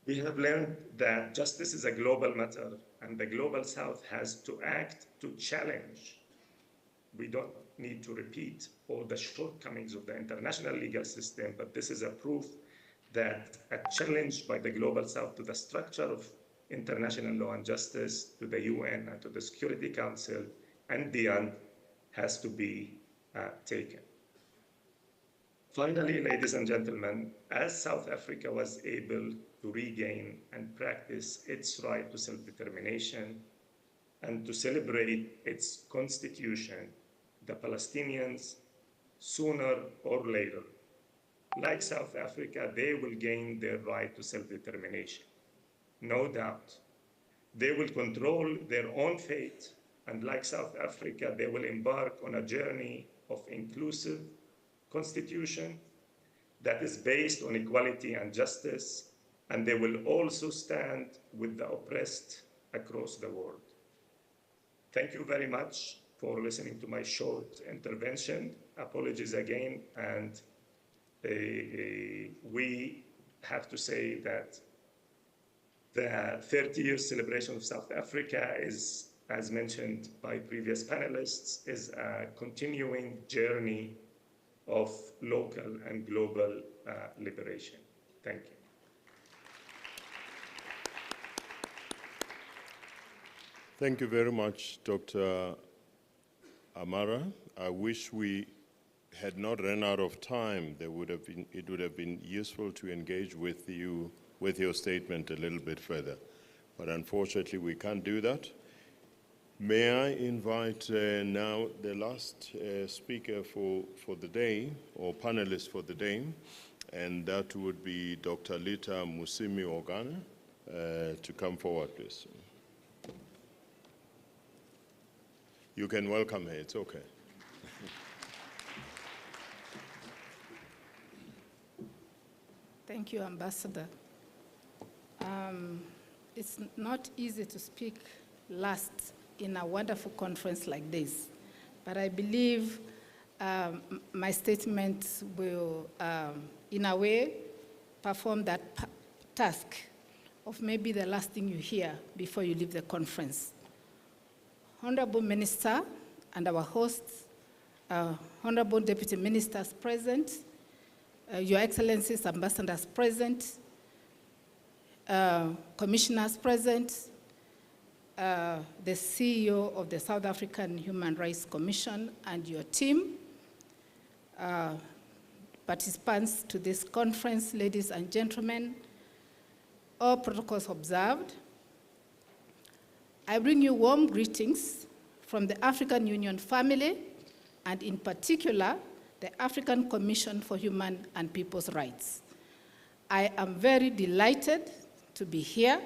We have learned that justice is a global matter, and the Global South has to act to challenge. We don't need to repeat all the shortcomings of the international legal system, but this is a proof that a challenge by the Global South to the structure of international law and justice, to the UN and to the Security Council and beyond, has to be taken. Finally, ladies and gentlemen, as South Africa was able to regain and practice its right to self-determination and to celebrate its constitution, the Palestinians, sooner or later, like South Africa, they will gain their right to self-determination. No doubt. They will control their own fate, and like South Africa, they will embark on a journey of inclusive constitution that is based on equality and justice, and they will also stand with the oppressed across the world. Thank you very much for listening to my short intervention. Apologies again, and we have to say that the 30-year celebration of South Africa is, as mentioned by previous panelists, is a continuing journey of local and global liberation. Thank you. Thank you very much, Dr. Amara. I wish we had not run out of time. It would have been useful to engage with you with your statement a little bit further. But unfortunately, we can't do that. May I invite now the last speaker for the day, or panelist for the day, and that would be Dr. Lita Musimi-Ogana, to come forward, please. You can welcome her, it's okay. Thank you, Ambassador. It's not easy to speak last in a wonderful conference like this, but I believe my statement will, in a way, perform that task of maybe the last thing you hear before you leave the conference. Honorable Minister and our hosts, Honorable Deputy Ministers present, Your Excellencies, Ambassadors present, Commissioners present, the CEO of the South African Human Rights Commission and your team, participants to this conference, ladies and gentlemen, all protocols observed. I bring you warm greetings from the African Union family, and in particular, the African Commission for Human and People's Rights. I am very delighted to be here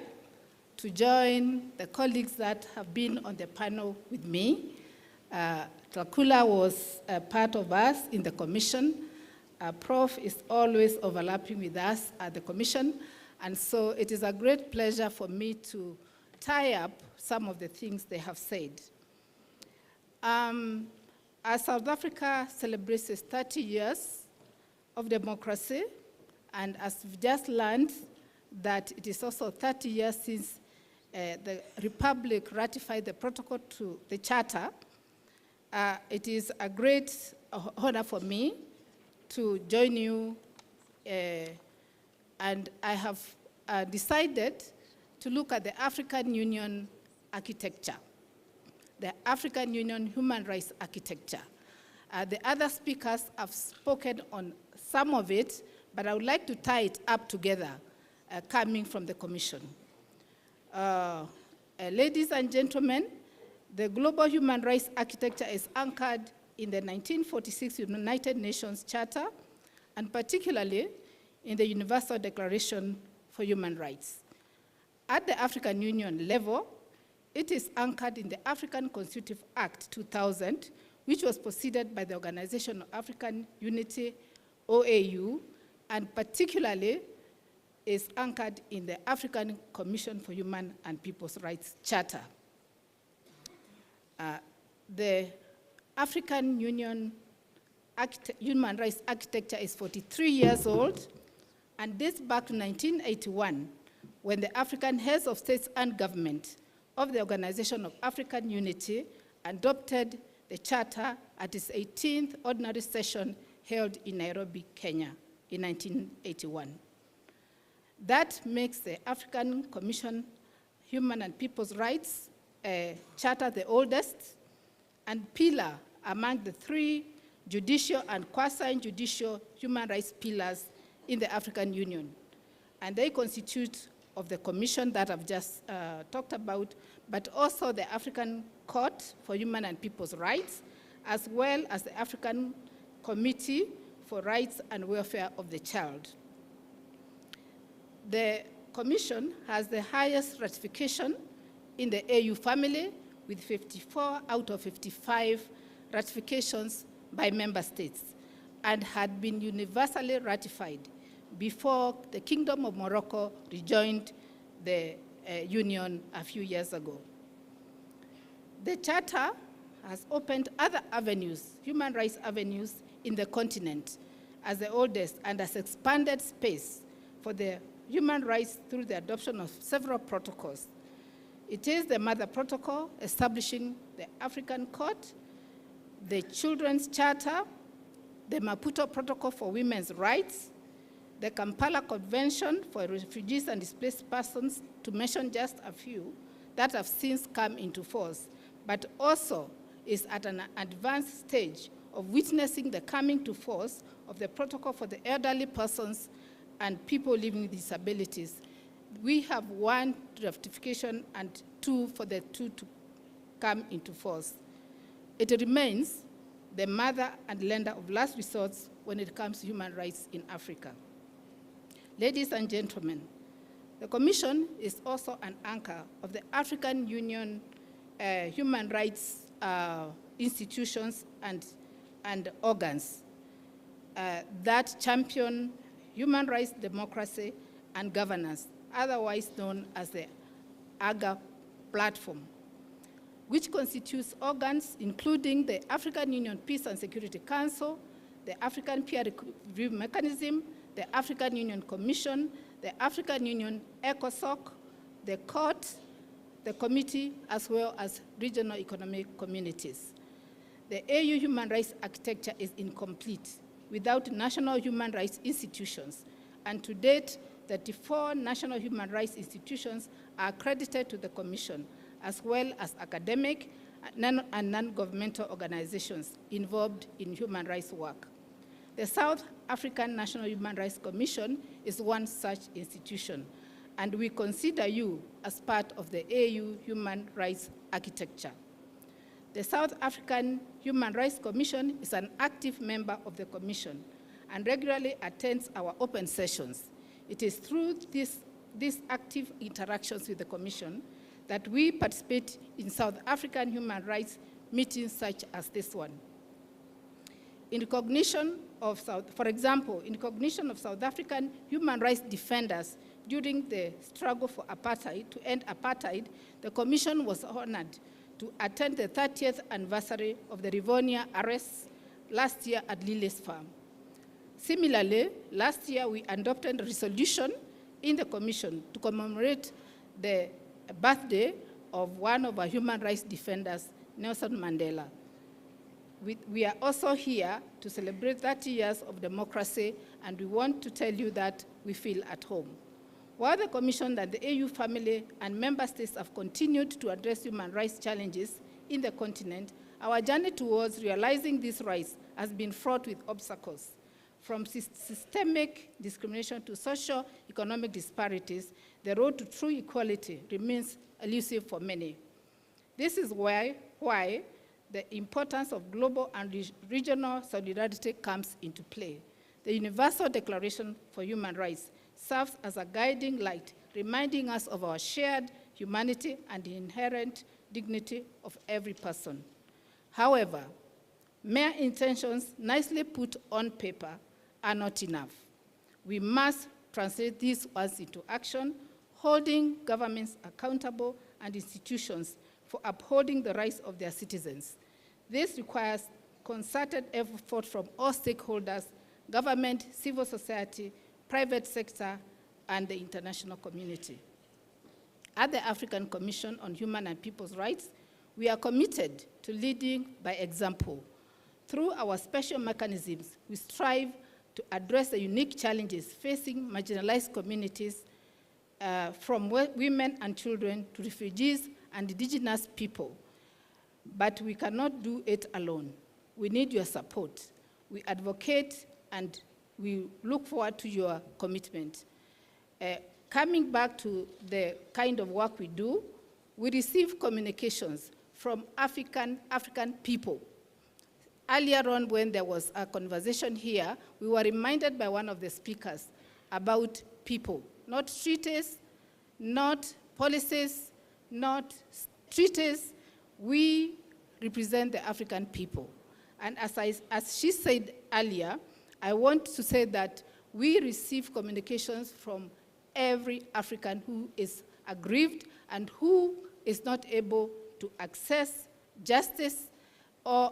to join the colleagues that have been on the panel with me. Takula was a part of us in the commission. Prof is always overlapping with us at the commission, and so it is a great pleasure for me to tie up some of the things they have said. As South Africa celebrates its 30 years of democracy, and as we've just learned that it is also 30 years since the Republic ratified the protocol to the Charter, it is a great honor for me to join you, and I have decided to look at the African Union architecture, the African Union human rights architecture. The other speakers have spoken on some of it, but I would like to tie it up together, coming from the Commission. Ladies and gentlemen, the global human rights architecture is anchored in the 1946 United Nations Charter, and particularly in the Universal Declaration for Human Rights. At the African Union level, it is anchored in the African Constitutive Act 2000, which was preceded by the Organization of African Unity, OAU, and particularly is anchored in the African Commission for Human and People's Rights Charter. The African Union Human Rights Architecture is 43 years old and dates back to 1981, when the African heads of states and government of the Organization of African Unity adopted the charter at its 18th ordinary session held in Nairobi, Kenya in 1981. That makes the African Commission Human and People's Rights Charter the oldest and pillar among the 3 judicial and quasi-judicial human rights pillars in the African Union. And they constitute of the commission that I've just talked about, but also the African Court for Human and People's Rights, as well as the African Committee for Rights and Welfare of the Child. The Commission has the highest ratification in the AU family, with 54 out of 55 ratifications by member states, and had been universally ratified before the Kingdom of Morocco rejoined the Union a few years ago. The Charter has opened other avenues, human rights avenues, in the continent as the oldest, and has expanded space for the human rights through the adoption of several protocols. It is the Mother Protocol establishing the African Court, the Children's Charter, the Maputo Protocol for Women's Rights, the Kampala Convention for Refugees and Displaced Persons, to mention just a few, that have since come into force, but also is at an advanced stage of witnessing the coming to force of the Protocol for the Elderly Persons and People Living with Disabilities. We have 1 ratification and 2 for the 2 to come into force. It remains the mother and lender of last resort when it comes to human rights in Africa. Ladies and gentlemen, the Commission is also an anchor of the African Union human rights institutions and organs that champion human rights, democracy, and governance, otherwise known as the AGA platform, which constitutes organs including the African Union Peace and Security Council, the African Peer Review Mechanism, the African Union Commission, the African Union ECOSOC, the Court, the Committee, as well as regional economic communities. The AU human rights architecture is incomplete without national human rights institutions, and to date, 34 national human rights institutions are accredited to the Commission, as well as academic and non-governmental organizations involved in human rights work. The South African National Human Rights Commission is one such institution, and we consider you as part of the AU human rights architecture. The South African Human Rights Commission is an active member of the Commission and regularly attends our open sessions. It is through these active interactions with the Commission that we participate in South African human rights meetings such as this one. In recognition of, for example, in recognition of South African human rights defenders during the struggle for apartheid, to end apartheid, the Commission was honored to attend the 30th anniversary of the Rivonia arrests last year at Lily's farm. Similarly, last year we adopted a resolution in the Commission to commemorate the birthday of one of our human rights defenders, Nelson Mandela. We are also here to celebrate 30 years of democracy, and we want to tell you that we feel at home. While the Commission and the AU family and member states have continued to address human rights challenges in the continent, our journey towards realizing these rights has been fraught with obstacles. From systemic discrimination to socio-economic disparities, the road to true equality remains elusive for many. This is why the importance of global and regional solidarity comes into play. The Universal Declaration for Human Rights serves as a guiding light, reminding us of our shared humanity and the inherent dignity of every person. However, Mere intentions nicely put on paper are not enough. We must translate these words into action, holding governments accountable and institutions for upholding the rights of their citizens. This requires concerted effort from all stakeholders, government, civil society, private sector, and the international community. At the African Commission on Human and People's Rights, we are committed to leading by example. Through our special mechanisms, we strive to address the unique challenges facing marginalized communities, from women and children to refugees and indigenous people. But we cannot do it alone. We need your support. We advocate and we look forward to your commitment. Coming back to the kind of work we do, we receive communications from African people. Earlier on, when there was a conversation here, we were reminded by one of the speakers about people, not treaties, not policies, not treaties. We represent the African people. And as she said earlier, I want to say that we receive communications from every African who is aggrieved and who is not able to access justice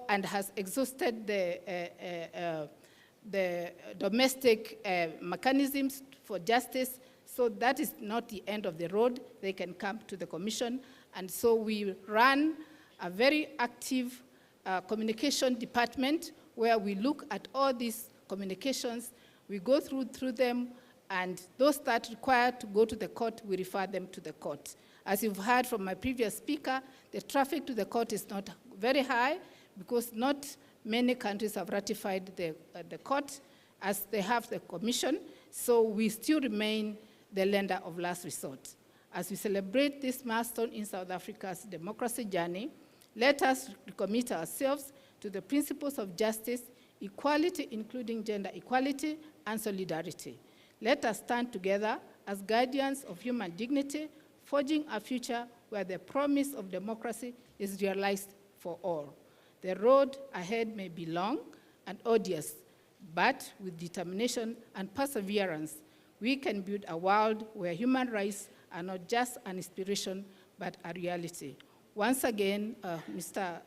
and has exhausted the domestic mechanisms for justice. So that is not the end of the road. They can come to the commission. And so we run a very active communication department where we look at all these communications, we go through them, and those that require to go to the court, we refer them to the court. As you've heard from my previous speaker, the traffic to the court is not very high because not many countries have ratified the court as they have the commission, so we still remain the lender of last resort. As we celebrate this milestone in South Africa's democracy journey, let us commit ourselves to the principles of justice, equality, including gender equality, and solidarity. Let us stand together as guardians of human dignity, forging a future where the promise of democracy is realized for all. The road ahead may be long and odious, but with determination and perseverance, we can build a world where human rights are not just an inspiration, but a reality. Once again, Mr.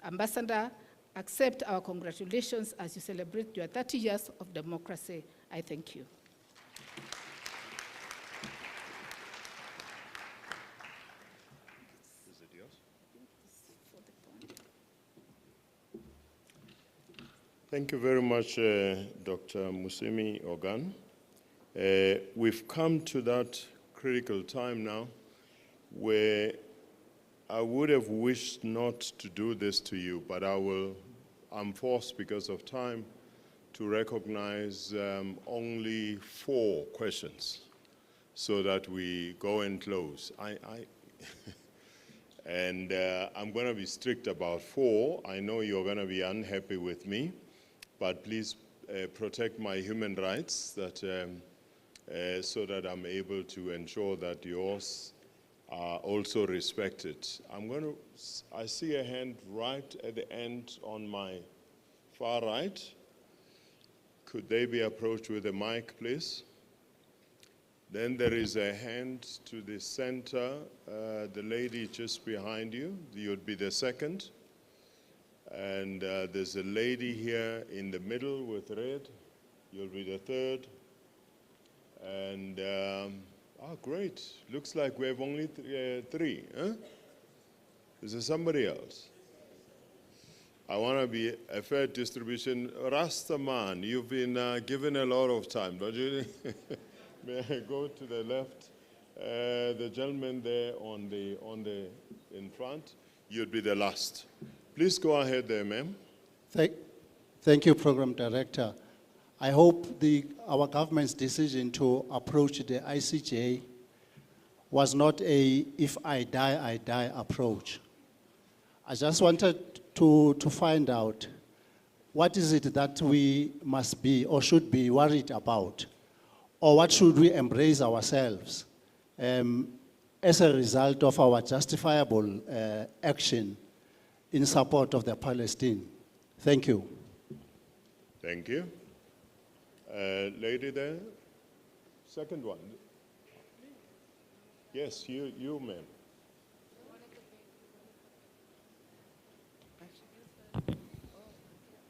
Ambassador, accept our congratulations as you celebrate your 30 years of democracy. I thank you. Is it yours? Thank you very much, Dr. Musimi Ogan. We've come to that critical time now where I would have wished not to do this to you, but I'm forced because of time to recognize only 4 questions so that we go and close. And I'm going to be strict about 4. I know you're going to be unhappy with me, but please protect my human rights that, so that I'm able to ensure that yours are also respected. I see a hand right at the end on my far right. Could they be approached with a mic, please? Then there is a hand to the center, the lady just behind you. You'd be the second. And there's a lady here in the middle with red. You'll be the third. And great. Looks like we have only 3. Huh? Is there somebody else? I want to be a fair distribution. Rastaman, you've been given a lot of time, don't you? May I go to the left? The gentleman there in front, you'd be the last. Please go ahead there, ma'am. Thank you, Program Director. I hope our government's decision to approach the ICJ was not a if I die approach. I just wanted to find out what is it that we must be or should be worried about, or what should we embrace ourselves as a result of our justifiable action in support of the Palestine. Thank you. Thank you. Lady there, second one. Yes, you ma'am.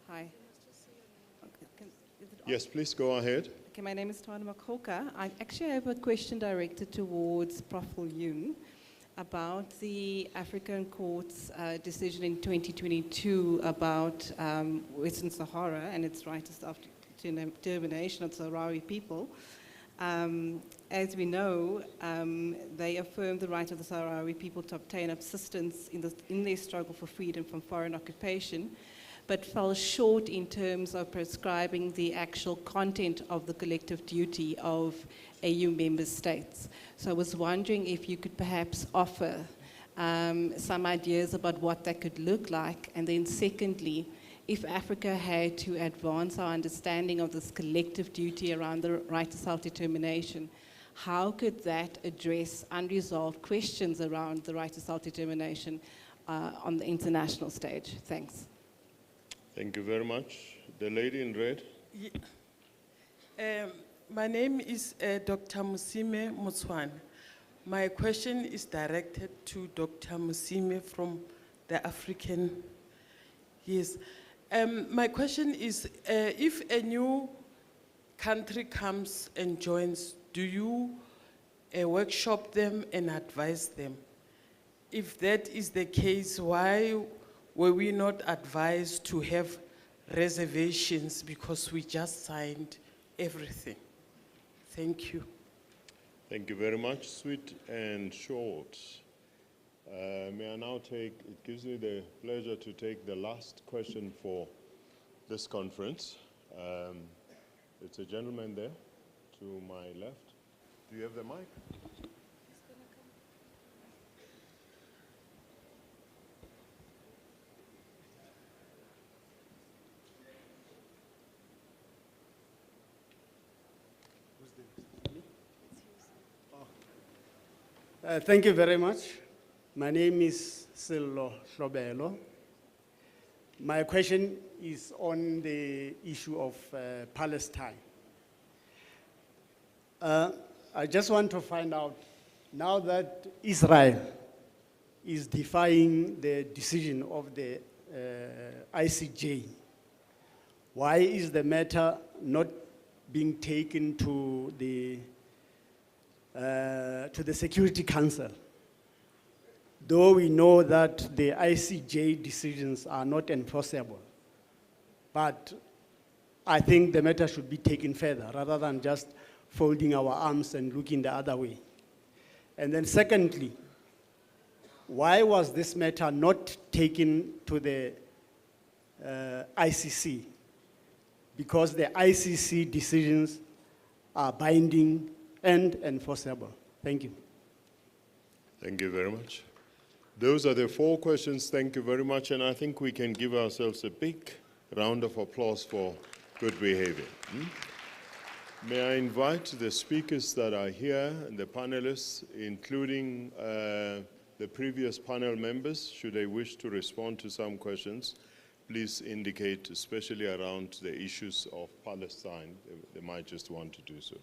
Hi. Yes, please go ahead. Okay, my name is Twana Makoka. I actually have a question directed towards Prof. Yoon about the African Court's decision in 2022 about Western Sahara and its right to self-determination of the Sahrawi people. As we know, they affirmed the right of the Sahrawi people to obtain assistance in their struggle for freedom from foreign occupation, but fell short in terms of prescribing the actual content of the collective duty of AU member states. So I was wondering if you could perhaps offer some ideas about what that could look like, and then secondly, if Africa had to advance our understanding of this collective duty around the right to self-determination, how could that address unresolved questions around the right to self-determination on the international stage? Thanks. Thank you very much. The lady in red. My name is Dr. Musime Mutswan. My question is directed to Dr. Musime from the African. Yes. My question is, if a new country comes and joins, do you workshop them and advise them? If that is the case, why were we not advised to have reservations because we just signed everything? Thank you. Thank you very much. Sweet and short. May I now take, it gives me the pleasure to take the last question for this conference. It's a gentleman there to my left. Do you have the mic? Thank you very much. My name is Silo Hlobelo. My question is on the issue of Palestine. I just want to find out, now that Israel is defying the decision of the ICJ, why is the matter not being taken to the Security Council? Though we know that the ICJ decisions are not enforceable, but I think the matter should be taken further rather than just folding our arms and looking the other way. And then secondly, why was this matter not taken to the ICC? Because the ICC decisions are binding and enforceable. Thank you. Thank you very much. Those are the 4 questions. Thank you very much. And I think we can give ourselves a big round of applause for good behavior. May I invite the speakers that are here and the panelists, including the previous panel members, should they wish to respond to some questions, please indicate, especially around the issues of Palestine. They might just want to do so.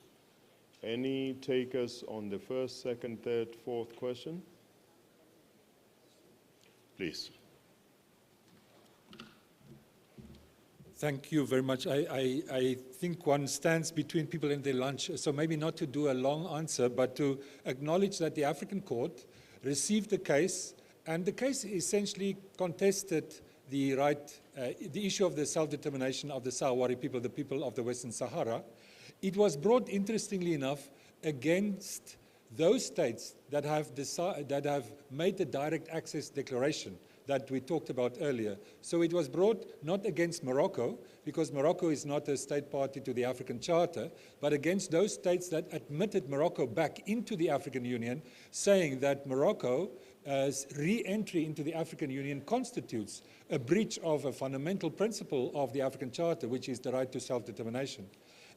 Any takers on the first, second, third, fourth question? Please. Thank you very much. I think one stands between people and their lunch, so maybe not to do a long answer, but to acknowledge that the African Court received the case, and the case essentially contested the right, the issue of the self-determination of the Sahrawi people, the people of the Western Sahara. It was brought, interestingly enough, against those states that have made the direct access declaration that we talked about earlier. So it was brought not against Morocco, because Morocco is not a state party to the African Charter, but against those states that admitted Morocco back into the African Union, saying that Morocco's re-entry into the African Union constitutes a breach of a fundamental principle of the African Charter, which is the right to self-determination.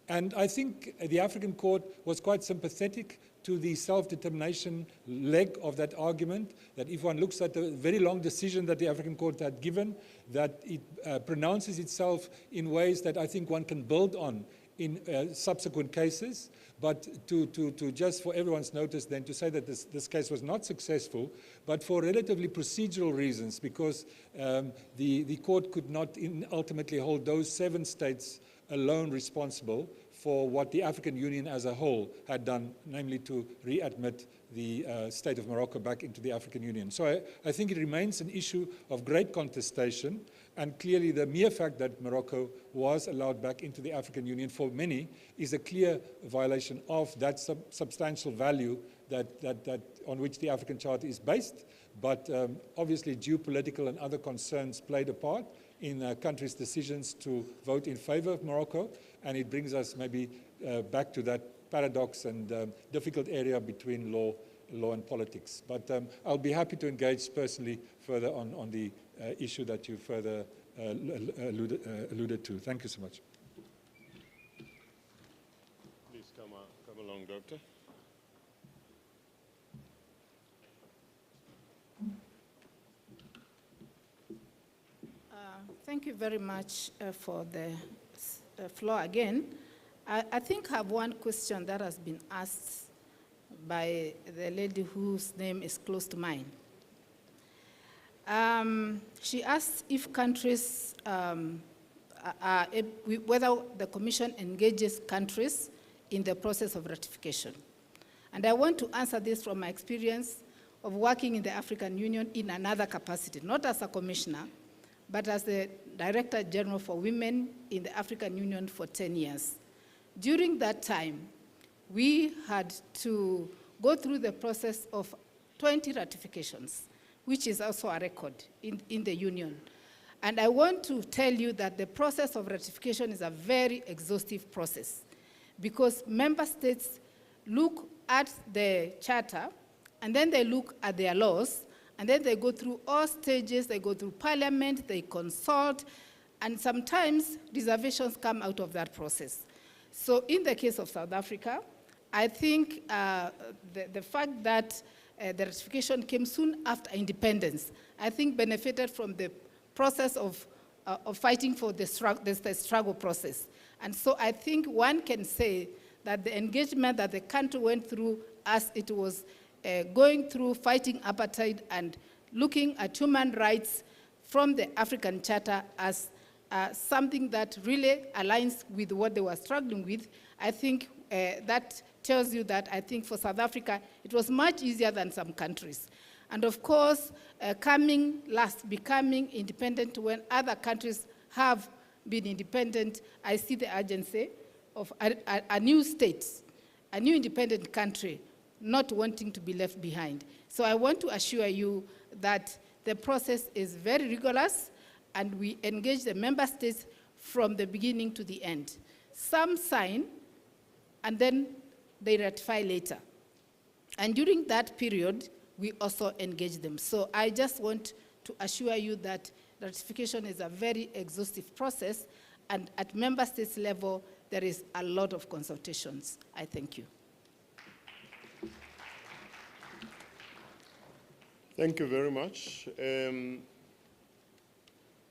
And I think the African Court was quite sympathetic to the self-determination leg of that argument, that if one looks at the very long decision that the African Court had given, that it pronounces itself in ways that I think one can build on in subsequent cases. But to just for everyone's notice then, to say that this case was not successful, but for relatively procedural reasons, because the court could not ultimately hold those 7 states alone responsible for what the African Union as a whole had done, namely to readmit the state of Morocco back into the African Union. So I think it remains an issue of great contestation, and clearly the mere fact that Morocco was allowed back into the African Union for many is a clear violation of that substantial value that on which the African Charter is based. But obviously geopolitical and other concerns played a part in countries' decisions to vote in favor of Morocco, and it brings us maybe back to that paradox and difficult area between law and politics. But I'll be happy to engage personally further on the issue that you further alluded to. Thank you so much. Please come along, Doctor. Thank you very much for the floor again. I think I have one question that has been asked by the lady whose name is close to mine. She asked if countries, whether the Commission engages countries in the process of ratification. And I want to answer this from my experience of working in the African Union in another capacity, not as a commissioner, but as the Director General for Women in the African Union for 10 years. During that time, we had to go through the process of 20 ratifications, which is also a record in the Union. And I want to tell you that the process of ratification is a very exhaustive process, because member states look at the charter, and then they look at their laws, and then they go through all stages, they go through parliament, they consult, and sometimes reservations come out of that process. So in the case of South Africa, I think the fact that the ratification came soon after independence, I think benefited from the process of fighting for the struggle process. And so I think one can say that the engagement that the country went through as it was going through fighting apartheid and looking at human rights from the African Charter as something that really aligns with what they were struggling with, I think that tells you that I think for South Africa, it was much easier than some countries. And of course, becoming independent when other countries have been independent, I see the urgency of a new state, a new independent country, not wanting to be left behind. So I want to assure you that the process is very rigorous, and we engage the member states from the beginning to the end. Some sign, and then they ratify later. And during that period, we also engage them. So I just want to assure you that ratification is a very exhaustive process, and at member states level, there is a lot of consultations. I thank you. Thank you very much.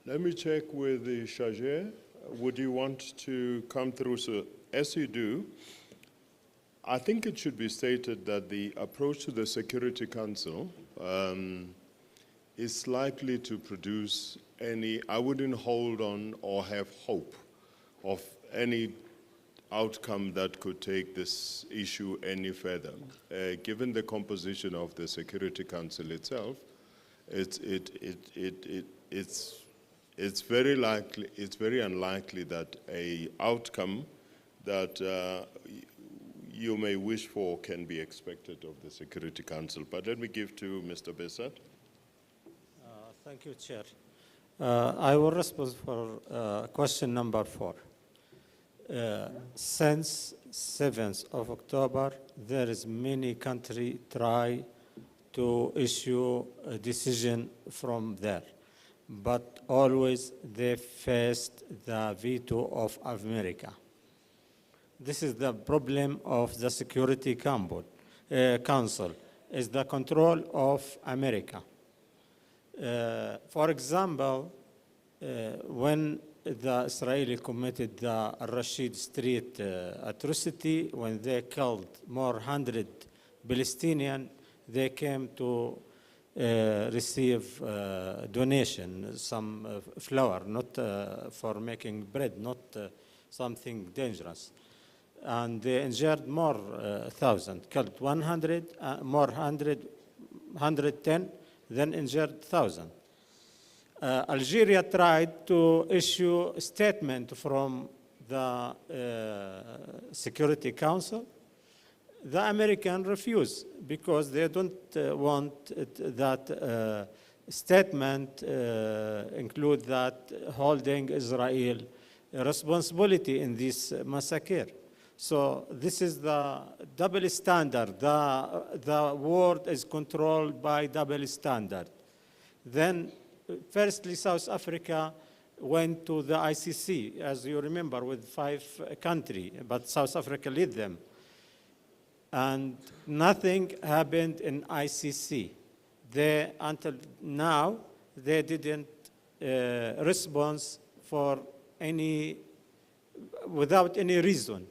Let me check with the chargé. Would you want to come through? So as you do, I think it should be stated that the approach to the Security Council is likely to produce I wouldn't hold on or have hope of any outcome that could take this issue any further. Given the composition of the Security Council itself, it's very unlikely that an outcome that you may wish for can be expected of the Security Council. But let me give to Mr. Besat. Thank you, Chair. I will respond for question number 4. Since 7th of October, there is many countries try to issue a decision from there, but always they faced the veto of America. This is the problem of the Security Council. Council is the control of America. For example, when the Israeli committed the Rashid Street atrocity, when they killed more 100 Palestinians, they came to receive donation, some flour, not for making bread, not something dangerous. And they injured more 1,000, killed 100, more 110, then injured 1,000. Algeria tried to issue a statement from the Security Council. The Americans refused because they don't want that statement include that holding Israel responsibility in this massacre. So this is the double standard. The world is controlled by double standard. Then, firstly, South Africa went to the ICC, as you remember, with 5 countries, but South Africa led them. And nothing happened in ICC. They, until now, they didn't respond for without any reason.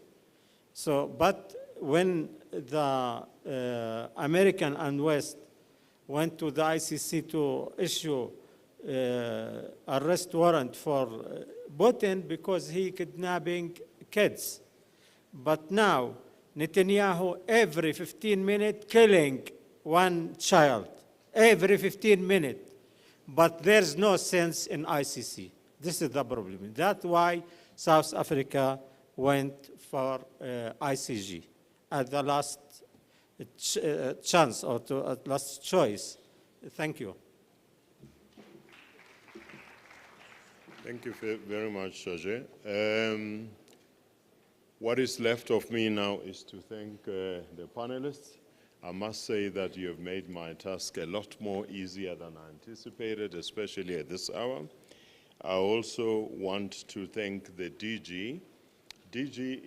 So, but when the American and West went to the ICC to issue arrest warrant for Putin because he kidnapping kids. But now, Netanyahu every 15 minutes killing one child, every 15 minutes. But there's no sense in ICC. This is the problem. That's why South Africa went for ICG at the last chance or at last choice. Thank you. Thank you very much, Serge. What is left of me now is to thank the panelists. I must say that you have made my task a lot more easier than I anticipated, especially at this hour. I also want to thank the DG. DG,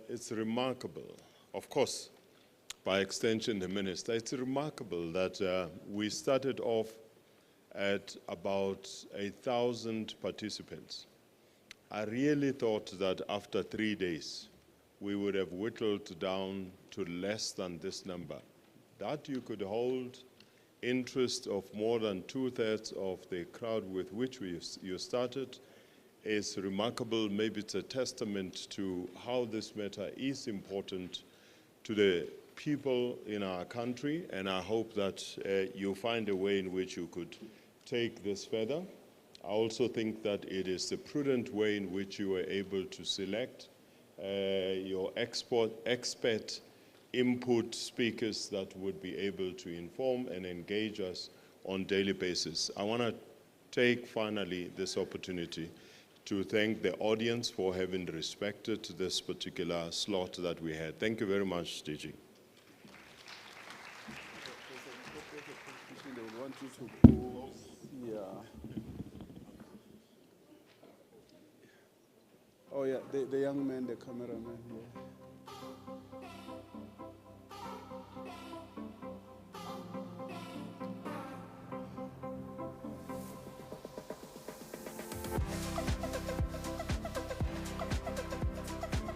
it's remarkable, of course, by extension the Minister, it's remarkable that we started off at about 1,000 participants. I really thought that after 3 days, we would have whittled down to less than this number. That you could hold interest of more than 2/3 of the crowd with which you started is remarkable. Maybe it's a testament to how this matter is important to the people in our country, and I hope that you find a way in which you could take this further. I also think that it is the prudent way in which you were able to select your expert input speakers that would be able to inform and engage us on a daily basis. I want to take finally this opportunity to thank the audience for having respected this particular slot that we had. Thank you very much, DG. They would want you to go here. Oh yeah, the young man, the cameraman here.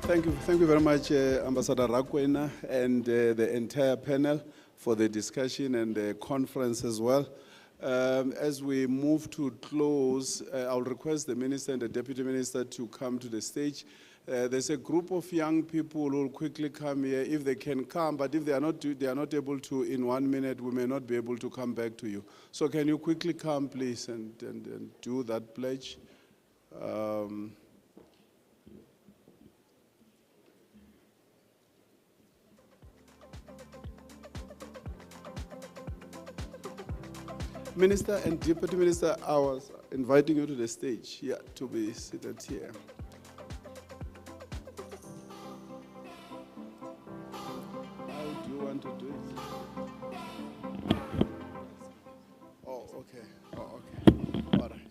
Thank you very much, Ambassador Rakwena, and the entire panel for the discussion and the conference as well. As we move to close, I'll request the Minister and the Deputy Minister to come to the stage. There's a group of young people who will quickly come here if they can come, but if they are not able to in 1 minute, we may not be able to come back to you. So can you quickly come, please, and do that pledge? Minister and Deputy Minister, I was inviting you to the stage here to be seated here. How do you want to do it? Oh, okay. Oh, okay. All right.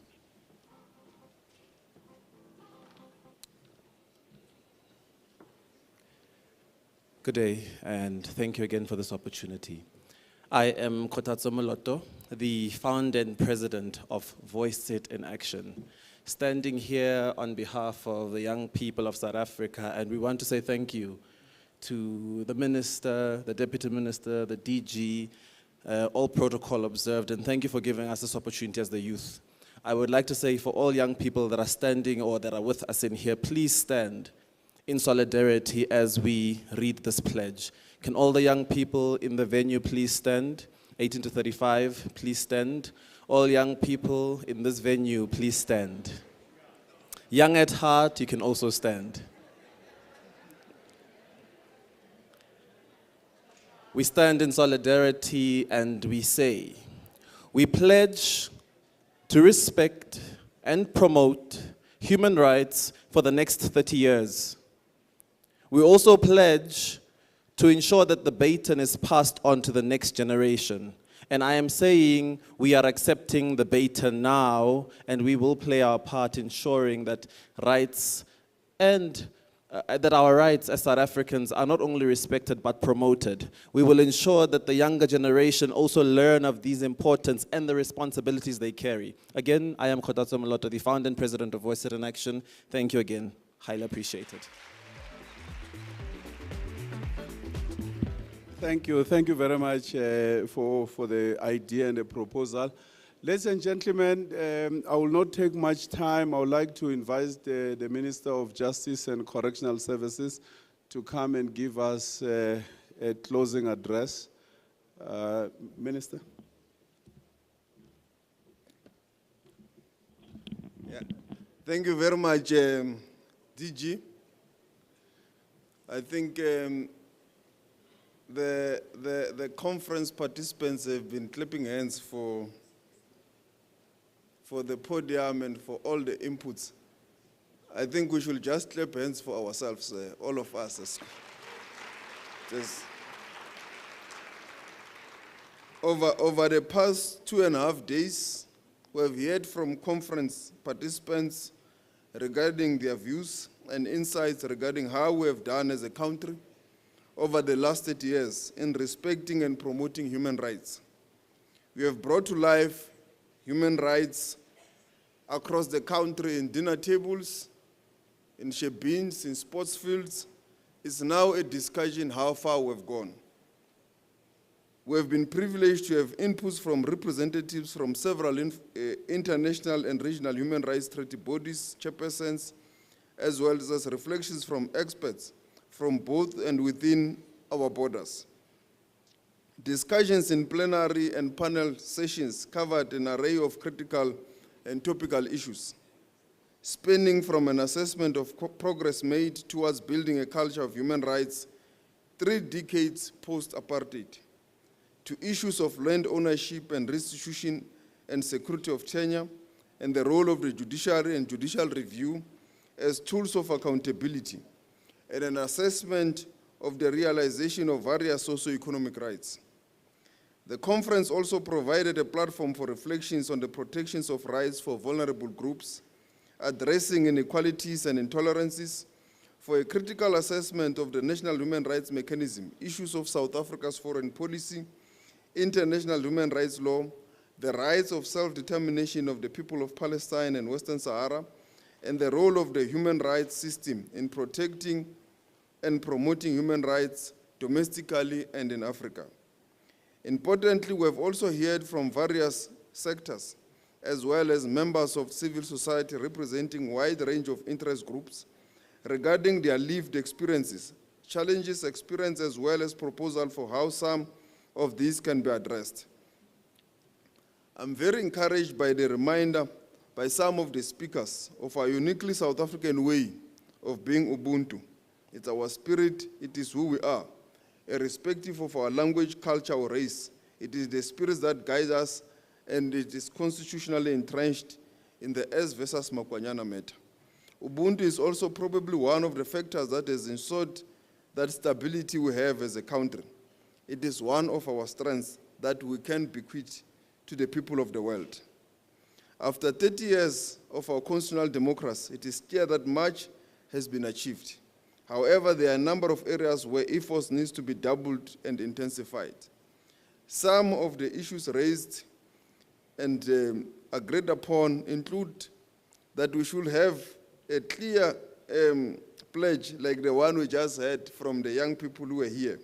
Good day, and thank you again for this opportunity. I am Kotatso Moloto, the founder and president of Voice It in Action, standing here on behalf of the young people of South Africa, and we want to say thank you to the minister, the deputy minister, the DG, all protocol observed, and thank you for giving us this opportunity as the youth. I would like to say for all young people that are standing or that are with us in here, please stand in solidarity as we read this pledge. Can all the young people in the venue please stand? 18 to 35, please stand. All young people in this venue, please stand. Young at heart, you can also stand. We stand in solidarity and we say, we pledge to respect and promote human rights for the next 30 years. We also pledge to ensure that the baton is passed on to the next generation. And I am saying we are accepting the baton now, and we will play our part ensuring that rights and that our rights as South Africans are not only respected but promoted. We will ensure that the younger generation also learn of these importance and the responsibilities they carry. Again, I am Kotatso Moloto, the founder and president of Voice It in Action. Thank you again. Highly appreciated. Thank you very much for the idea and the proposal. Ladies and gentlemen, I will not take much time. I would like to invite the Minister of Justice and Correctional Services to come and give us a closing address. Minister. Yeah. Thank you very much, DG. I think the conference participants have been clapping hands for the podium and for all the inputs. I think we should just clap hands for ourselves, all of us. Just over the past 2.5 days, we have heard from conference participants regarding their views and insights regarding how we have done as a country over the last 30 years in respecting and promoting human rights. We have brought to life human rights across the country in dinner tables, in shebeens, in sports fields. It's now a discussion how far we've gone. We have been privileged to have inputs from representatives from several international and regional human rights treaty bodies, chairpersons, as well as reflections from experts from both and within our borders. Discussions in plenary and panel sessions covered an array of critical and topical issues, spanning from an assessment of progress made towards building a culture of human rights 3 decades post-apartheid, to issues of land ownership and restitution and security of tenure, and the role of the judiciary and judicial review as tools of accountability, and an assessment of the realization of various socio-economic rights. The conference also provided a platform for reflections on the protections of rights for vulnerable groups, addressing inequalities and intolerances, for a critical assessment of the national human rights mechanism, issues of South Africa's foreign policy, international human rights law, the rights of self-determination of the people of Palestine and Western Sahara, and the role of the human rights system in protecting and promoting human rights domestically and in Africa. Importantly, we have also heard from various sectors, as well as members of civil society representing a wide range of interest groups regarding their lived experiences, challenges experienced, as well as proposals for how some of these can be addressed. I'm very encouraged by the reminder by some of the speakers of our uniquely South African way of being Ubuntu. It's our spirit, it is who we are, irrespective of our language, culture, or race. It is the spirit that guides us, and it is constitutionally entrenched in the S versus Makwanyana matter. Ubuntu is also probably one of the factors that has ensured that stability we have as a country. It is one of our strengths that we can bequeath to the people of the world. After 30 years of our constitutional democracy, it is clear that much has been achieved. However, there are a number of areas where efforts need to be doubled and intensified. Some of the issues raised and agreed upon include that we should have a clear pledge like the one we just had from the young people who were here.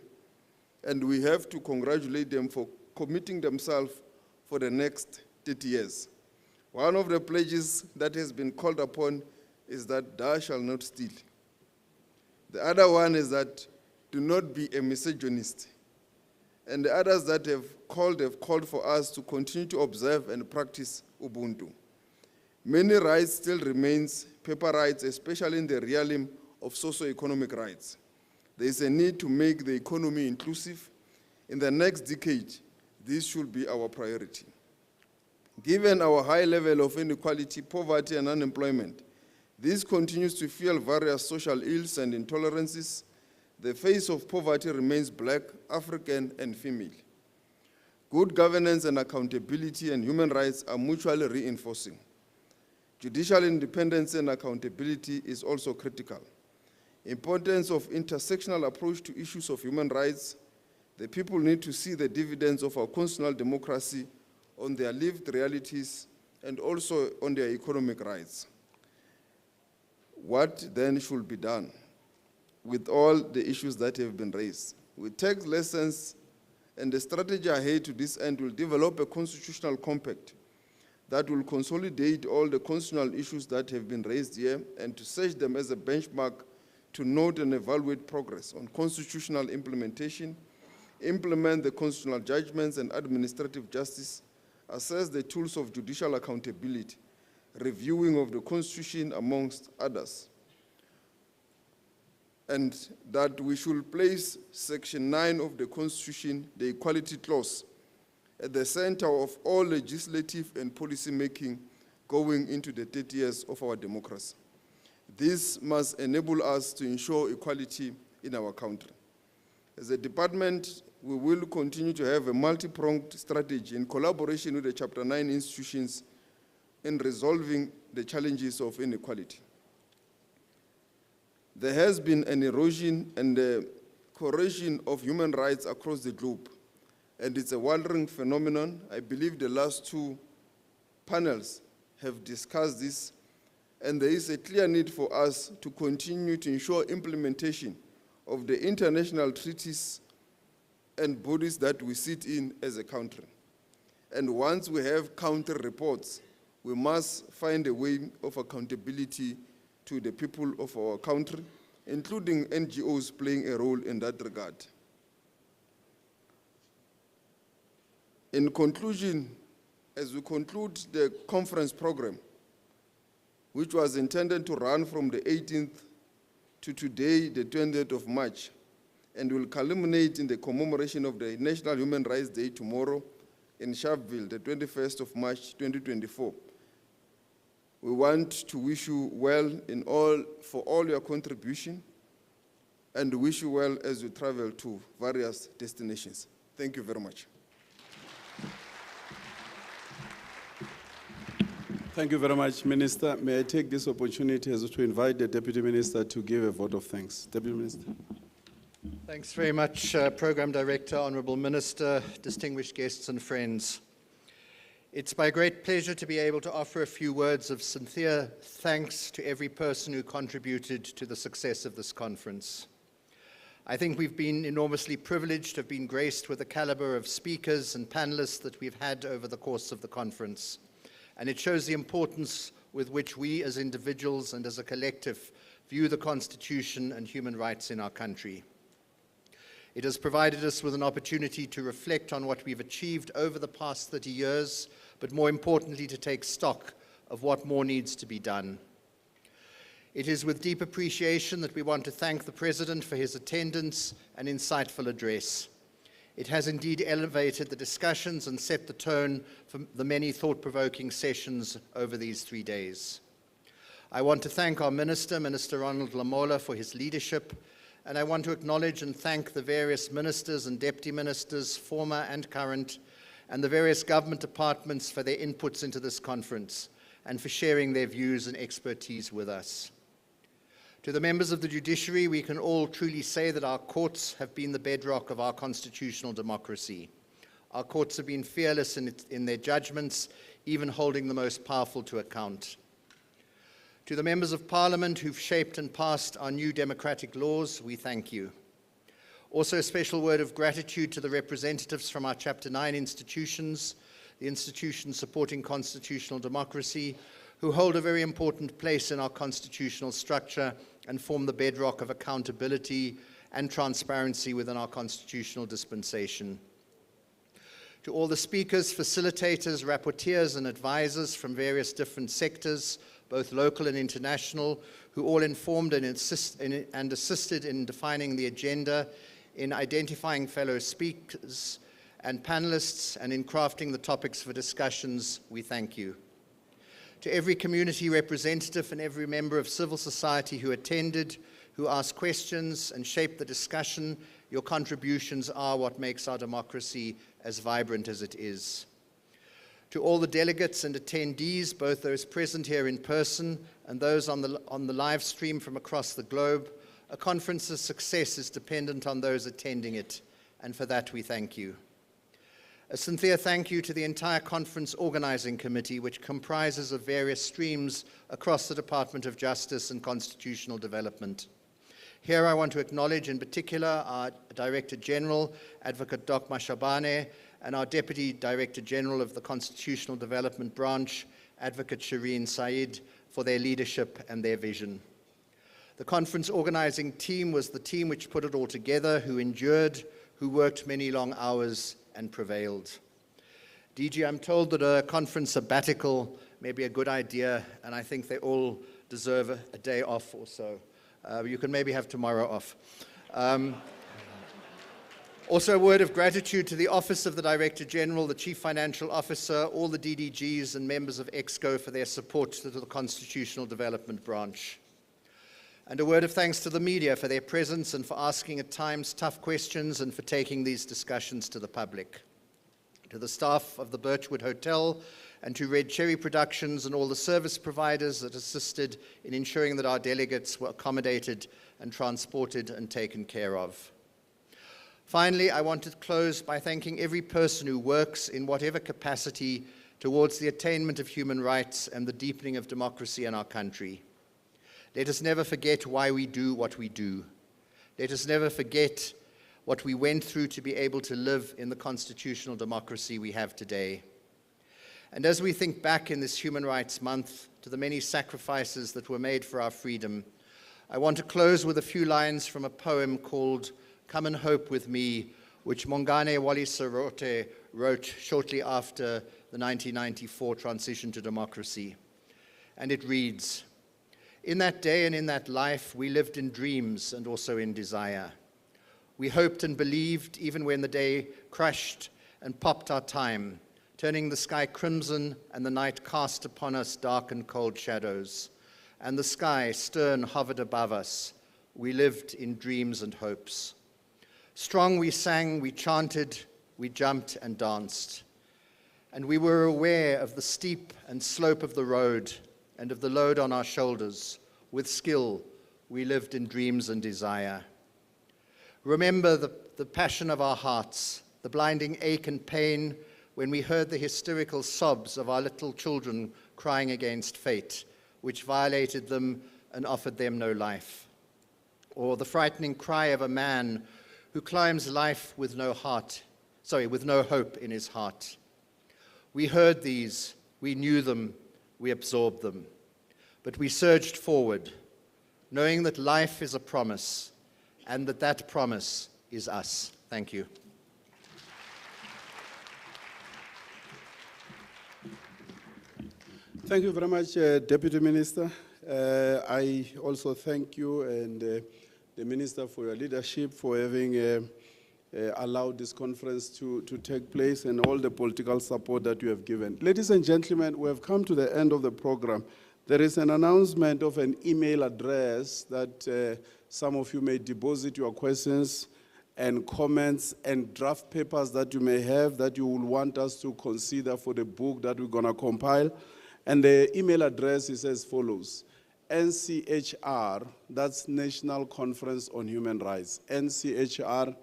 And we have to congratulate them for committing themselves for the next 30 years. One of the pledges that has been called upon is that thou shalt not steal. The other one is that do not be a misogynist. And the others that have called for us to continue to observe and practice Ubuntu. Many rights still remains paper rights, especially in the realm of socio-economic rights. There is a need to make the economy inclusive. In the next decade, this should be our priority. Given our high level of inequality, poverty, and unemployment, this continues to fuel various social ills and intolerances. The face of poverty remains Black, African, and female. Good governance and accountability and human rights are mutually reinforcing. Judicial independence and accountability is also critical. Importance of intersectional approach to issues of human rights. The people need to see the dividends of our constitutional democracy on their lived realities and also on their economic rights. What then should be done with all the issues that have been raised? We take lessons, and the strategy ahead to this end will develop a constitutional compact that will consolidate all the constitutional issues that have been raised here and to set them as a benchmark to note and evaluate progress on constitutional implementation, implement the constitutional judgments and administrative justice, assess the tools of judicial accountability, reviewing of the Constitution, amongst others. And that we should place Section 9 of the Constitution, the Equality Clause, at the center of all legislative and policy making going into the 30 years of our democracy. This must enable us to ensure equality in our country. As a department, we will continue to have a multi-pronged strategy in collaboration with the Chapter 9 institutions in resolving the challenges of inequality. There has been an erosion and a corrosion of human rights across the globe, and it's a worrying phenomenon. I believe the last two panels have discussed this, and there is a clear need for us to continue to ensure implementation of the international treaties and bodies that we sit in as a country. And once we have counter reports, we must find a way of accountability to the people of our country, including NGOs playing a role in that regard. In conclusion, as we conclude the conference program, which was intended to run from the 18th to today, the 20th of March, and will culminate in the commemoration of the National Human Rights Day tomorrow in Sharpeville, the 21st of March, 2024. We want to wish you well for all your contribution, and wish you well as you travel to various destinations. Thank you very much. Thank you very much, Minister. May I take this opportunity as to invite the Deputy Minister to give a vote of thanks. Deputy Minister. Thanks very much, Program Director, Honourable Minister, distinguished guests and friends. It's my great pleasure to be able to offer a few words of sincere thanks to every person who contributed to the success of this conference. I think we've been enormously privileged to have been graced with the caliber of speakers and panelists that we've had over the course of the conference. And it shows the importance with which we as individuals and as a collective view the Constitution and human rights in our country. It has provided us with an opportunity to reflect on what we've achieved over the past 30 years, but more importantly, to take stock of what more needs to be done. It is with deep appreciation that we want to thank the President for his attendance and insightful address. It has indeed elevated the discussions and set the tone for the many thought-provoking sessions over these 3 days. I want to thank our Minister, Minister Ronald Lamola, for his leadership, and I want to acknowledge and thank the various ministers and deputy ministers, former and current, and the various government departments for their inputs into this conference and for sharing their views and expertise with us. To the members of the judiciary, we can all truly say that our courts have been the bedrock of our constitutional democracy. Our courts have been fearless in their judgments, even holding the most powerful to account. To the members of Parliament who've shaped and passed our new democratic laws, we thank you. Also, a special word of gratitude to the representatives from our Chapter 9 institutions, the institutions supporting constitutional democracy, who hold a very important place in our constitutional structure and form the bedrock of accountability and transparency within our constitutional dispensation. To all the speakers, facilitators, rapporteurs, and advisors from various different sectors, both local and international, who all informed and assisted in defining the agenda, in identifying fellow speakers and panelists, and in crafting the topics for discussions, we thank you. To every community representative and every member of civil society who attended, who asked questions and shaped the discussion, your contributions are what makes our democracy as vibrant as it is. To all the delegates and attendees, both those present here in person and those on the live stream from across the globe, a conference's success is dependent on those attending it, and for that we thank you. A sincere thank you to the entire conference organizing committee, which comprises of various streams across the Department of Justice and Constitutional Development. Here I want to acknowledge in particular our Director General, Advocate Doc Mashabane, and our Deputy Director General of the Constitutional Development Branch, Advocate Shireen Said, for their leadership and their vision. The conference organizing team was the team which put it all together, who endured, who worked many long hours and prevailed. DG, I'm told that a conference sabbatical may be a good idea, and I think they all deserve a day off or so. You can maybe have tomorrow off. Also, a word of gratitude to the Office of the Director General, the Chief Financial Officer, all the DDGs and members of EXCO for their support to the Constitutional Development Branch. And a word of thanks to the media for their presence and for asking at times tough questions and for taking these discussions to the public. To the staff of the Birchwood Hotel and to Red Cherry Productions and all the service providers that assisted in ensuring that our delegates were accommodated and transported and taken care of. Finally, I want to close by thanking every person who works in whatever capacity towards the attainment of human rights and the deepening of democracy in our country. Let us never forget why we do what we do. Let us never forget what we went through to be able to live in the constitutional democracy we have today. And as we think back in this Human Rights Month to the many sacrifices that were made for our freedom, I want to close with a few lines from a poem called Come and Hope With Me, which Mongane Wally Serote wrote shortly after the 1994 transition to democracy. And it reads, "In that day and in that life, we lived in dreams and also in desire. We hoped and believed even when the day crushed and popped our time, turning the sky crimson and the night cast upon us dark and cold shadows. And the sky stern hovered above us. We lived in dreams and hopes. Strong we sang, we chanted, we jumped and danced. And we were aware of the steep and slope of the road and of the load on our shoulders. With skill, we lived in dreams and desire. Remember the passion of our hearts, the blinding ache and pain when we heard the hysterical sobs of our little children crying against fate, which violated them and offered them no life. Or the frightening cry of a man who climbs life with no hope in his heart. We heard these, we knew them, we absorbed them. But we surged forward, knowing that life is a promise, and that promise is us. Thank you. Thank you very much, Deputy Minister. I also thank you and the Minister for your leadership, for having allowed this conference to take place, and all the political support that you have given. Ladies and gentlemen, we have come to the end of the program. There is an announcement of an email address that some of you may deposit your questions and comments and draft papers that you may have that you will want us to consider for the book that we're going to compile. And the email address is as follows: NCHR, that's National Conference on Human Rights, NCHR,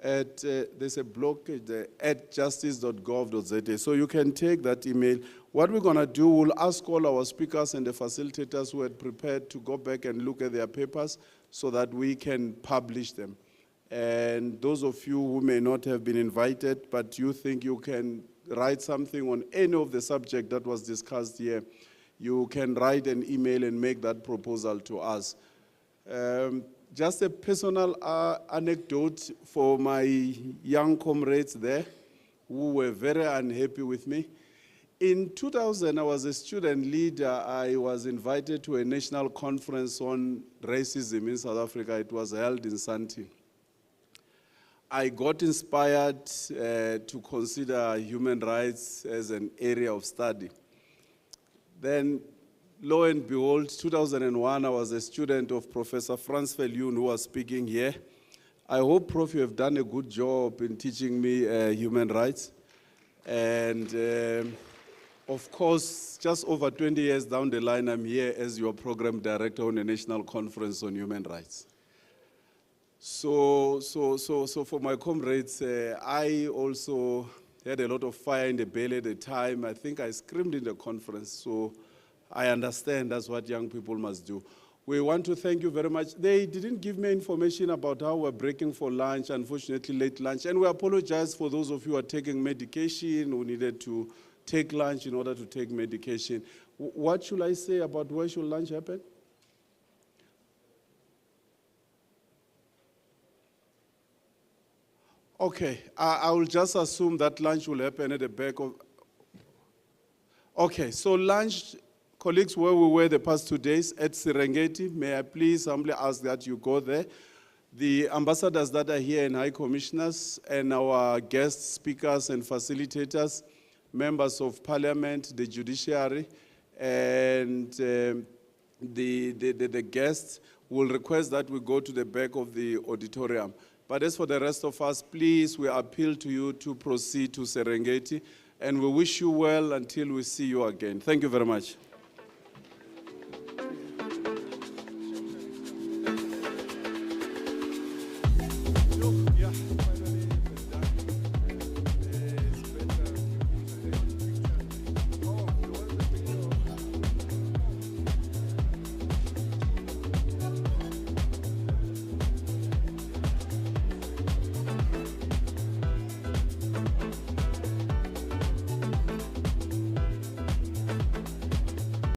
there's a blockage there, at justice.gov.za. So you can take that email. What we're going to do, we'll ask all our speakers and the facilitators who had prepared to go back and look at their papers so that we can publish them. And those of you who may not have been invited, but you think you can write something on any of the subject that was discussed here, you can write an email and make that proposal to us. Just a personal anecdote for my young comrades there who were very unhappy with me. In 2000, I was a student leader. I was invited to a national conference on racism in South Africa. It was held in Sandton. I got inspired to consider human rights as an area of study. Then, lo and behold, 2001, I was a student of Professor Frans Viljoen, who was speaking here. I hope, Prof, you have done a good job in teaching me human rights. And of course, just over 20 years down the line, I'm here as your program director on a national conference on human rights. So for my comrades, I also had a lot of fire in the belly at the time. I think I screamed in the conference, so I understand that's what young people must do. We want to thank you very much. They didn't give me information about how we're breaking for lunch, unfortunately late lunch, and we apologize for those of you who are taking medication who needed to take lunch in order to take medication. What should I say about where should lunch happen? Okay, I will just assume that lunch will happen at the back of... Okay, so lunch, colleagues, where we were the past 2 days at Serengeti, may I please humbly ask that you go there. The ambassadors that are here and high commissioners and our guest speakers and facilitators, members of parliament, the judiciary, and the guests will request that we go to the back of the auditorium. But as for the rest of us, please, we appeal to you to proceed to Serengeti, and we wish you well until we see you again. Thank you very much.